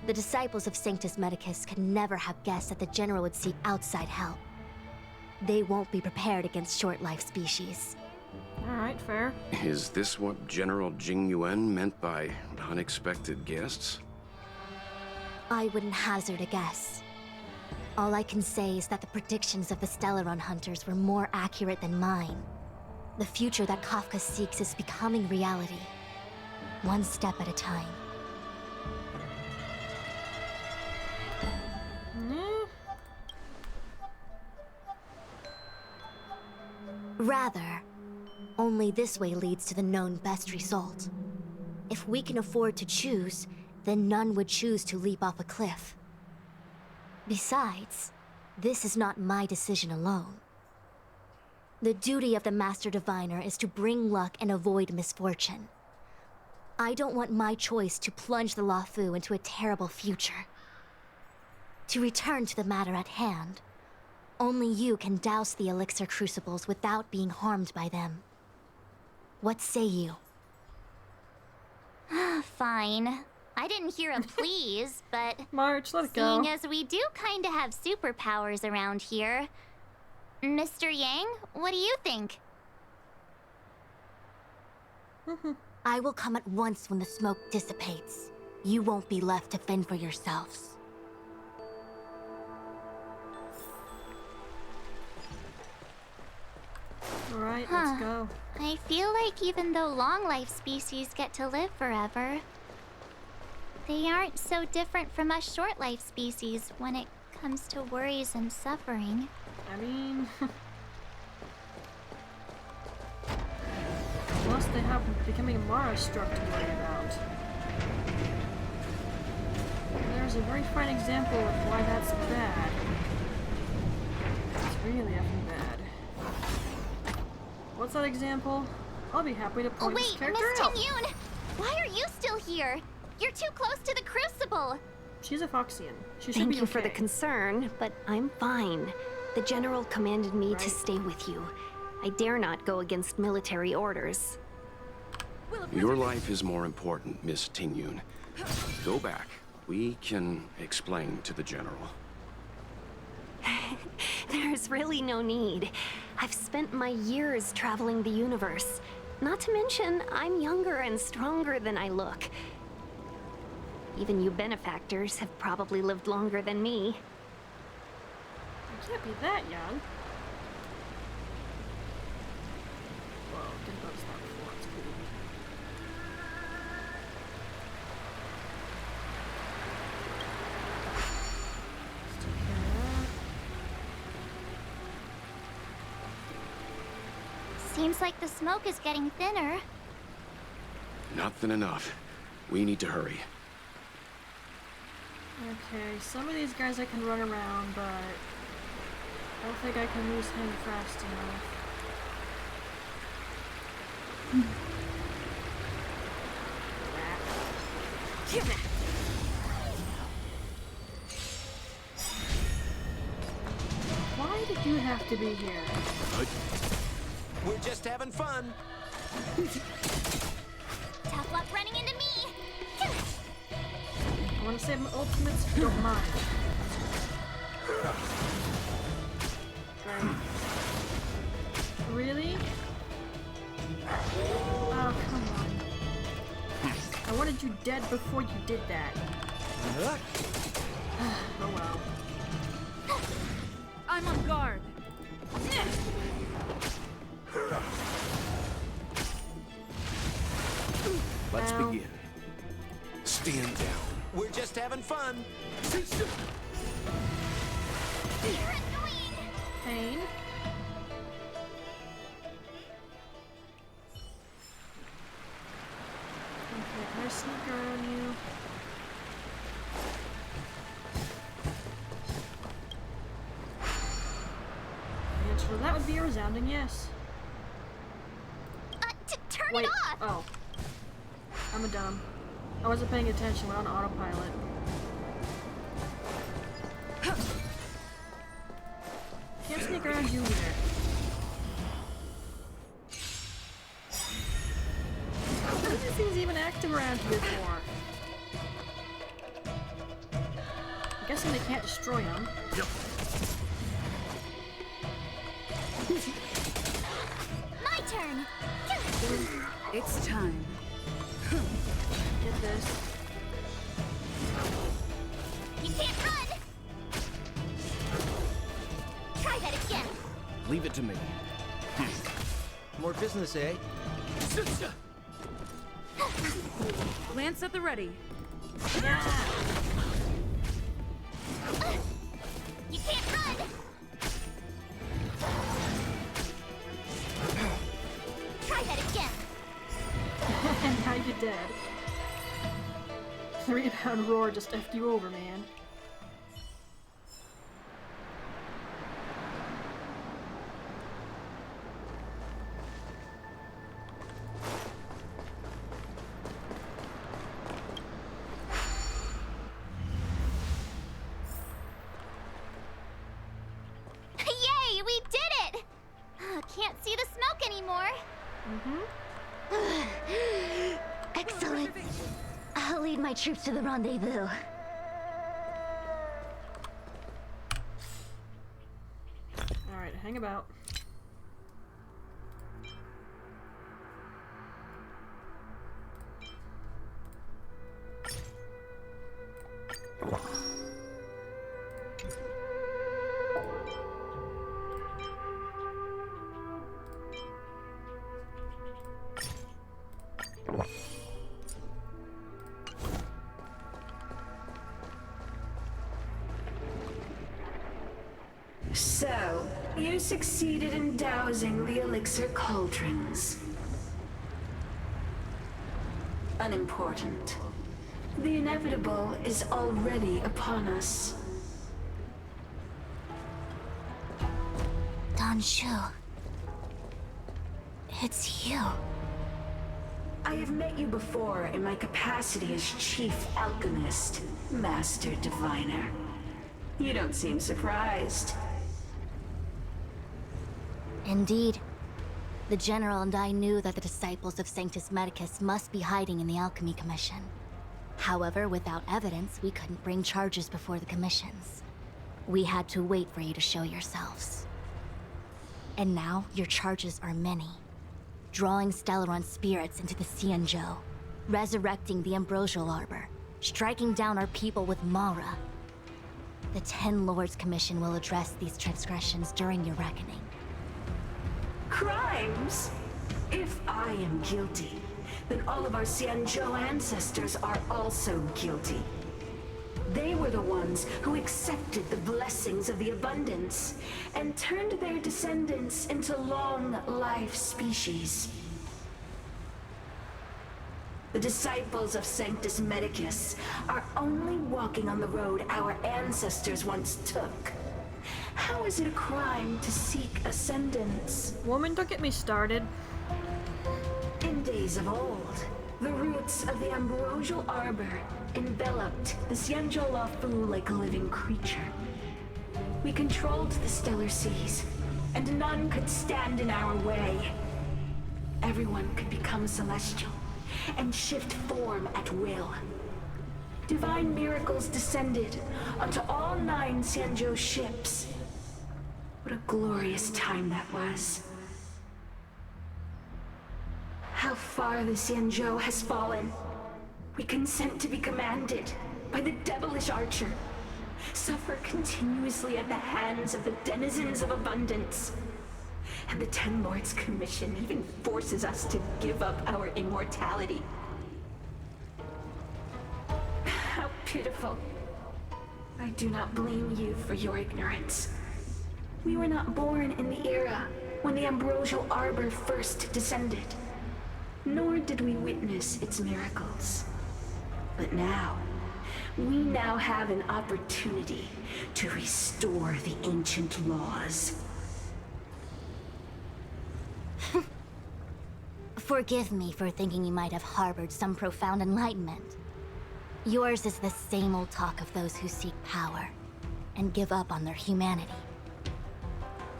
The disciples of Sanctus Medicus could never have guessed that the General would seek outside help. They won't be prepared against short-life species. Alright, fair. Is this what General Jing Yuan meant by unexpected guests? I wouldn't hazard a guess. All I can say is that the predictions of the Stellaron hunters were more accurate than mine. The future that Kafka seeks is becoming reality, one step at a time. Rather, only this way leads to the known best result. If we can afford to choose, then none would choose to leap off a cliff. Besides, this is not my decision alone. The duty of the Master Diviner is to bring luck and avoid misfortune. I don't want my choice to plunge the Luofu into a terrible future. To return to the matter at hand, only you can douse the elixir crucibles without being harmed by them. What say you? Fine. I didn't hear a please, but March, let it go. Seeing as we do kinda have superpowers around here, Mr. Yang, what do you think? I will come at once when the smoke dissipates. You won't be left to fend for yourselves. Alright, let's go. I feel like even though long-life species get to live forever, they aren't so different from us short-life species when it comes to worries and suffering. I mean... Unless they have becoming Mara-struck to worry about. And there's a very fine example of why that's bad. It's really effing bad. What's that example? I'll be happy to point this character out. Miss Ting-Yun! Why are you still here? You're too close to the Crucible! She's a Foxian. She should Thank be you okay. for the concern, but I'm fine. The General commanded me to stay with you. I dare not go against military orders. Your life is more important, Miss Ting-Yun. Go back. We can explain to the General. There's really no need. I've spent my years traveling the universe. Not to mention, I'm younger and stronger than I look. Even you benefactors have probably lived longer than me. You can't be that young. Whoa, didn't notice that before. It's cool. Let's take care of that. Seems like the smoke is getting thinner. Not thin enough. We need to hurry. Okay, some of these guys I can run around, but I don't think I can lose him fast enough. Why did you have to be here? We're just having fun. Tough luck running into me! I want to save my ultimates if you don't mind. dead before you did that. Oh well. I'm on guard. Let's Ow. begin. Stand down. We're just having fun. Pain. Okay, can I sneak around you? The answer to that would be a resounding yes. Turn Wait. it off! Oh. I'm a dumb. I wasn't paying attention. We're on autopilot. Can't sneak around you either. What are these things even active around here for? I'm guessing they can't destroy them. My turn! It's time. Get this. You can't run! Try that again! Leave it to me. More business, eh? Lance at the ready. You can't run! Try that again! And now you're dead. 3-pound roar just effed you over, man. Yay! We did it! Can't see the smoke anymore. Excellent. I'll lead my troops to the rendezvous. Alright, hang about. So, you succeeded in dousing the elixir cauldrons. Unimportant. The inevitable is already upon us. Don Shu. It's you. I have met you before in my capacity as Chief Alchemist, Master Diviner. You don't seem surprised. Indeed. The General and I knew that the disciples of Sanctus Medicus must be hiding in the Alchemy Commission. However, without evidence, we couldn't bring charges before the commissions. We had to wait for you to show yourselves. And now, your charges are many. Drawing Stellaron spirits into the Xianzhou, resurrecting the Ambrosial Arbor, striking down our people with Mara. The 10 Lords Commission will address these transgressions during your reckoning. Crimes? If I am guilty, then all of our Xianzhou ancestors are also guilty. They were the ones who accepted the blessings of the abundance and turned their descendants into long-life species. The disciples of Sanctus Medicus are only walking on the road our ancestors once took. How is it a crime to seek ascendance? Woman, don't get me started. In days of old, the roots of the Ambrosial Arbor enveloped the Xianzhou Luofu like a living creature. We controlled the stellar seas, and none could stand in our way. Everyone could become celestial and shift form at will. Divine miracles descended onto all 9 Xianzhou ships. What a glorious time that was. How far the Xianzhou has fallen. We consent to be commanded by the devilish archer, suffer continuously at the hands of the denizens of abundance. And the Ten Lords Commission even forces us to give up our immortality. How pitiful. I do not blame you for your ignorance. We were not born in the era when the Ambrosial Arbor first descended, nor did we witness its miracles. But now, we now have an opportunity to restore the ancient laws. Forgive me for thinking you might have harbored some profound enlightenment. Yours is the same old talk of those who seek power and give up on their humanity.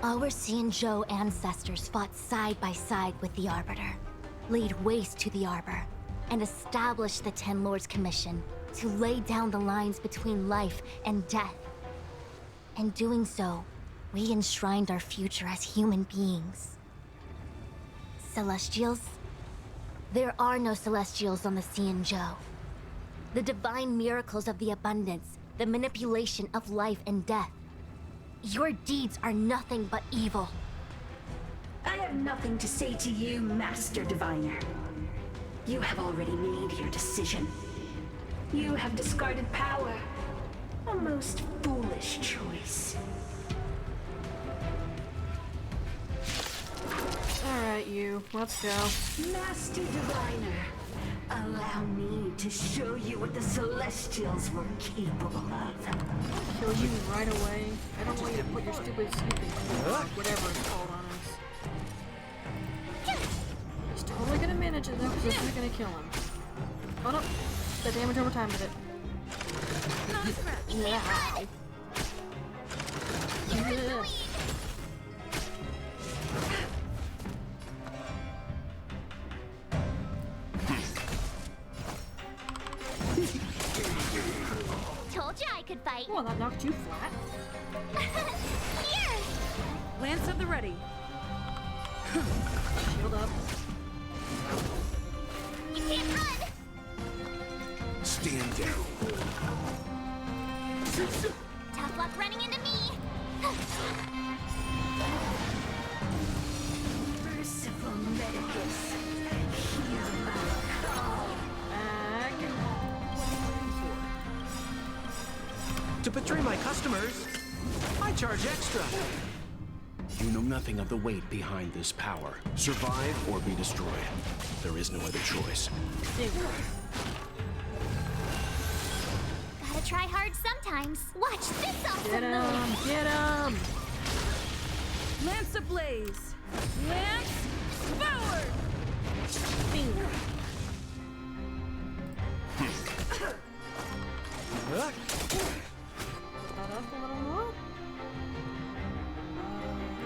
Our Xianzhou ancestors fought side by side with the Arbiter, laid waste to the Arbor, and established the Ten Lords Commission to lay down the lines between life and death. In doing so, we enshrined our future as human beings. Celestials? There are no Celestials on the Xianzhou. The divine miracles of the abundance, the manipulation of life and death. Your deeds are nothing but evil. I have nothing to say to you, Master Diviner. You have already made your decision. You have discarded power. A most foolish choice. Alright, you. Let's go. Master Diviner, allow me to show you what the Celestials were capable of. Kill you right away. I don't want you to put your stupid sleeping whatever it's called on us. He's totally gonna manage it though, because it's not gonna kill him. Oh no! The damage over time with it. Yeah. Yeah. Told you I could fight. Well, that knocked you flat. Here! Lance at the ready. Shield up. You can't run! Stand down. Tough luck running into me! Merciful Medicus, hear my call. To betray my customers, I charge extra. You know nothing of the weight behind this power. Survive or be destroyed. There is no other choice. Gotta try hard sometimes. Watch this awesome Get him! move! Get him! Lance ablaze. Lance forward!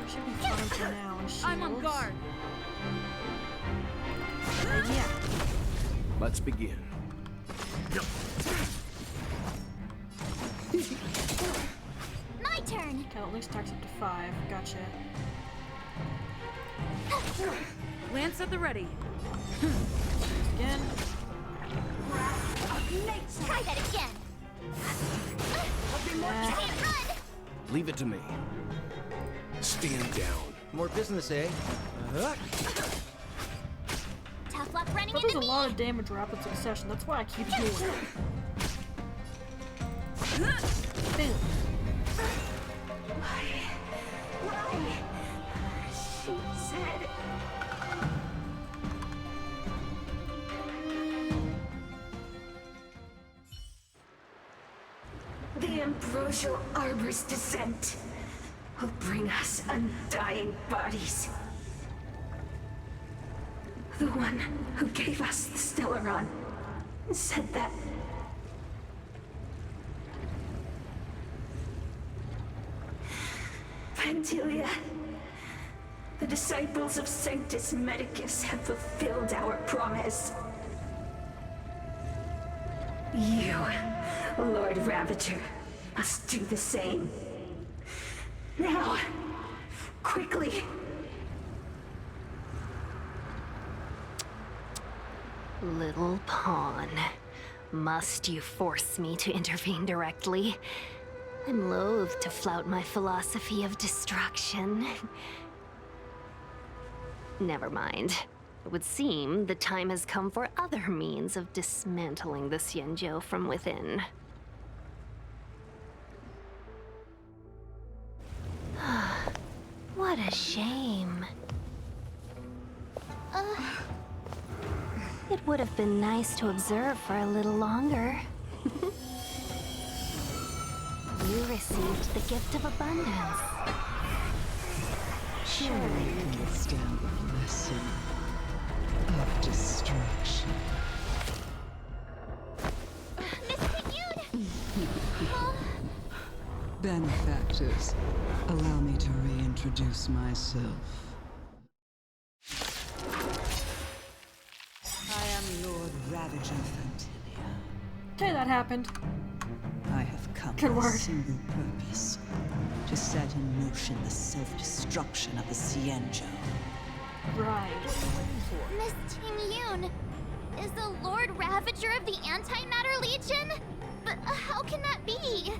Should be fine for now. And I'm on shields. guard. Yeah. Let's begin. My turn! Okay, at least stacks up to 5. Gotcha. Lance at the ready. Again. Try that again! You can't run! Leave it to me. Stand down. More business, eh? Tough luck running But into there's a me! lot of damage rapid succession. That's why I keep doing it. Boom. Why? She said... The Ambrosial Arbor's descent will bring us undying bodies. The one who gave us the Stellaron said that. Pantilia, the disciples of Sanctus Medicus have fulfilled our promise. You, Lord Ravager, must do the same. Now, quickly. Little pawn. Must you force me to intervene directly? I'm loath to flout my philosophy of destruction. Never mind. It would seem the time has come for other means of dismantling the Xianzhou from within. What a shame. It would have been nice to observe for a little longer. You received the gift of abundance. Surely you can withstand the blessing of destruction. Benefactors, allow me to reintroduce myself. I am Lord Ravager Fantilia. Okay, that happened. I have come Good with word. a single purpose. To set in motion the self-destruction of the Xianzhou. Right. Miss Ting-Yun is the Lord Ravager of the Antimatter Legion? But how can that be?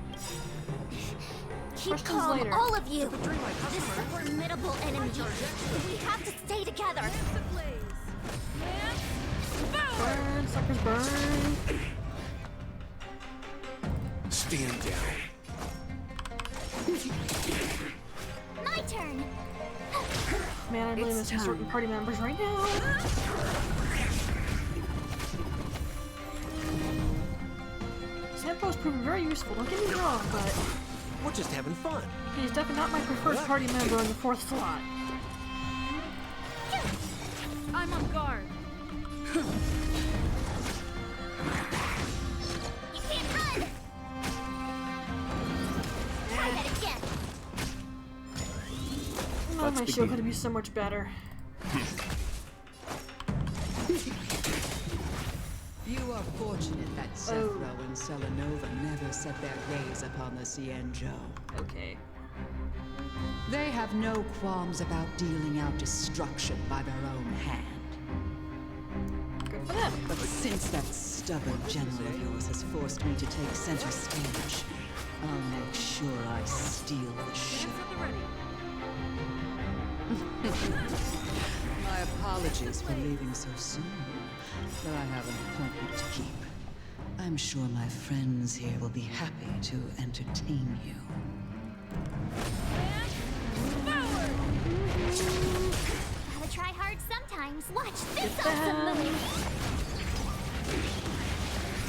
Keep Questions calm, later. all of you! This is a formidable enemy. We have to stay together. Burn, suckers, burn. Stand down. My turn! Man, I'm really missing certain party members right now. Sampo's proven very useful, don't get me wrong, but We're just having fun. he's definitely not my preferred party member on the 4th slot. I'm on guard. You can't run! Try that again! Oh, my shield could be so much better. You are fortunate that Zephyro and Selenova never set their gaze upon the Xianzhou. Okay. They have no qualms about dealing out destruction by their own hand. Good for them. But since that stubborn general of yours has forced me to take center stage, I'll make sure I steal the show. My apologies for leaving so soon, but I have an appointment to keep. I'm sure my friends here will be happy to entertain you. Gotta try hard sometimes. Watch this awesome move!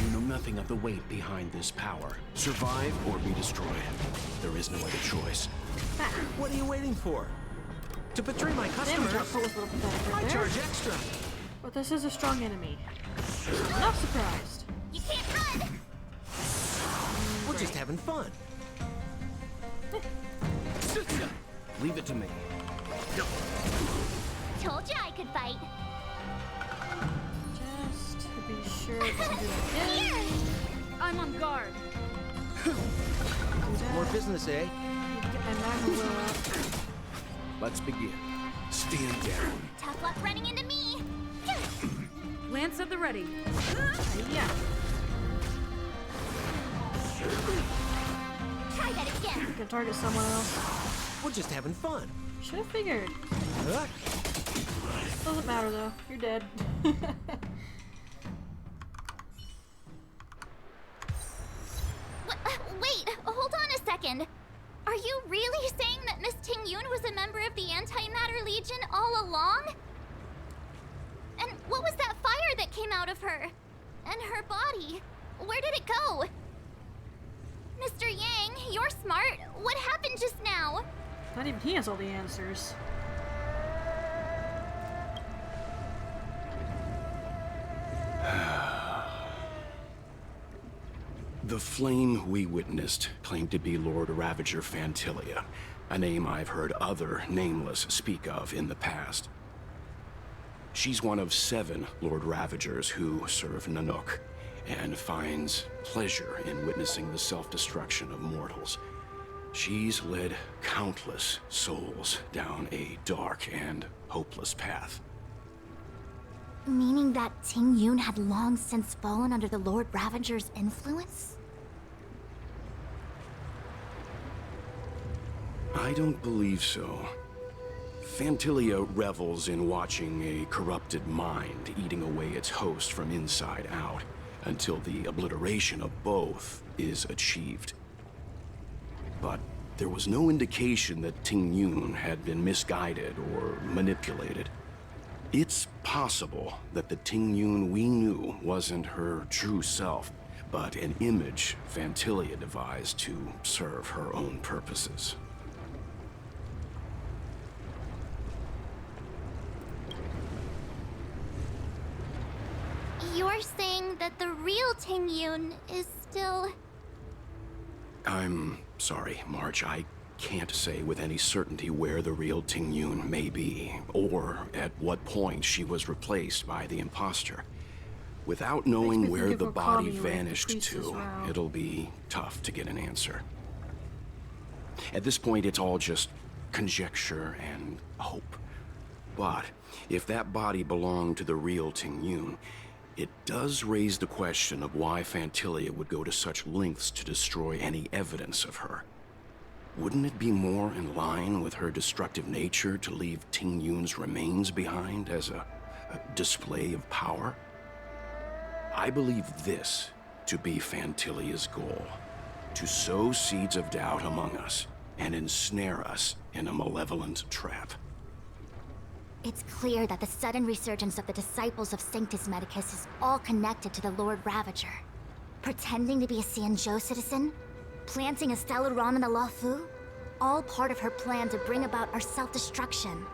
You know nothing of the weight behind this power. Survive or be destroyed. There is no other choice. What are you waiting for? To betray my Damage customers, output was a little pathetic right I there. charge extra. But this is a strong enemy. Not surprised. You can't run! We're just having fun. Leave it to me. Told you I could fight. Just to be sure it doesn't do that again. I'm on guard. More business, eh? Need to get my magma will up. Let's begin. Stand down. Tough luck running into me! Lance at the ready. Yeah. Try that again! Can target someone else. We're just having fun. Should have figured. Huh? Doesn't matter though. You're dead. Wait, hold on a second. Are you really saying that Miss Ting-Yun was a member of the Antimatter Legion all along? And what was that fire that came out of her? And her body? Where did it go? Mr. Yang, you're smart. What happened just now? Not even he has all the answers. The flame we witnessed claimed to be Lord Ravager Fantilia, a name I've heard other nameless speak of in the past. She's one of 7 Lord Ravagers who serve Nanook, and finds pleasure in witnessing the self-destruction of mortals. She's led countless souls down a dark and hopeless path. Meaning that Ting Yun had long since fallen under the Lord Ravager's influence? I don't believe so. Fantilia revels in watching a corrupted mind eating away its host from inside out, until the obliteration of both is achieved. But there was no indication that Ting Yun had been misguided or manipulated. It's possible that the Ting Yun we knew wasn't her true self, but an image Fantilia devised to serve her own purposes. You're saying that the real Ting Yun is still... I'm sorry, March. I can't say with any certainty where the real Ting Yun may be, or at what point she was replaced by the imposter. Without knowing where the body vanished to, it'll be tough to get an answer. At this point, it's all just conjecture and hope. But if that body belonged to the real Ting Yun, it does raise the question of why Fantilia would go to such lengths to destroy any evidence of her. Wouldn't it be more in line with her destructive nature to leave Ting Yun's remains behind as a display of power? I believe this to be Fantilia's goal: to sow seeds of doubt among us and ensnare us in a malevolent trap. It's clear that the sudden resurgence of the disciples of Sanctus Medicus is all connected to the Lord Ravager. Pretending to be a Xianzhou citizen? Planting a Stellaron in the Luofu? All part of her plan to bring about our self-destruction.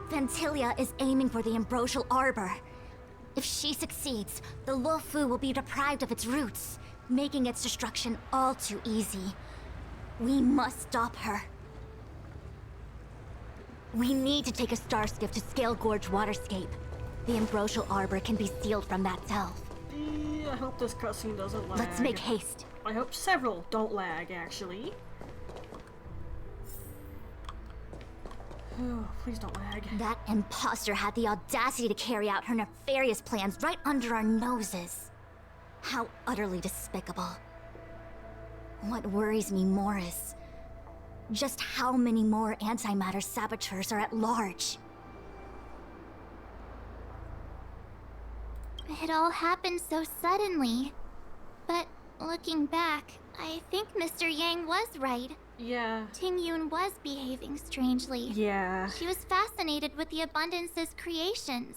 Fantilia is aiming for the Ambrosial Arbor. If she succeeds, the Luofu will be deprived of its roots, making its destruction all too easy. We must stop her. We need to take a star skiff to Scale Gorge Waterscape. The Ambrosial Arbor can be sealed from that delve. I hope this cutscene doesn't lag. Let's make haste. I hope several don't lag, actually. Oh, please don't lag. That imposter had the audacity to carry out her nefarious plans right under our noses. How utterly despicable. What worries me more is just how many more antimatter saboteurs are at large. It all happened so suddenly. But looking back, I think Mr. Yang was right. Yeah. Ting Yun was behaving strangely. Yeah. She was fascinated with the Abundance's creations.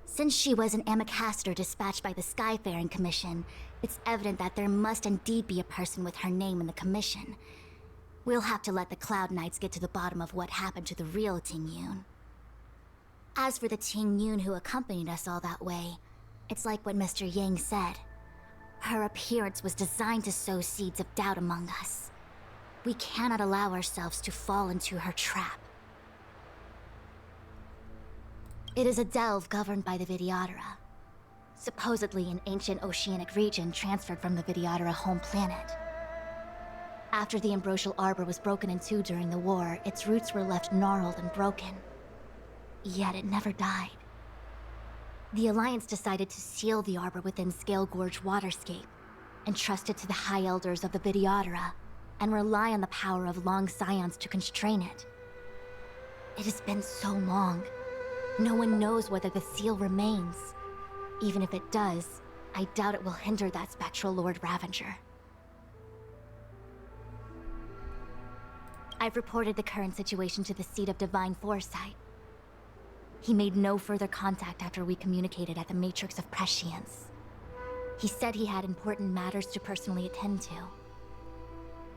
Since she was an Amicastor dispatched by the Skyfaring Commission, it's evident that there must indeed be a person with her name in the Commission. We'll have to let the Cloud Knights get to the bottom of what happened to the real Ting Yun. As for the Ting Yun who accompanied us all that way, it's like what Mr. Yang said. Her appearance was designed to sow seeds of doubt among us. We cannot allow ourselves to fall into her trap. It is a delve governed by the Vidyadhara, supposedly an ancient oceanic region transferred from the Vidyadhara home planet. After the Ambrosial Arbor was broken in two during the war, its roots were left gnarled and broken. Yet it never died. The Alliance decided to seal the Arbor within Scale Gorge Waterscape, entrust it to the High Elders of the Vidyadhara, and rely on the power of long scions to constrain it. It has been so long. No one knows whether the seal remains. Even if it does, I doubt it will hinder that spectral Lord Ravager. I've reported the current situation to the Seat of Divine Foresight. He made no further contact after we communicated at the Matrix of Prescience. He said he had important matters to personally attend to.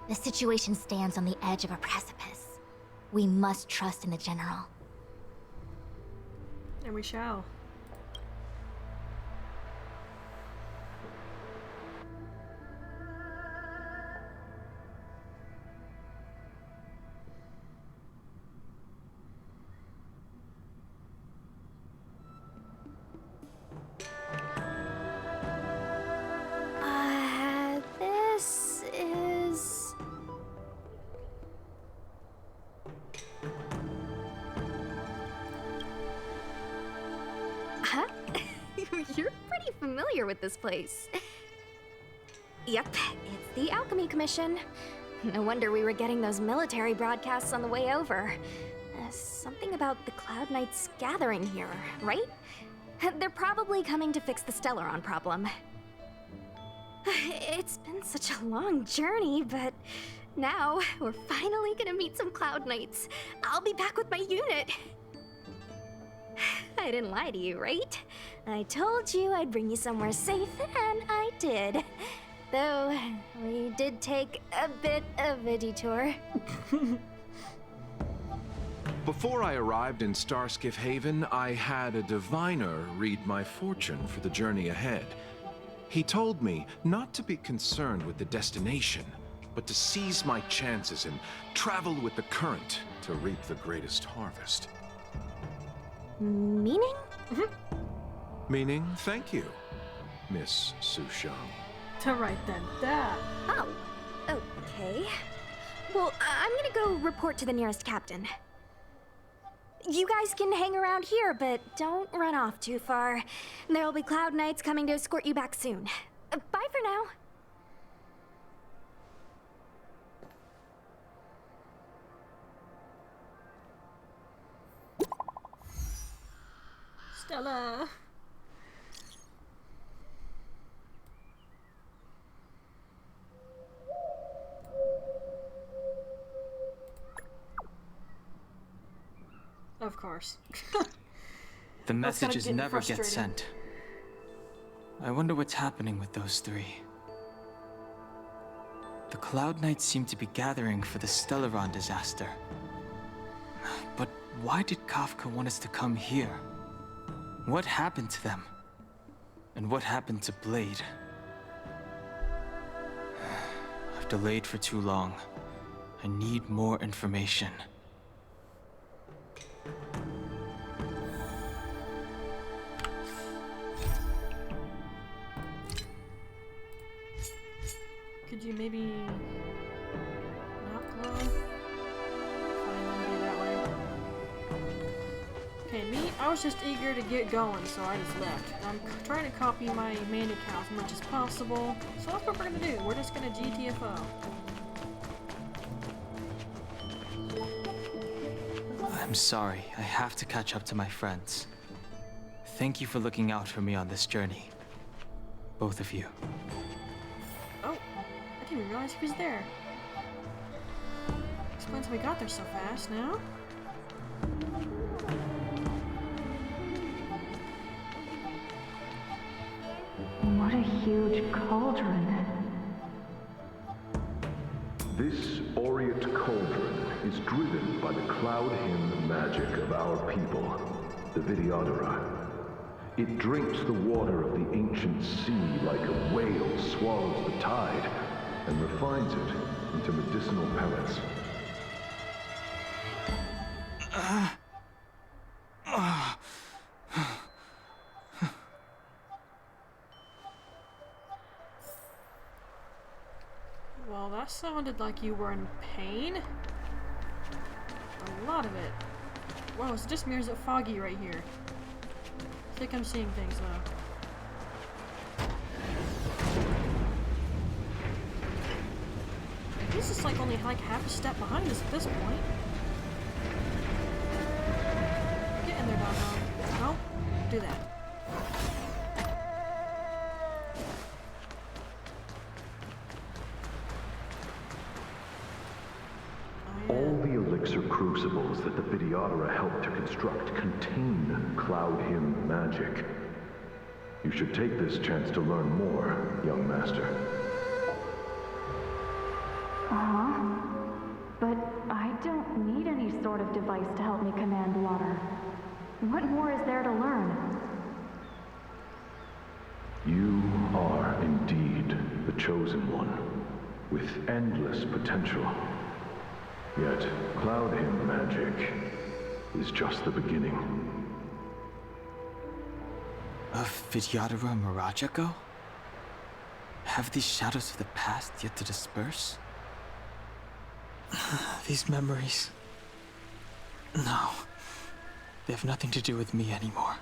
The situation stands on the edge of a precipice. We must trust in the General. And we shall. This is... You're pretty familiar with this place. Yep, it's the Alchemy Commission. No wonder we were getting those military broadcasts on the way over. Something about the Cloud Knights gathering here, right? They're probably coming to fix the Stellaron problem. It's been such a long journey, but now we're finally gonna meet some Cloud Knights. I'll be back with my unit. I didn't lie to you, right? I told you I'd bring you somewhere safe, and I did. Though, we did take a bit of a detour. Before I arrived in Starskiff Haven, I had a diviner read my fortune for the journey ahead. He told me not to be concerned with the destination, but to seize my chances and travel with the current to reap the greatest harvest. Meaning? Meaning, thank you, Miss Sushang. Right then, that. Oh, okay. Well, I'm gonna go report to the nearest captain. You guys can hang around here, but don't run off too far. There'll be Cloud Knights coming to escort you back soon. Bye for now. Stella. Of course. The messages never get sent. I wonder what's happening with those three. The Cloud Knights seem to be gathering for the Stellaron disaster. But why did Kafka want us to come here? What happened to them? And what happened to Blade? I've delayed for too long. I need more information. Could you maybe not glow? Fine, be that way. Okay, me, I was just eager to get going, so I just left. I'm trying to copy my mana count as much as possible, so that's what we're gonna do. We're just gonna GTFO. I'm sorry, I have to catch up to my friends. Thank you for looking out for me on this journey. Both of you. Oh, I didn't realize he was there. Explains how we got there so fast now. What a huge cauldron. This aureate cauldron is driven by the cloud hymn magic of our people, the Vidyadhara. It drinks the water of the ancient sea like a whale swallows the tide, and refines it into medicinal pellets. Well, that sounded like you were in pain. A lot of it. Whoa, it's just mirrors it foggy right here. I think I'm seeing things though. He's just like only like half a step behind us at this point. Get in there, dog. No, do that. All the elixir crucibles that the Vidyadhara helped to construct contain cloud hymn magic. You should take this chance to learn more, young master. But I don't need any sort of device to help me command water. What more is there to learn? You are indeed the chosen one, with endless potential. Yet, cloud hymn magic is just the beginning. Of Vidyadhara Mirajago? Have these shadows of the past yet to disperse? These memories... No. They have nothing to do with me anymore.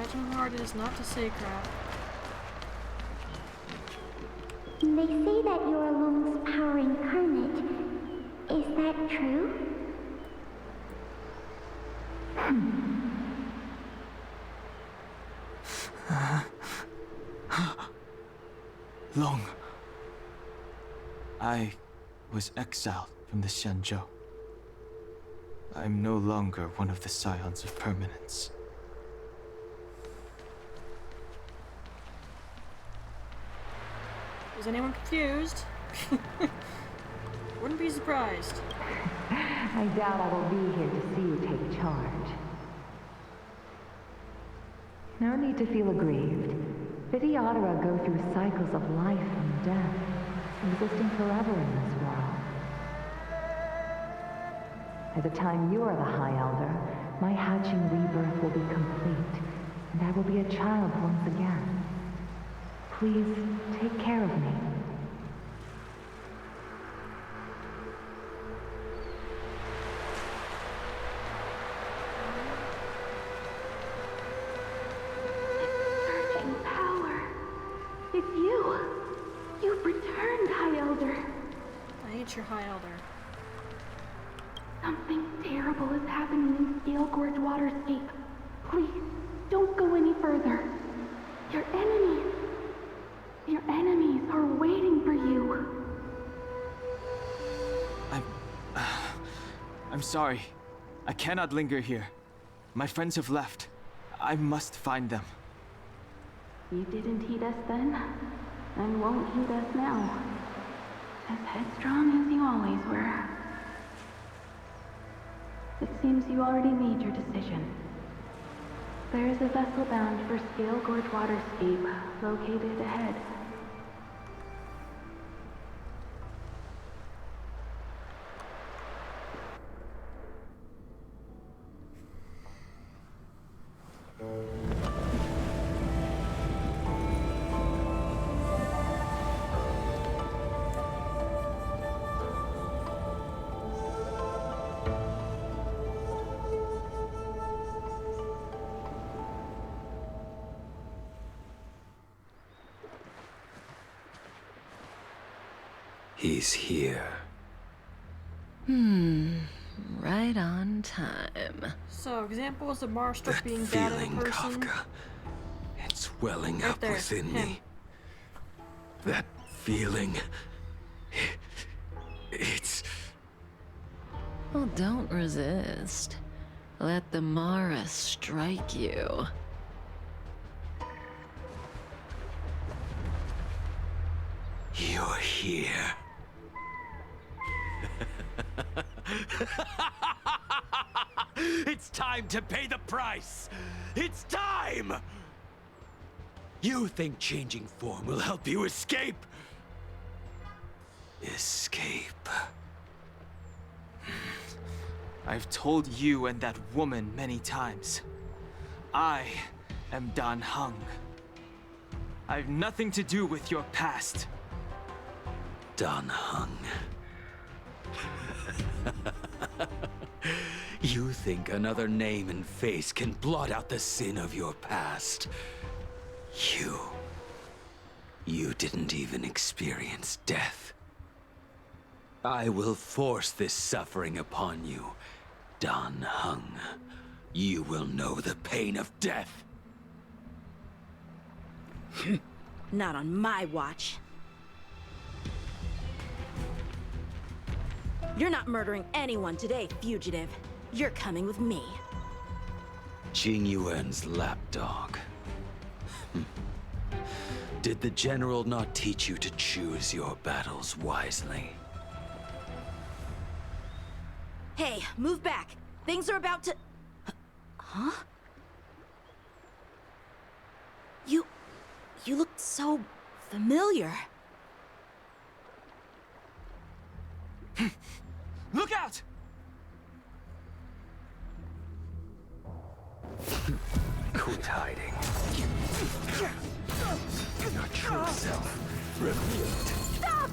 Imagine how hard it is not to say crap. They say that you're Lung's power incarnate. Is that true? Long. I was exiled from the Xianzhou. I'm no longer one of the Scions of Permanence. Is anyone confused? Wouldn't be surprised. I doubt I will be here to see you take charge. No need to feel aggrieved. Vidyadhara go through cycles of life and death, existing forever in this world. By the time you are the High Elder, my hatching rebirth will be complete, and I will be a child once again. Please take care of me. Surging power. It's you. You've returned, High Elder. I hate your High Elder. Something terrible is happening in Scale Gorge Waterscape. Please, don't go any further. Your enemies are waiting for you. I'm sorry. I cannot linger here. My friends have left. I must find them. You didn't heed us then, and won't heed us now. As headstrong as you always were. It seems you already made your decision. There is a vessel bound for Scale Gorge Waterscape, located ahead. He's here. Right on time. So, examples of Marstruck being bad in Feeling, person. Kafka. It's welling Right up there, within him. me. That feeling. It's... Well, don't resist. Let the Mara strike you. You're here. It's time to pay the price! It's time! You think changing form will help you escape? Escape. I've told you and that woman many times. I am Dan Heng. I've nothing to do with your past. Dan Heng. You think another name and face can blot out the sin of your past? You didn't even experience death. I will force this suffering upon you, Dan Heng. You will know the pain of death. Not on my watch. You're not murdering anyone today, fugitive. You're coming with me. Jing Yuan's lapdog. Did the general not teach you to choose your battles wisely? Hey, move back. Things are about to... Huh? You look so familiar. Look out! Quit hiding. Your true self revealed. Stop!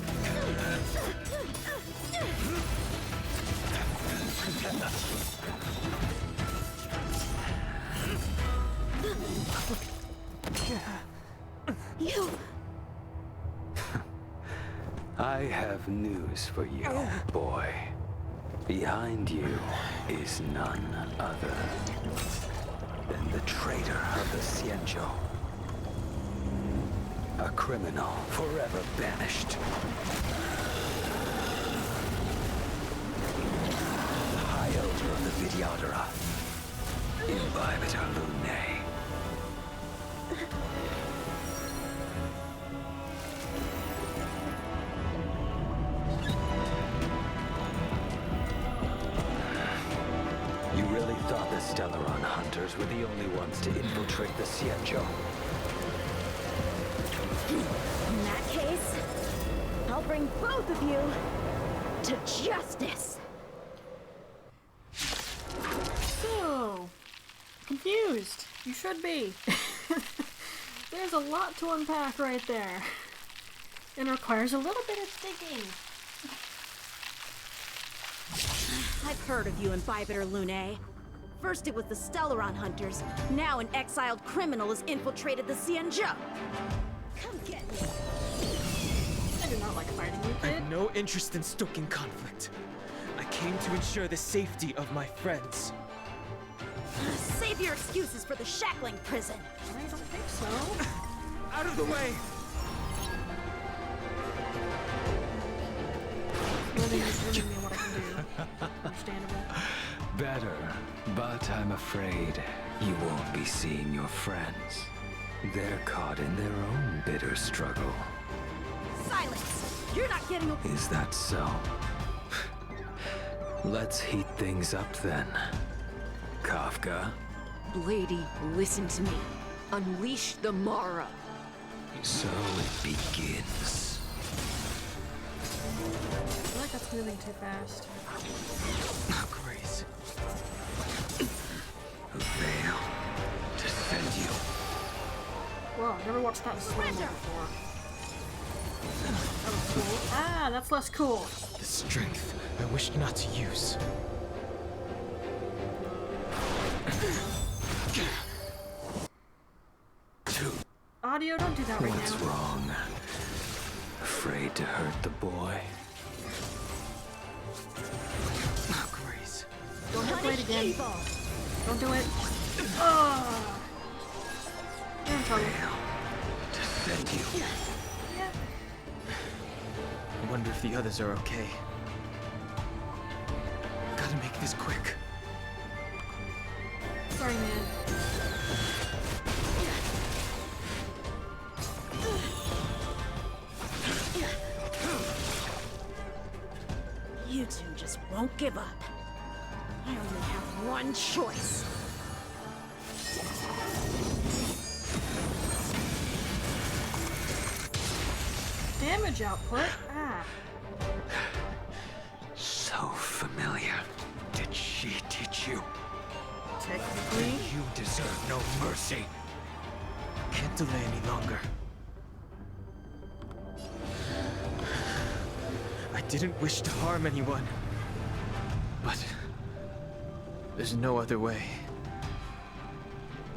You... I have news for you, boy. Behind you is none other than the traitor of the Xianzhou. A criminal forever banished. The High Elder of the Vidyadhara. Imbibitor Lunae. You really thought the Stellaron hunters were the only ones to infiltrate the Xianzhou? In that case, I'll bring both of you to justice. So, confused. You should be. There's a lot to unpack right there. And requires a little bit of digging. I've heard of you, Imbibitor Lunae. First it was the Stellaron hunters, now an exiled criminal has infiltrated the Xianzhou. Come get me. I do not like fighting you, I kid. have no interest in stoking conflict. I came to ensure the safety of my friends. Save your excuses for the shackling prison. I don't think so. Out of the way! Limiting me what I can do. Understandable. Better, but I'm afraid you won't be seeing your friends. They're caught in their own bitter struggle. Silence! You're not getting a- Is that so? Let's heat things up then. Kafka? Lady, listen to me. Unleash the Mara. So it begins. I feel like that's moving too fast. Grace. Veil. Defend you. Whoa, I've never watched that in slow-mo before. That was cool. Ah, that's less cool. The strength I wished not to use. Audio, don't do that right What's now. wrong? Afraid to hurt the boy? Grace. Don't hit Blade again. Don't do it. Oh. You're in trouble. Defend you. Yeah. I wonder if the others are okay. Gotta make this quick. Sorry, man. You two just won't give up. I only have one choice. Damage output? Ah. So familiar. Did she teach you? Technically. You deserve no mercy. Can't delay any longer. I didn't wish to harm anyone. But there's no other way.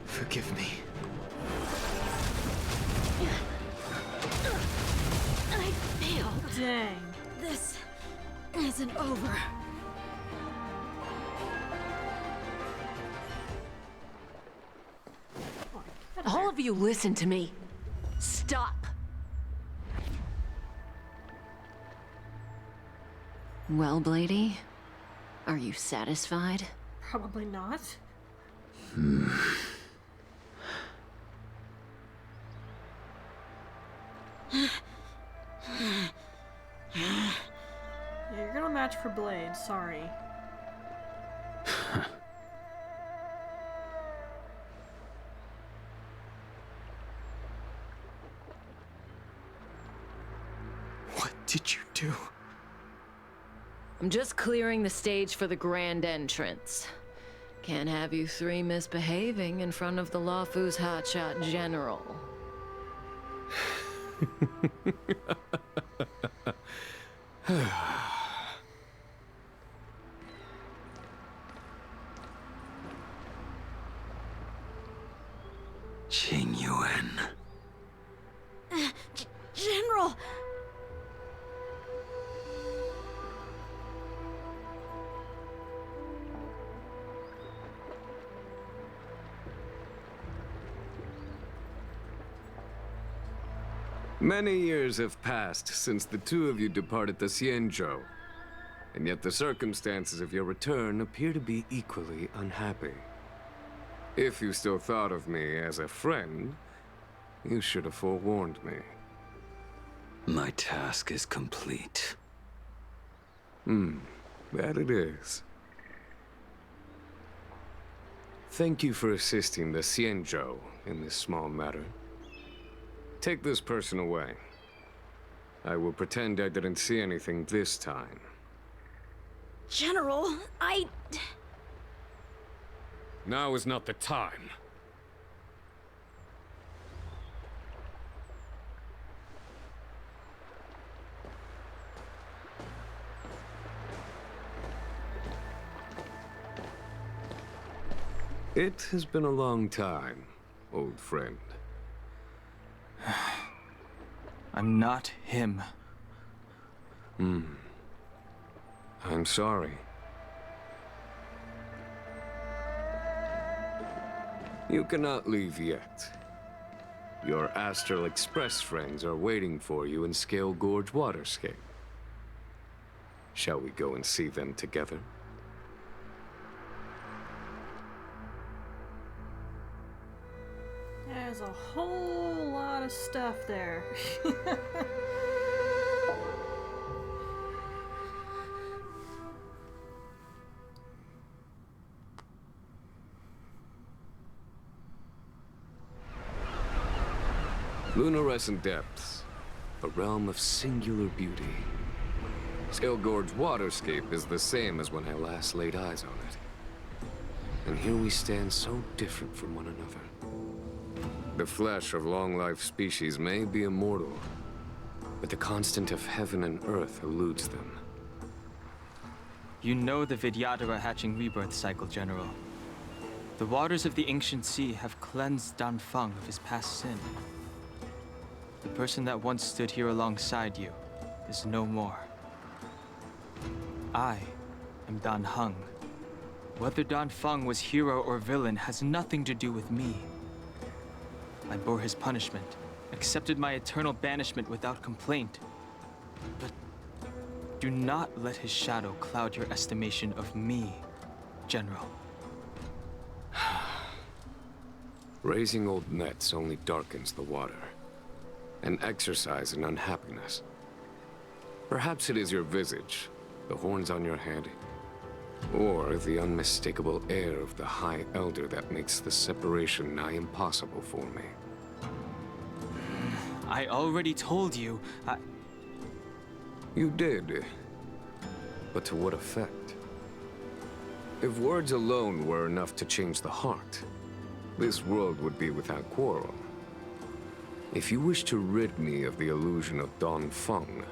Forgive me. I failed. Dang. This isn't over. All of you listen to me. Stop. Well, Blady, are you satisfied? Probably not. Yeah, you're gonna match for Blade, sorry. What did you do? I'm just clearing the stage for the grand entrance. Can't have you three misbehaving in front of the Luofu's hotshot general. genuine. General! Many years have passed since the two of you departed the Xianzhou, and yet the circumstances of your return appear to be equally unhappy. If you still thought of me as a friend, you should have forewarned me. My task is complete. That it is. Thank you for assisting the Xianzhou in this small matter. Take this person away. I will pretend I didn't see anything this time. General, Now is not the time. It has been a long time, old friend. I'm not him. I'm sorry. You cannot leave yet. Your Astral Express friends are waiting for you in Scale Gorge Waterscape. Shall we go and see them together? There's a whole lot of stuff there. Lunarescent Depths, a realm of singular beauty. Scale Gorge Waterscape is the same as when I last laid eyes on it. And here we stand so different from one another. The flesh of long-life species may be immortal, but the constant of heaven and earth eludes them. You know the Vidyadhara hatching rebirth cycle, General. The waters of the ancient sea have cleansed Danfeng of his past sin. The person that once stood here alongside you is no more. I am Dan Heng. Whether Danfeng was hero or villain has nothing to do with me. I bore his punishment, accepted my eternal banishment without complaint. But do not let his shadow cloud your estimation of me, General. Raising old nets only darkens the water, an exercise in unhappiness. Perhaps it is your visage, the horns on your head, or the unmistakable air of the High Elder that makes the separation nigh impossible for me. I already told you, You did. But to what effect? If words alone were enough to change the heart, this world would be without quarrel. If you wish to rid me of the illusion of Danfeng,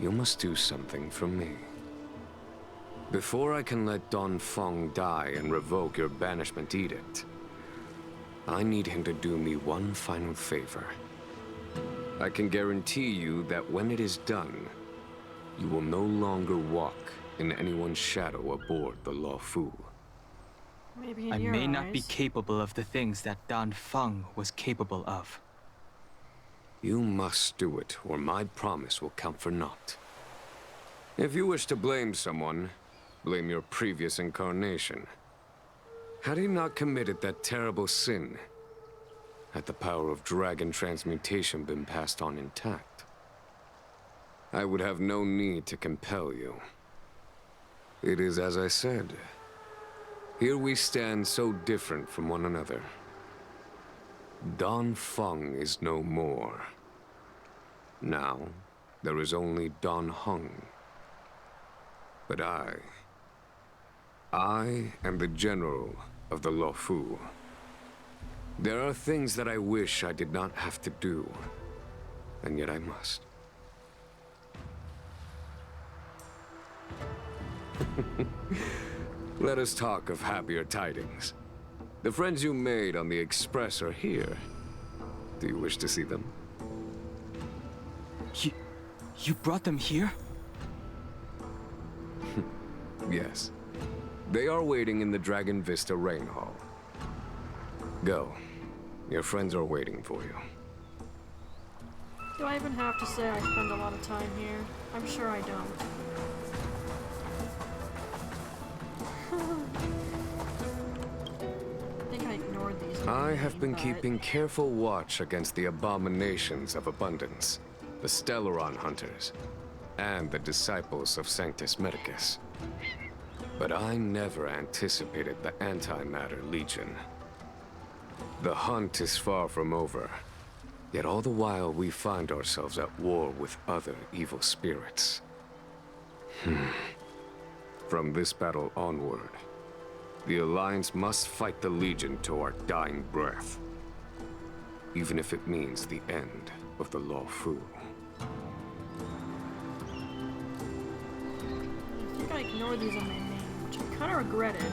you must do something for me. Before I can let Danfeng die and revoke your banishment edict, I need him to do me one final favor. I can guarantee you that when it is done, you will no longer walk in anyone's shadow aboard the Luofu. Maybe in I your may not be eyes. capable of the things that Danfeng was capable of. You must do it, or my promise will count for naught. If you wish to blame someone, blame your previous incarnation. Had he not committed that terrible sin, had the power of dragon transmutation been passed on intact, I would have no need to compel you. It is as I said. Here we stand so different from one another. Danfeng is no more. Now, there is only Dan Heng. But I am the general of the Luofu. There are things that I wish I did not have to do, and yet I must. Let us talk of happier tidings. The friends you made on the Express are here. Do you wish to see them? You brought them here? Yes. They are waiting in the Dragon Vista Rain Hall. Go. Your friends are waiting for you. Do I even have to say I spend a lot of time here? I'm sure I don't. I think I ignored these. I have been keeping careful watch against the abominations of abundance, the Stellaron hunters, and the disciples of Sanctus Medicus. But I never anticipated the Antimatter Legion. The hunt is far from over, yet all the while we find ourselves at war with other evil spirits. From this battle onward, the Alliance must fight the Legion to our dying breath, even if it means the end of the Luofu. I think I ignored these on my name, which I kind of regretted.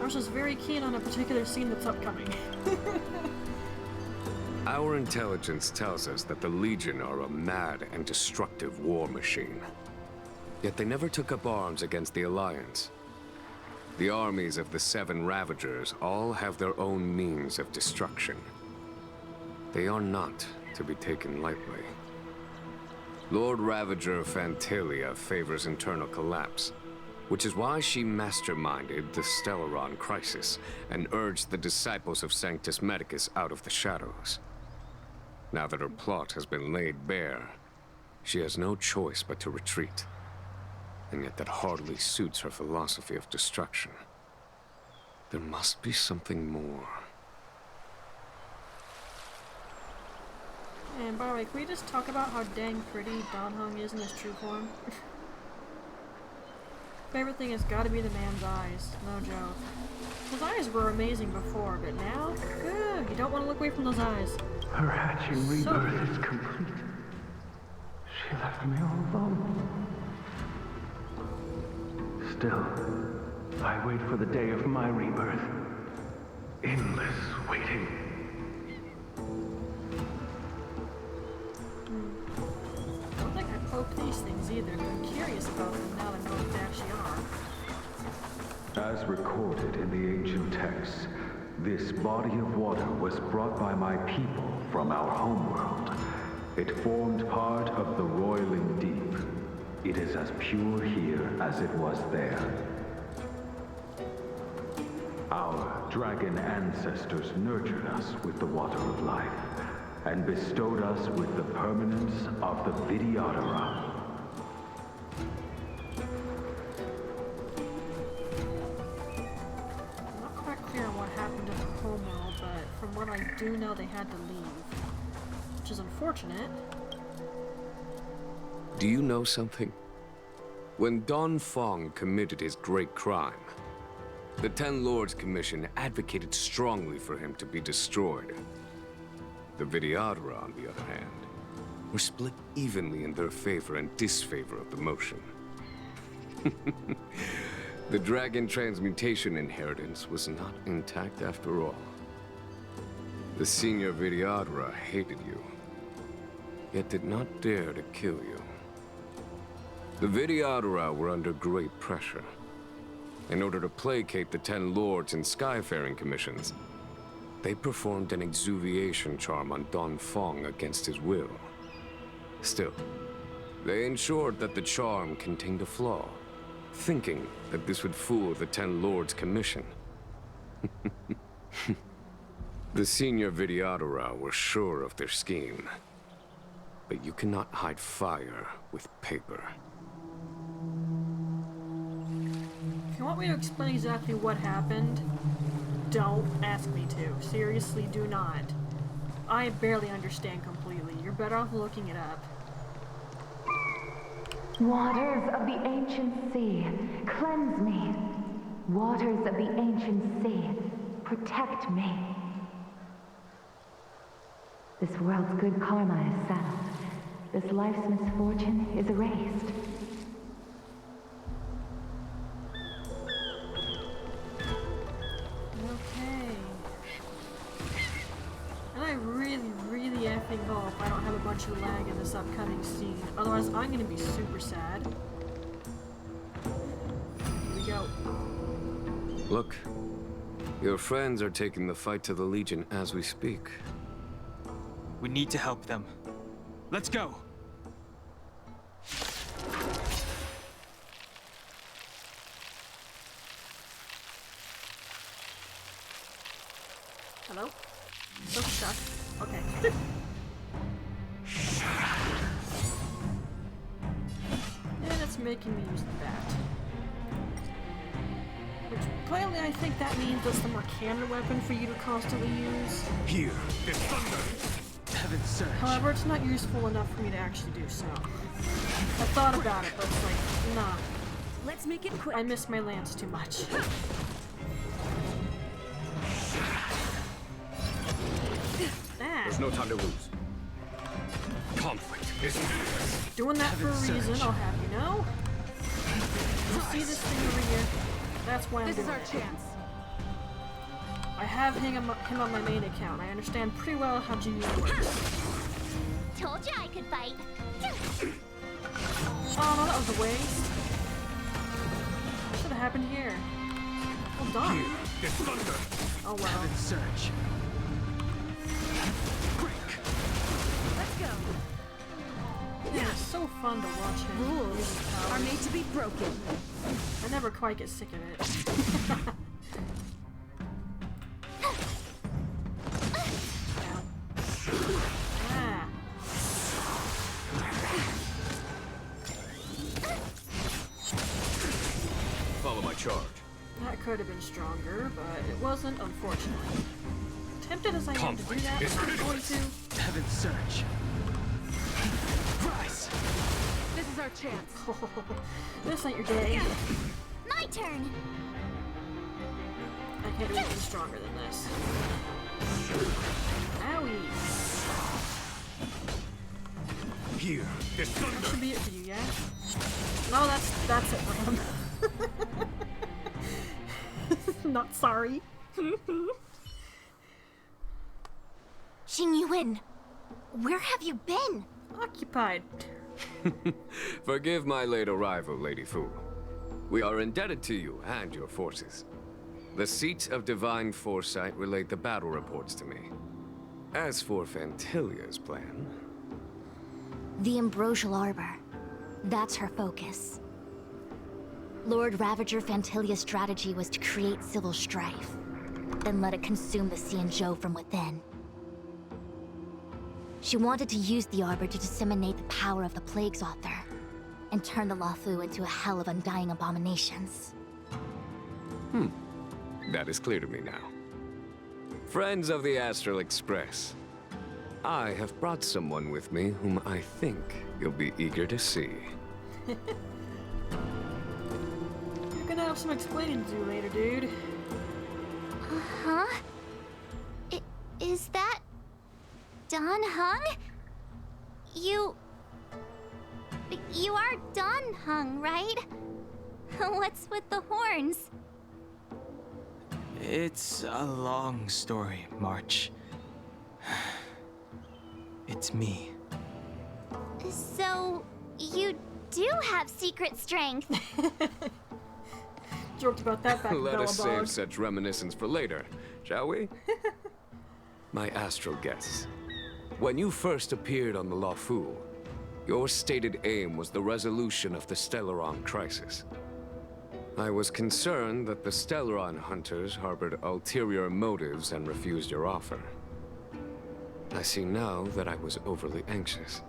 I was just very keen on a particular scene that's upcoming. Our intelligence tells us that the Legion are a mad and destructive war machine. Yet they never took up arms against the Alliance. The armies of the Seven Ravagers all have their own means of destruction. They are not to be taken lightly. Lord Ravager Fantilia favors internal collapse, which is why she masterminded the Stellaron crisis and urged the disciples of Sanctus Medicus out of the shadows. Now that her plot has been laid bare, she has no choice but to retreat. And yet that hardly suits her philosophy of destruction. There must be something more. And by the way, can we just talk about how dang pretty Dan Heng is in his true form? Favorite thing has got to be the man's eyes, no joke. His eyes were amazing before, but now, you don't want to look away from those eyes. Her hatching rebirth is complete. She left me all alone. Still, I wait for the day of my rebirth. Endless waiting. I don't think I poked these things either, but I'm curious about them now that I know what they actually are. As recorded in the ancient texts, this body of water was brought by my people from our homeworld. It formed part of the roiling deep. It is as pure here as it was there. Our dragon ancestors nurtured us with the water of life, and bestowed us with the permanence of the Vidyadhara. I'm not quite clear on what happened in the homeworld, but from what I do know, they had to leave. Which is unfortunate. Do you know something? When Don Fong committed his great crime, the Ten Lords Commission advocated strongly for him to be destroyed. The Vidyadhara, on the other hand, were split evenly in their favor and disfavor of the motion. The dragon transmutation inheritance was not intact after all. The senior Vidyadhara hated you, yet did not dare to kill you. The Vidyadhara were under great pressure. In order to placate the Ten Lords and Skyfaring Commissions, they performed an exuviation charm on Don Fong against his will. Still, they ensured that the charm contained a flaw, thinking that this would fool the Ten Lords Commission. The senior Vidyadhara were sure of their scheme. But you cannot hide fire with paper. If you want me to explain exactly what happened, don't ask me to. Seriously, do not. I barely understand completely. You're better off looking it up. Waters of the ancient sea, cleanse me. Waters of the ancient sea, protect me. This world's good karma is settled. This life's misfortune is erased. Okay. really, really effing hope I don't have a bunch of lag in this upcoming scene. Otherwise, I'm gonna be super sad. Here we go. Look, your friends are taking the fight to the Legion as we speak. We need to help them. Let's go! Hello? So stuck. Okay. And it's making me use the bat. Which, plainly, I think that means that's the more canon weapon for you to constantly use. Here, there's thunder! Heaven's surge. However, it's not useful enough for me to actually do so. I thought about it, but it's like, nah. Let's make it quick. I miss my lance too much. There's no time to lose. Conflict is Doing that for a reason, I'll have you know. You see this thing over here? That's why I'm doing it. This is our chance. I have him on my main account. I understand pretty well how Jinyu works. Told you I could fight. Oh no, that was a waste. What should have happened here? Well done. Oh well. Heaven's surge. Let's go. Yeah, it's so fun to watch him. Rules are made to be broken. I never quite get sick of it. Ah. Follow my charge. That could have been stronger, but it wasn't, unfortunately. Tempted as I am to do that, I'm not going to. Heaven's surge. Rise! This is our chance. This ain't your day. My turn. I can't do anything stronger than this. Owie. Here, there's That thunder! should be it for you, yeah? No, that's it for him. Not sorry. Jinyu, where have you been? Occupied. Forgive my late arrival, Lady Fu. We are indebted to you and your forces. The seats of divine foresight relayed the battle reports to me. As for Fantilia's plan... The Ambrosial Arbor. That's her focus. Lord Ravager Fantilia's strategy was to create civil strife, then let it consume the Xianzhou from within. She wanted to use the Arbor to disseminate the power of the Plague's author, and turn the Luofu into a hell of undying abominations. That is clear to me now. Friends of the Astral Express, I have brought someone with me whom I think you'll be eager to see. You're gonna have some explaining to do later, dude. Huh? Is that... Dan Heng? You are Dan Heng, right? What's with the horns? It's a long story, March. It's me. So, you do have secret strength. Joked about that back in Let us Bellabog. save such reminiscence for later, shall we? My astral guests. When you first appeared on the Luofu, your stated aim was the resolution of the Stellaron crisis. I was concerned that the Stellaron hunters harbored ulterior motives and refused your offer. I see now that I was overly anxious.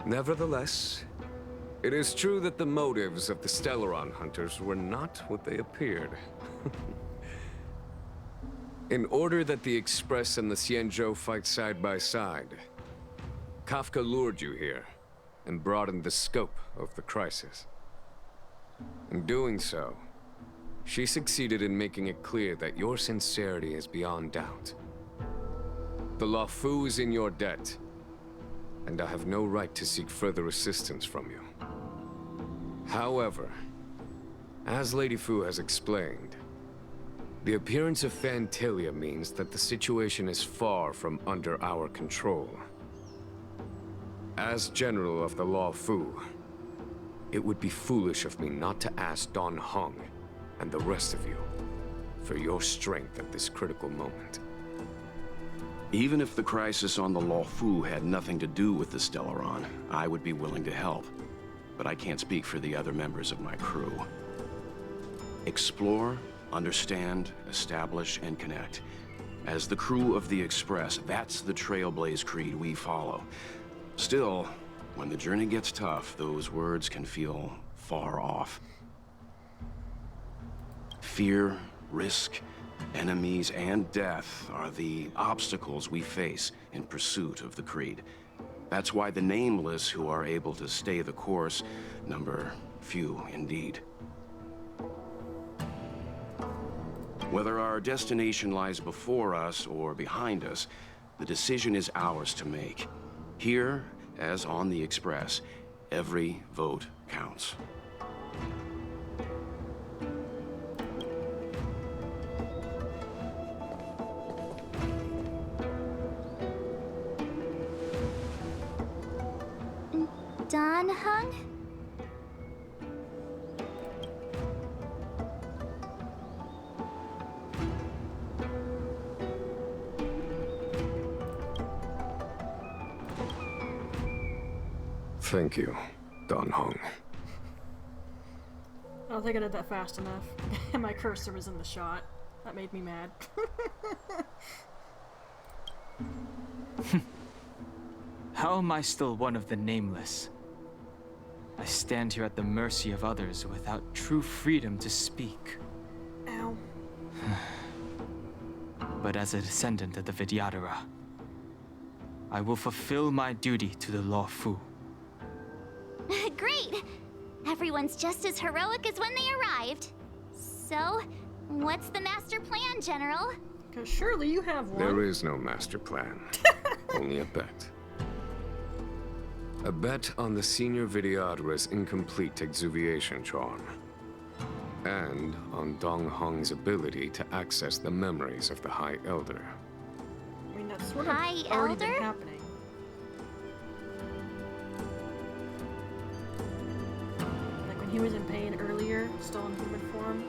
Nevertheless, it is true that the motives of the Stellaron hunters were not what they appeared. In order that the Express and the Xianzhou fight side by side, Kafka lured you here and broadened the scope of the crisis. In doing so, she succeeded in making it clear that your sincerity is beyond doubt. The Luofu is in your debt, and I have no right to seek further assistance from you. However, as Lady Fu has explained, The appearance of Phantilia means that the situation is far from under our control. As General of the Luofu, it would be foolish of me not to ask Don Hong and the rest of you for your strength at this critical moment. Even if the crisis on the Luofu had nothing to do with the Stellaron, I would be willing to help. But I can't speak for the other members of my crew. Explore, understand, establish, and connect. As the crew of the Express, that's the Trailblaze creed we follow. Still, when the journey gets tough, those words can feel far off. Fear, risk, enemies, and death are the obstacles we face in pursuit of the creed. That's why the nameless who are able to stay the course number few indeed. Whether our destination lies before us or behind us, the decision is ours to make. Here, as on the Express, every vote counts. Don Hung? Thank you, Don Hong. I don't think I did that fast enough. My cursor was in the shot. That made me mad. How am I still one of the nameless? I stand here at the mercy of others without true freedom to speak. Ow. But as a descendant of the Vidyadhara, I will fulfill my duty to the Luofu. Great! Everyone's just as heroic as when they arrived. So, what's the master plan, General? Because surely you have one. There is no master plan. Only a bet. A bet on the senior Vidyadhara's incomplete exuviation charm. And on Dong Hong's ability to access the memories of the High Elder. I mean, that's sort of High already been Elder? happening. Like when he was in pain earlier, still in human form.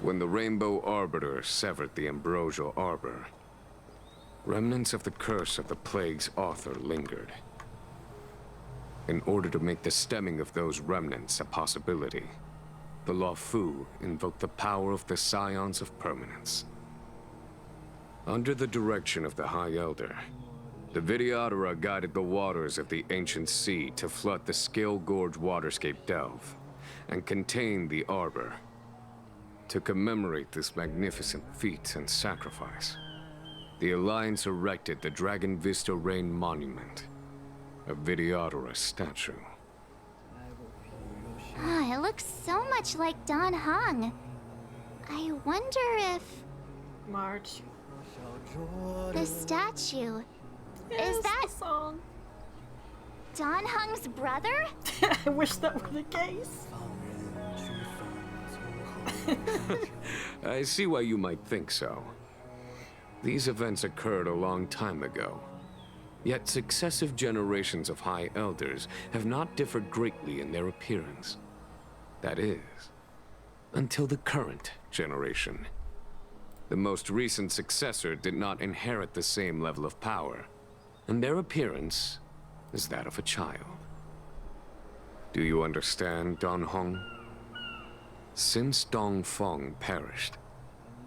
When the Rainbow Arbiter severed the Ambrosial Arbor, remnants of the curse of the Plague's author lingered. In order to make the stemming of those remnants a possibility, the Luofu invoked the power of the Scions of Permanence. Under the direction of the High Elder, the Vidyadhara guided the waters of the ancient sea to flood the Scale Gorge waterscape delve and contain the Arbor. To commemorate this magnificent feat and sacrifice, the Alliance erected the Dragon Vista Rain Monument, a Vidyadhara statue. It looks so much like Don Hong. I wonder if... March. The statue... Yes, is that... the song. Don Hong's brother? I wish that were the case. I see why you might think so. These events occurred a long time ago. Yet successive generations of High Elders have not differed greatly in their appearance. That is, until the current generation. The most recent successor did not inherit the same level of power, and their appearance is that of a child. Do you understand, Don Hong? Since Dong Feng perished,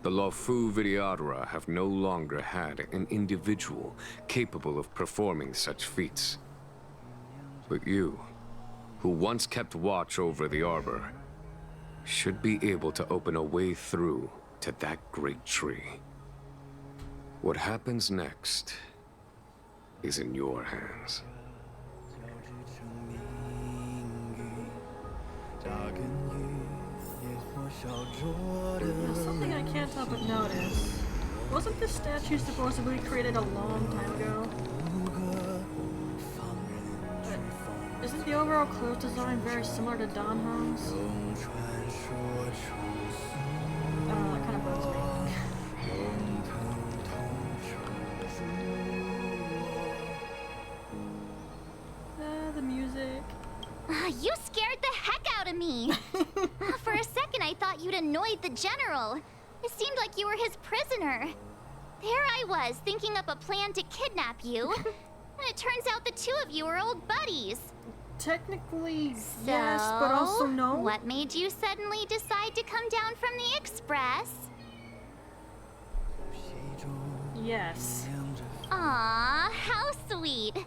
the Luofu Vidyadhara have no longer had an individual capable of performing such feats. But you, who once kept watch over the Arbor, should be able to open a way through to that great tree. What happens next is in your hands. There's something I can't help but notice. Wasn't this statue supposedly created a long time ago? But isn't the overall clothes design very similar to Don Hong's? I don't know, that kind of bugs You scared the heck out of me. For a second, I thought you'd annoyed the general. It seemed like you were his prisoner. There I was, thinking up a plan to kidnap you. And it turns out the two of you are old buddies. Technically, yes, but also no. What made you suddenly decide to come down from the express? Yes. Aw, how sweet.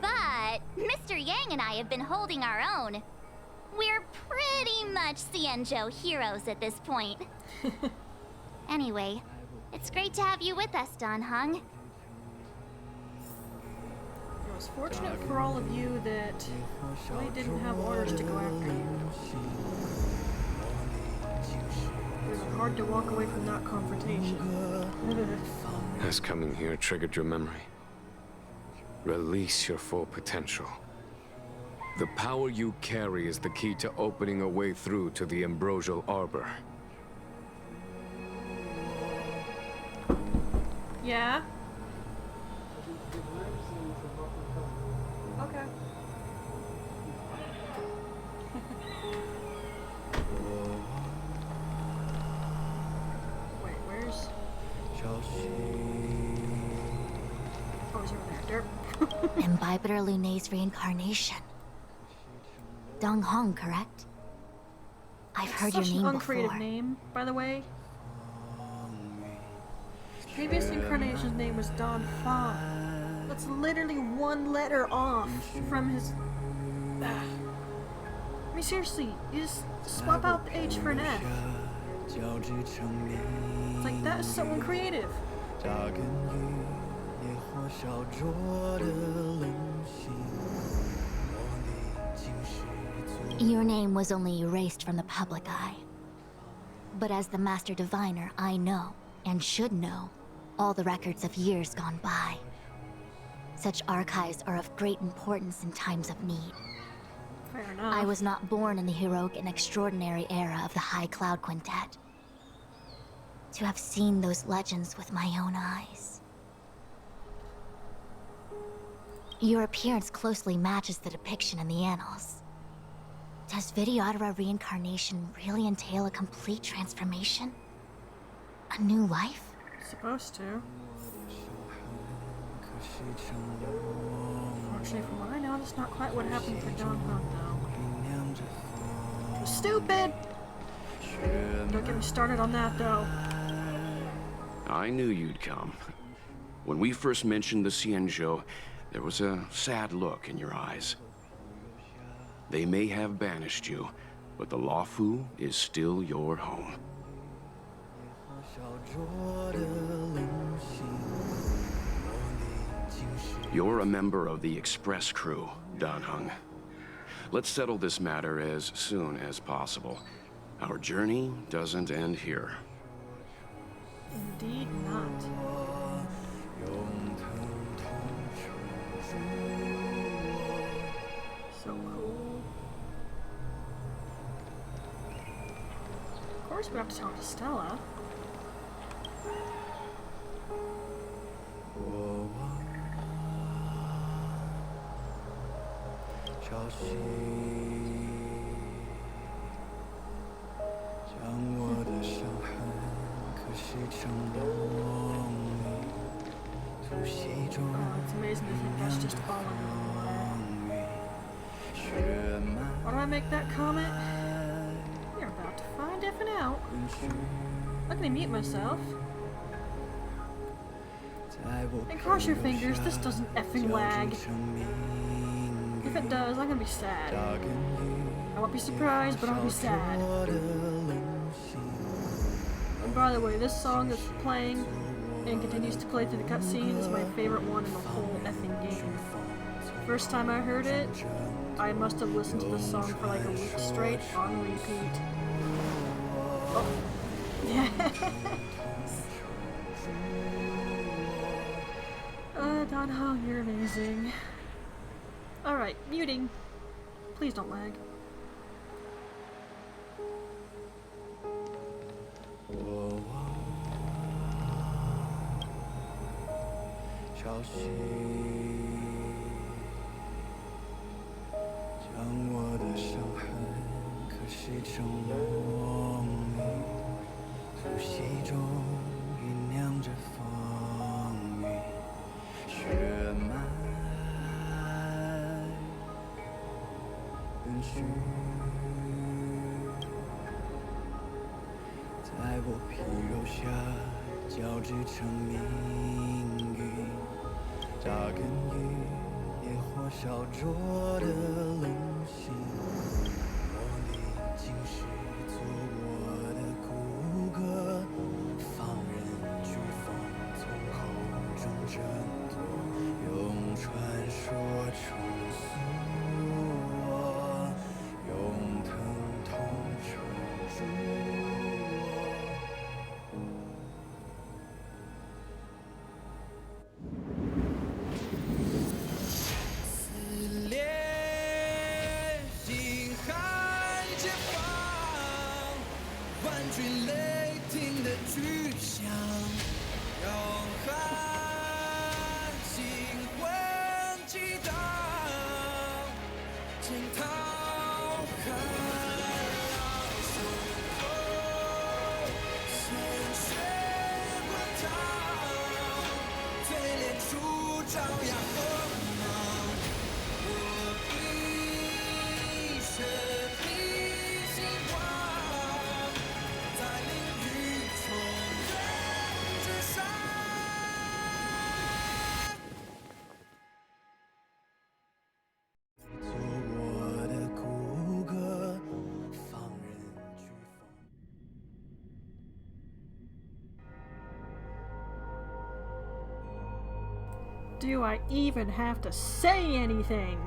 But Mr. Yang and I have been holding our own. We're pretty much Xianzhou heroes at this point. Anyway, it's great to have you with us, Dan Heng. It was fortunate for all of you that we didn't have orders to go after you. It was hard to walk away from that confrontation. Has coming here triggered your memory? Release your full potential. The power you carry is the key to opening a way through to the Ambrosial Arbor. Yeah? Okay. Wait, where's... Oh, he's over there. Derp. Imbibitor Lunay's reincarnation. Dong Hong, correct? I've heard your Such name an uncreative before. name, by the way. His previous incarnation's name was Don Fong. That's literally one letter off from his... I mean, seriously, you just swap out the H for an F. It's like, that is so uncreative. Your name was only erased from the public eye. But as the Master Diviner, I know, and should know, all the records of years gone by. Such archives are of great importance in times of need. Fair enough. I was not born in the heroic and extraordinary era of the High Cloud Quintet. To have seen those legends with my own eyes. Your appearance closely matches the depiction in the annals. Does Videodora reincarnation really entail a complete transformation? A new life? Supposed to. Unfortunately, from what I know, that's not quite what happened for Don Hong, though. It was stupid! Don't get me started on that, though. I knew you'd come. When we first mentioned the Xianzhou, there was a sad look in your eyes. They may have banished you, but the Luofu is still your home. You're a member of the Express crew, Dan Heng. Let's settle this matter as soon as possible. Our journey doesn't end here. Indeed not. So cool. Of course we have to talk to Stella. Oh, it's amazing to think that's just all in there. Why do I make that comment? You're about to find effing out. Let me mute myself. And cross your fingers, this doesn't effing lag. If it does, I'm gonna be sad. I won't be surprised, but I'll be sad. And by the way, this song is playing and continues to play through the cutscene is my favorite one in the whole effing game. First time I heard it, I must have listened to this song for like a week straight on repeat. Oh. Don Hong, you're amazing. Alright, muting. Please don't lag. 生梦里，呼吸中酝酿着风雨，血脉奔驰，在我皮肉下交织成命运，扎根于烈火烧灼的棱心。我历经世做我的骨骼，放任飓风从口中挣脱，用传说重塑我，用疼痛撑住我。撕裂心海解放，万军雷霆的巨响，摇撼心魂激荡，惊涛骇浪，胸口鲜血滚烫，淬炼出张牙锋芒。我一生的希望，在领域重任之上。做我的骨骼，放任飓风。Do I even have to say anything?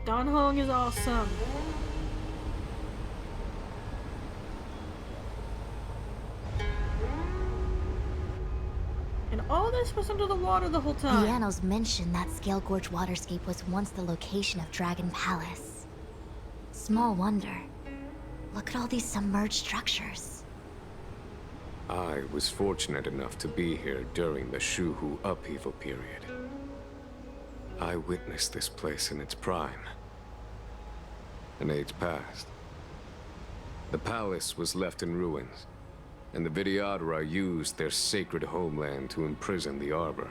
Dan Hong is awesome. And all this was under the water the whole time. The annals mention that Scale Gorge waterscape was once the location of Dragon Palace. Small wonder. Look at all these submerged structures. I was fortunate enough to be here during the Shuhu upheaval period. I witnessed this place in its prime. An age passed. The palace was left in ruins, and the Vidyadhara used their sacred homeland to imprison the Arbor.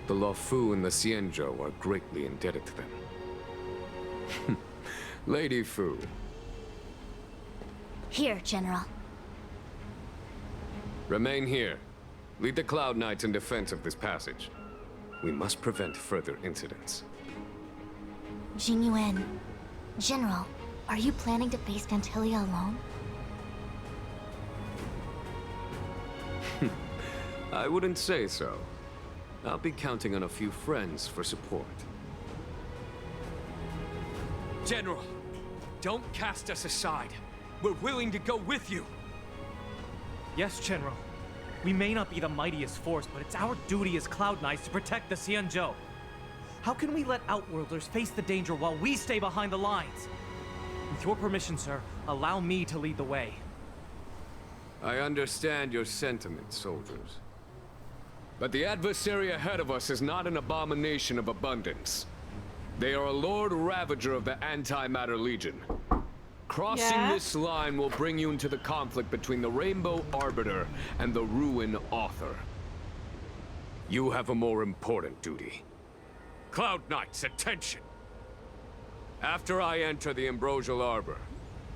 The Luofu and the Xianzhou are greatly indebted to them. Lady Fu. Here, General. Remain here. Lead the Cloud Knights in defense of this passage. We must prevent further incidents. Jingyuan. General, are you planning to face Vantilia alone? I wouldn't say so. I'll be counting on a few friends for support. General, don't cast us aside. We're willing to go with you. Yes, General. We may not be the mightiest force, but it's our duty as Cloud Knights to protect the Xianzhou. How can we let Outworlders face the danger while we stay behind the lines? With your permission, sir, allow me to lead the way. I understand your sentiments, soldiers. But the adversary ahead of us is not an abomination of abundance. They are a Lord Ravager of the Antimatter Legion. Crossing this line will bring you into the conflict between the Rainbow Arbiter and the Ruin Author. You have a more important duty. Cloud Knights, attention! After I enter the Ambrosial Arbor,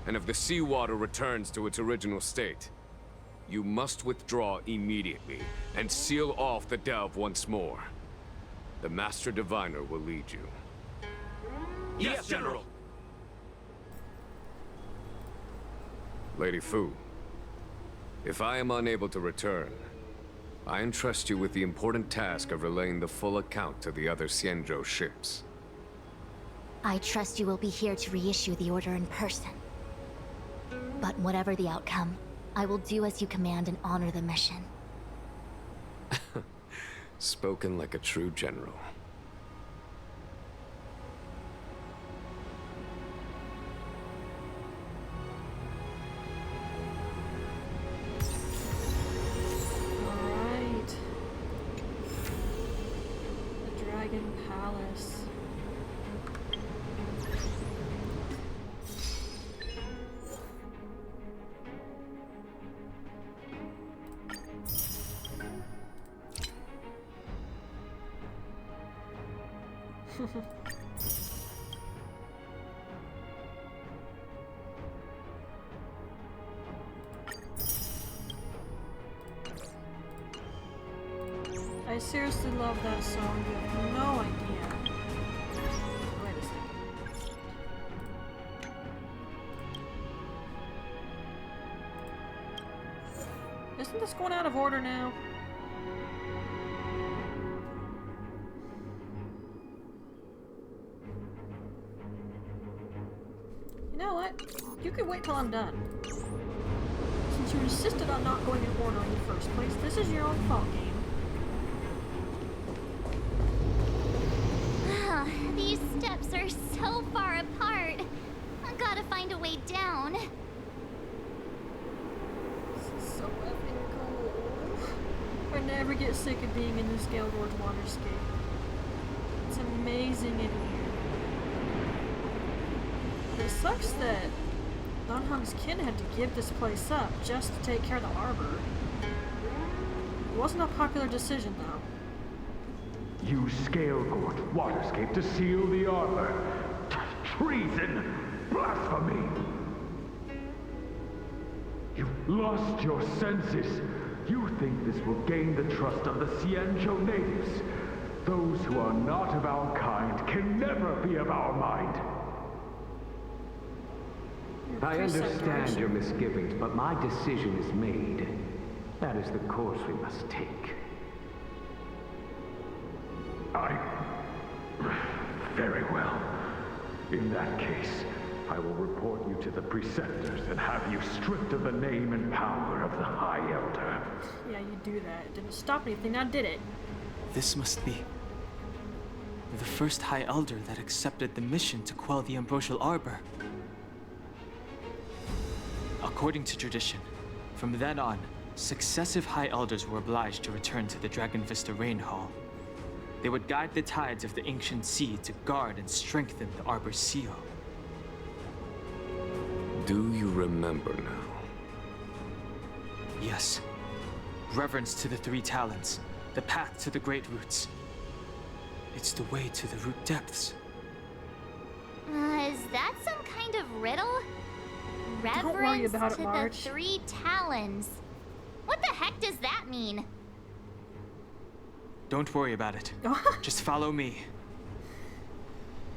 and if the seawater returns to its original state, you must withdraw immediately and seal off the delve once more. The Master Diviner will lead you. Yes, General! Lady Fu, if I am unable to return, I entrust you with the important task of relaying the full account to the other Xianzhou ships. I trust you will be here to reissue the order in person. But whatever the outcome, I will do as you command and honor the mission. Spoken like a true general. Alright. The Dragon Palace. I seriously love that song. You have no idea. Wait a second. Isn't this going out of order now? You know what? You could wait till I'm done. Since you insisted on not going in order in the first place, this is your own fault, game. These steps are so far apart. I gotta find a way down. This is so effing cool. I never get sick of being in this Gale Gorge waterscape. It's amazing in here. It sucks that Dan Heng's kin had to give this place up just to take care of the arbor. It wasn't a popular decision, though. You Scale Gorge waterscape to seal the arbor. Treason! Blasphemy! You've lost your senses. You think this will gain the trust of the Xianzhou natives. Those who are not of our kind can never be of our mind. I understand your misgivings, but my decision is made. That is the course we must take. Very well. In that case, I will report you to the preceptors and have you stripped of the name and power of the High Elder. Yeah, you do that. It didn't stop anything, now did it? This must be the first High Elder that accepted the mission to quell the Ambrosial Arbor. According to tradition, from then on, successive High Elders were obliged to return to the Dragon Vista Rain Hall. They would guide the tides of the ancient sea to guard and strengthen the Arbor's seal. Do you remember now? Yes. Reverence to the three talents, the path to the great roots. It's the way to the root depths. Is that some kind of riddle? Don't worry about it, to Marge. the three talons. What the heck does that mean? Don't worry about it. Just follow me.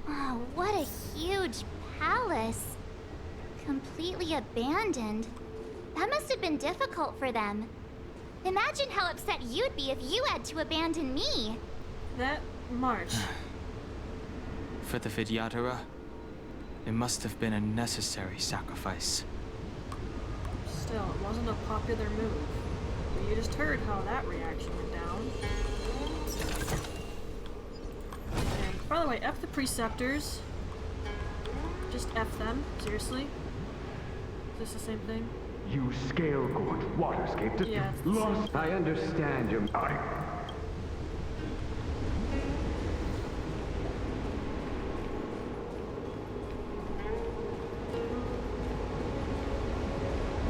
Oh, what a huge palace. Completely abandoned. That must have been difficult for them. Imagine how upset you'd be if you had to abandon me. That March. For the Vidyadhara, it must have been a necessary sacrifice. Still, it wasn't a popular move. But you just heard how that reaction went down. And, by the way, F the preceptors. Just F them, seriously. Is this the same thing? You Scale Gorge waterscape to yeah, lost. I understand your. I'm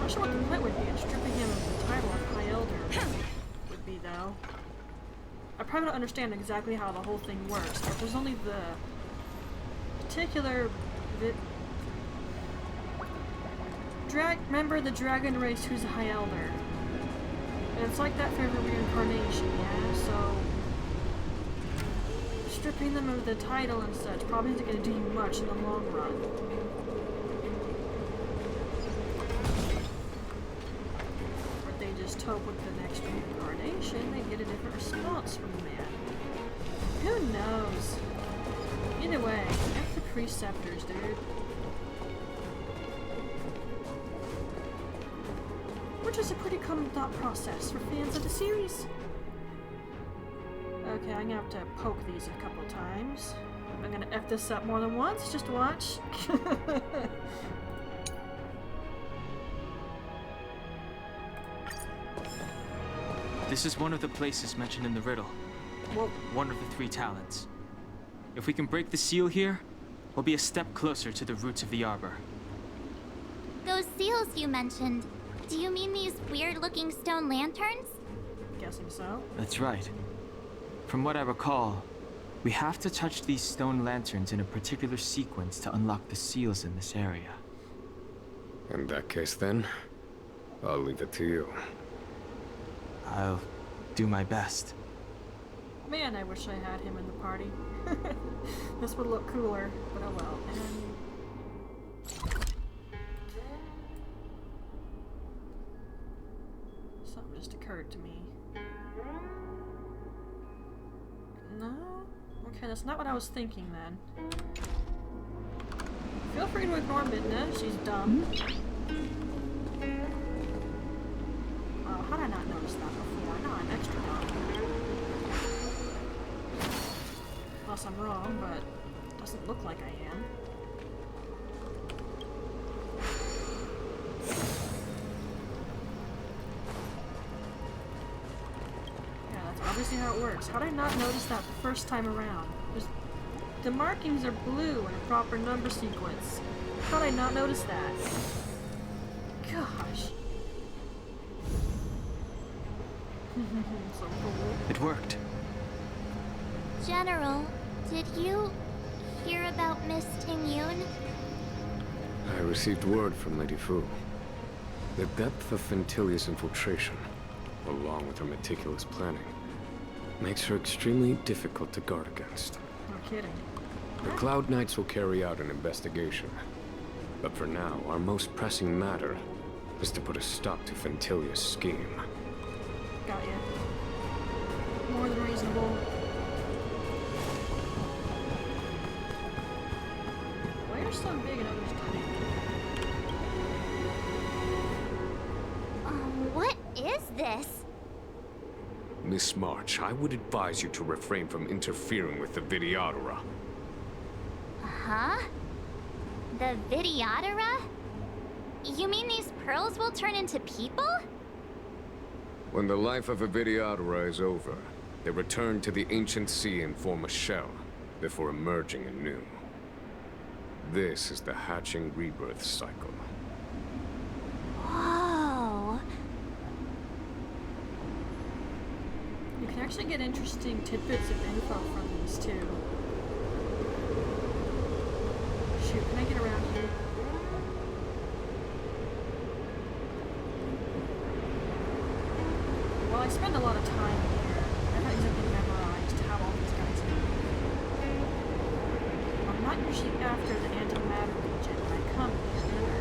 not sure what the point would be in stripping him of the title of High Elder would be, though. I probably don't understand exactly how the whole thing works, but there's only the particular member of the dragon race who's a High Elder. And it's like that for every reincarnation, yeah? So stripping them of the title and such probably isn't going to do you much in the long run. But they just hope with the next reincarnation they get a different response from the man. Who knows? Either way, F the preceptors, dude. Which is a pretty common thought process for fans of the series. Okay, I'm gonna have to poke these a couple times. I'm gonna F this up more than once, just watch. This is one of the places mentioned in the riddle. Whoa. One of the three talents. If we can break the seal here, we'll be a step closer to the roots of the arbor. Those seals you mentioned, do you mean these weird-looking stone lanterns? Guessing so. That's right. From what I recall, We have to touch these stone lanterns in a particular sequence to unlock the seals in this area. In that case, then, I'll leave it to you. I'll do my best. Man, I wish I had him in the party. This would look cooler, but oh well. Something just occurred to me. No? Okay, that's not what I was thinking then. Feel free to ignore Midna, she's dumb. Oh, how did I not notice that before? Now I'm extra dumb. Unless I'm wrong, but it doesn't look like I am. Yeah, that's obviously how it works. How did I not notice that the first time around? The markings are blue in a proper number sequence. How did I not notice that? Gosh. So cool. It worked. General, did you hear about Miss Tingyun? I received word from Lady Fu. The depth of Ventilia's infiltration, along with her meticulous planning, makes her extremely difficult to guard against. No kidding. The Cloud Knights will carry out an investigation. But for now, our most pressing matter is to put a stop to Ventilia's scheme. Got ya. More than reasonable. Why are some big and others tiny? What is this? Miss March, I would advise you to refrain from interfering with the Videodora. Huh? The Videodora? You mean these pearls will turn into people? When the life of a Videodora is over, they return to the ancient sea and form a shell, before emerging anew. This is the hatching rebirth cycle. Whoa. You can actually get interesting tidbits of info from these too. Shoot, can I get around here? Well, I spend a lot of time here. I've had something memorized how all these guys move. I'm not usually after the antimatter region when I come here either.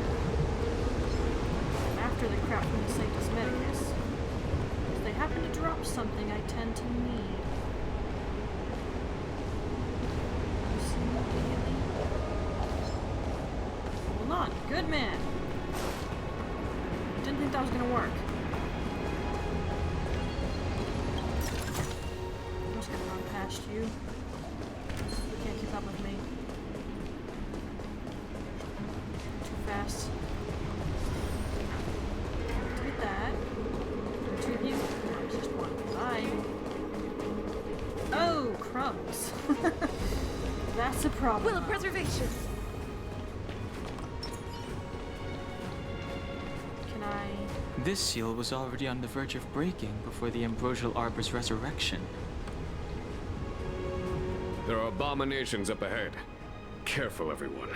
I'm after the crap from the Sanctus Medicus. If they happen to drop something I tend to need. You see immediately? Hold on, good man. Didn't think that was gonna work. I'm just gonna run past you. You can't keep up with me. Too fast. Did that. Two of you? No, it's just one. Bye. Oh, crumbs. That's a problem. Will of preservation. Can I... This seal was already on the verge of breaking before the Ambrosial Arbor's resurrection. There are abominations up ahead. Careful, everyone.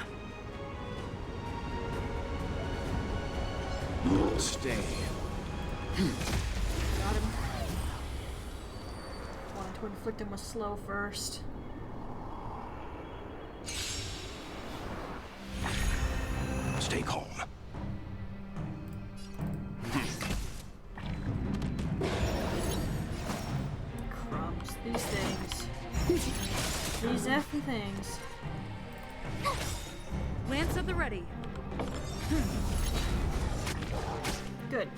Stay. Got him. Wanted to inflict him with slow first. Stay calm. Crumbs. These things. These effing things. Lance at the ready. Good.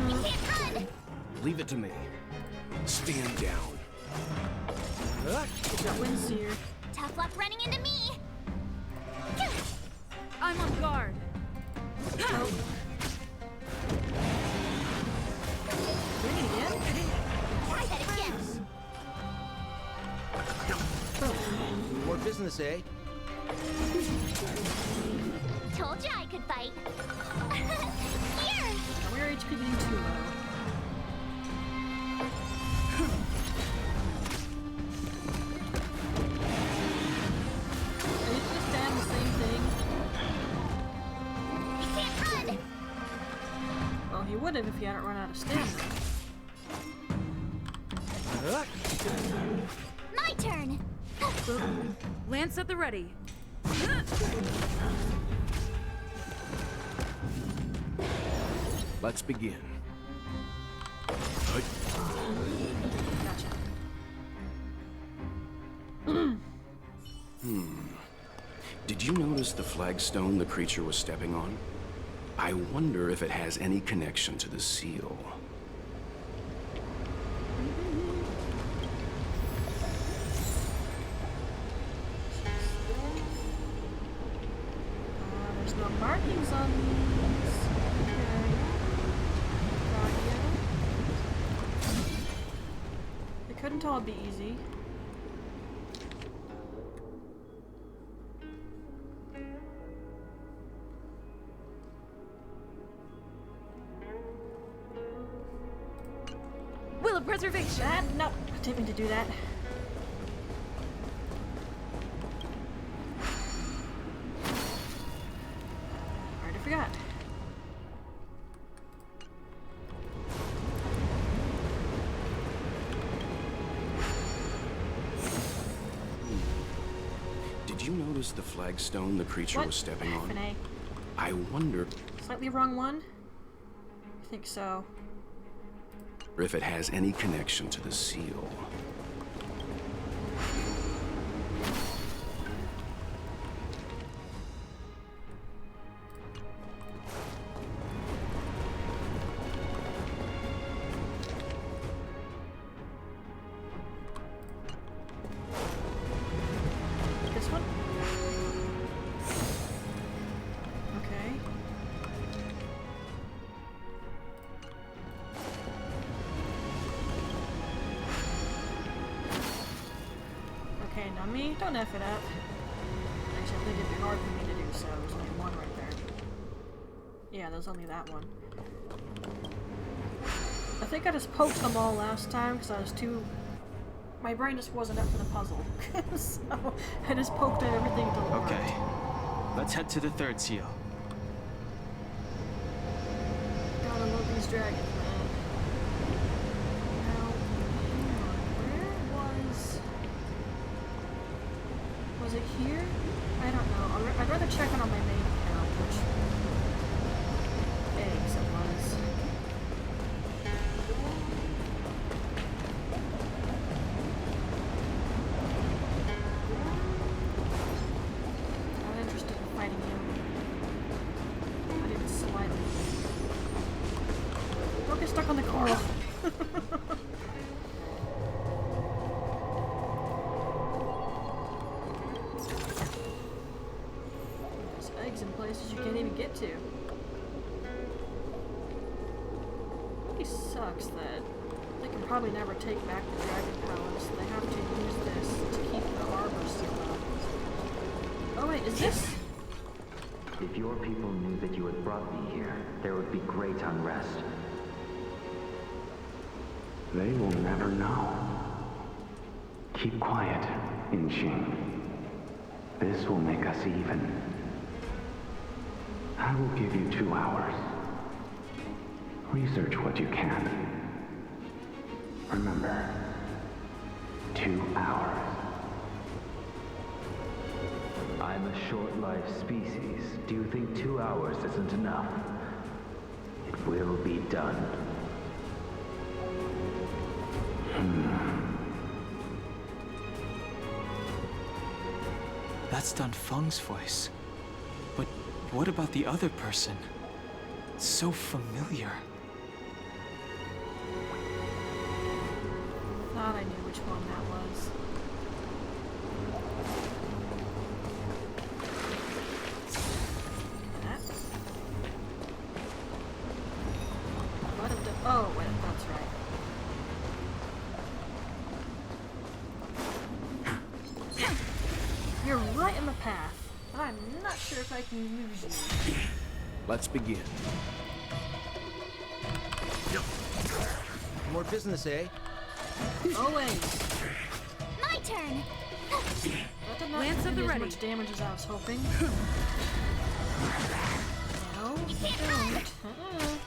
We can't run! Leave it to me. Stand down. Got Windseer. Tough luck running into me! I'm on guard. Oh. Doing it again? Try that again! More business, eh? Told you I could fight. Here! Now, we are HP getting too low. would have if he hadn't run out of stamina. My turn! Lance at the ready. Let's begin. Did you notice the flagstone the creature was stepping on? I wonder if it has any connection to the seal. There's no markings on these. Okay. Got you. It couldn't all be easy. Will of preservation. No, I didn't mean to do that. Already forgot. Did you notice the flagstone the creature was stepping on? F&A. I wonder Slightly wrong one? I think so. if it has any connection to the seal. This one? Okay. Okay, now me, don't F it up. Actually, I think it'd be hard for me to do so. There's only one right there. Yeah, there's only that one. I think I just poked them all last time because I was too... My brain just wasn't up for the puzzle. So, I just poked at everything until it worked. Okay. Let's head to the third seal. Gotta love these dragons, man. Now, hang on, where was it here? I don't know. I'd rather check it on my main account, which eggs it was. Not interested in fighting you. Not even slightly. Don't get stuck on the coral. There's eggs in places you can't even get to. It sucks that they can probably never take back the Dragon Palace. They have to use this to keep the harbor sealed up. Oh wait, is this? If your people knew that you had brought me here, there would be great unrest. They will never know. Keep quiet, Inching. This will make us even. I will give you 2 hours. Research what you can. Remember, 2 hours. I'm a short-lived species. Do you think 2 hours isn't enough? It will be done. That's Dan Feng's voice. But what about the other person? It's so familiar. Thought I knew which one that was. That? What have done? Oh, wait, that's right. You're right in the path. I'm not sure if I can use you. Let's begin. More business, eh? Always. My turn! That did not Lance at the do as ready. much damage as I was hoping. No, You can't don't.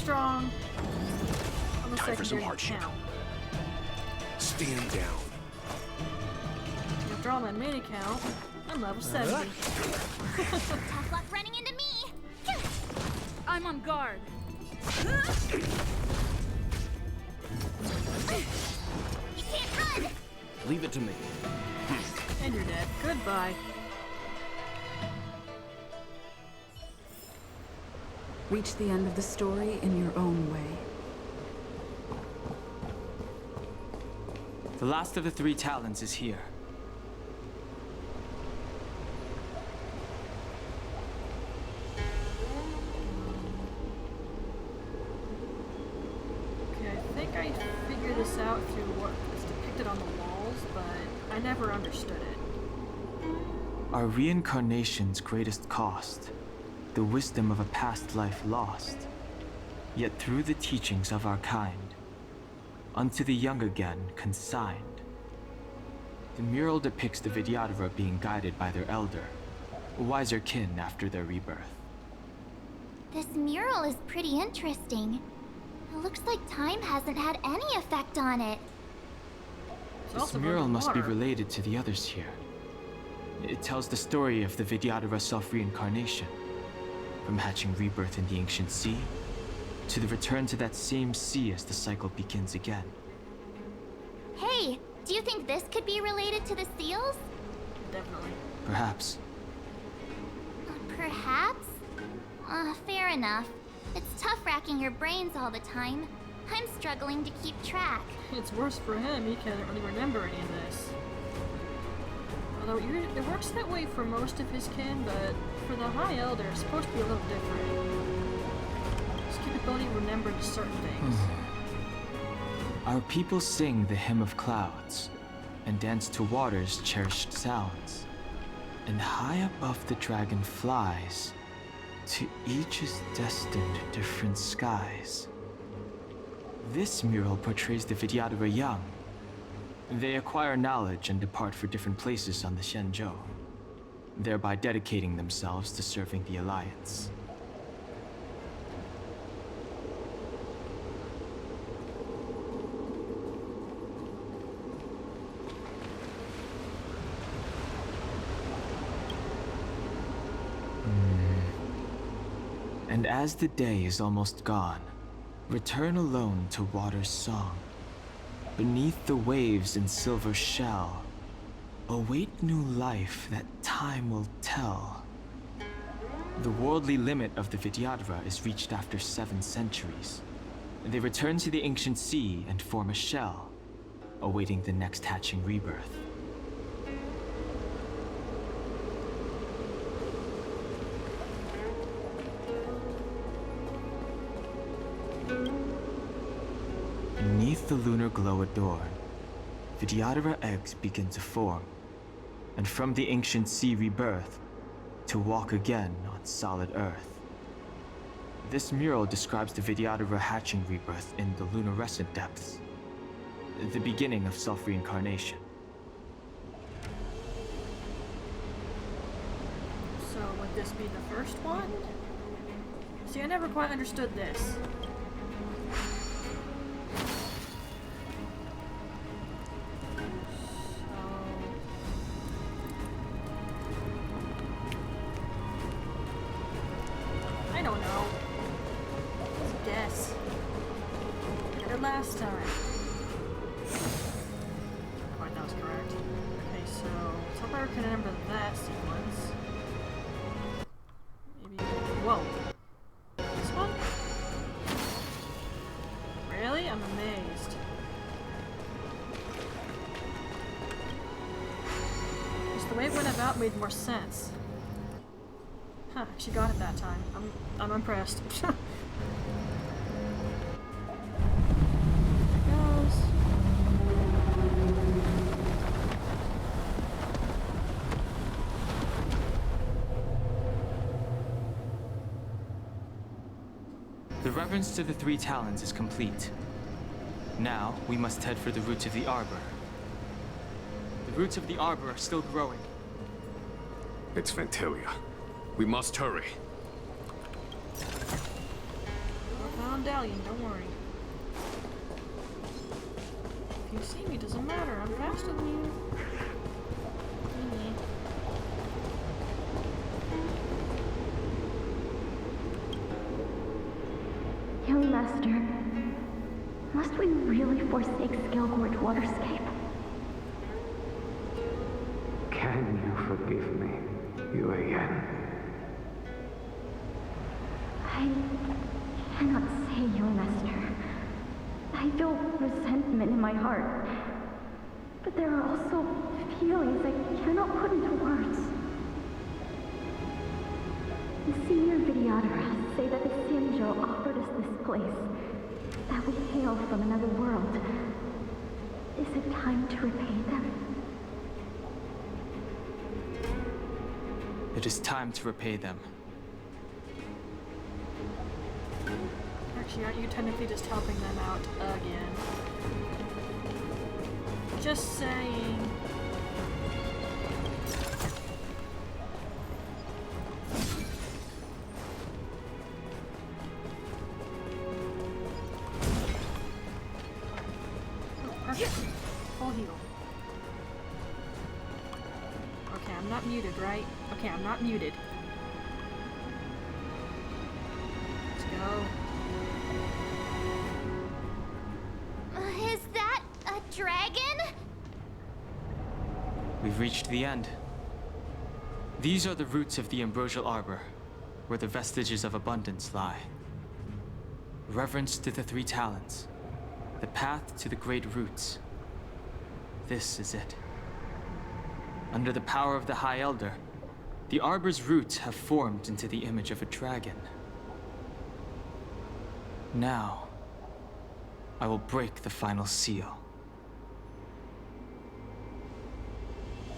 strong. On the Time for some secondary hardship. account. Stand down. After all my main account, I'm level 70. Tough luck running into me. I'm on guard. You can't run. Leave it to me. And you're dead. Goodbye. Reach the end of the story in your own way. The last of the 3 talons is here. Okay, I think I figured this out through what is depicted on the walls, but I never understood it. Our reincarnation's greatest cost, the wisdom of a past life lost, yet through the teachings of our kind, unto the young again consigned. The mural depicts the Vidyadhara being guided by their elder, wiser kin after their rebirth. This mural is pretty interesting. It looks like time hasn't had any effect on it. This mural must be related to the others here. It tells the story of the Vidyadhara self-reincarnation, from hatching rebirth in the ancient sea, to the return to that same sea as the cycle begins again. Hey, do you think this could be related to the seals? Definitely. Perhaps. Perhaps? Fair enough. It's tough racking your brains all the time. I'm struggling to keep track. It's worse for him, he can't really remember any of this. Although it works that way for most of his kin, but for the High Elder, it's supposed to be a little different. His capability of remembering certain things. Our people sing the hymn of clouds, and dance to water's cherished sounds. And high above the dragon flies, to each is destined different skies. This mural portrays the Vidyadhara young. They acquire knowledge and depart for different places on the Xianzhou, thereby dedicating themselves to serving the Alliance. And as the day is almost gone, return alone to water's song. Beneath the waves in silver shell, await new life that time will tell. The worldly limit of the Vidyadhara is reached after 7 centuries. They return to the ancient sea and form a shell, awaiting the next hatching rebirth. Beneath the lunar glow adorned, Vidyadhara eggs begin to form, and from the ancient sea rebirth, to walk again on solid earth. This mural describes the Vidyadhara hatching rebirth in the lunarescent depths, the beginning of self-reincarnation. So would this be the first one? See, I never quite understood this. I don't know. Let's guess. Did it last time. Quite that was correct. Okay, so let's hope I can remember that sequence. Maybe. Whoa. This one? Really? I'm amazed. Just the way it went about made more sense. Huh, she got it that time. I'm impressed. There it goes. The reverence to the 3 talons is complete. Now, we must head for the roots of the arbor. The roots of the arbor are still growing. It's Ventilia. We must hurry. Look dallying, don't worry. If you see me, doesn't matter. I'm faster than you. Young Master, must we really forsake Skelgorge Waterscape? Can you forgive me, Yuan? I cannot say, Young Master. I feel resentment in my heart. But there are also feelings I cannot put into words. The senior Videoteras say that the Xianzhou offered us this place, that we hail from another world. Is it time to repay them? It is time to repay them. Actually, aren't you technically just helping them out again? Just saying. Full heal. Okay, I'm not muted, right? Okay, I'm not muted. Let's go. Is that a dragon? We've reached the end. These are the roots of the Ambrosial Arbor, where the vestiges of abundance lie. Reverence to the three talents, the path to the great roots. This is it. Under the power of the High Elder, the Arbor's roots have formed into the image of a dragon. Now, I will break the final seal.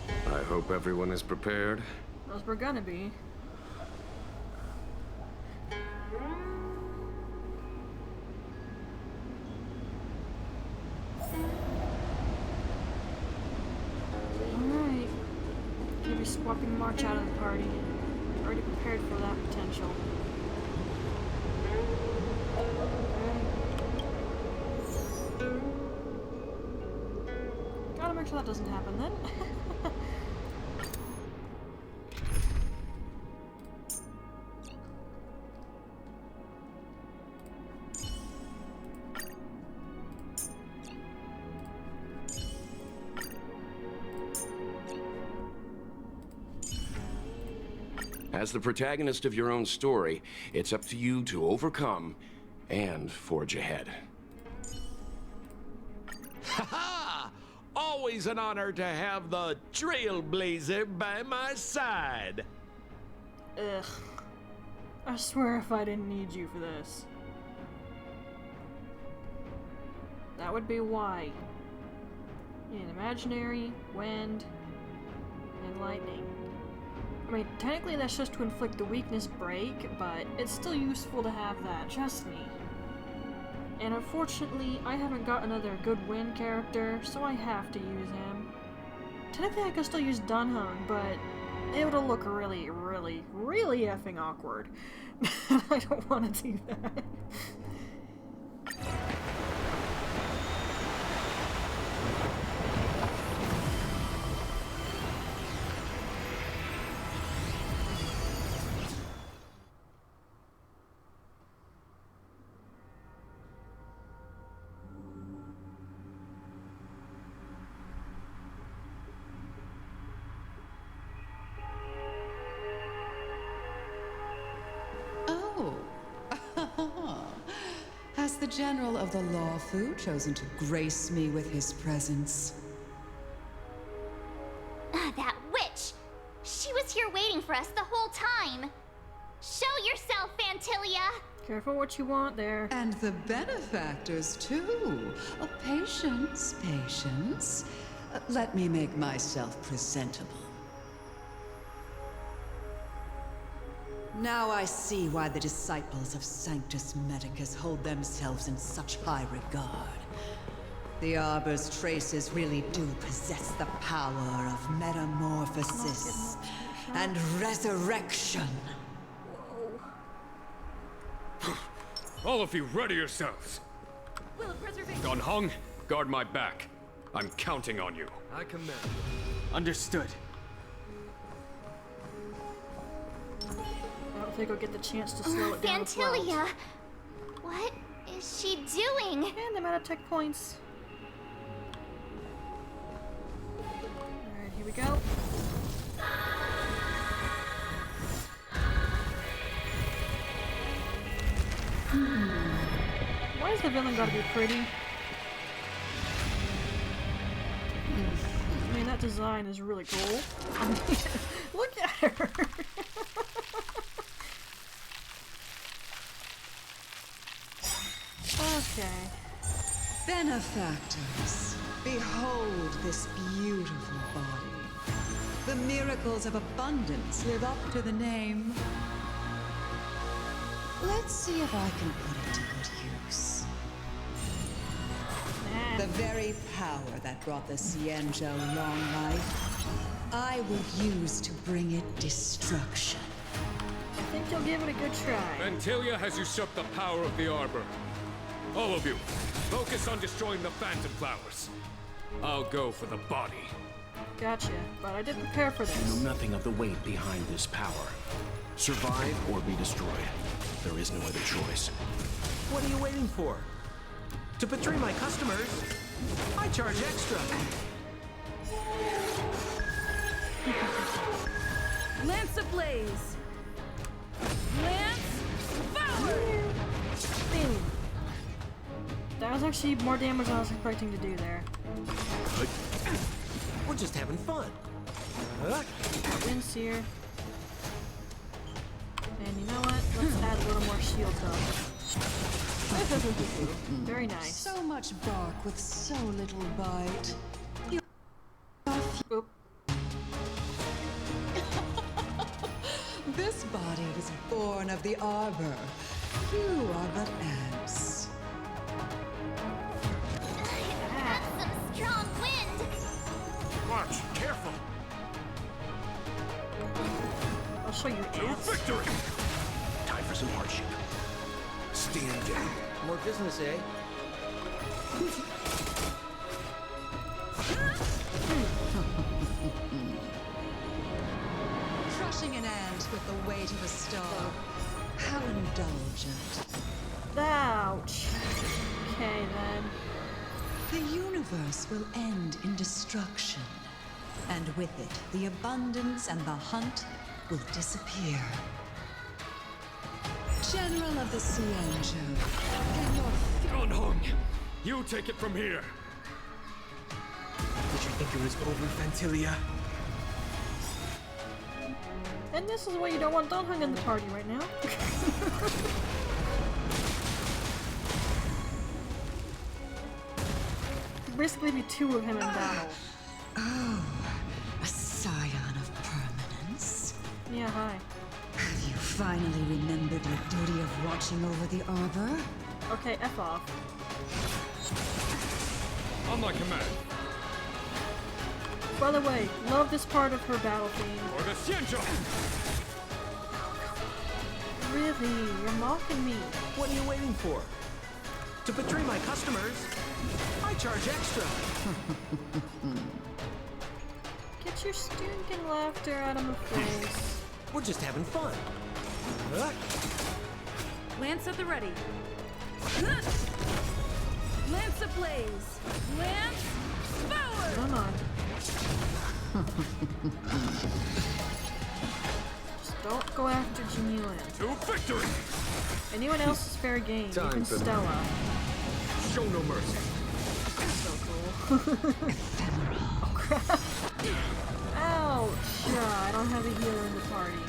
I hope everyone is prepared. As we're gonna be. Alright. Maybe swapping March out of the party. Already prepared for that potential. Gotta make sure that doesn't happen then. As the protagonist of your own story, it's up to you to overcome and forge ahead. Ha-ha! Always an honor to have the Trailblazer by my side. Ugh. I swear if I didn't need you for this. That would be why. You need imaginary, wind, and lightning. I mean, technically that's just to inflict the weakness break, but it's still useful to have that, trust me. And unfortunately, I haven't got another good wind character, so I have to use him. Technically I could still use Dunhung, but it would look really, really, really effing awkward. I don't want to do that. Has the General of the Luofu chosen to grace me with his presence? That witch! She was here waiting for us the whole time! Show yourself, Fantilia! Careful what you want there. And the benefactors, too. Oh, patience, patience. Let me make myself presentable. Now I see why the disciples of Sanctus Medicus hold themselves in such high regard. The Arbor's traces really do possess the power of metamorphosis and resurrection. All of you, ready yourselves. Will of preservation. Don Hong, guard my back. I'm counting on you. I command. Understood. I don't think I'll get the chance to slow it down. Fantilia! What is she doing? And I'm out of tech points. Alright, here we go. Why is the villain gotta be pretty? I mean, that design is really cool. I mean, look at her! Okay. Benefactors, behold this beautiful body. The miracles of abundance live up to the name. Let's see if I can put it to good use. The very power that brought the Xianzhou long life, I will use to bring it destruction. I think you'll give it a good try. Fantilia has usurped the power of the Arbor. All of you, focus on destroying the Phantom Flowers. I'll go for the body. Gotcha, but I did prepare for I this. know nothing of the weight behind this power. Survive or be destroyed. There is no other choice. What are you waiting for? To betray my customers, I charge extra. Lance ablaze. Lance forward. Boom. That was actually more damage than I was expecting to do there. We're just having fun. Sincere. And you know what? Let's add a little more shield up. Very nice. So much bark with so little bite. Oop. This body was born of the Arbor. You are but ants. That's some strong wind! Watch, careful. I'll show you ants. Victory! Time for some hardship. Stand down. More business, eh? Crushing an ant with the weight of a star. How indulgent. Ouch. Okay then. The universe will end in destruction. And with it, the abundance and the hunt will disappear. General of the Xianzhou, can your Don Hong, you take it from here. Did you think it was over, Fantilia? And this is why you don't want Don Hung in the party right now. There'd basically be two of him in battle. Oh, a scion of permanence. Yeah, hi. Have you finally remembered your duty of watching over the Arbor? Okay, F off. On my command. By the way, love this part of her battle theme. For the Xianzhou! Really? You're mocking me. What are you waiting for? To betray my customers, I charge extra. Get your stinking laughter out of my face. We're just having fun. Lance at the ready. Lance ablaze. Lance forward. Come on. Just don't go after Genuine. To victory! Anyone else is fair game. Time Even for Stella. Show no mercy. So cool. Oh crap. Ouch! I don't have a healer in the party.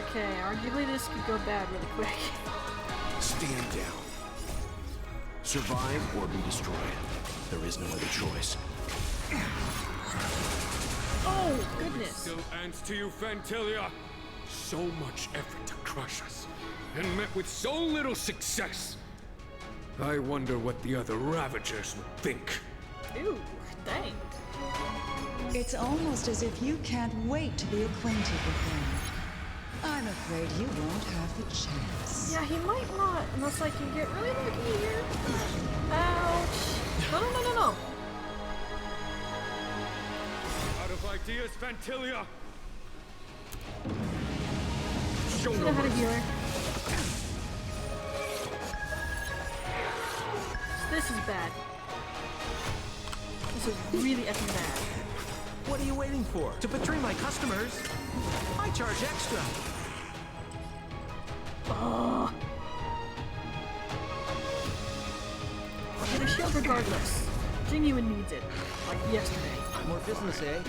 Okay, arguably this could go bad really quick. Stand down. Survive or be destroyed. There is no other choice. Oh, goodness. Still ants to you, Fantilia. So much effort to crush us, and met with so little success. I wonder what the other Ravagers would think. Ooh, dang. It's almost as if you can't wait to be acquainted with them. I'm afraid you won't have the chance. Yeah, he might not, unless I can get really lucky here. Ouch. No. Out of ideas, Vantilia! Show no how to heal her. This is bad. This is really effing bad. What are you waiting for? To betray my customers? I charge extra. Oh. Get a shield regardless. Genuine needs it. Like yesterday. More business, eh?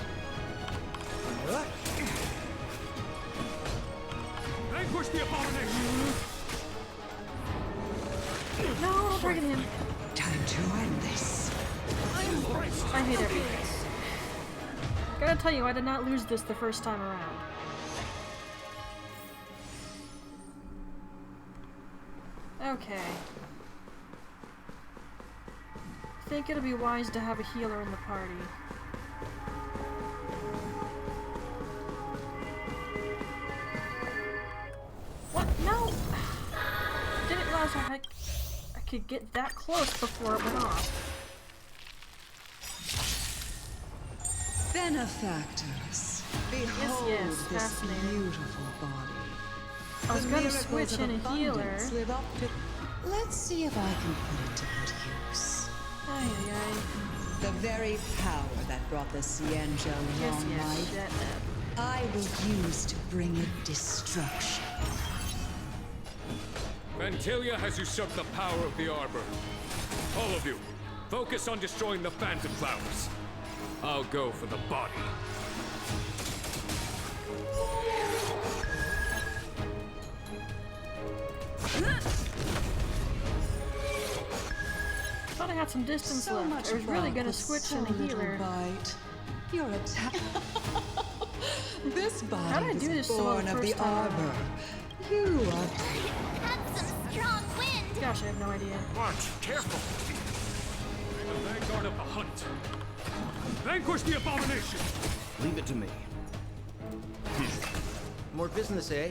What? Vanquish the abomination! No, don't target him. Time to end this. I hate everything. Gotta tell you, I did not lose this the first time around. Okay. I think it'll be wise to have a healer in the party. What? No! Didn't realize I could get that close before it went off. Benefactors, behold this beautiful body. I was gonna switch in a healer. Live up to... Let's see if I can put it to good use. The very power that brought the Cienjo long life, I will use to bring it destruction. Vantilia has usurped the power of the Arbor. All of you, focus on destroying the Phantom Flowers. I'll go for the body. Thought I had some distance left. I was really gonna switch in a healer. You're attack. This body How did I do this born of the Arbor. You are. That's some strong wind. Gosh, I have no idea. Watch, careful. The vanguard of the hunt. Vanquish the abomination. Leave it to me. More business, eh?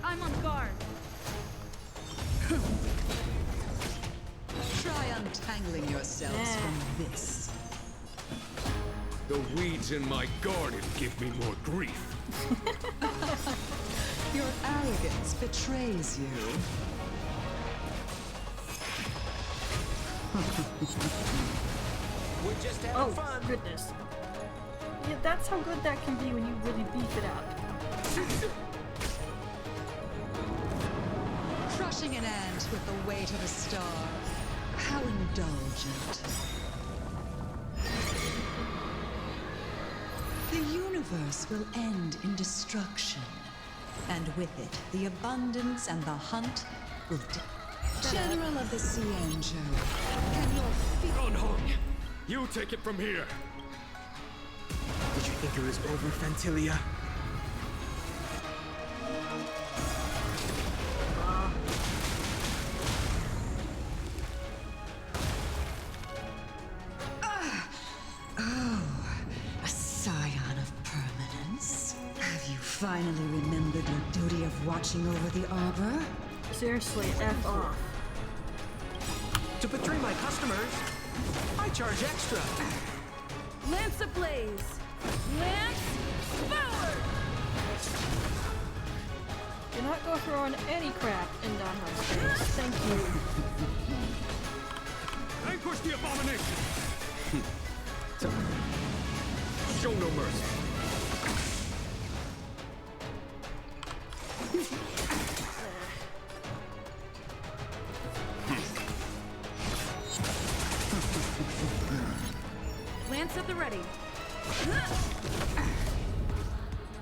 I'm on guard. Try untangling yourselves from this. The weeds in my garden give me more grief. Your arrogance betrays you. We're just having fun. Oh, goodness. Yeah, that's how good that can be when you really beef it up. Crushing an ant with the weight of a star. How indulgent. The universe will end in destruction. And with it, the abundance and the hunt will General of the Cienjo, can your feet... Gonhong, you take it from here. Did you think it was over, Fantilia? A scion of permanence. Have you finally remembered your duty of watching over the Arbor? Seriously, F off. To betray my customers, I charge extra. Lance ablaze! Lance forward! Do not go throwing any crap in Don Hunt's face. Thank you. Vanquish the abomination! Show no mercy. Lance at the ready.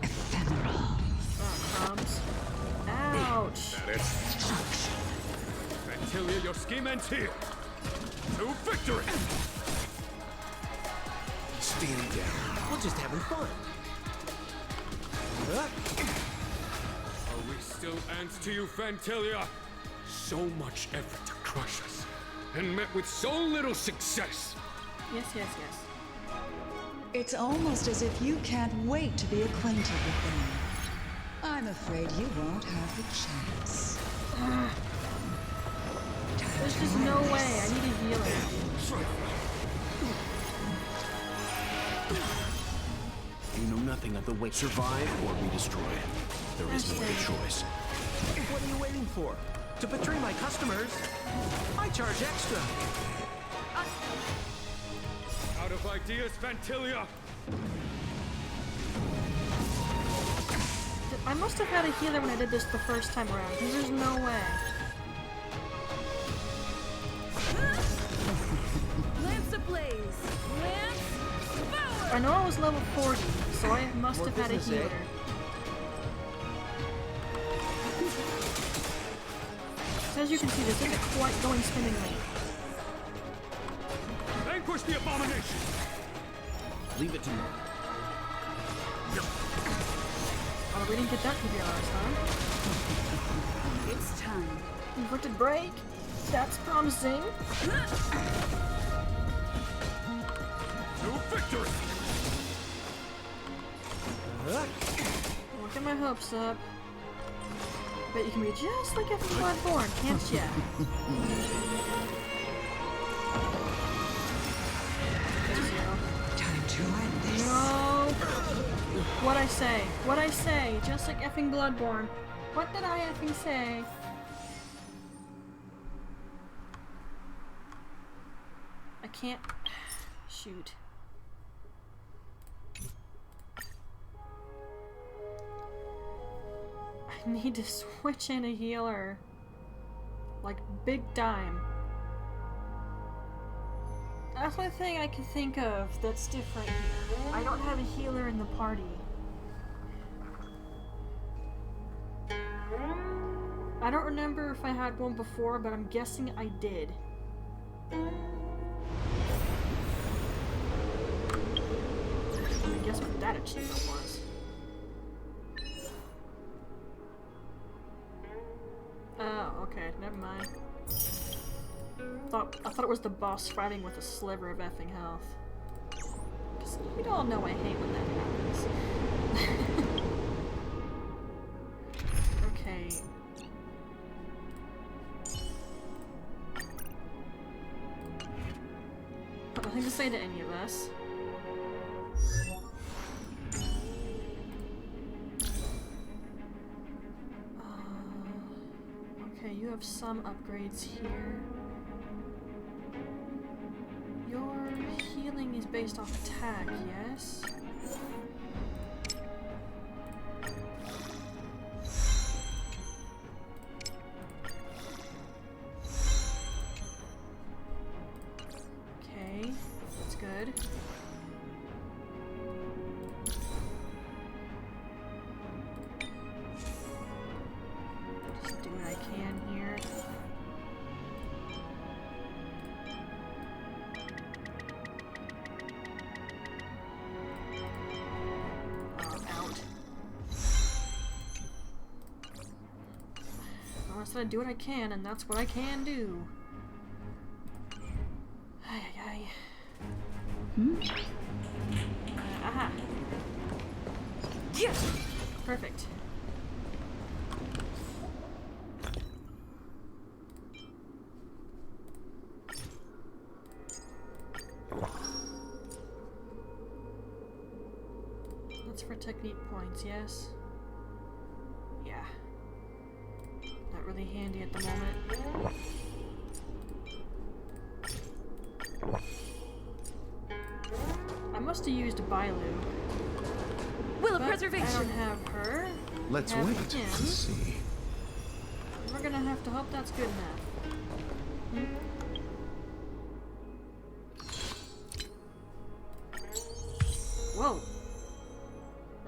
Ephemeral. Ouch. That it? Vantilia, your scheme ends here. To victory! Stand down. We're just having fun. Are we still ants to you, Vantilia? So much effort to crush us, and met with so little success. Yes. It's almost as if you can't wait to be acquainted with them. I'm afraid you won't have the chance. There's just no way. I need a healer. You know nothing of the way. Survive or be destroyed. There is no other choice. What are you waiting for? To betray my customers, I charge extra. Out of ideas, Vantilia! I must have had a healer when I did this the first time around, because there's no way. Lance ablaze! Lance power! I know I was level 40, so I must have had a healer. As you can see, this isn't quite going swimmingly. Vanquish the abomination! Leave it to me. Oh, we didn't get that PBRs, huh? It's time. Inverted break? That's promising. To victory! Don't get my hopes up. Bet you can be just like F Bloodborne, can't ya? Time to end this. No! What'd I say? What'd I say? Just like effing Bloodborne. What did I effing say? I can't... Shoot. I need to switch in a healer. Like, big time. That's one thing I can think of that's different here. I don't have a healer in the party. I don't remember if I had one before, but I'm guessing I did. I guess what that achievement was. Oh, okay, never mind. I thought it was the boss fighting with a sliver of effing health. Because we all know I hate when that happens. Okay. Nothing to say to any of us. Okay, you have some upgrades here. Your healing is based off attack, yes? Okay, that's good. Just do what I can here. I said I'd do what I can, and that's what I can do. Ay, ay, ay. Aha. Yes! Perfect. That's for technique points, yes? Yeah. Not really handy at the moment. I must have used a Bailu. Will of but preservation. I don't have her. Let's have wait him. and see. We're gonna have to hope that's good enough. Whoa.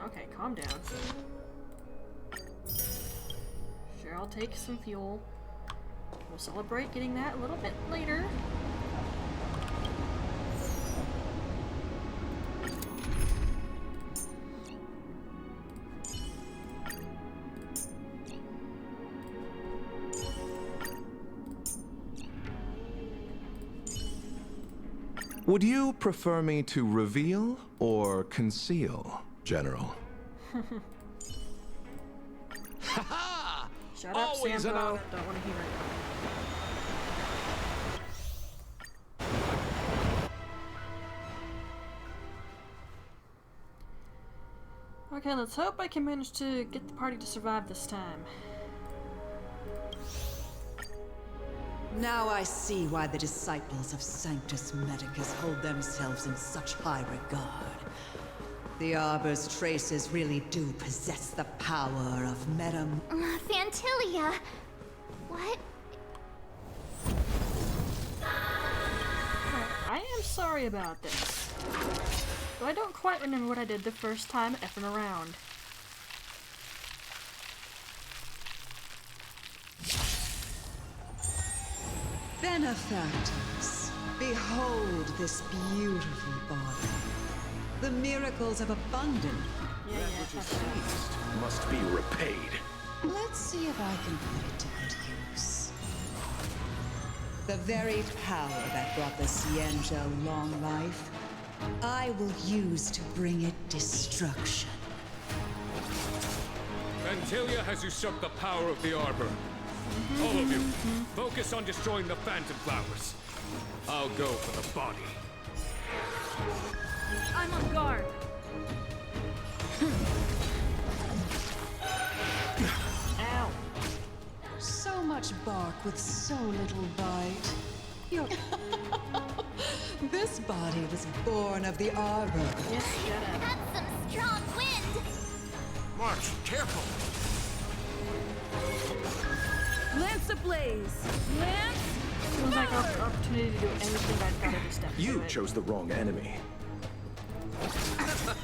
Okay, calm down. Sure, I'll take some fuel. We'll celebrate getting that a little bit later. Would you prefer me to reveal or conceal, General? Shut up, Sambo. Don't want to hear it. Okay, let's hope I can manage to get the party to survive this time. Now I see why the disciples of Sanctus Medicus hold themselves in such high regard. The Arbor's traces really do possess the power of Fantilia! What? I am sorry about this, but I don't quite remember what I did the first time effing around. Benefactors, behold this beautiful body. The miracles of abundance. That which is seized must be repaid. Let's see if I can put it to good use. The very power that brought the Xianzhou long life, I will use to bring it destruction. Fantilia has usurped the power of the Arbor. All of you, focus on destroying the Phantom Flowers. I'll go for the body. I'm on guard. Ow. So much bark with so little bite. Your This body was born of the Arbor. Yes, shut up. That's some strong wind! March, careful! Lance ablaze! Lance! Feels like an opportunity to do anything I've got to step You into it. chose the wrong enemy.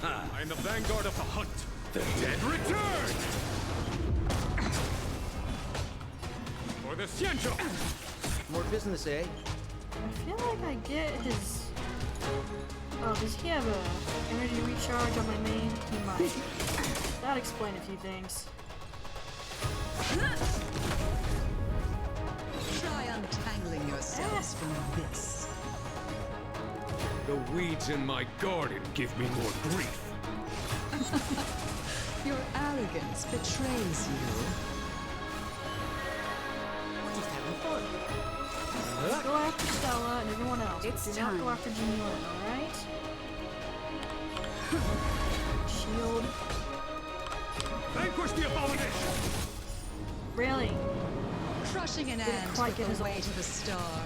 I am the vanguard of the hunt. The dead return! For the Xianzhou! More business, eh? I feel like I get his... Oh, does he have a energy recharge on my main? He might. That'd explain a few things. Try untangling yourselves from this. The weeds in my garden give me more grief. Your arrogance betrays you. We're just having fun. Let's go after Stella and everyone else. It's Do not go time. after Genuine, alright? Shield. Vanquish the abomination! Really? Crushing an Didn't ant quite with get the his way ult. to the star.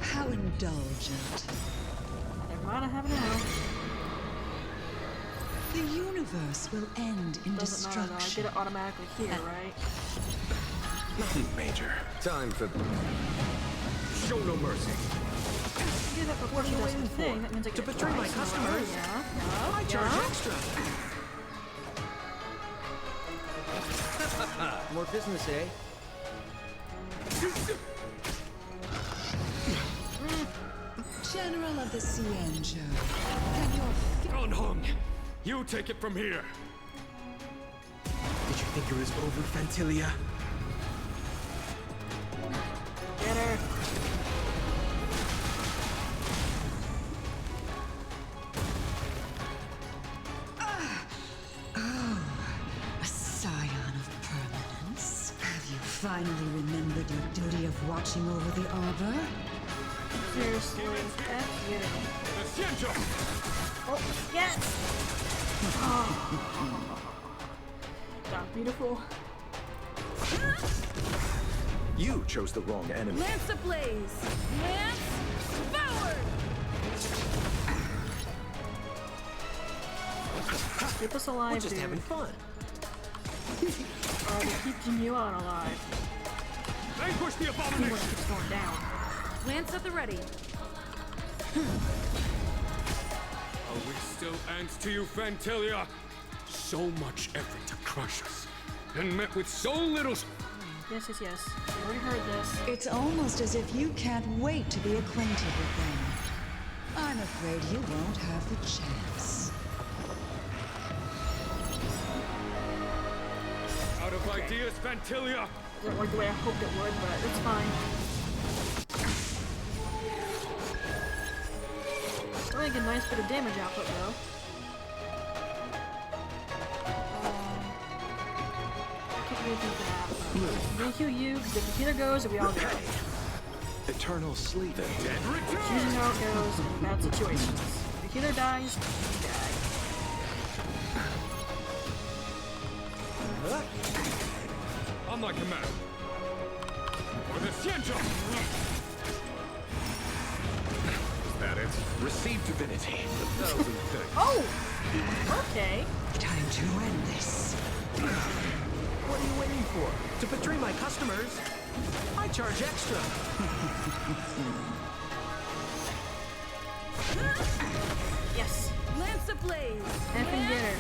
How indulgent. Never mind, I have it now. The universe will end in Doesn't matter though, I destruction. get it automatically here, right? Nothing major. Time for... Show no mercy. I do that before she does the thing, that means I get To it betray my twice in a row. customers. Yeah, I yeah, charge yeah. extra. More business, eh? General of the Xianzhou, can your Donghong, you take it from here. Did you think it was over, Fantilia? Get her. a scion of permanence? Have you finally remembered your duty of watching over the Arbor? Seriously, F you. The Xianzhou! Oh, yes! Oh. That beautiful. You chose the wrong enemy. Lance ablaze! Lance forward! Keep us alive, We're just dude. having fun. To keep Genuine alive. Vanquish the Genuine abomination! keeps going down. Lance at the ready. Are we still ants to you, Fantilia? So much effort to crush us, and met with so little... Yes, yes, yes. We already heard this. It's almost as if you can't wait to be acquainted with them. I'm afraid you won't have the chance. Out of ideas, Fantilia! Didn't work the way I hoped it would, but it's fine. like a nice bit of damage output though. I can't really think of that. Thank you, because the computer goes and we all go. Eternal sleep. The dead It's usually how it goes in bad situations. The computer dies, you die. On my command. For the Xianzhou! Is that it? Receive divinity. Oh! Okay. Time to end this. What are you waiting for? To betray my customers? I charge extra. Yes. Lance ablaze. Effing get her.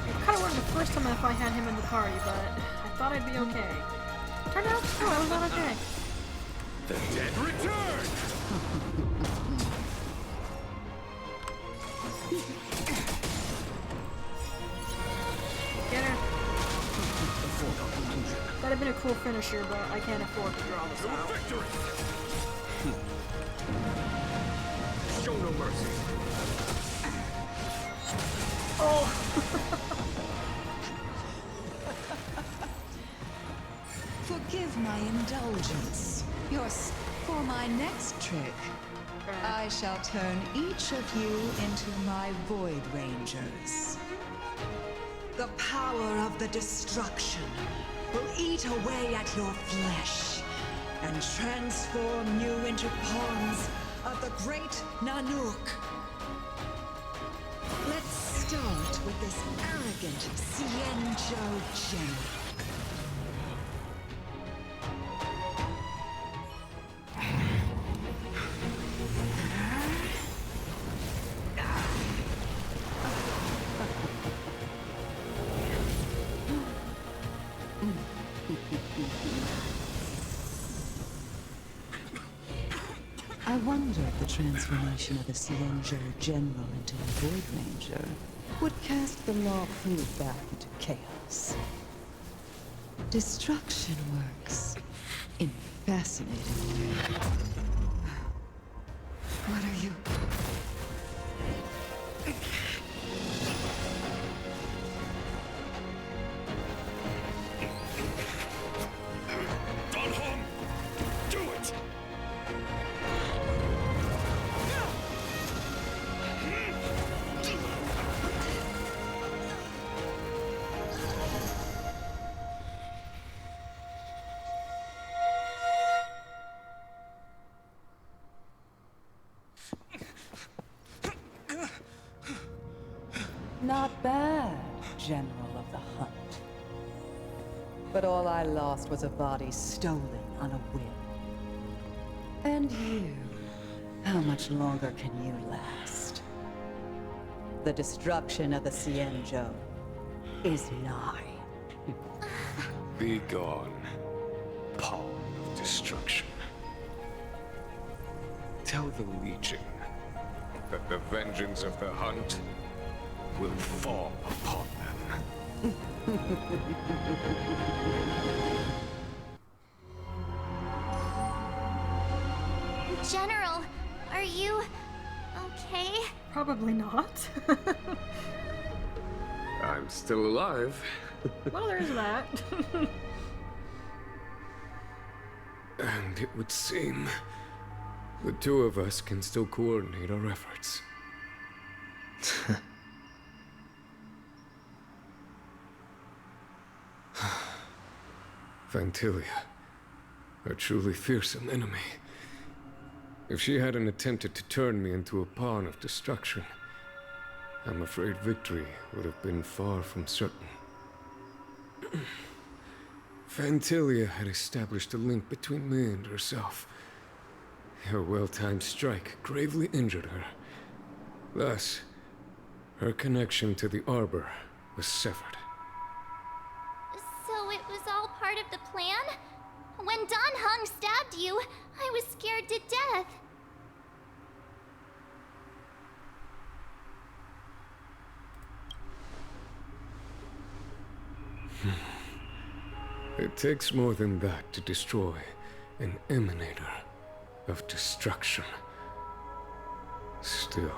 I kind of wanted the first time if I had him in the party, but I thought I'd be okay. Turned out, no, I was not okay. The dead return! Get her. That'd have been a cool finisher, but I can't afford to draw this out. Victory! Show no mercy. Oh! Forgive my indulgence. Yours for my next trick. I shall turn each of you into my Void Rangers. The power of the destruction will eat away at your flesh and transform you into pawns of the great Nanook. Let's start with this arrogant Xianzhou general. I wonder if the transformation of the Xianzhou General into a Void Ranger would cast the Luofu back into chaos. Destruction works in a fascinating way. What are you? Do it! Not bad, General of the Hunt. But all I lost was a body stolen on a whim. And you, how much longer can you last? The destruction of the Xianzhou is nigh. Be gone, pawn of destruction. Tell the Legion that the vengeance of the Hunt will fall upon them. General, are you okay? Probably not. I'm still alive. Well, there's that. And it would seem the two of us can still coordinate our efforts. Vantilia, a truly fearsome enemy. If she hadn't attempted to turn me into a pawn of destruction, I'm afraid victory would have been far from certain. Vantilia had established a link between me and herself. Her well-timed strike gravely injured her. Thus, her connection to the Arbor was severed. So it was all part of the plan? When Don Hung stabbed you, I was scared to death. It takes more than that to destroy an emanator of destruction. Still.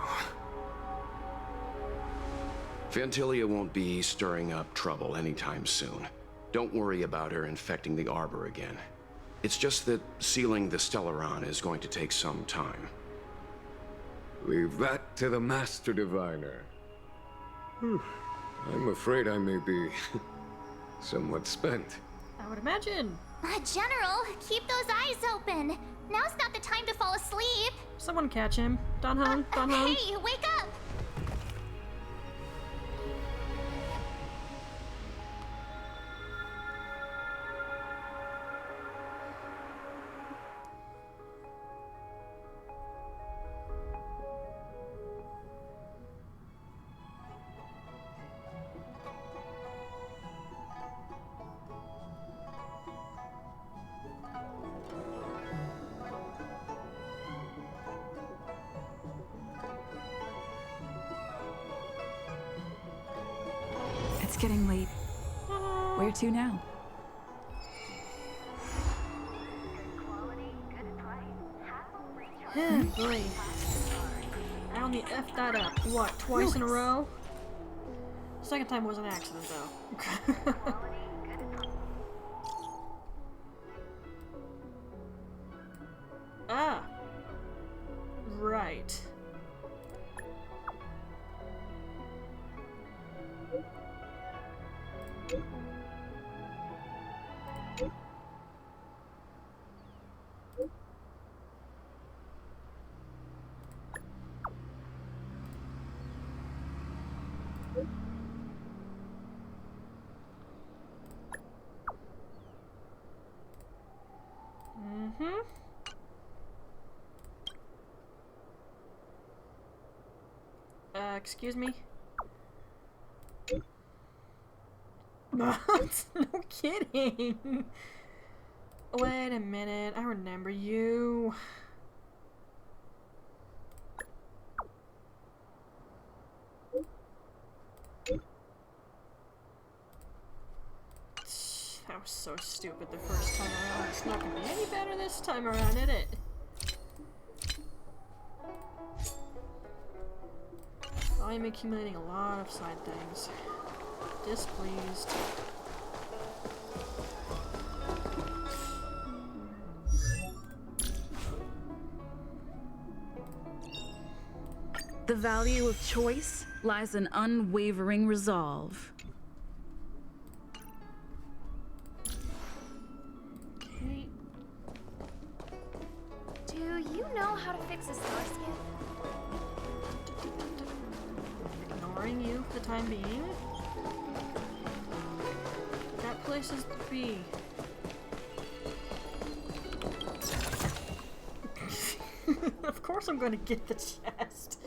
Fantilia won't be stirring up trouble anytime soon. Don't worry about her infecting the Arbor again. It's just that sealing the Stellaron is going to take some time. Leave that to the Master Diviner. I'm afraid I may be somewhat spent. I would imagine. General, keep those eyes open. Now's not the time to fall asleep. Someone catch him. Dan Heng, Dan Heng. Hey, wake up! It's getting late. Where to now? Boy. I only effed that up. What, twice in a row? Second time was an accident, though. Ah. Right. Excuse me? What? No kidding. Wait a minute, I remember you. That was so stupid the first time around. It's not gonna be any better this time around, is it? I am accumulating a lot of side things. Displeased. The value of choice lies in unwavering resolve. Okay. Do you know how to fix a star skin? Ignoring you for the time being. Got places to be. Of course I'm going to get the chest.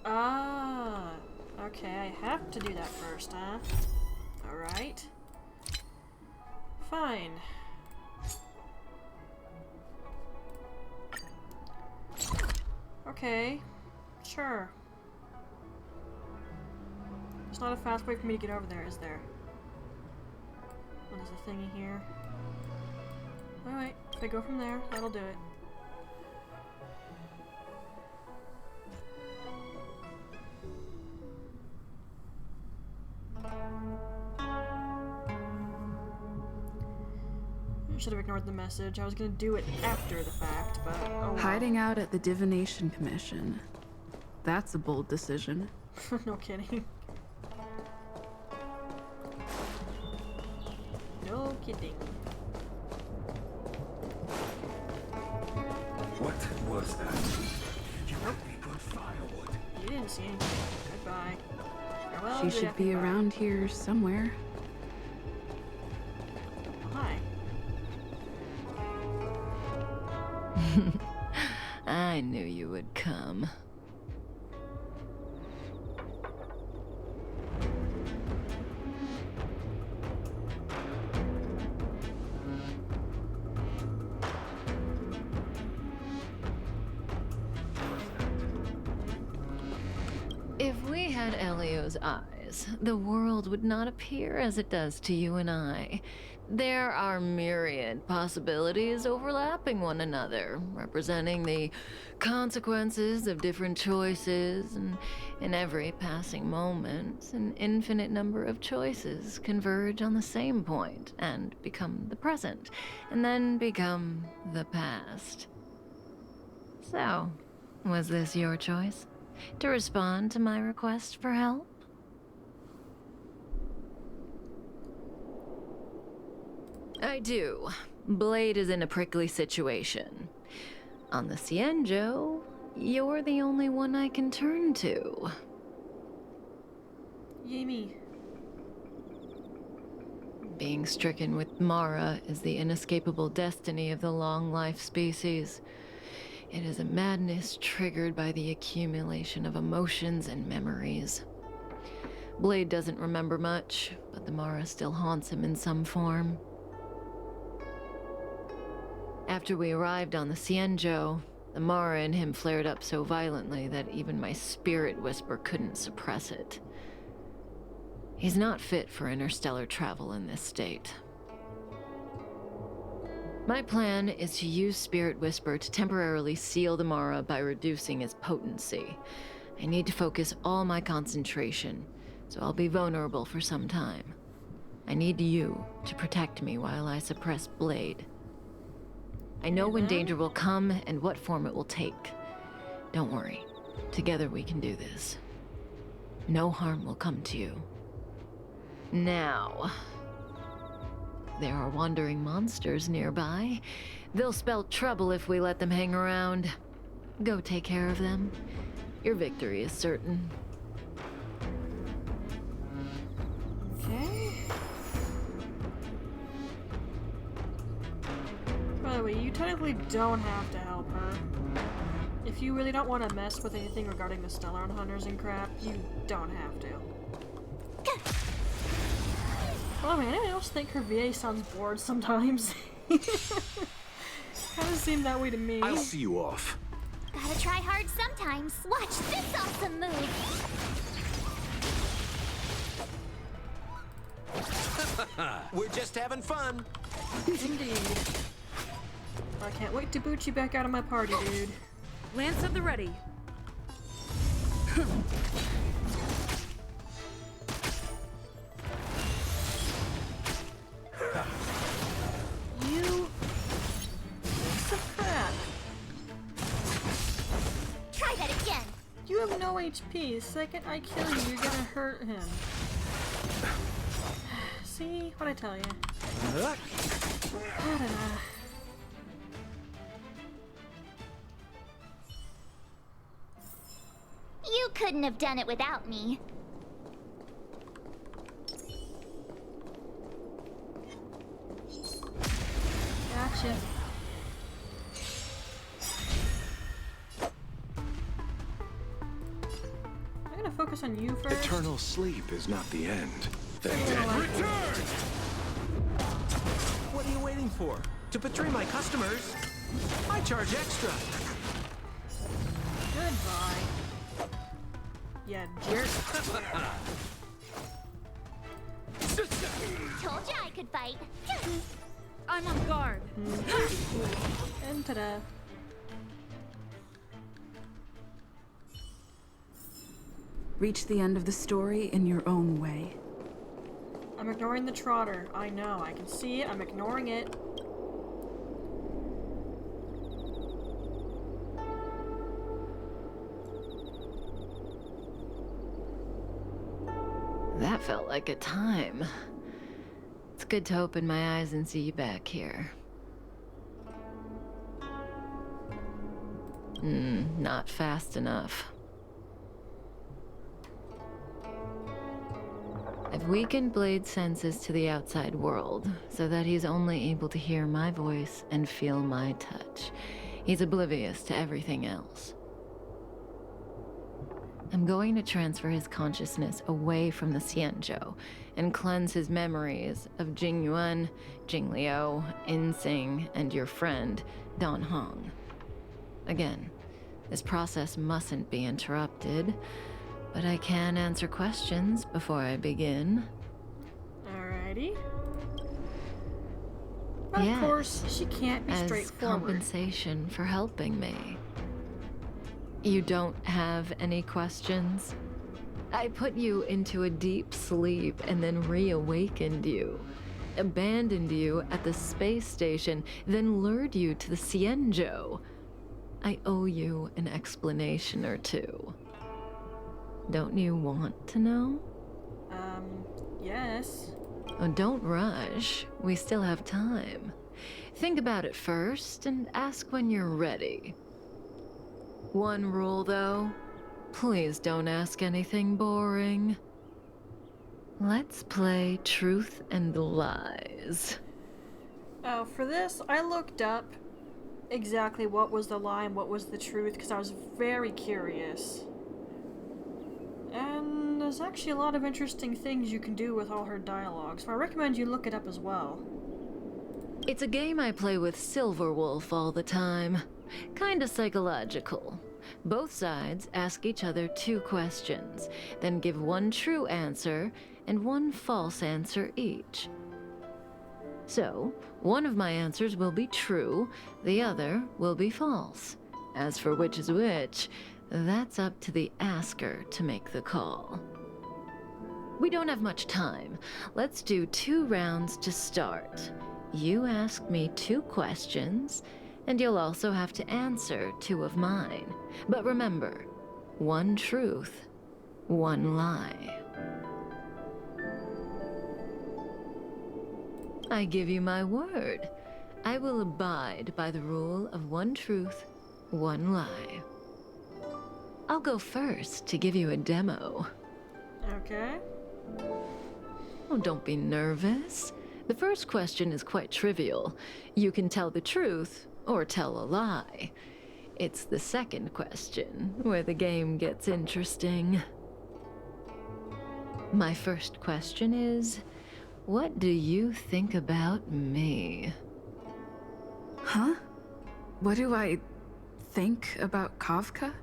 Ah, okay, I have to do that first, huh? Alright. Fine. Okay, sure. There's not a fast way for me to get over there, is there? Oh, there's a thingy here. Alright, if I go from there, that'll do it. I should have ignored the message. I was gonna do it after the fact, but oh well. Hiding out at the Divination Commission. That's a bold decision. No kidding. No kidding. What was that? Nope. You didn't see anything. Goodbye. Farewell, She should be around here somewhere. Hi. I knew you would come. If we had Elio's eyes, eyes, the world would not appear as it does to you and I. There are myriad possibilities overlapping one another, representing the consequences of different choices, and in every passing moment, an infinite number of choices converge on the same point and become the present, and then become the past. So, was this your choice? To respond to my request for help? I do. Blade is in a prickly situation. On the Cienjo, you're the only one I can turn to. Yami. Being stricken with Mara is the inescapable destiny of the long-life species. It is a madness triggered by the accumulation of emotions and memories. Blade doesn't remember much, but the Mara still haunts him in some form. After we arrived on the Cienjo, the Mara in him flared up so violently that even my spirit whisper couldn't suppress it. He's not fit for interstellar travel in this state. My plan is to use Spirit Whisper to temporarily seal the Mara by reducing his potency. I need to focus all my concentration, so I'll be vulnerable for some time. I need you to protect me while I suppress Blade. I know when danger will come and what form it will take. Don't worry. Together we can do this. No harm will come to you. Now, there are wandering monsters nearby. They'll spell trouble if we let them hang around. Go take care of them. Your victory is certain. Okay. By the way, you technically don't have to help her. If you really don't want to mess with anything regarding the Stellaron Hunters and crap, you don't have to. Well, I mean, anyone else think her VA sounds bored sometimes? Kinda seemed that way to me. I'll see you off. Gotta try hard sometimes. Watch this awesome move. We're just having fun. Indeed. I can't wait to boot you back out of my party, dude. Lance at the ready. You piece of crap. Try that again. You have no HP. The second I kill you, you're gonna hurt him. See? What'd I tell you? You couldn't have done it without me. Gotcha. I'm gonna focus on you first. Eternal sleep is not the end. The dead Return! What are you waiting for? To betray my customers? I charge extra. Goodbye. Yeah, jerk. Told you I could fight. I'm on guard. And ta-da. Reach the end of the story in your own way. I'm ignoring the trotter. I know. I can see it. I'm ignoring it. That felt like a time. It's good to open my eyes and see you back here. Not fast enough. I've weakened Blade's senses to the outside world, so that he's only able to hear my voice and feel my touch. He's oblivious to everything else. I'm going to transfer his consciousness away from the Cienjo and cleanse his memories of Jing Yuan, Jing Liu, Insing, and your friend, Dan Hong. Again, this process mustn't be interrupted. but I can answer questions before I begin. Alrighty. But Yes, of course, she can't be as straightforward. compensation for helping me. You don't have any questions? I put you into a deep sleep and then reawakened you. Abandoned you at the space station, then lured you to the Cienjo. I owe you an explanation or two. Don't you want to know? Yes. Oh, don't rush. We still have time. Think about it first and ask when you're ready. One rule, though. Please don't ask anything boring. Let's play truth and lies. For this, I looked up exactly what was the lie and what was the truth because I was very curious. And there's actually a lot of interesting things you can do with all her dialogue, so I recommend you look it up as well. It's a game I play with Silverwolf all the time. Kinda psychological. Both sides ask each other 2 questions, then give 1 true answer and 1 false answer each. So, one of my answers will be true, the other will be false. As for which is which, that's up to the asker to make the call. We don't have much time. Let's do 2 rounds to start. You ask me 2 questions, and you'll also have to answer 2 of mine. But remember, 1 truth, 1 lie. I give you my word. I will abide by the rule of 1 truth, 1 lie. I'll go first to give you a demo. Okay. Oh, don't be nervous. The first question is quite trivial. You can tell the truth or tell a lie. It's the second question where the game gets interesting. My first question is, what do you think about me? Huh? What do I think about Kafka?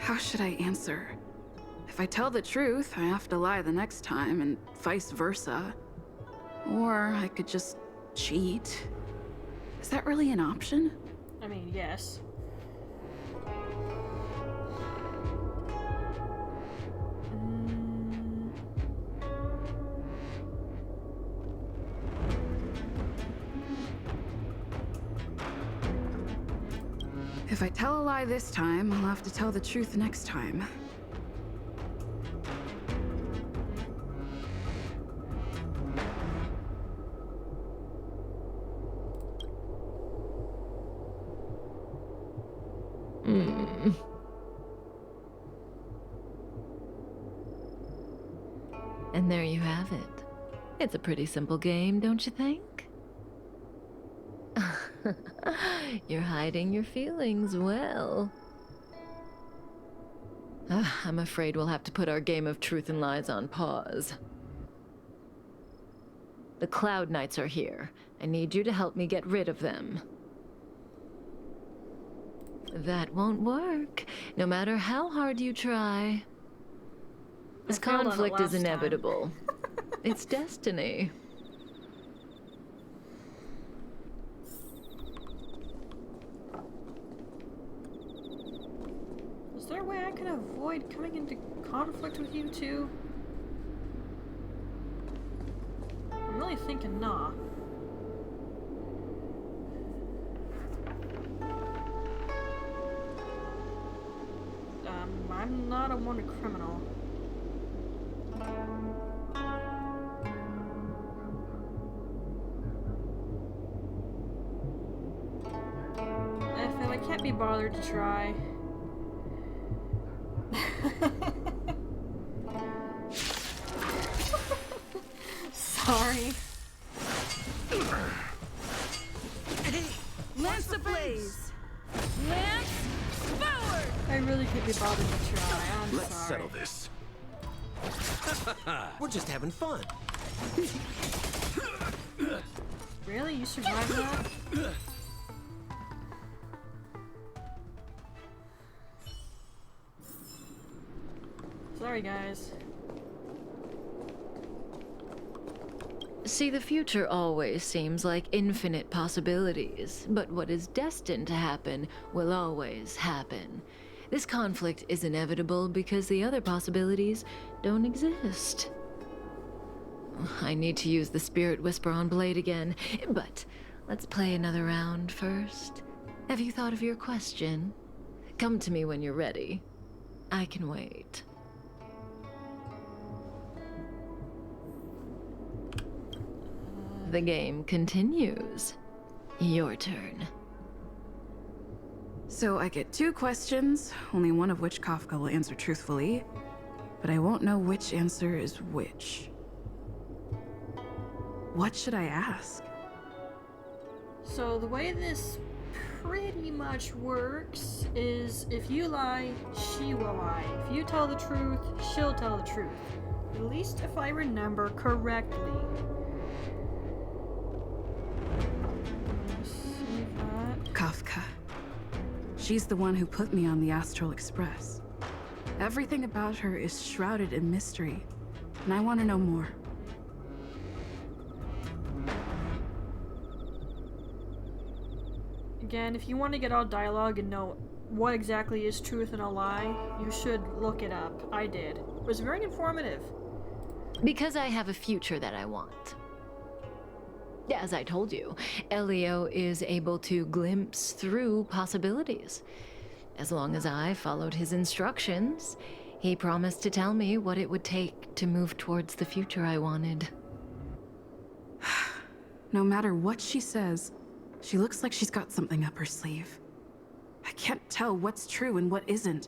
How should I answer? If I tell the truth, I have to lie the next time, and vice versa. Or I could just cheat. Is that really an option? I mean, yes. If I tell a lie this time, I'll have to tell the truth next time. And there you have it. It's a pretty simple game, don't you think? You're hiding your feelings well. I'm afraid we'll have to put our game of truth and lies on pause. The Cloud Knights are here. I need you to help me get rid of them. That won't work, no matter how hard you try. This conflict is inevitable. It's destiny. Is there a way I can avoid coming into conflict with you two? I'm really thinking nah. I'm not a wanted criminal. I can't be bothered to try. Sorry. Lance ablaze! Lance forward! I really can't be bothered to try. I'm Let's sorry. settle this. We're just having fun. Really? You survived that? Sorry, guys. See, the future always seems like infinite possibilities, but what is destined to happen will always happen. This conflict is inevitable because the other possibilities don't exist. I need to use the Spirit Whisper on Blade again, but let's play another round first. Have you thought of your question? Come to me when you're ready. I can wait. The game continues. Your turn. So I get 2 questions, only one of which Kafka will answer truthfully, but I won't know which answer is which. What should I ask? So the way this pretty much works is if you lie, she will lie. If you tell the truth, she'll tell the truth. At least if I remember correctly. Kafka. She's the one who put me on the Astral Express. Everything about her is shrouded in mystery, and I want to know more. Again, if you want to get all dialogue and know what exactly is truth and a lie, you should look it up. I did. It was very informative. Because I have a future that I want. As I told you, Elio is able to glimpse through possibilities. As long as I followed his instructions, he promised to tell me what it would take to move towards the future I wanted. No matter what she says, she looks like she's got something up her sleeve. I can't tell what's true and what isn't.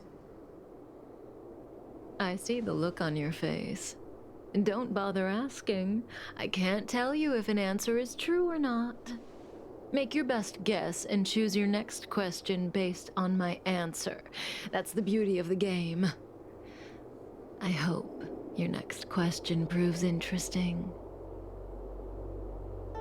I see the look on your face. Don't bother asking. I can't tell you if an answer is true or not. Make your best guess and choose your next question based on my answer. That's the beauty of the game. I hope your next question proves interesting.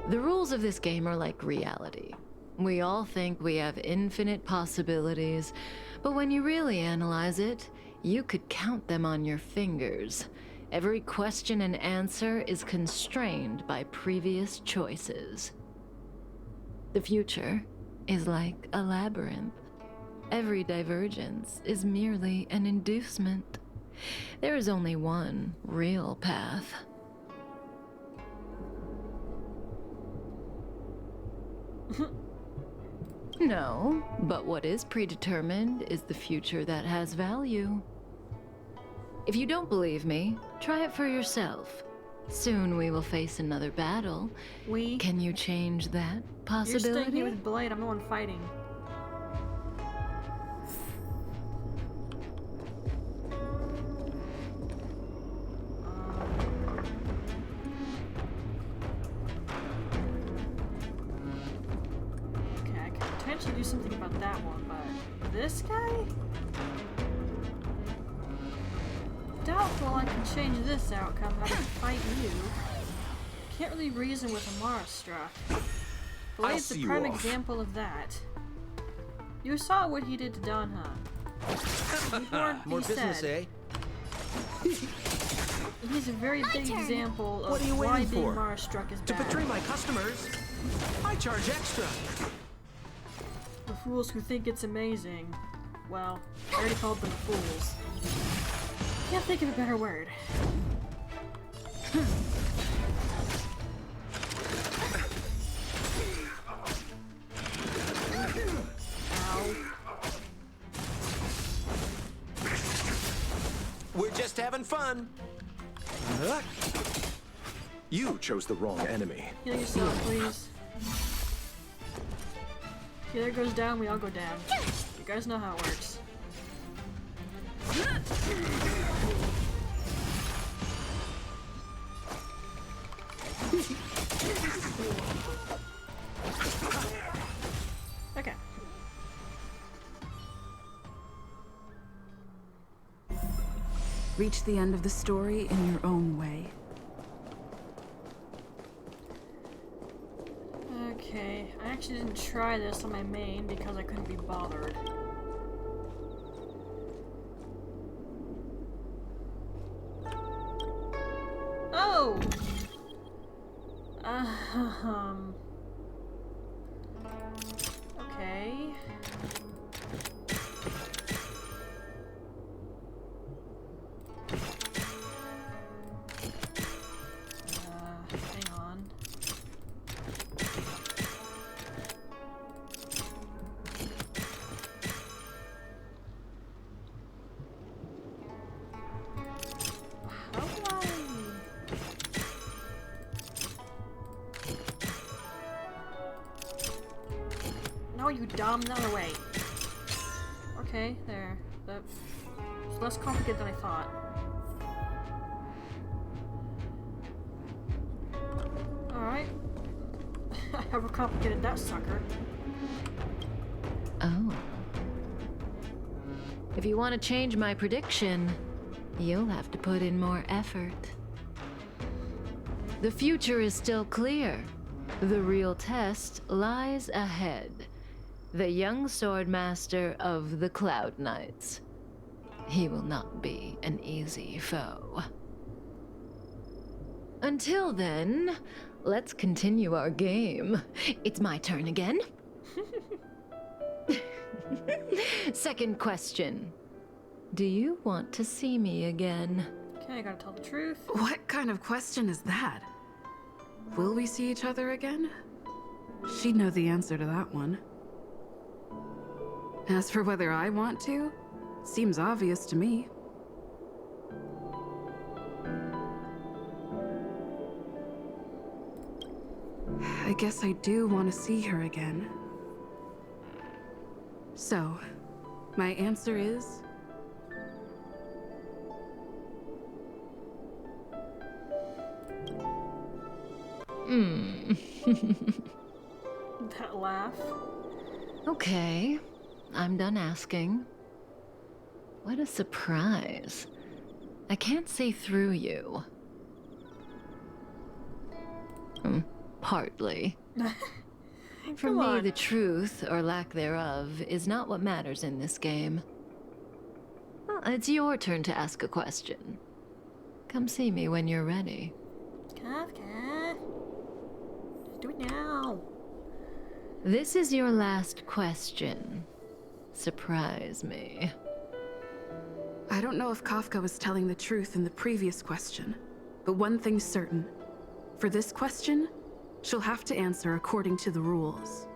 The rules of this game are like reality. We all think we have infinite possibilities, but when you really analyze it, you could count them on your fingers. Every question and answer is constrained by previous choices. The future is like a labyrinth. Every divergence is merely an inducement. There is only one real path. No, but what is predetermined is the future that has value. If you don't believe me, try it for yourself. Soon we will face another battle. Can you change that possibility? You're staying here with Blade, I'm the one fighting. Okay, I could potentially do something about that one, but this guy? Doubtful I can change this outcome how to fight you. Can't really reason with Amara struck. Blade's a prime example of that. You saw what he did to Danha. More business, eh? And he's a very big example of What are you why waiting being for? Mara struck is To bad. betray my customers, I charge extra. The fools who think it's amazing. Well, I already called them fools. Can't think of a better word. Ow. We're just having fun. You chose the wrong enemy. Heal yourself, please. Healer goes down, we all go down. You guys know how it works. Okay. Reach the end of the story in your own way. Okay, I actually didn't try this on my main because I couldn't be bothered. go! Okay. Hang on. How do I... No, you dumb, the other way. Okay, there. That's less complicated than I thought. Alright. I overcomplicated that sucker. Oh. If you want to change my prediction, you'll have to put in more effort. The future is still clear. The real test lies ahead. The young swordmaster of the Cloud Knights. He will not be an easy foe. Until then, let's continue our game. It's my turn again. Second question. Do you want to see me again? Okay, I gotta tell the truth. What kind of question is that? Will we see each other again? She'd know the answer to that one. As for whether I want to, seems obvious to me. I guess I do want to see her again. So, my answer is... That laugh. Okay, I'm done asking. What a surprise. I can't see through you. Partly. For Come me, on. the truth, or lack thereof, is not what matters in this game. Well, it's your turn to ask a question. Come see me when you're ready. Kafka. Just do it now. This is your last question. Surprise me. I don't know if Kafka was telling the truth in the previous question, but one thing's certain. For this question, she'll have to answer according to the rules.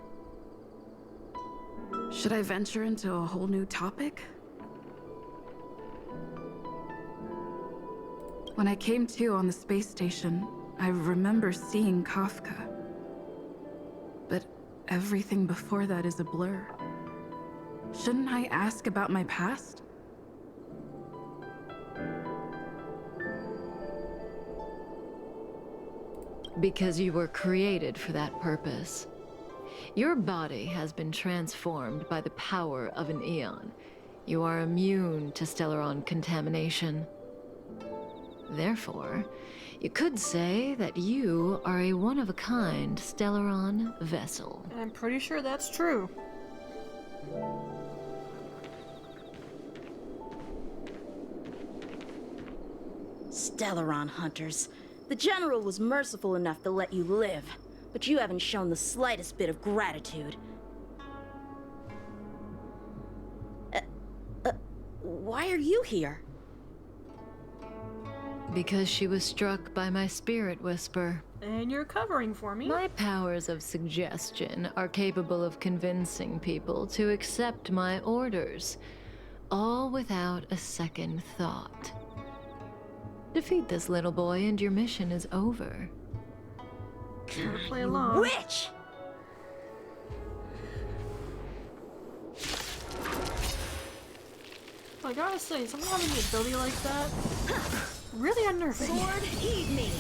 Should I venture into a whole new topic? When I came to on the space station, I remember seeing Kafka. But everything before that is a blur. Shouldn't I ask about my past? Because you were created for that purpose. Your body has been transformed by the power of an Aeon. You are immune to Stellaron contamination. Therefore, you could say that you are a one-of-a-kind Stellaron vessel. And I'm pretty sure that's true. Stellaron hunters. The General was merciful enough to let you live, but you haven't shown the slightest bit of gratitude. Why are you here? Because she was struck by my spirit whisper. And you're covering for me. My powers of suggestion are capable of convincing people to accept my orders, all without a second thought. Defeat this little boy and your mission is over. Gotta play along. Witch! I gotta say, someone having the ability like that, really unnerving. Sword, heed me!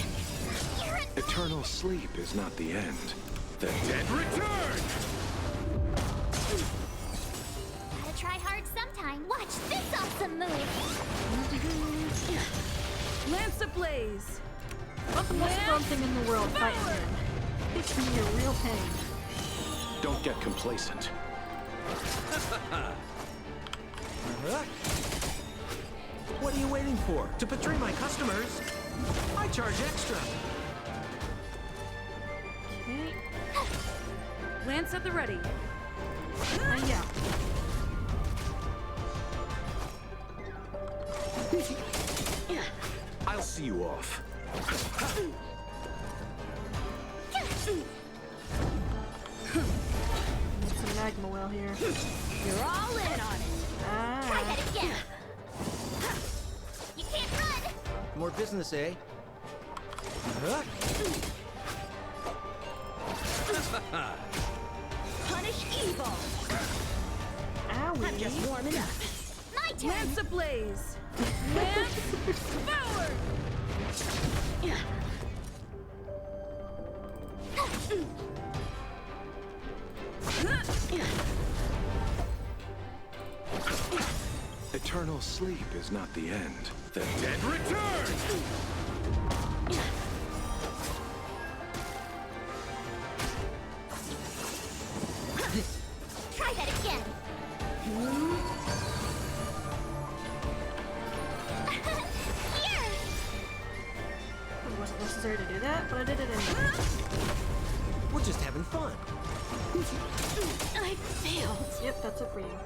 Eternal sleep is not the end. The Dead return! Gotta try hard sometime. Watch this awesome move! Lance ablaze! What's the most fun thing in the world fighting him? It's gonna be a real pain. Don't get complacent. What are you waiting for? To betray my customers? I charge extra. Okay. Lance at the ready. Yeah. I'll see you off. Need some magma well here. You're all in on it. Try that again. You can't run. More business, eh? Punish evil. Owie. I'm just warming up. My turn. Lance ablaze. Lance forward. Eternal sleep is not the end. The Dead return! Try that again. Here! It wasn't necessary to do that, but I did it anyway. We're just having fun. I failed. Yep, that's it for you.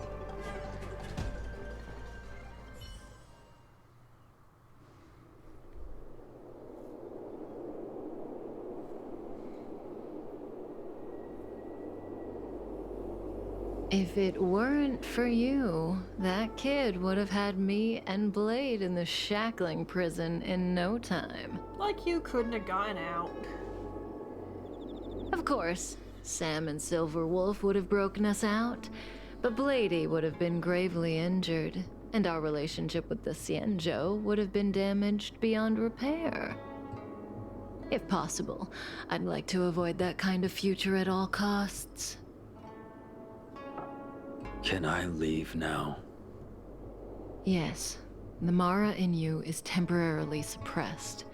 If it weren't for you, that kid would have had me and Blade in the shackling prison in no time. Like you couldn't have gotten out. Of course, Sam and Silver Wolf would have broken us out, but Blady would have been gravely injured, and our relationship with the Xianzhou would have been damaged beyond repair. If possible, I'd like to avoid that kind of future at all costs. Can I leave now? Yes, the Mara in you is temporarily suppressed.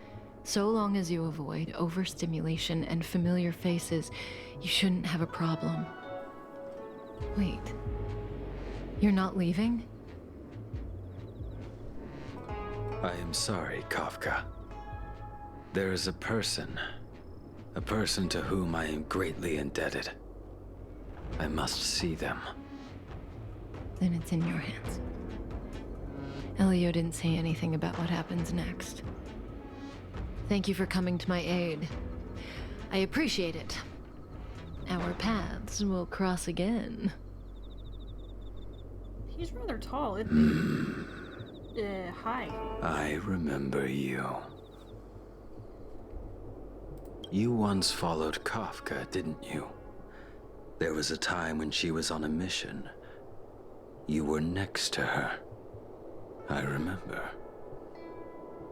So long as you avoid overstimulation and familiar faces, you shouldn't have a problem. Wait, you're not leaving? I am sorry, Kafka. There is a person to whom I am greatly indebted. I must see them. Then it's in your hands. Elio didn't say anything about what happens next. Thank you for coming to my aid. I appreciate it. Our paths will cross again. He's rather tall, isn't he? Hi. I remember you. You once followed Kafka, didn't you? There was a time when she was on a mission. You were next to her. I remember.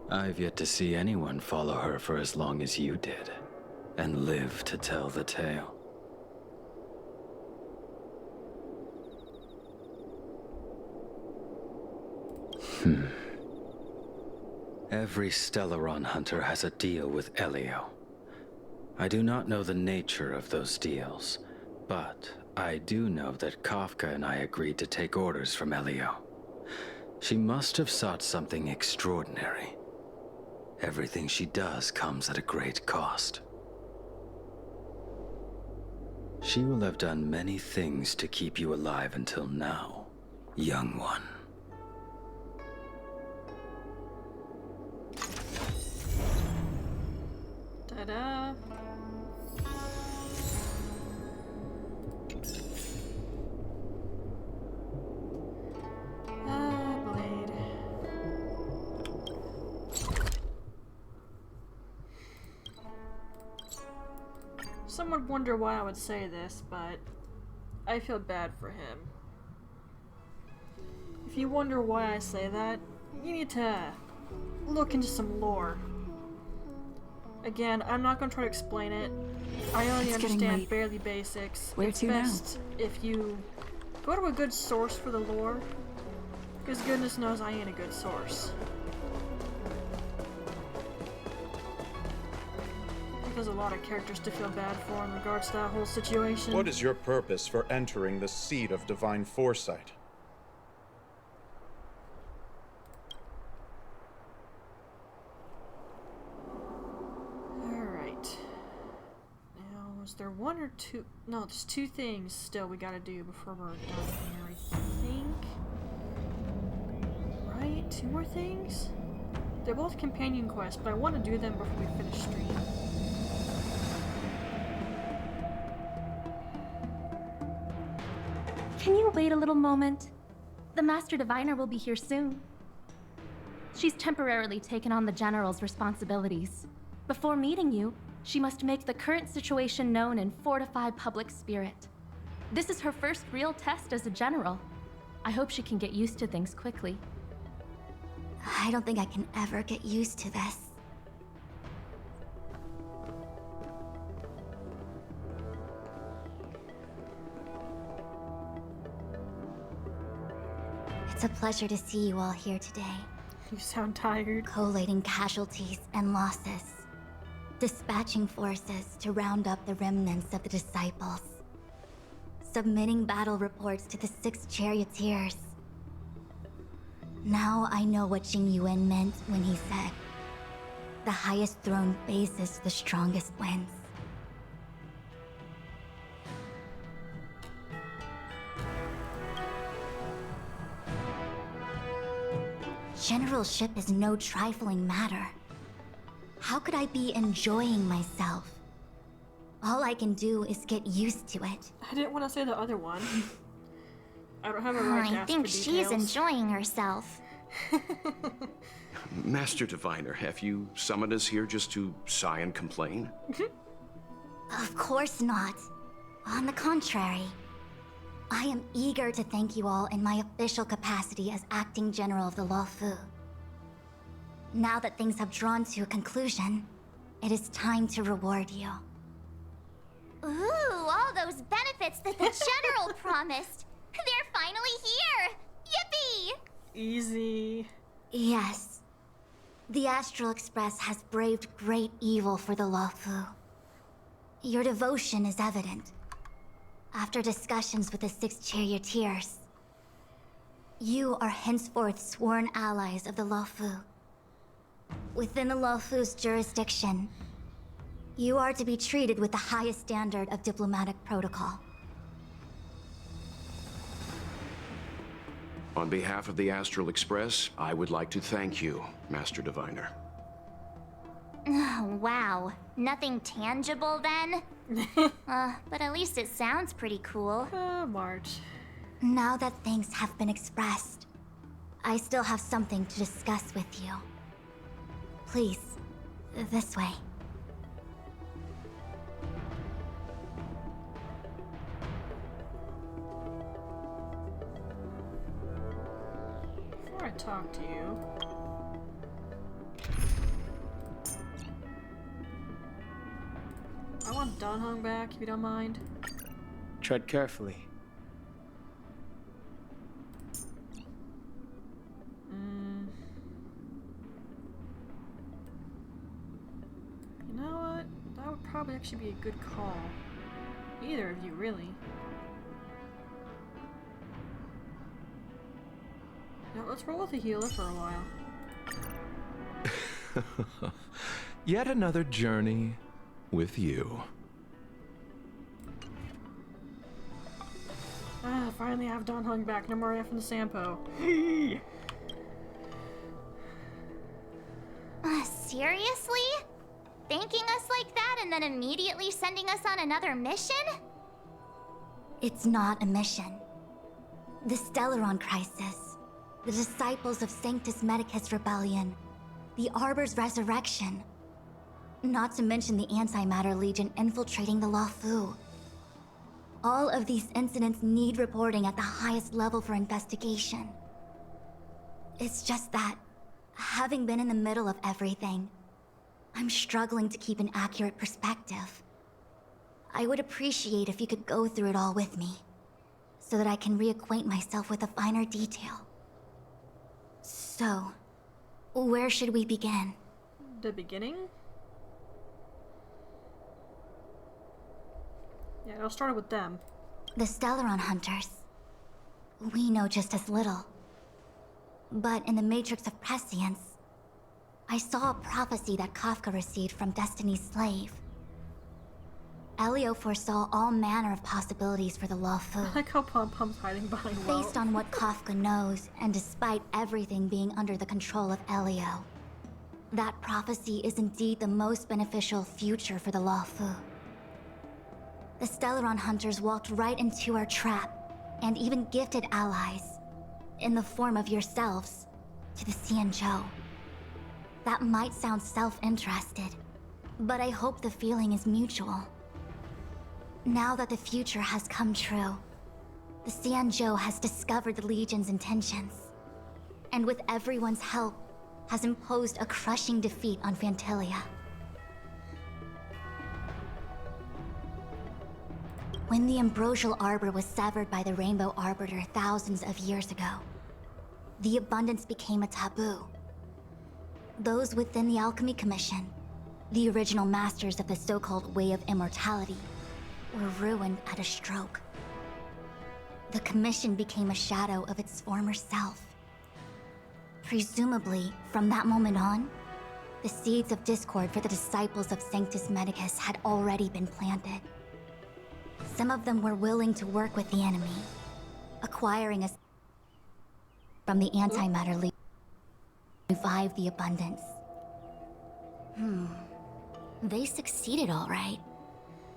I've yet to see anyone follow her for as long as you did, and live to tell the tale. Every Stellaron hunter has a deal with Elio. I do not know the nature of those deals, but I do know that Kafka and I agreed to take orders from Elio. She must have sought something extraordinary. Everything she does comes at a great cost. She will have done many things to keep you alive until now, young one. Ta-da! Blade. Some would wonder why I would say this, but I feel bad for him. If you wonder why I say that, you need to look into some lore. Again, I'm not going to try to explain it. I only understand barely basics. Where it's to now? best if you go to a good source for the lore, because goodness knows I ain't a good source. There's a lot of characters to feel bad for in regards to that whole situation. What is your purpose for entering the seat of divine foresight? there one or two? No, there's two things still we gotta do before we're done here, I think. Right? Two more things? They're both companion quests, but I want to do them before we finish stream. Can you wait a little moment? The Master Diviner will be here soon. She's temporarily taken on the General's responsibilities. Before meeting you, she must make the current situation known and fortify public spirit. This is her first real test as a General. I hope she can get used to things quickly. I don't think I can ever get used to this. It's a pleasure to see you all here today. You sound tired. Collating casualties and losses. Dispatching forces to round up the remnants of the disciples. Submitting battle reports to the 6 charioteers. Now I know what Jing Yuan meant when he said, "The highest throne faces the strongest wins." Generalship is no trifling matter. How could I be enjoying myself? All I can do is get used to it. I didn't want to say the other one. I don't have a right to I ask think for she's details. enjoying herself. Master Diviner, have you summoned us here just to sigh and complain? Of course not. On the contrary, I am eager to thank you all in my official capacity as acting general of the Luofu. Now that things have drawn to a conclusion, it is time to reward you. Ooh, all those benefits that the General promised. They're finally here! Yippee! Easy. Yes. The Astral Express has braved great evil for the Luofu. Your devotion is evident. After discussions with the 6 charioteers, you are henceforth sworn allies of the Luofu. Within the Luofu's jurisdiction, you are to be treated with the highest standard of diplomatic protocol. On behalf of the Astral Express, I would like to thank you, Master Diviner. Wow, nothing tangible then? But at least it sounds pretty cool. March. Now that things have been expressed, I still have something to discuss with you. Please, this way. Before I talk to you, I want Dan Heng back, if you don't mind. Tread carefully. You know what? That would probably actually be a good call. Either of you, really. Now let's roll with a healer for a while. Yet another journey with you. Ah, finally I have Dan Heng back. No more F in the Sampo. Seriously? Thanking us like that and then immediately sending us on another mission? It's not a mission. The Stellaron Crisis, the Disciples of Sanctus Medicus Rebellion, the Arbor's resurrection, not to mention the Antimatter Legion infiltrating the Luofu. All of these incidents need reporting at the highest level for investigation. It's just that, having been in the middle of everything, I'm struggling to keep an accurate perspective. I would appreciate if you could go through it all with me, so that I can reacquaint myself with a finer detail. So, where should we begin? The beginning? Yeah, I'll start with them. The Stellaron Hunters. We know just as little. But in the Matrix of Prescience, I saw a prophecy that Kafka received from Destiny's slave. Elio foresaw all manner of possibilities for the Luofu. I like how Pom Pom's hiding behind Based on what Kafka knows, and despite everything being under the control of Elio, that prophecy is indeed the most beneficial future for the Luofu. The Stellaron hunters walked right into our trap, and even gifted allies, in the form of yourselves, to the Xianzhou. That might sound self-interested, but I hope the feeling is mutual. Now that the future has come true, the Xianzhou has discovered the Legion's intentions, and with everyone's help, has imposed a crushing defeat on Fantilia. When the ambrosial arbor was severed by the Rainbow Arbiter thousands of years ago, the abundance became a taboo. Those within the Alchemy Commission, the original masters of the so-called Way of Immortality, were ruined at a stroke. The Commission became a shadow of its former self. Presumably, from that moment on, the seeds of discord for the disciples of Sanctus Medicus had already been planted. Some of them were willing to work with the enemy, acquiring us from the Antimatter League to revive the abundance. They succeeded all right.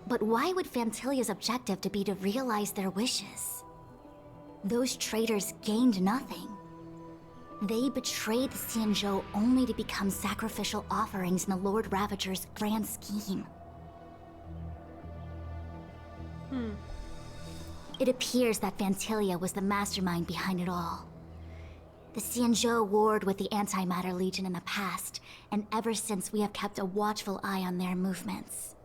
But why would Fantilia's objective to be to realize their wishes? Those traitors gained nothing. They betrayed the Xianzhou only to become sacrificial offerings in the Lord Ravager's grand scheme. It appears that Fantilia was the mastermind behind it all. The Xianzhou warred with the Antimatter Legion in the past, and ever since we have kept a watchful eye on their movements.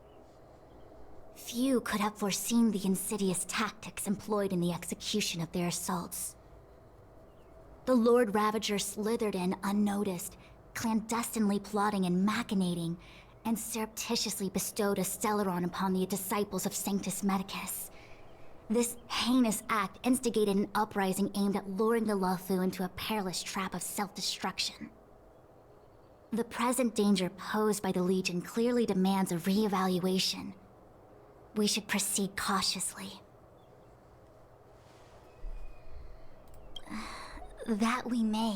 Few could have foreseen the insidious tactics employed in the execution of their assaults. The Lord Ravager slithered in unnoticed, clandestinely plotting and machinating, and surreptitiously bestowed a Stellaron upon the disciples of Sanctus Medicus. This heinous act instigated an uprising aimed at luring the Luofu into a perilous trap of self-destruction. The present danger posed by the Legion clearly demands a re-evaluation. We should proceed cautiously. That we may.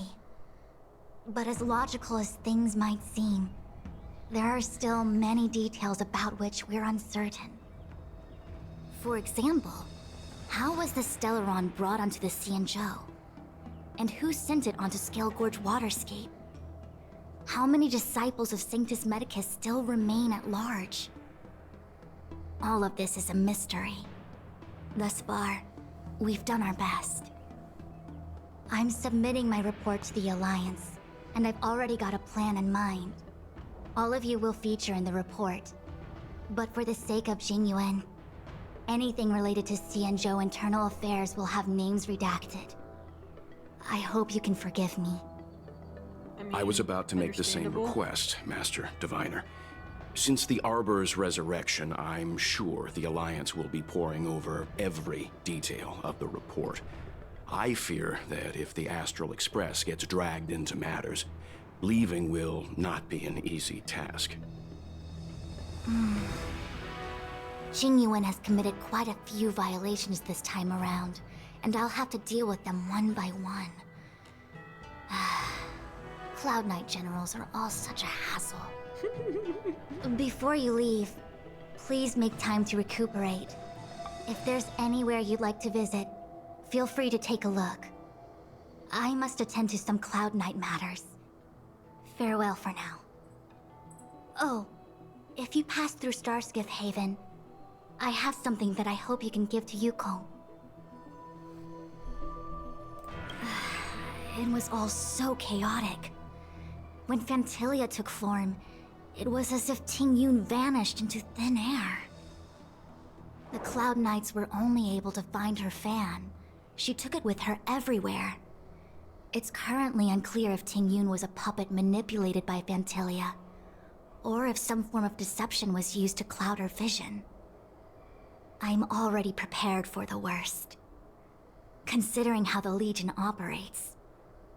But as logical as things might seem, there are still many details about which we're uncertain. For example, how was the Stellaron brought onto the Xianzhou? And who sent it onto Scale Gorge Waterscape? How many disciples of Sanctus Medicus still remain at large? All of this is a mystery. Thus far, we've done our best. I'm submitting my report to the Alliance, and I've already got a plan in mind. All of you will feature in the report. But for the sake of Jingyuan, anything related to Xianzhou internal affairs will have names redacted. I hope you can forgive me. I was about to make the same request, Master Diviner. Since the Arbor's resurrection, I'm sure the Alliance will be poring over every detail of the report. I fear that if the Astral Express gets dragged into matters, leaving will not be an easy task. Jingyuan has committed quite a few violations this time around, and I'll have to deal with them one by one. Cloud Knight generals are all such a hassle. Before you leave, please make time to recuperate. If there's anywhere you'd like to visit, feel free to take a look. I must attend to some Cloud Knight matters. Farewell for now. Oh, if you pass through Starskiff Haven, I have something that I hope you can give to Yukong. It was all so chaotic. When Fantilia took form, it was as if Tingyun vanished into thin air. The Cloud Knights were only able to find her fan. She took it with her everywhere. It's currently unclear if Tingyun was a puppet manipulated by Fantilia, or if some form of deception was used to cloud her vision. I'm already prepared for the worst. Considering how the Legion operates,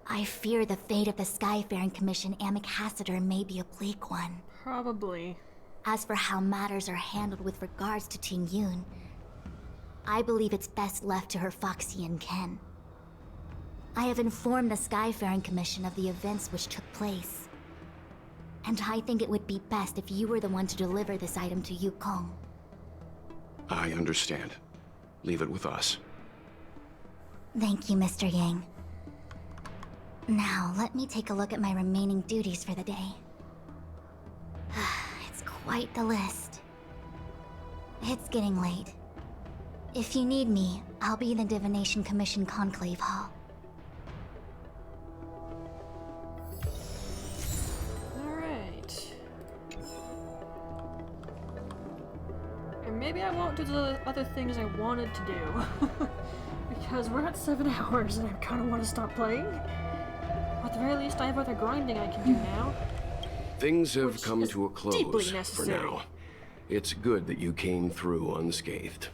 I fear the fate of the Skyfaring Commission Amicassador may be a bleak one. Probably. As for how matters are handled with regards to Ting Yun, I believe it's best left to her Foxian ken. I have informed the Skyfaring Commission of the events which took place. And I think it would be best if you were the one to deliver this item to Yukong. I understand. Leave it with us. Thank you, Mr. Yang. Now, let me take a look at my remaining duties for the day. It's quite the list. It's getting late. If you need me, I'll be in the Divination Commission Conclave Hall. Alright. And maybe I won't do the other things I wanted to do. Because we're at 7 hours and I kind of want to stop playing. At the very least, I have other grinding I can do now. Things have come to a close deeply for necessary. now. It's good that you came through unscathed.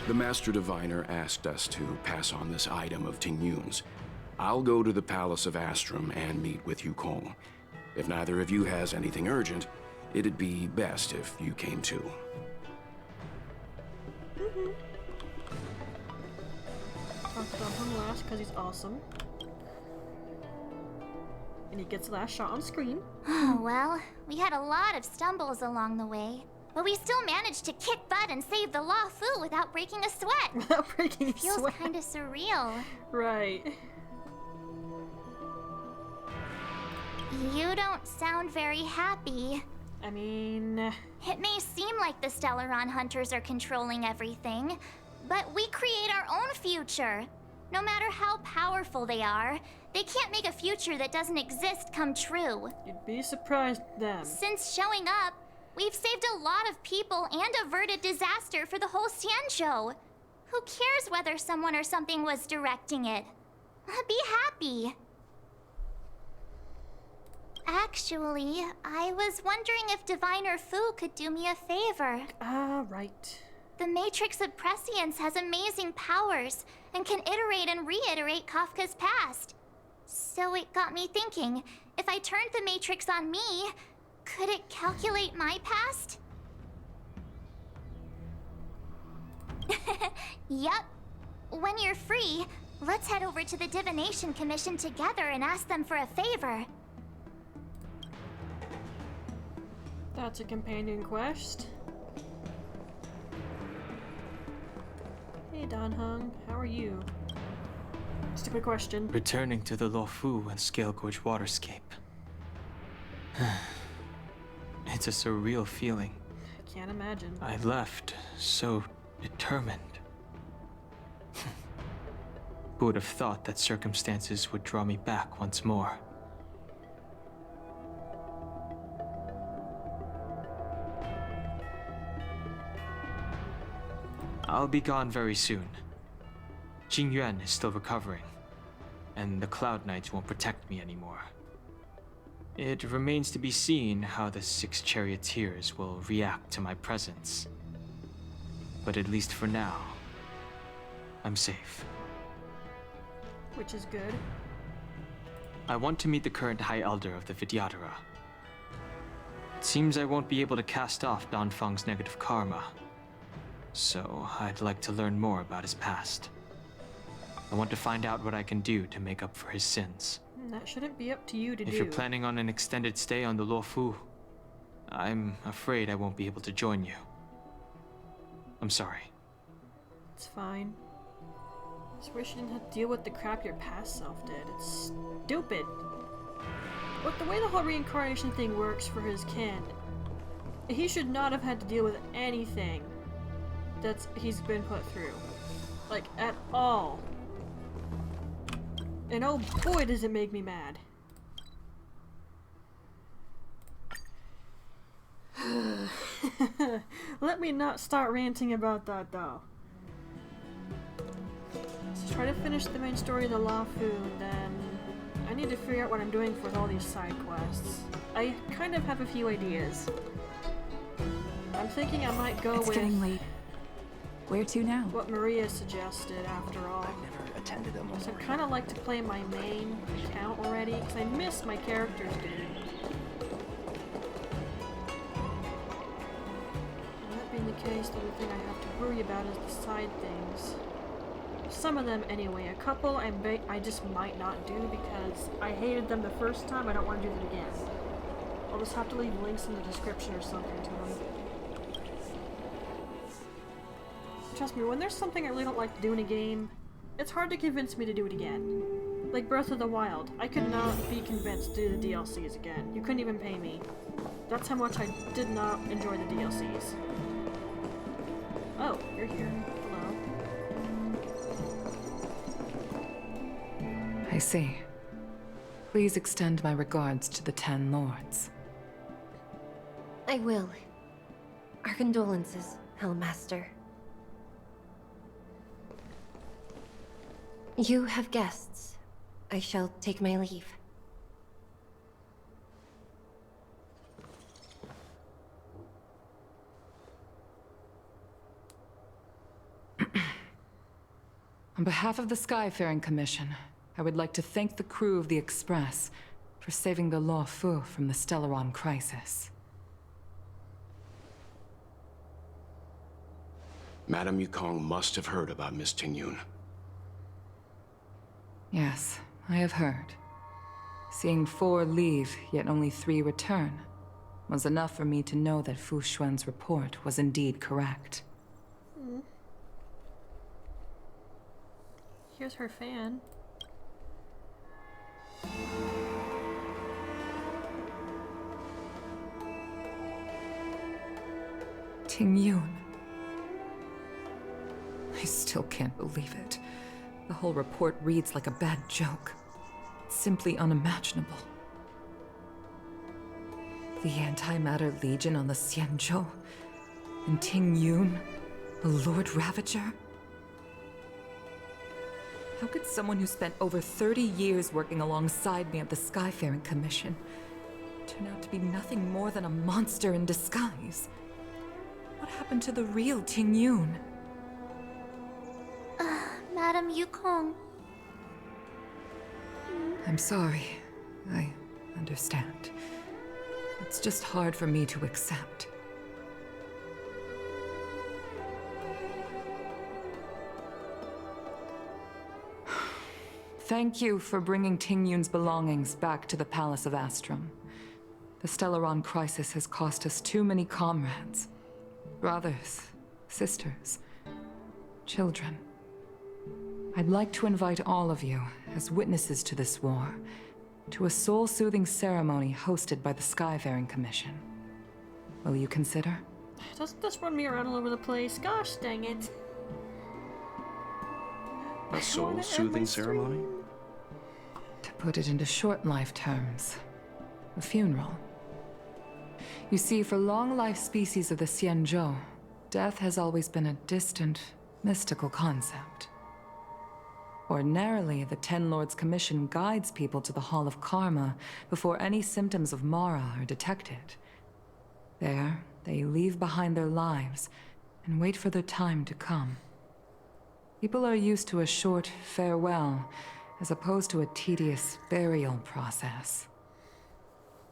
The Master Diviner asked us to pass on this item of Ting Yun's. I'll go to the Palace of Astrum and meet with Yukong. If neither of you has anything urgent, it'd be best if you came too. Talked about him last because he's awesome. And he gets the last shot on screen. Oh, well, we had a lot of stumbles along the way. But we still managed to kick butt and save the Luofu without breaking a sweat. Without breaking a Feels sweat. kind of surreal. Right. You don't sound very happy. I mean... It may seem like the Stellaron Hunters are controlling everything, but we create our own future. No matter how powerful they are, they can't make a future that doesn't exist come true. You'd be surprised then. Since showing up, we've saved a lot of people and averted disaster for the whole Xianzhou. Who cares whether someone or something was directing it? Be happy. Actually, I was wondering if Diviner Fu could do me a favor. Right. The Matrix of Prescience has amazing powers and can iterate and reiterate Kafka's past. So it got me thinking, if I turned the Matrix on me, could it calculate my past? Yup. When you're free, let's head over to the Divination Commission together and ask them for a favor. That's a companion quest. Hey, Dan Hung, how are you? Stupid question. Returning to the Luofu and Scale Gorge waterscape. It's a surreal feeling. I can't imagine. I left so determined. Who would have thought that circumstances would draw me back once more? I'll be gone very soon. Jingyuan is still recovering, and the Cloud Knights won't protect me anymore. It remains to be seen how the 6 charioteers will react to my presence. But at least for now, I'm safe. Which is good. I want to meet the current High Elder of the Vidyadhara. It seems I won't be able to cast off Danfeng's negative karma. So I'd like to learn more about his past. I want to find out what I can do to make up for his sins. That shouldn't be up to you to do. If you're planning on an extended stay on the Luofu, I'm afraid I won't be able to join you. I'm sorry. It's fine. Just wish you didn't have to deal with the crap your past self did. It's stupid. But the way the whole reincarnation thing works for his kin, he should not have had to deal with anything he's been put through. Like, at all. And oh boy, does it make me mad. Let me not start ranting about that, though. So try to finish the main story of the Luofu, and then I need to figure out what I'm doing with all these side quests. I kind of have a few ideas. I'm thinking I might go with... It's getting late. Where to now? What Maria suggested, after all. I've never attended a memorial. So I'd kind of like to play my main account already, because I miss my characters, dude. case, the only thing I have to worry about is the side things. Some of them anyway. A couple I just might not do because I hated them the first time. I don't want to do them again. I'll just have to leave links in the description or something to them. Trust me, when there's something I really don't like to do in a game, it's hard to convince me to do it again. Like Breath of the Wild. I could not be convinced to do the DLCs again. You couldn't even pay me. That's how much I did not enjoy the DLCs. Oh, you're here. Hello. I see. Please extend my regards to the 10 lords. I will. Our condolences, Hellmaster. You have guests. I shall take my leave. On behalf of the Skyfaring Commission, I would like to thank the crew of the Express for saving the Luofu from the Stellaron crisis. Madame Yukong must have heard about Miss Tingyun. Yes, I have heard. Seeing 4 leave, yet only 3 return, was enough for me to know that Fu Xuan's report was indeed correct. Here's her fan. Tingyun. I still can't believe it. The whole report reads like a bad joke. It's simply unimaginable. The Antimatter Legion on the Xianzhou, and Tingyun, a Lord Ravager? How could someone who spent over 30 years working alongside me at the Skyfaring Commission turn out to be nothing more than a monster in disguise? What happened to the real Tingyun? Madame Yukong. I'm sorry. I understand. It's just hard for me to accept. Thank you for bringing Tingyun's belongings back to the Palace of Astrum. The Stellaron crisis has cost us too many comrades. Brothers, sisters, children. I'd like to invite all of you, as witnesses to this war, to a soul-soothing ceremony hosted by the Skyfaring Commission. Will you consider? Doesn't this run me around all over the place? Gosh dang it. A soul-soothing ceremony? To put it into short life terms, a funeral. You see, for long-life species of the Xianzhou, death has always been a distant, mystical concept. Ordinarily, the Ten Lords Commission guides people to the Hall of Karma before any symptoms of Mara are detected. There, they leave behind their lives and wait for their time to come. People are used to a short farewell, as opposed to a tedious burial process.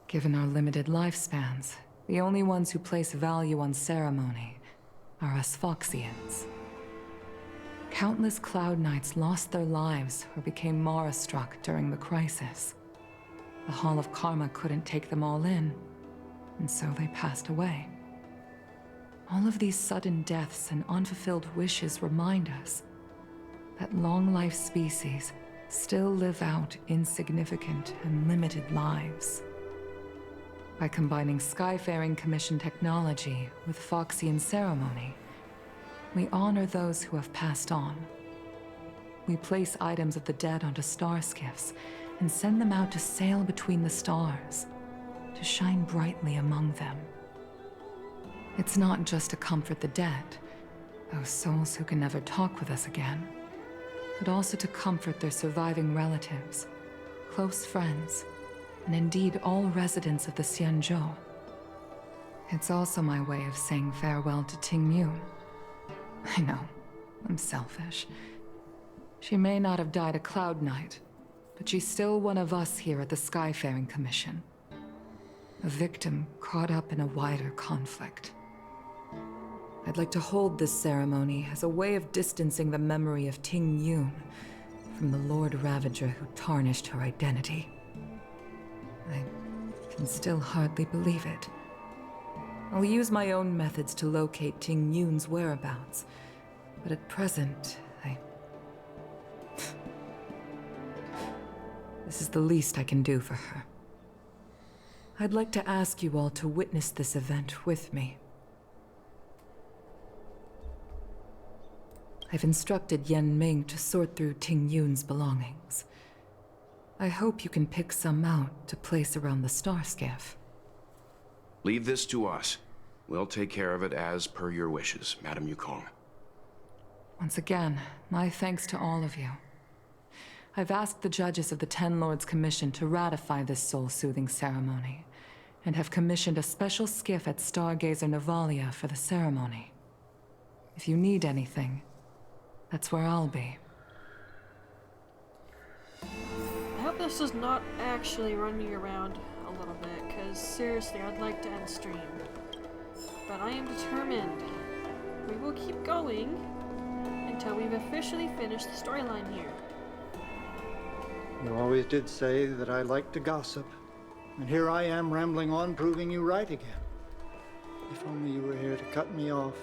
Given our limited lifespans, the only ones who place value on ceremony are us Foxians. Countless Cloud Knights lost their lives or became Mara-struck during the crisis. The Hall of Karma couldn't take them all in, and so they passed away. All of these sudden deaths and unfulfilled wishes remind us that long-life species still live out insignificant and limited lives. By combining Skyfaring Commission technology with Foxian ceremony, we honor those who have passed on. We place items of the dead onto star skiffs and send them out to sail between the stars, to shine brightly among them. It's not just to comfort the dead, those souls who can never talk with us again, but also to comfort their surviving relatives, close friends, and indeed all residents of the Xianzhou. It's also my way of saying farewell to Tingyun. I know, I'm selfish. She may not have died a Cloud Knight, but she's still one of us here at the Skyfaring Commission. A victim caught up in a wider conflict. I'd like to hold this ceremony as a way of distancing the memory of Ting Yun from the Lord Ravager who tarnished her identity. I can still hardly believe it. I'll use my own methods to locate Ting Yun's whereabouts, but at present, This is the least I can do for her. I'd like to ask you all to witness this event with me. I've instructed Yen Ming to sort through Ting Yun's belongings. I hope you can pick some out to place around the star skiff. Leave this to us. We'll take care of it as per your wishes, Madame Yukong. Once again, my thanks to all of you. I've asked the judges of the Ten Lords Commission to ratify this soul-soothing ceremony, and have commissioned a special skiff at Stargazer Navalia for the ceremony. If you need anything, that's where I'll be. I hope this does not actually run me around a little bit, because seriously, I'd like to end stream. But I am determined. We will keep going until we've officially finished the storyline here. You always did say that I like to gossip. And here I am rambling on, proving you right again. If only you were here to cut me off.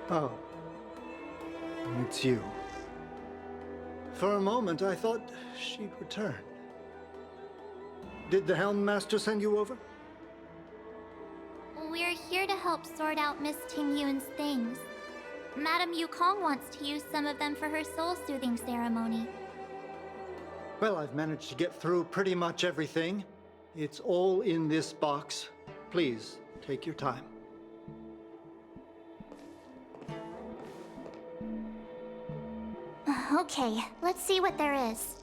Oh. It's you. For a moment, I thought she'd returned. Did the Helm Master send you over? We're here to help sort out Miss Ting Yun's things. Madame Yukong wants to use some of them for her soul-soothing ceremony. Well, I've managed to get through pretty much everything. It's all in this box. Please, take your time. Okay, let's see what there is.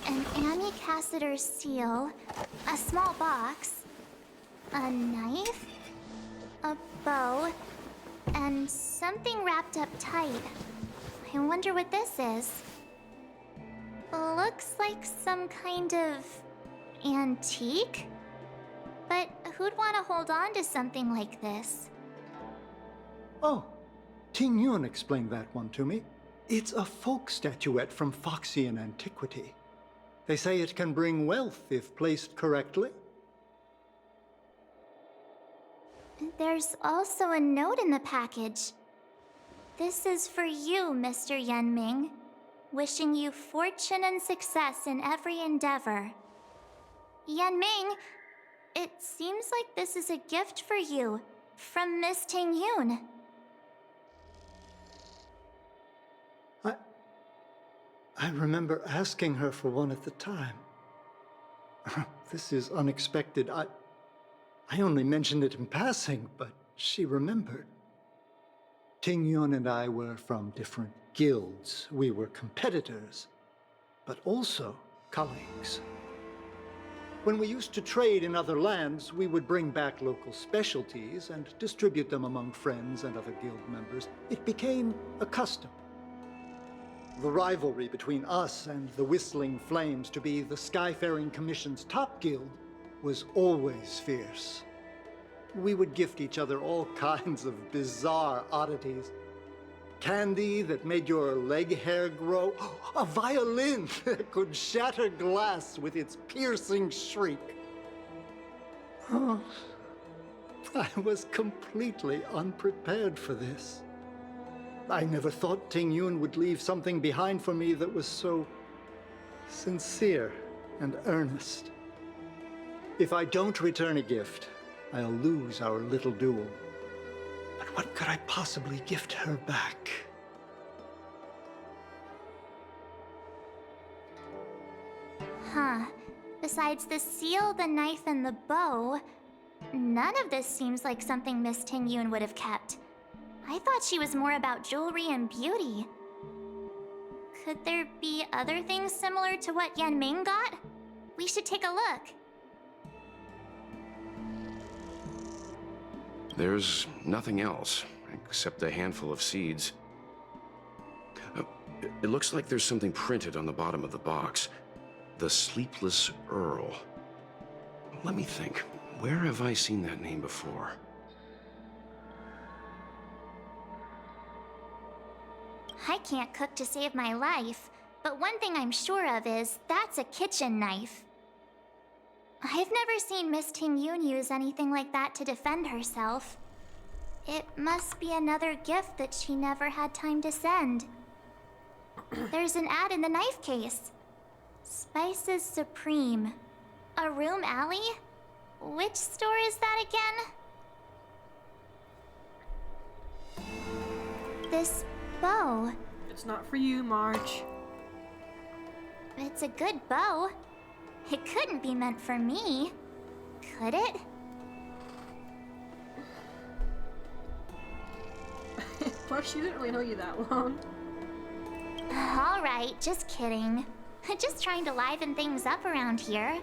An Amy Cassiter's seal, a small box, a knife, a bow, and something wrapped up tight. I wonder what this is. Looks like some kind of antique? But who'd want to hold on to something like this? Oh, Ting Yun explained that one to me. It's a folk statuette from Foxian antiquity. They say it can bring wealth if placed correctly. There's also a note in the package. This is for you, Mr. Yen Ming. Wishing you fortune and success in every endeavor. Yen Ming, it seems like this is a gift for you from Miss Ting Yun. I remember asking her for one at the time. This is unexpected. I only mentioned it in passing, but she remembered. Ting Yun and I were from different guilds. We were competitors, but also colleagues. When we used to trade in other lands, we would bring back local specialties and distribute them among friends and other guild members. It became a custom. The rivalry between us and the Whistling Flames to be the Skyfaring Commission's top guild was always fierce. We would gift each other all kinds of bizarre oddities. Candy that made your leg hair grow. A violin that could shatter glass with its piercing shriek. Oh, I was completely unprepared for this. I never thought Ting Yun would leave something behind for me that was so sincere and earnest. If I don't return a gift, I'll lose our little duel. But what could I possibly gift her back? Huh. Besides the seal, the knife, and the bow, none of this seems like something Miss Ting Yun would have kept. I thought she was more about jewelry and beauty. Could there be other things similar to what Yen Ming got? We should take a look. There's nothing else, except a handful of seeds. It looks like there's something printed on the bottom of the box. The Sleepless Earl. Let me think. Where have I seen that name before? I can't cook to save my life, but one thing I'm sure of is that's a kitchen knife. I've never seen Miss Ting Yun use anything like that to defend herself. It must be another gift that she never had time to send. There's an ad in the knife case. Spices Supreme. A room alley? Which store is that again? This bow. It's not for you, March. It's a good bow. It couldn't be meant for me, could it? Plus, she didn't really know you that long. Alright, just kidding. Just trying to liven things up around here.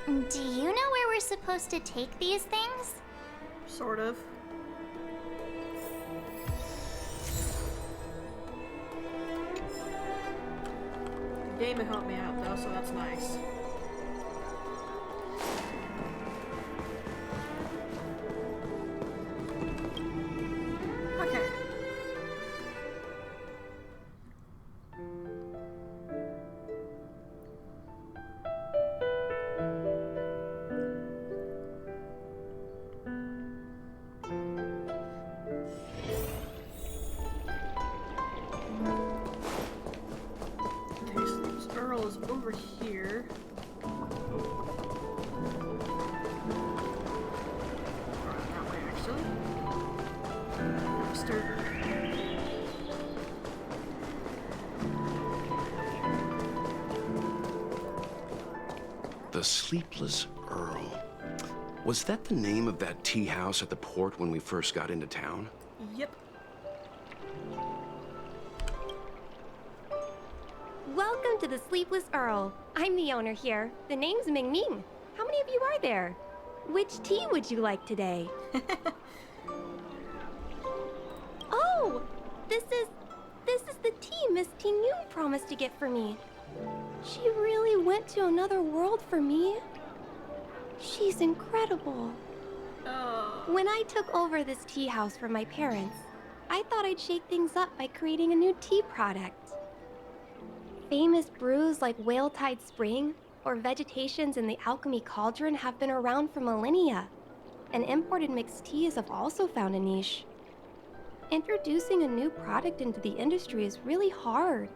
Do you know where we're supposed to take these things? Sort of. The game helped me out though, so that's nice. Okay. Earl is over here. That way, actually. Faster. The Sleepless Earl. Was that the name of that tea house at the port when we first got into town? Yep. Welcome to the Sleepless Earl. I'm the owner here. The name's Ming Ming. How many of you are there? Which tea would you like today? Oh! This is the tea Miss Ting Yun promised to get for me. She really went to another world for me. She's incredible. When I took over this tea house from my parents, I thought I'd shake things up by creating a new tea product. Famous brews like Whale Tide Spring or Vegetations in the Alchemy Cauldron have been around for millennia, and imported mixed teas have also found a niche. Introducing a new product into the industry is really hard.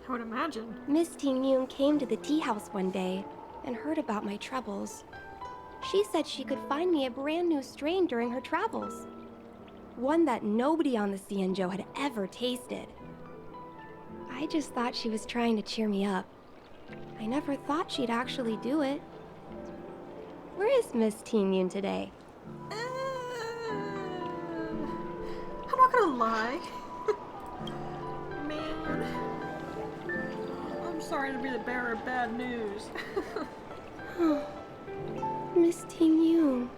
I would imagine. Miss Ting Yun came to the tea house one day and heard about my troubles. She said she could find me a brand new strain during her travels. One that nobody on the Xianzhou had ever tasted. I just thought she was trying to cheer me up. I never thought she'd actually do it. Where is Miss Ting Yun today? I'm not gonna lie. Man. I'm sorry to be the bearer of bad news. Miss Ting Yun.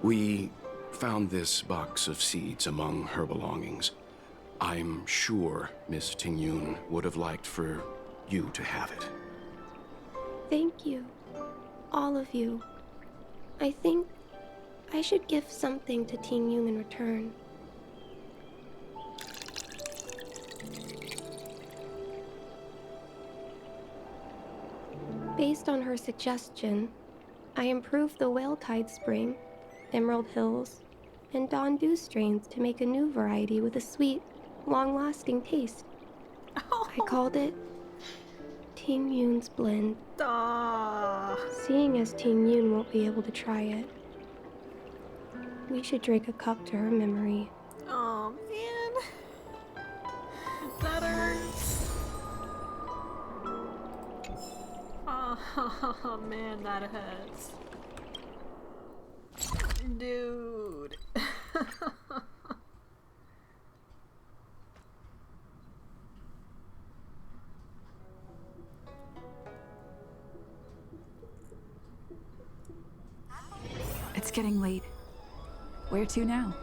We found this box of seeds among her belongings. I'm sure Miss Ting Yun would have liked for you to have it. Thank you. All of you. I think I should give something to Ting Yun in return. Based on her suggestion, I improved the Whale Tide Spring, Emerald Hills, and Dawn Dew strains to make a new variety with a sweet, long-lasting taste. I called it Ting Yun's Blend. Seeing as Ting Yun won't be able to try it, we should drink a cup to her memory. Oh man. That hurts. Oh man, that hurts. Dude. It's getting late. Where to now?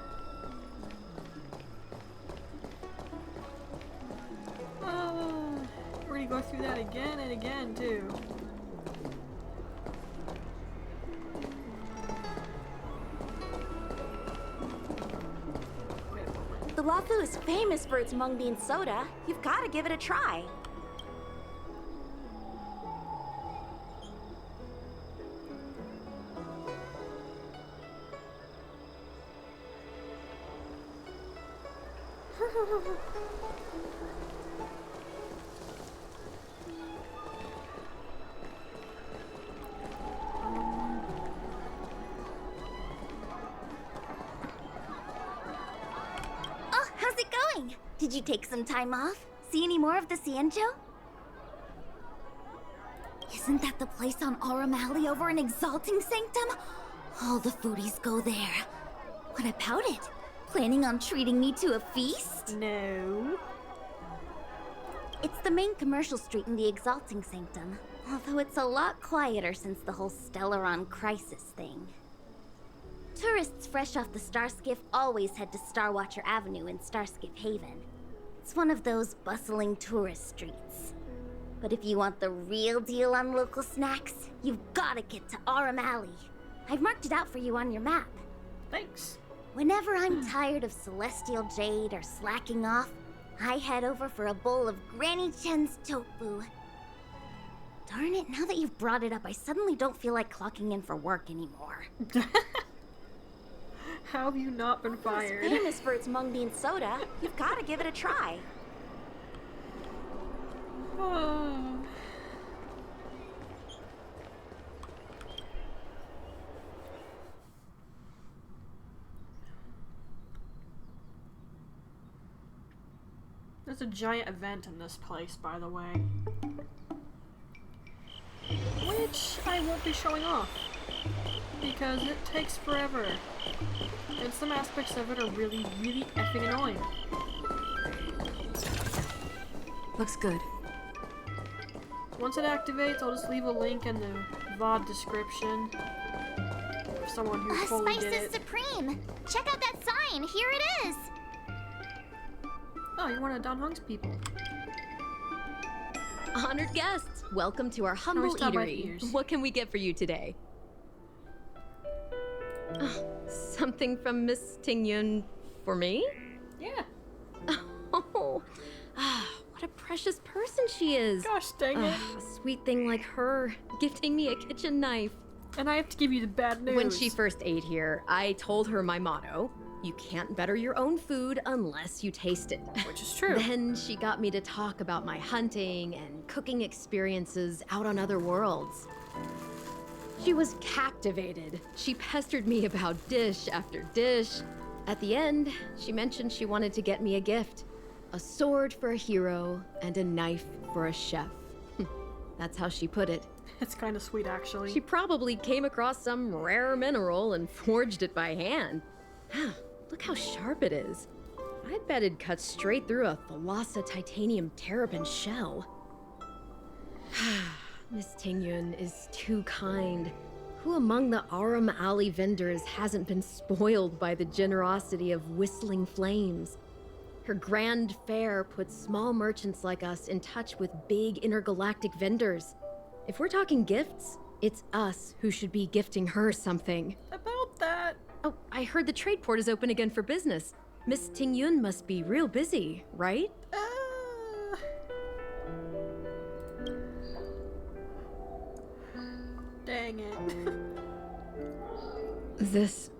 Luofu is famous for its mung bean soda. You've got to give it a try. Oh, how's it going? Did you take some time off? See any more of the Cienjo? Isn't that the place on Aurum Alley over in Exalting Sanctum? All the foodies go there. What about it? Planning on treating me to a feast? No. It's the main commercial street in the Exalting Sanctum, although it's a lot quieter since the whole Stellaron crisis thing. Tourists fresh off the Starskiff always head to Starwatcher Avenue in Starskiff Haven. It's one of those bustling tourist streets. But if you want the real deal on local snacks, you've gotta get to Aurum Alley. I've marked it out for you on your map. Thanks. Whenever I'm tired of Celestial Jade or slacking off, I head over for a bowl of Granny Chen's tofu. Darn it, now that you've brought it up, I suddenly don't feel like clocking in for work anymore. How have you not been fired? It's famous for its mung bean soda. You've got to give it a try. There's a giant event in this place, by the way. Which I won't be showing off. Because it takes forever. And some aspects of it are really, really effing annoying. Looks good. Once it activates, I'll just leave a link in the VOD description. For someone who fully Spice did is it. supreme! Check out that sign! Here it is! Oh, you're one of Don Hung's people. Honored guests, welcome to our humble Always top my eatery. ears. What can we get for you today? Something from Miss Tingyun for me? Yeah. Oh, what a precious person she is. Gosh dang it. A sweet thing like her, gifting me a kitchen knife. And I have to give you the bad news. When she first ate here, I told her my motto. You can't better your own food unless you taste it. Which is true. Then she got me to talk about my hunting and cooking experiences out on other worlds. She was captivated. She pestered me about dish after dish. At the end, she mentioned she wanted to get me a gift. A sword for a hero and a knife for a chef. That's how she put it. It's kind of sweet, actually. She probably came across some rare mineral and forged it by hand. Look how sharp it is. I bet it'd cut straight through a Thalassa titanium terrapin shell. Miss Tingyun is too kind. Who among the Aurum Alley vendors hasn't been spoiled by the generosity of whistling flames? Her grand fare puts small merchants like us in touch with big intergalactic vendors. If we're talking gifts, it's us who should be gifting her something. About that. Oh, I heard the trade port is open again for business. Miss Tingyun must be real busy, right? Dang it. This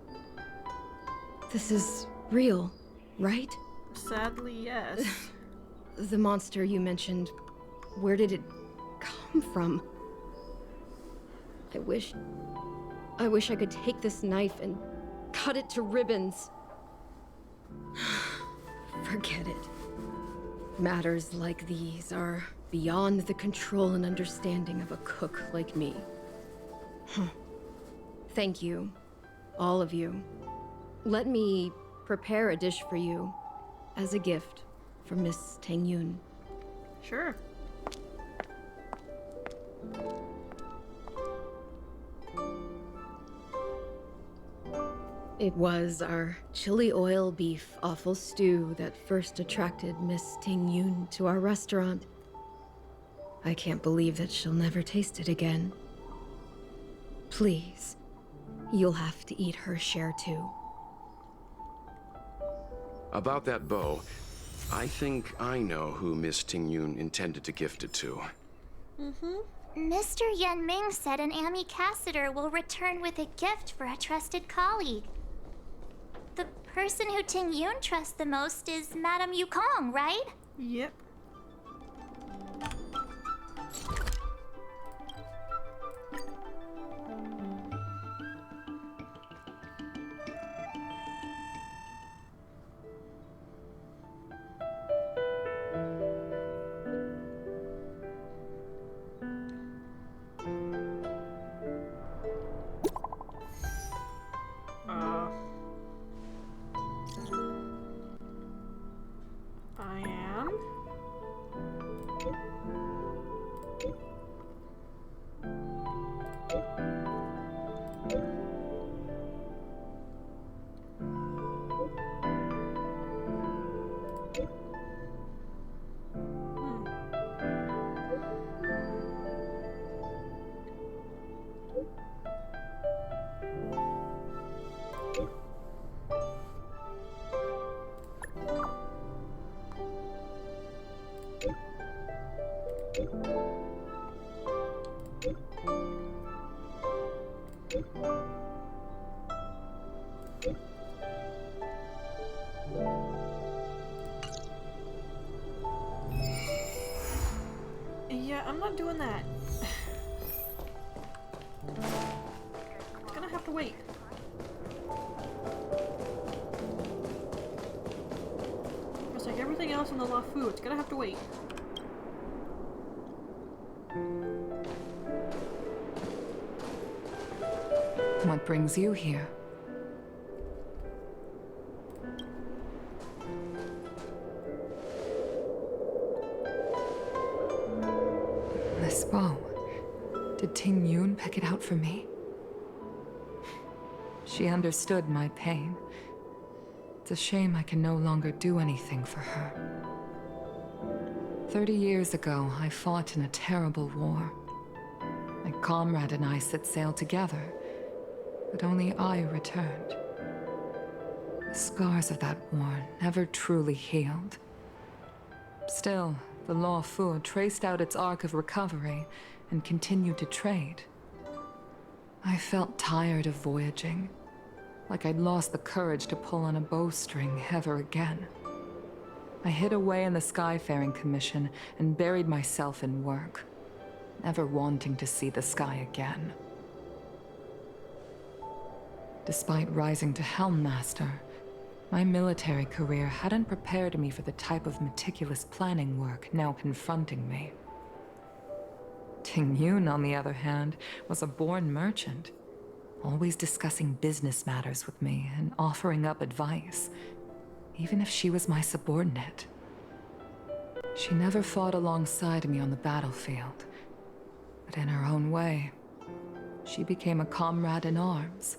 is real, right? Sadly, yes. The monster you mentioned, where did it come from? I wish I could take this knife and cut it to ribbons. Forget it. Matters like these are beyond the control and understanding of a cook like me. Thank you, all of you. Let me prepare a dish for you as a gift from Miss Tingyun. Sure. It was our chili oil beef offal stew that first attracted Miss Tingyun to our restaurant. I can't believe that she'll never taste it again. Please, you'll have to eat her share too. About that bow, I think I know who Miss Tingyun intended to gift it to. Mr. Yan Ming said an ambassador will return with a gift for a trusted colleague. The person who Ting Yun trusts the most is Madame Yukong, right? Yep. I am. Yeah, I'm not doing that. It's gonna have to wait. Just like everything else in the Luofu, it's gonna have to wait. What brings you here? This bow. Did Ting Yun pick it out for me? She understood my pain. It's a shame I can no longer do anything for her. 30 years ago, I fought in a terrible war. My comrade and I set sail together, but only I returned. The scars of that war never truly healed. Still, the Luofu traced out its arc of recovery and continued to trade. I felt tired of voyaging, like I'd lost the courage to pull on a bowstring ever again. I hid away in the Skyfaring Commission and buried myself in work, never wanting to see the sky again. Despite rising to Helm Master, my military career hadn't prepared me for the type of meticulous planning work now confronting me. Ting Yun, on the other hand, was a born merchant, always discussing business matters with me and offering up advice, even if she was my subordinate. She never fought alongside me on the battlefield, but in her own way, she became a comrade in arms.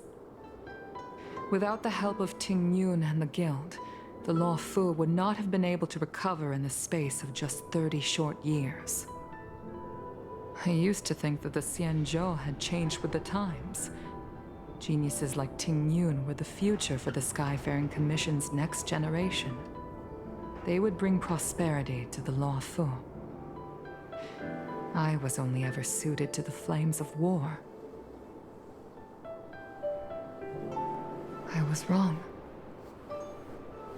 Without the help of Ting Yun and the Guild, the Luofu would not have been able to recover in the space of just 30 short years. I used to think that the Xianzhou had changed with the times. Geniuses like Ting Yun were the future for the Skyfaring Commission's next generation. They would bring prosperity to the Luofu. I was only ever suited to the flames of war. I was wrong.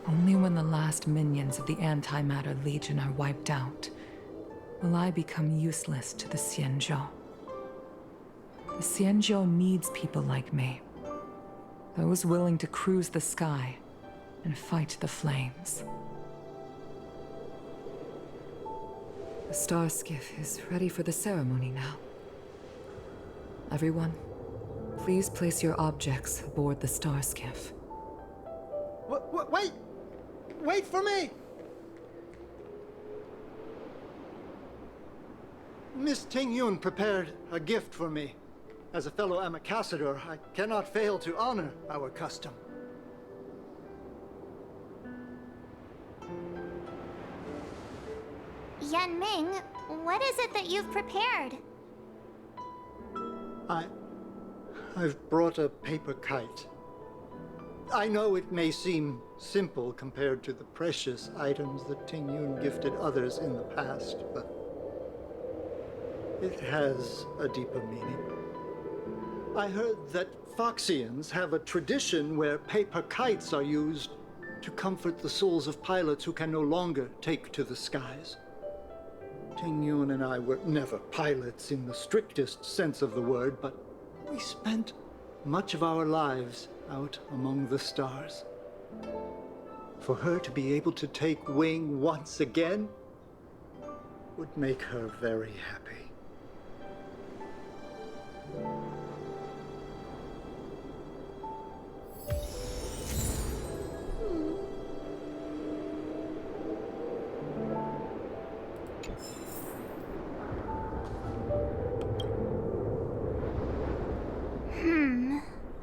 Only when the last minions of the Antimatter Legion are wiped out will I become useless to the Xianzhou. The Xianzhou needs people like me. Those willing to cruise the sky and fight the flames. The star skiff is ready for the ceremony now. Everyone, please place your objects aboard the star skiff. Wait! Wait for me! Miss Ting Yun prepared a gift for me. As a fellow ambassador, I cannot fail to honor our custom. Yan Ming, what is it that you've prepared? I've brought a paper kite. I know it may seem simple compared to the precious items that Ting Yun gifted others in the past, but it has a deeper meaning. I heard that Foxians have a tradition where paper kites are used to comfort the souls of pilots who can no longer take to the skies. Ting Yun and I were never pilots in the strictest sense of the word, but we spent much of our lives out among the stars. For her to be able to take wing once again would make her very happy.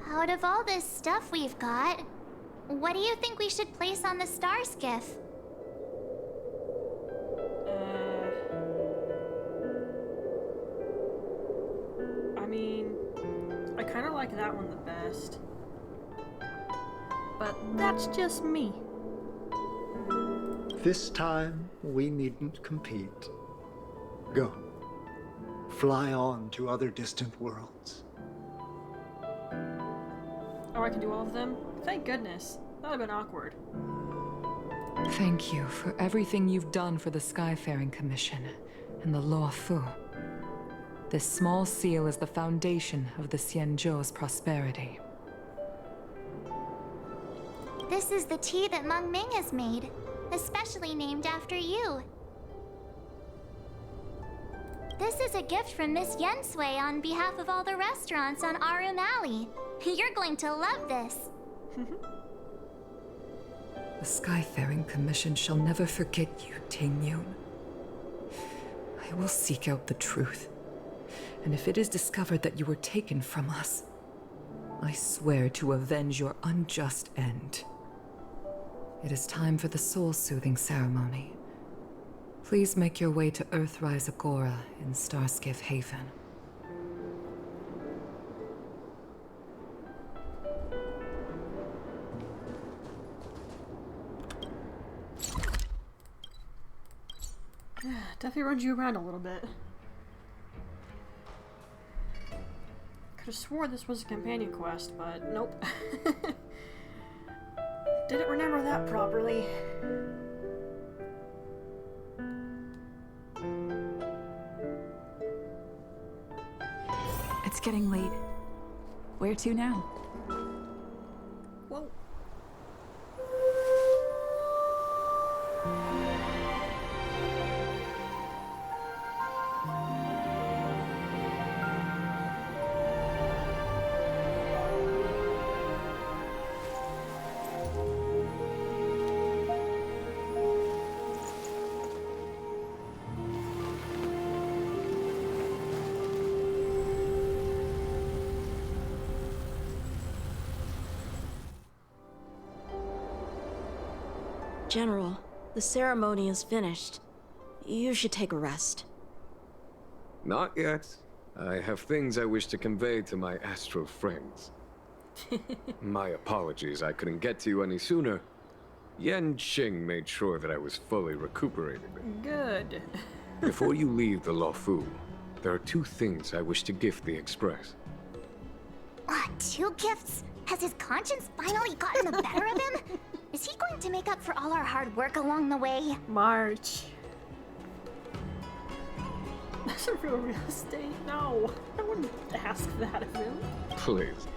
Out of all this stuff we've got, what do you think we should place on the star skiff? I mean, I kind of like that one the best. But that's just me. This time, we needn't compete. Go. Fly on to other distant worlds. Oh, I can do all of them? Thank goodness. That would have been awkward. Thank you for everything you've done for the Skyfaring Commission and the Luofu. This small seal is the foundation of the Xianzhou's prosperity. This is the tea that Meng Ming has made, especially named after you. This is a gift from Miss Yen Sui on behalf of all the restaurants on Arum Alley. You're going to love this. The Skyfaring Commission shall never forget you, Ting Yun. I will seek out the truth. And if it is discovered that you were taken from us, I swear to avenge your unjust end. It is time for the soul-soothing ceremony. Please make your way to Earthrise Agora in Starskiff Haven. Definitely runs you around a little bit. Could have swore this was a companion quest, but nope. Didn't remember that properly. It's getting late. Where to now? Whoa. General, the ceremony is finished. You should take a rest. Not yet. I have things I wish to convey to my astral friends. My apologies, I couldn't get to you any sooner. Yan Qing made sure that I was fully recuperated. Good. Before you leave the Luofu, there are two things I wish to gift the Express. What, 2 gifts? Has his conscience finally gotten the better of him? Is he going to make up for all our hard work along the way? March. That's a real estate? No. I wouldn't ask that of him. Please.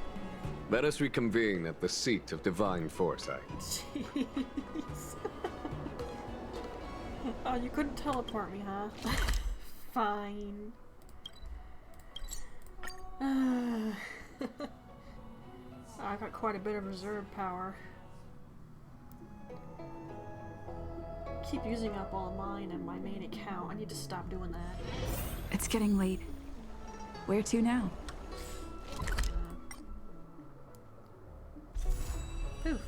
Let us reconvene at the seat of divine foresight. Jeez. Oh, you couldn't teleport me, huh? Fine. I got quite a bit of reserve power. Keep using up all of mine and my main account. I need to stop doing that. It's getting late. Where to now? Poof.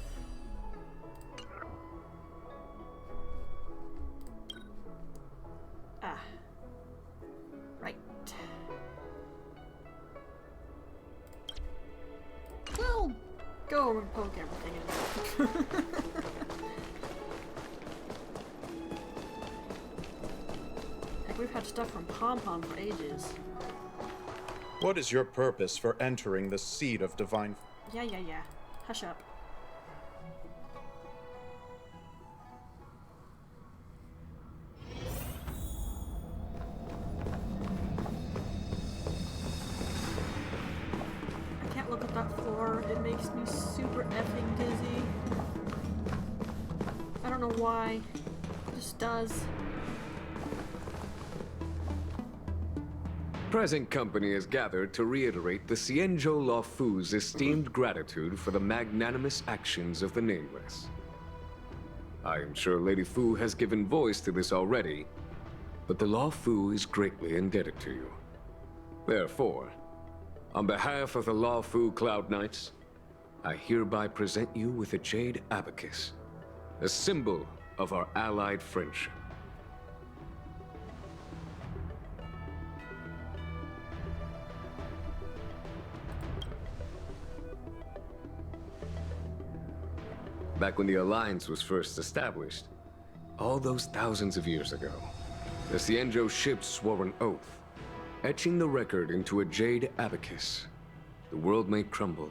Ah. Right. Well, Go and poke everything in. Heck, we've had stuff from Pom Pom for ages. What is your purpose for entering the seat of divine... Yeah. Hush up. I can't look at that floor. It makes me super effing dizzy. I don't know why. It just does. Present company is gathered to reiterate the Cienjo Luofu's esteemed gratitude for the magnanimous actions of the Nameless. I am sure Lady Fu has given voice to this already, but the Luofu is greatly indebted to you. Therefore, on behalf of the Luofu Cloud Knights, I hereby present you with a Jade Abacus, a symbol of our allied friendship. Back when the Alliance was first established, all those thousands of years ago, the Cienjo ships swore an oath, etching the record into a Jade Abacus. The world may crumble,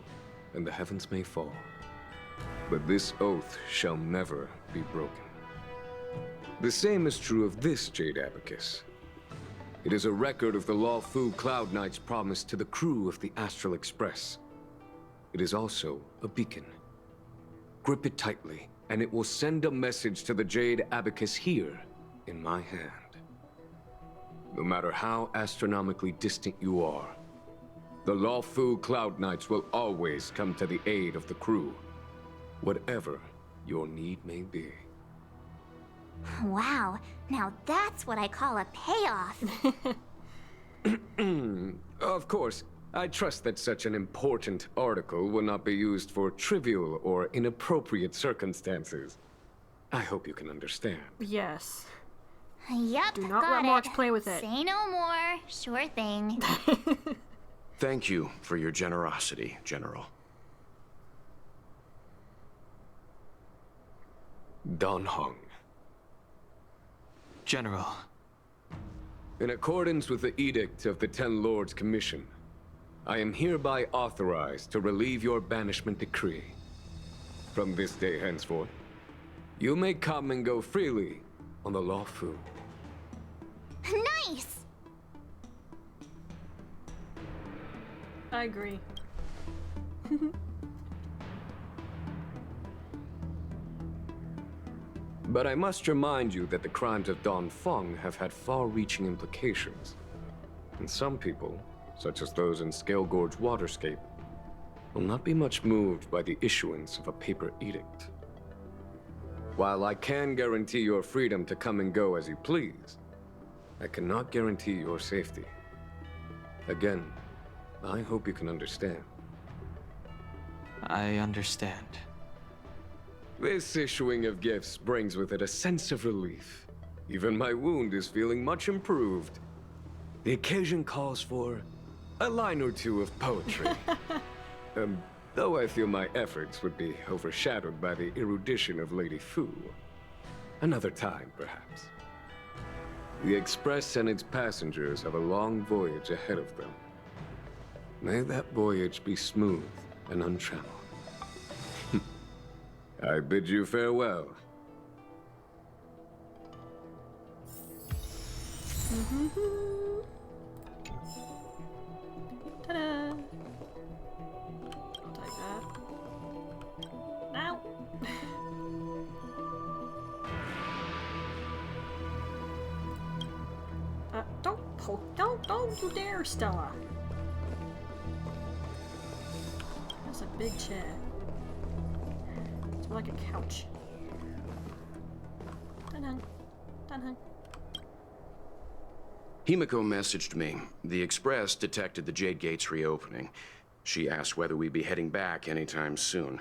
and the heavens may fall, but this oath shall never be broken. The same is true of this Jade Abacus. It is a record of the Luofu Cloud Knight's promise to the crew of the Astral Express. It is also a beacon. Grip it tightly, and it will send a message to the Jade Abacus here, in my hand. No matter how astronomically distant you are, the Luofu Cloud Knights will always come to the aid of the crew, whatever your need may be. Wow, now that's what I call a payoff. Of course, I trust that such an important article will not be used for trivial or inappropriate circumstances. I hope you can understand. Yes. Yep, Do not got let March it. play with it. Say no more. Sure thing. Thank you for your generosity, General. Dan Heng. General. In accordance with the Edict of the Ten Lords Commission, I am hereby authorized to relieve your banishment decree. From this day henceforth, you may come and go freely on the Luofu. Nice! I agree. But I must remind you that the crimes of Don Feng have had far-reaching implications. And some people, such as those in Scale Gorge Waterscape, will not be much moved by the issuance of a paper edict. While I can guarantee your freedom to come and go as you please, I cannot guarantee your safety. Again, I hope you can understand. I understand. This issuing of gifts brings with it a sense of relief. Even my wound is feeling much improved. The occasion calls for a line or two of poetry. Though I feel my efforts would be overshadowed by the erudition of Lady Fu. Another time, perhaps. The Express and its passengers have a long voyage ahead of them. May that voyage be smooth and untrammeled. I bid you farewell. Ta-da! I'll take that. Now! Don't poke, don't you dare, Stella! That's a big chair. It's more like a couch. Dun-hung. Dun-hung. Himiko messaged me. The Express detected the Jade Gates reopening. She asked whether we'd be heading back anytime soon.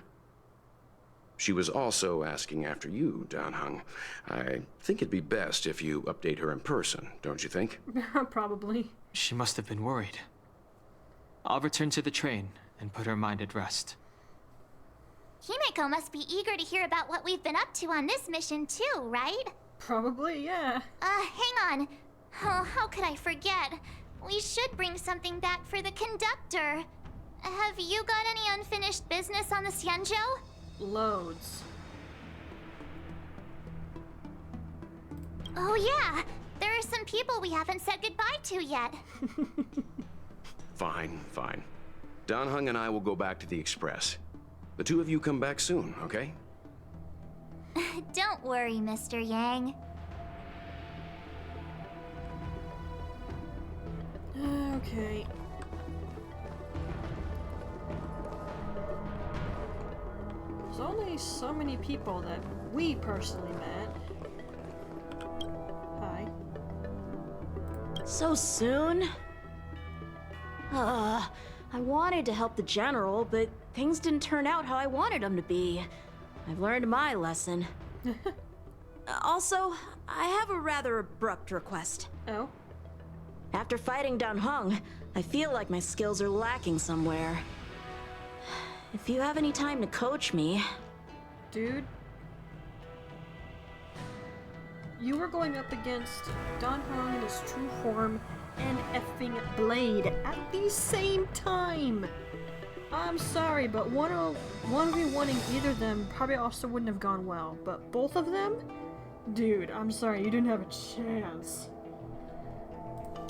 She was also asking after you, Dan Heng. I think it'd be best if you update her in person, don't you think? Probably. She must have been worried. I'll return to the train and put her mind at rest. Himeko must be eager to hear about what we've been up to on this mission too, right? Probably, yeah. Hang on. Oh, how could I forget? We should bring something back for the conductor. Have you got any unfinished business on the Xianzhou? Loads. Oh yeah, there are some people we haven't said goodbye to yet. Fine, fine. Dan Heng and I will go back to the Express. The two of you come back soon, okay? Don't worry, Mr. Yang. Okay. There's only so many people that we personally met. Hi. So soon? I wanted to help the General, but things didn't turn out how I wanted them to be. I've learned my lesson. Also, I have a rather abrupt request. Oh? After fighting Dan Heng, I feel like my skills are lacking somewhere. If you have any time to coach me... Dude? You were going up against Dan Heng in his true form and effing Blade at the same time! I'm sorry, but 1v1ing either of them probably also wouldn't have gone well, but both of them? Dude, I'm sorry, you didn't have a chance.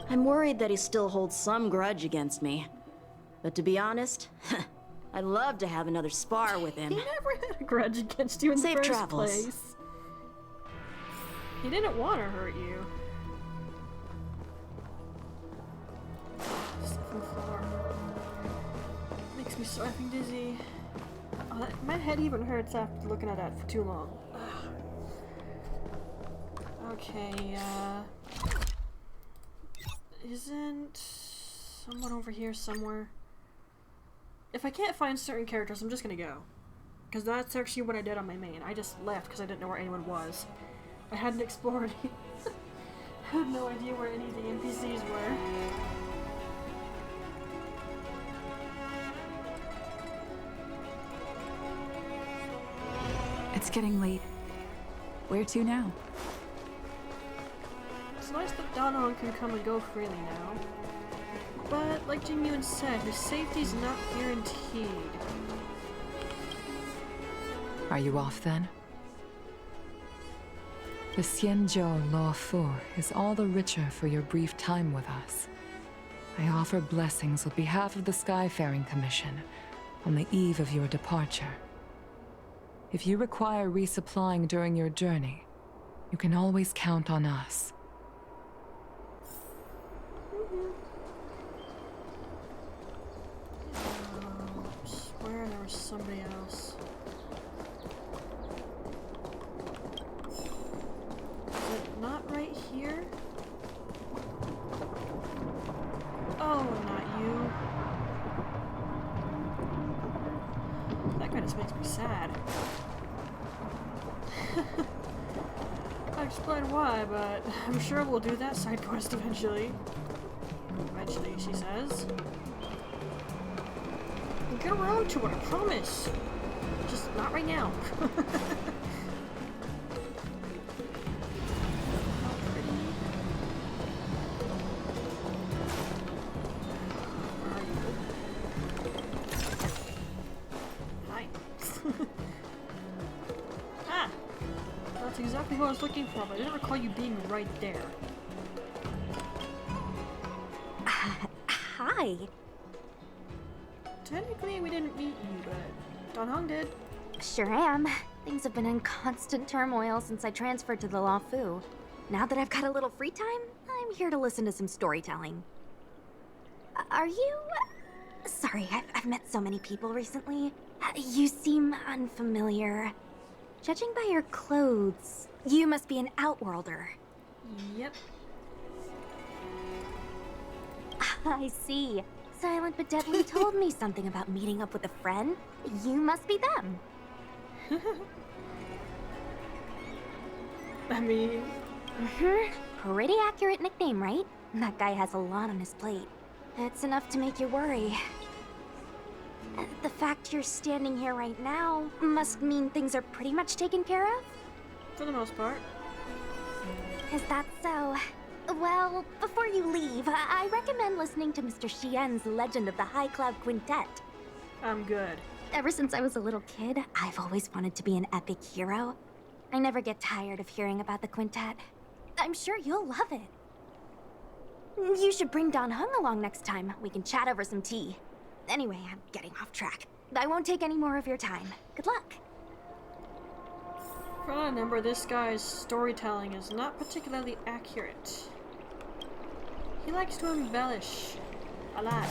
I'm worried that he still holds some grudge against me. But to be honest, I'd love to have another spar with him. He never had a grudge against you in the Safe first travels. place. He didn't want to hurt you. Second floor. Makes me so effing dizzy. Oh, my head even hurts after looking at that for too long. Okay, isn't someone over here somewhere? If I can't find certain characters, I'm just gonna go. Because that's actually what I did on my main. I just left because I didn't know where anyone was. I hadn't explored. I had no idea where any of the NPCs were. It's getting late. Where to now? It's nice that Dan Heng can come and go freely now. But, like Jin Yun said, his safety's not guaranteed. Are you off then? The Xianzhou Luofu is all the richer for your brief time with us. I offer blessings on behalf of the Skyfaring Commission on the eve of your departure. If you require resupplying during your journey, you can always count on us. I swear there was somebody else. Is it not right here? Oh, not you. That kind of makes me sad. I'll explain why, but I'm sure we'll do that side quest eventually. Eventually, she says. We'll get around to it, I promise. Just not right now. Exactly what I was looking for, but I didn't recall you being right there. Hi. Technically, we didn't meet you, but Dan Heng did. Sure am. Things have been in constant turmoil since I transferred to the Luofu. Now that I've got a little free time, I'm here to listen to some storytelling. Are you... Sorry, I've met so many people recently. You seem unfamiliar. Judging by your clothes, you must be an outworlder. Yep. I see. Silent but Deadly told me something about meeting up with a friend. You must be them. I mean... Pretty accurate nickname, right? That guy has a lot on his plate. It's enough to make you worry. The fact you're standing here right now must mean things are pretty much taken care of? For the most part. Is that so? Well, before you leave, I recommend listening to Mr. Xian's Legend of the High Cloud Quintet. I'm good. Ever since I was a little kid, I've always wanted to be an epic hero. I never get tired of hearing about the quintet. I'm sure you'll love it. You should bring Dan Heng along next time. We can chat over some tea. Anyway, I'm getting off track. I won't take any more of your time. Good luck. For all I remember, this guy's storytelling is not particularly accurate. He likes to embellish a lot.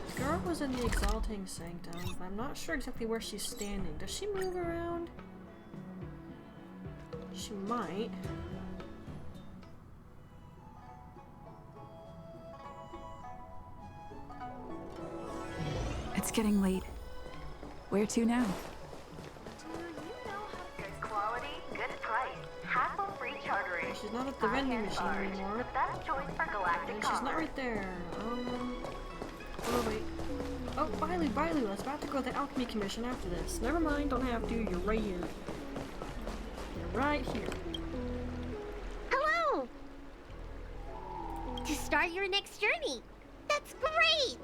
The girl was in the Exalting Sanctum, but I'm not sure exactly where she's standing. Does she move around? She might. It's getting late. Where to now? Good quality, good price, hassle-free chartering. She's not at the vending machine anymore. The best choice for galactic And she's not right there. Oh wait. Oh, Bailey, I was about to go to the Alchemy Commission after this. Never mind, don't have to. You're right here. You're right here. Hello! To start your next journey. That's great!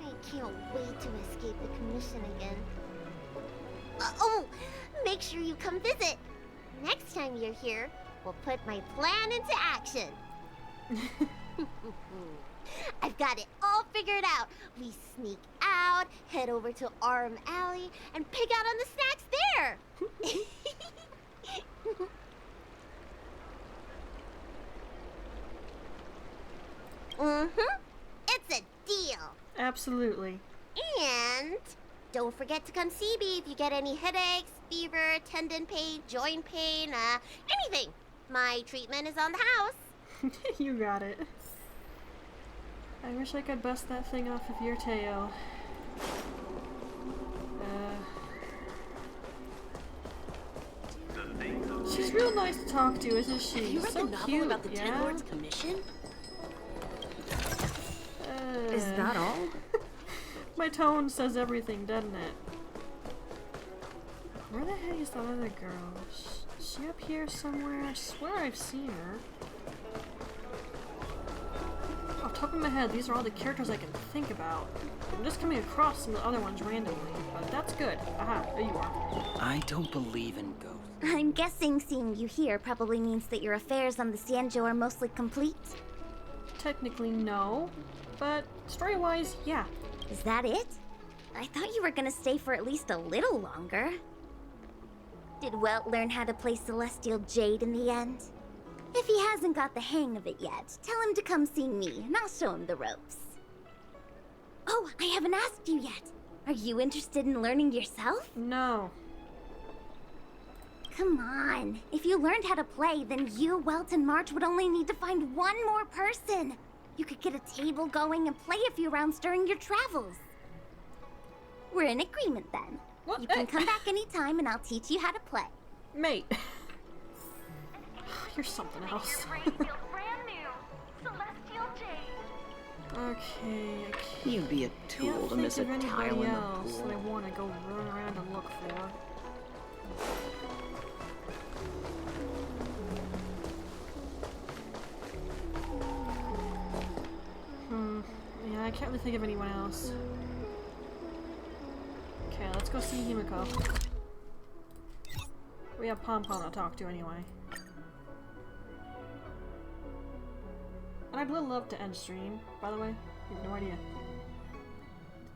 I can't wait to escape the commission again. Oh! Make sure you come visit. Next time you're here, we'll put my plan into action. I've got it all figured out. We sneak out, head over to Arm Alley, and pick out on the snacks there. It's a deal. Absolutely. And don't forget to come see me if you get any headaches, fever, tendon pain, joint pain, anything. My treatment is on the house. You got it. I wish I could bust that thing off of your tail. She's real nice to talk to, isn't she? Have you read So the novel cute, about the yeah? Ten Lords Commission? Is that all? My tone says everything, doesn't it? Where the heck is that other girl? Is she up here somewhere? I swear I've seen her. Off the top of my head, these are all the characters I can think about. I'm just coming across some of the other ones randomly, but that's good. Aha, there you are. I don't believe in ghosts. I'm guessing seeing you here probably means that your affairs on the Xianzhou are mostly complete. Technically, no. But story-wise, yeah. Is that it? I thought you were gonna stay for at least a little longer. Did Welt learn how to play Celestial Jade in the end? If he hasn't got the hang of it yet, tell him to come see me, and I'll show him the ropes. Oh, I haven't asked you yet. Are you interested in learning yourself? No. Come on. If you learned how to play, then you, Welt, and March would only need to find one more person. You could get a table going and play a few rounds during your travels. We're in agreement then. What? You can come back anytime and I'll teach you how to play. Mate. You're something else. Okay, I can't. You'd be a tool to miss a think of tile anybody in the else pool. that I want to go run around and look for. Yeah, I can't really think of anyone else. Okay, let's go see Himiko. We have Pom Pom to talk to anyway. And I'd really love to end stream, by the way. You have no idea.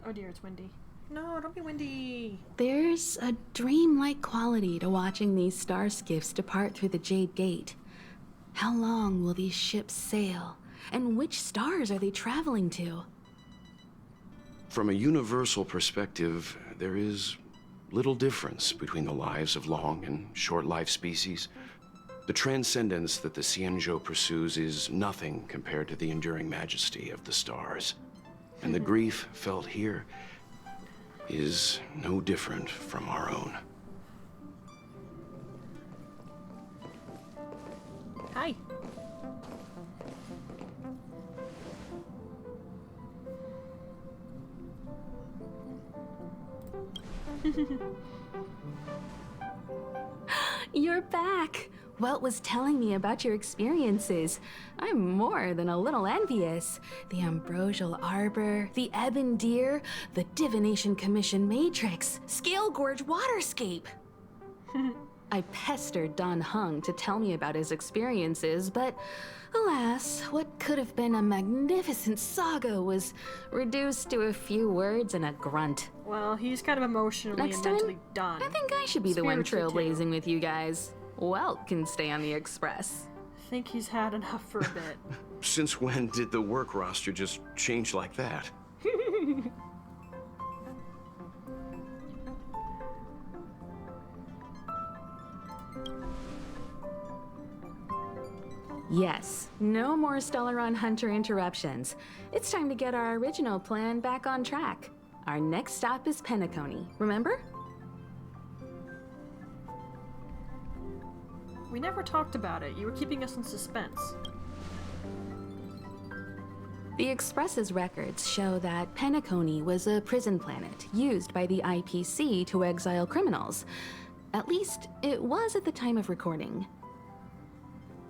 Oh dear, it's windy. No, don't be windy! There's a dreamlike quality to watching these star skiffs depart through the Jade Gate. How long will these ships sail? And which stars are they traveling to? From a universal perspective, there is little difference between the lives of long and short-lived species. The transcendence that the Xianzhou pursues is nothing compared to the enduring majesty of the stars. And the grief felt here is no different from our own. You're back! Welt was telling me about your experiences. I'm more than a little envious. The Ambrosial Arbor, the Ebon Deer, the Divination Commission Matrix, Scale Gorge Waterscape. I pestered Don Hung to tell me about his experiences, but alas, what could have been a magnificent saga was reduced to a few words and a grunt. Well, he's kind of emotionally Next and time, mentally done. I think I should be the one Spiritually, too. trailblazing with you guys. Welt can stay on the Express. I think he's had enough for a bit. Since when did the work roster just change like that? Yes, no more Stellaron Hunter interruptions. It's time to get our original plan back on track. Our next stop is Penacony, remember? We never talked about it. You were keeping us in suspense. The Express's records show that Penacony was a prison planet used by the IPC to exile criminals. At least, it was at the time of recording.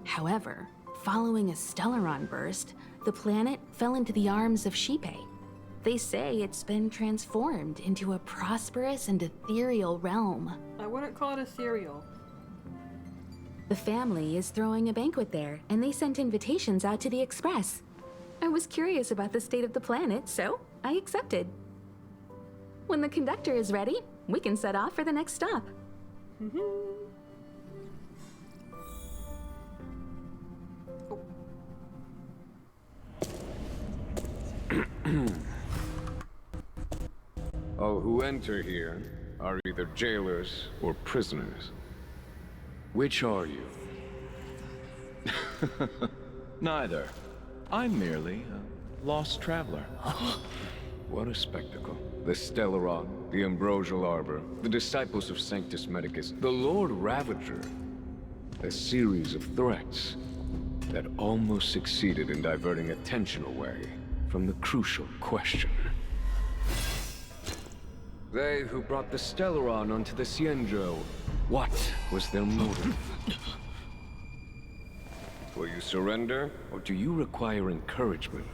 However, following a Stellaron burst, the planet fell into the arms of Shipe. They say it's been transformed into a prosperous and ethereal realm. I wouldn't call it ethereal. The family is throwing a banquet there, and they sent invitations out to the Express. I was curious about the state of the planet, so I accepted. When the conductor is ready, we can set off for the next stop. All who enter here are either jailers or prisoners. Which are you? Neither. I'm merely a lost traveler. What a spectacle. The Stellaron, the Ambrosial Arbor, the Disciples of Sanctus Medicus, the Lord Ravager. A series of threats that almost succeeded in diverting attention away from the crucial question. They who brought the Stellaron onto the Xianzhou, what was their motive? Will you surrender, or do you require encouragement?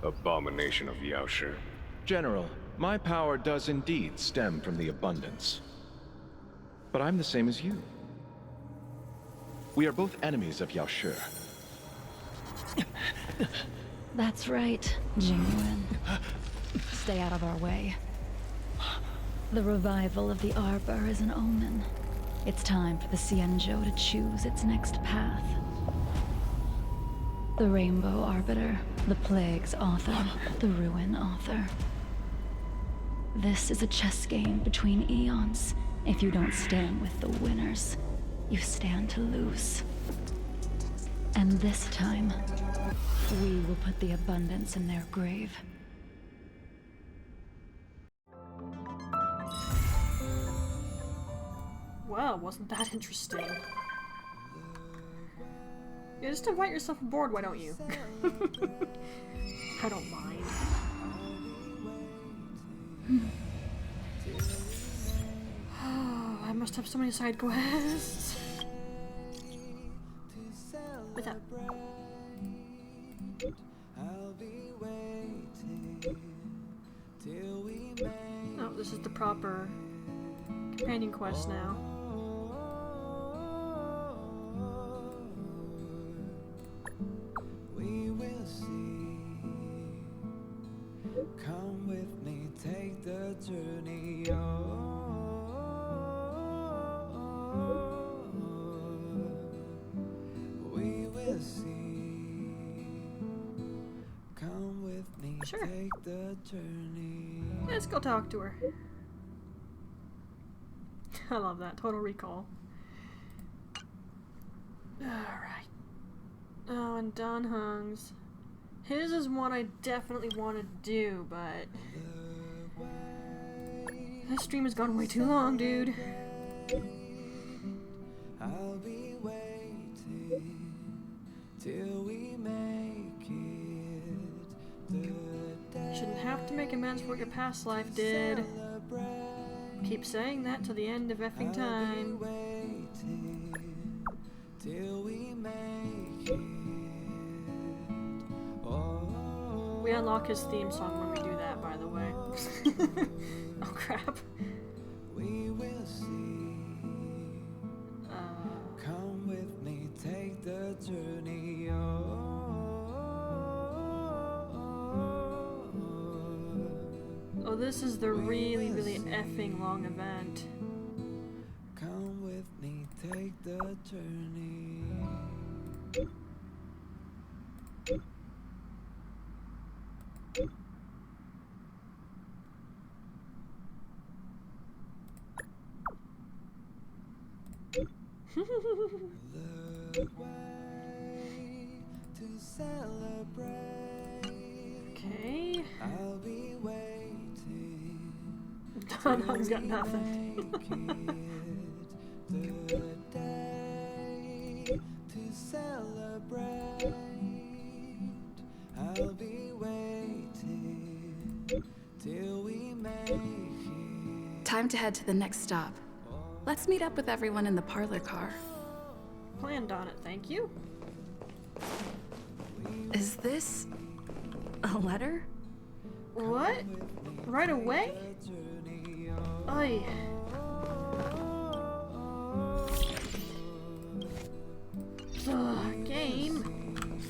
Abomination of Yaoshi. General, my power does indeed stem from the abundance. But I'm the same as you. We are both enemies of Yaoshi. That's right, genuine. Stay out of our way. The revival of the Arbor is an omen. It's time for the Xianzhou to choose its next path. The Rainbow Arbiter, the Plague's author, the Ruin author. This is a chess game between eons. If you don't stand with the winners, you stand to lose. And this time, we will put the abundance in their grave. Well, wasn't that interesting? Yeah, just invite yourself aboard, why don't you? I don't mind. Oh, I must have so many side quests. What's up? Oh, this is the proper companion quest now. We will see. Come with me, take the journey we will see. Come with me, sure. Take the journey. Let's go talk to her. I love that. Total Recall. Alright. Oh, and Don Hung's. His is one I definitely want to do, but this stream has gone way too long, dude. I'll be waiting till we make it. Shouldn't have to make amends for what your past life did. Keep keep saying that till the end of effing time. We unlock his theme song when we do that, by the way. Oh crap. We will see. Come with me, take the journey. Oh, this is the really, really effing long event. Come with me, take the journey. The way to celebrate. Okay. I'll be waiting. Don's got nothing. The day to celebrate. I'll be waiting till we make it. Time to head to the next stop. Let's meet up with everyone in the parlor car. Planned on it, thank you. Is this a letter? What? Right away? Oy. Ugh, game.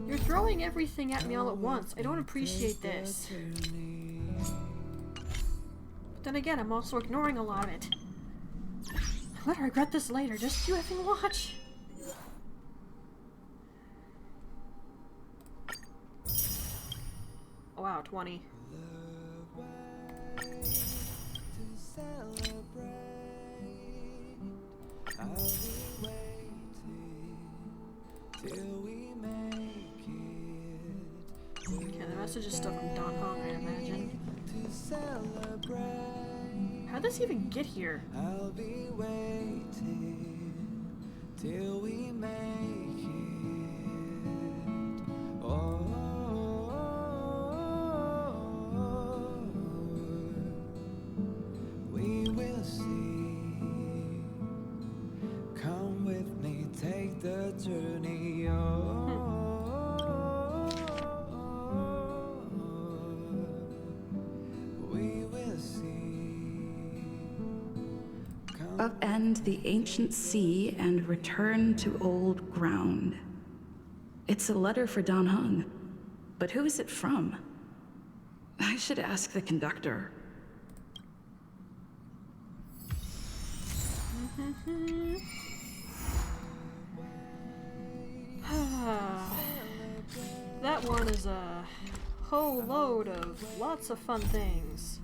You're throwing everything at me all at once. I don't appreciate this. But then again, I'm also ignoring a lot of it. I'm gonna regret this later. Just you effing watch. Oh, wow, 20. Okay, the message is stuff from Don Hong, I imagine. How'd this even get here? I'll be waiting till we make it. Oh, we will see. Come with me, take the journey. We will see. Upend the ancient sea and return to old ground. It's a letter for Don Hung. But who is it from? I should ask the conductor. That one is a whole load of lots of fun things.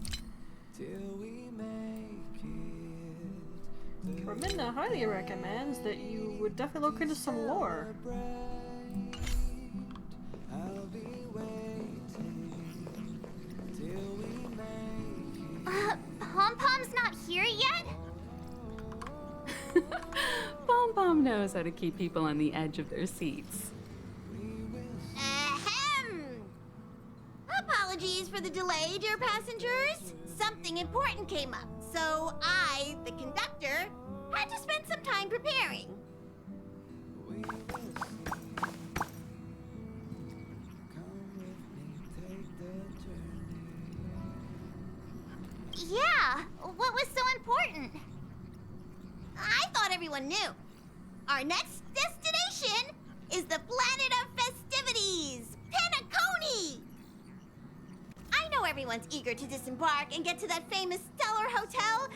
Raminda highly recommends that you would definitely look into some lore. Pom-Pom's not here yet? Pom Pom knows how to keep people on the edge of their seats. Ahem! Apologies for the delay, dear passengers. Something important came up, so I, the conductor, had to spend some time preparing. Yeah, what was so important? I thought everyone knew. Our next destination is the planet of festivities, Penacony! I know everyone's eager to disembark and get to that famous Stellar Hotel,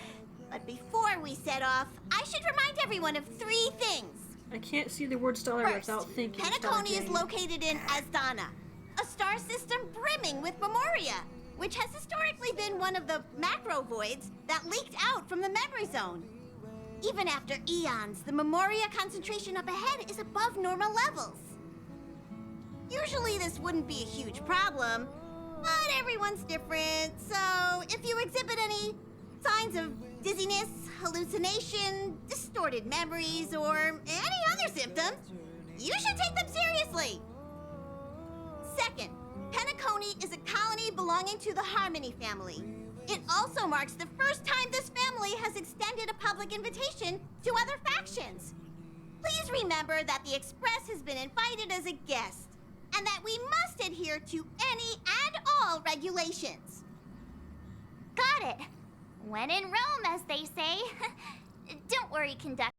but before we set off, I should remind everyone of 3 things. I can't see the word stellar without thinking Penacony is located in Asdana, a star system brimming with Memoria, which has historically been one of the macro voids that leaked out from the memory zone. Even after eons, the Memoria concentration up ahead is above normal levels. Usually this wouldn't be a huge problem, but everyone's different, so if you exhibit any signs of dizziness, hallucination, distorted memories, or any other symptoms, you should take them seriously. Second, Penacony is a colony belonging to the Harmony family. It also marks the first time this family has extended a public invitation to other factions. Please remember that the Express has been invited as a guest, and that we must adhere to any and all regulations. Got it. When in Rome, as they say. Don't worry, conductor.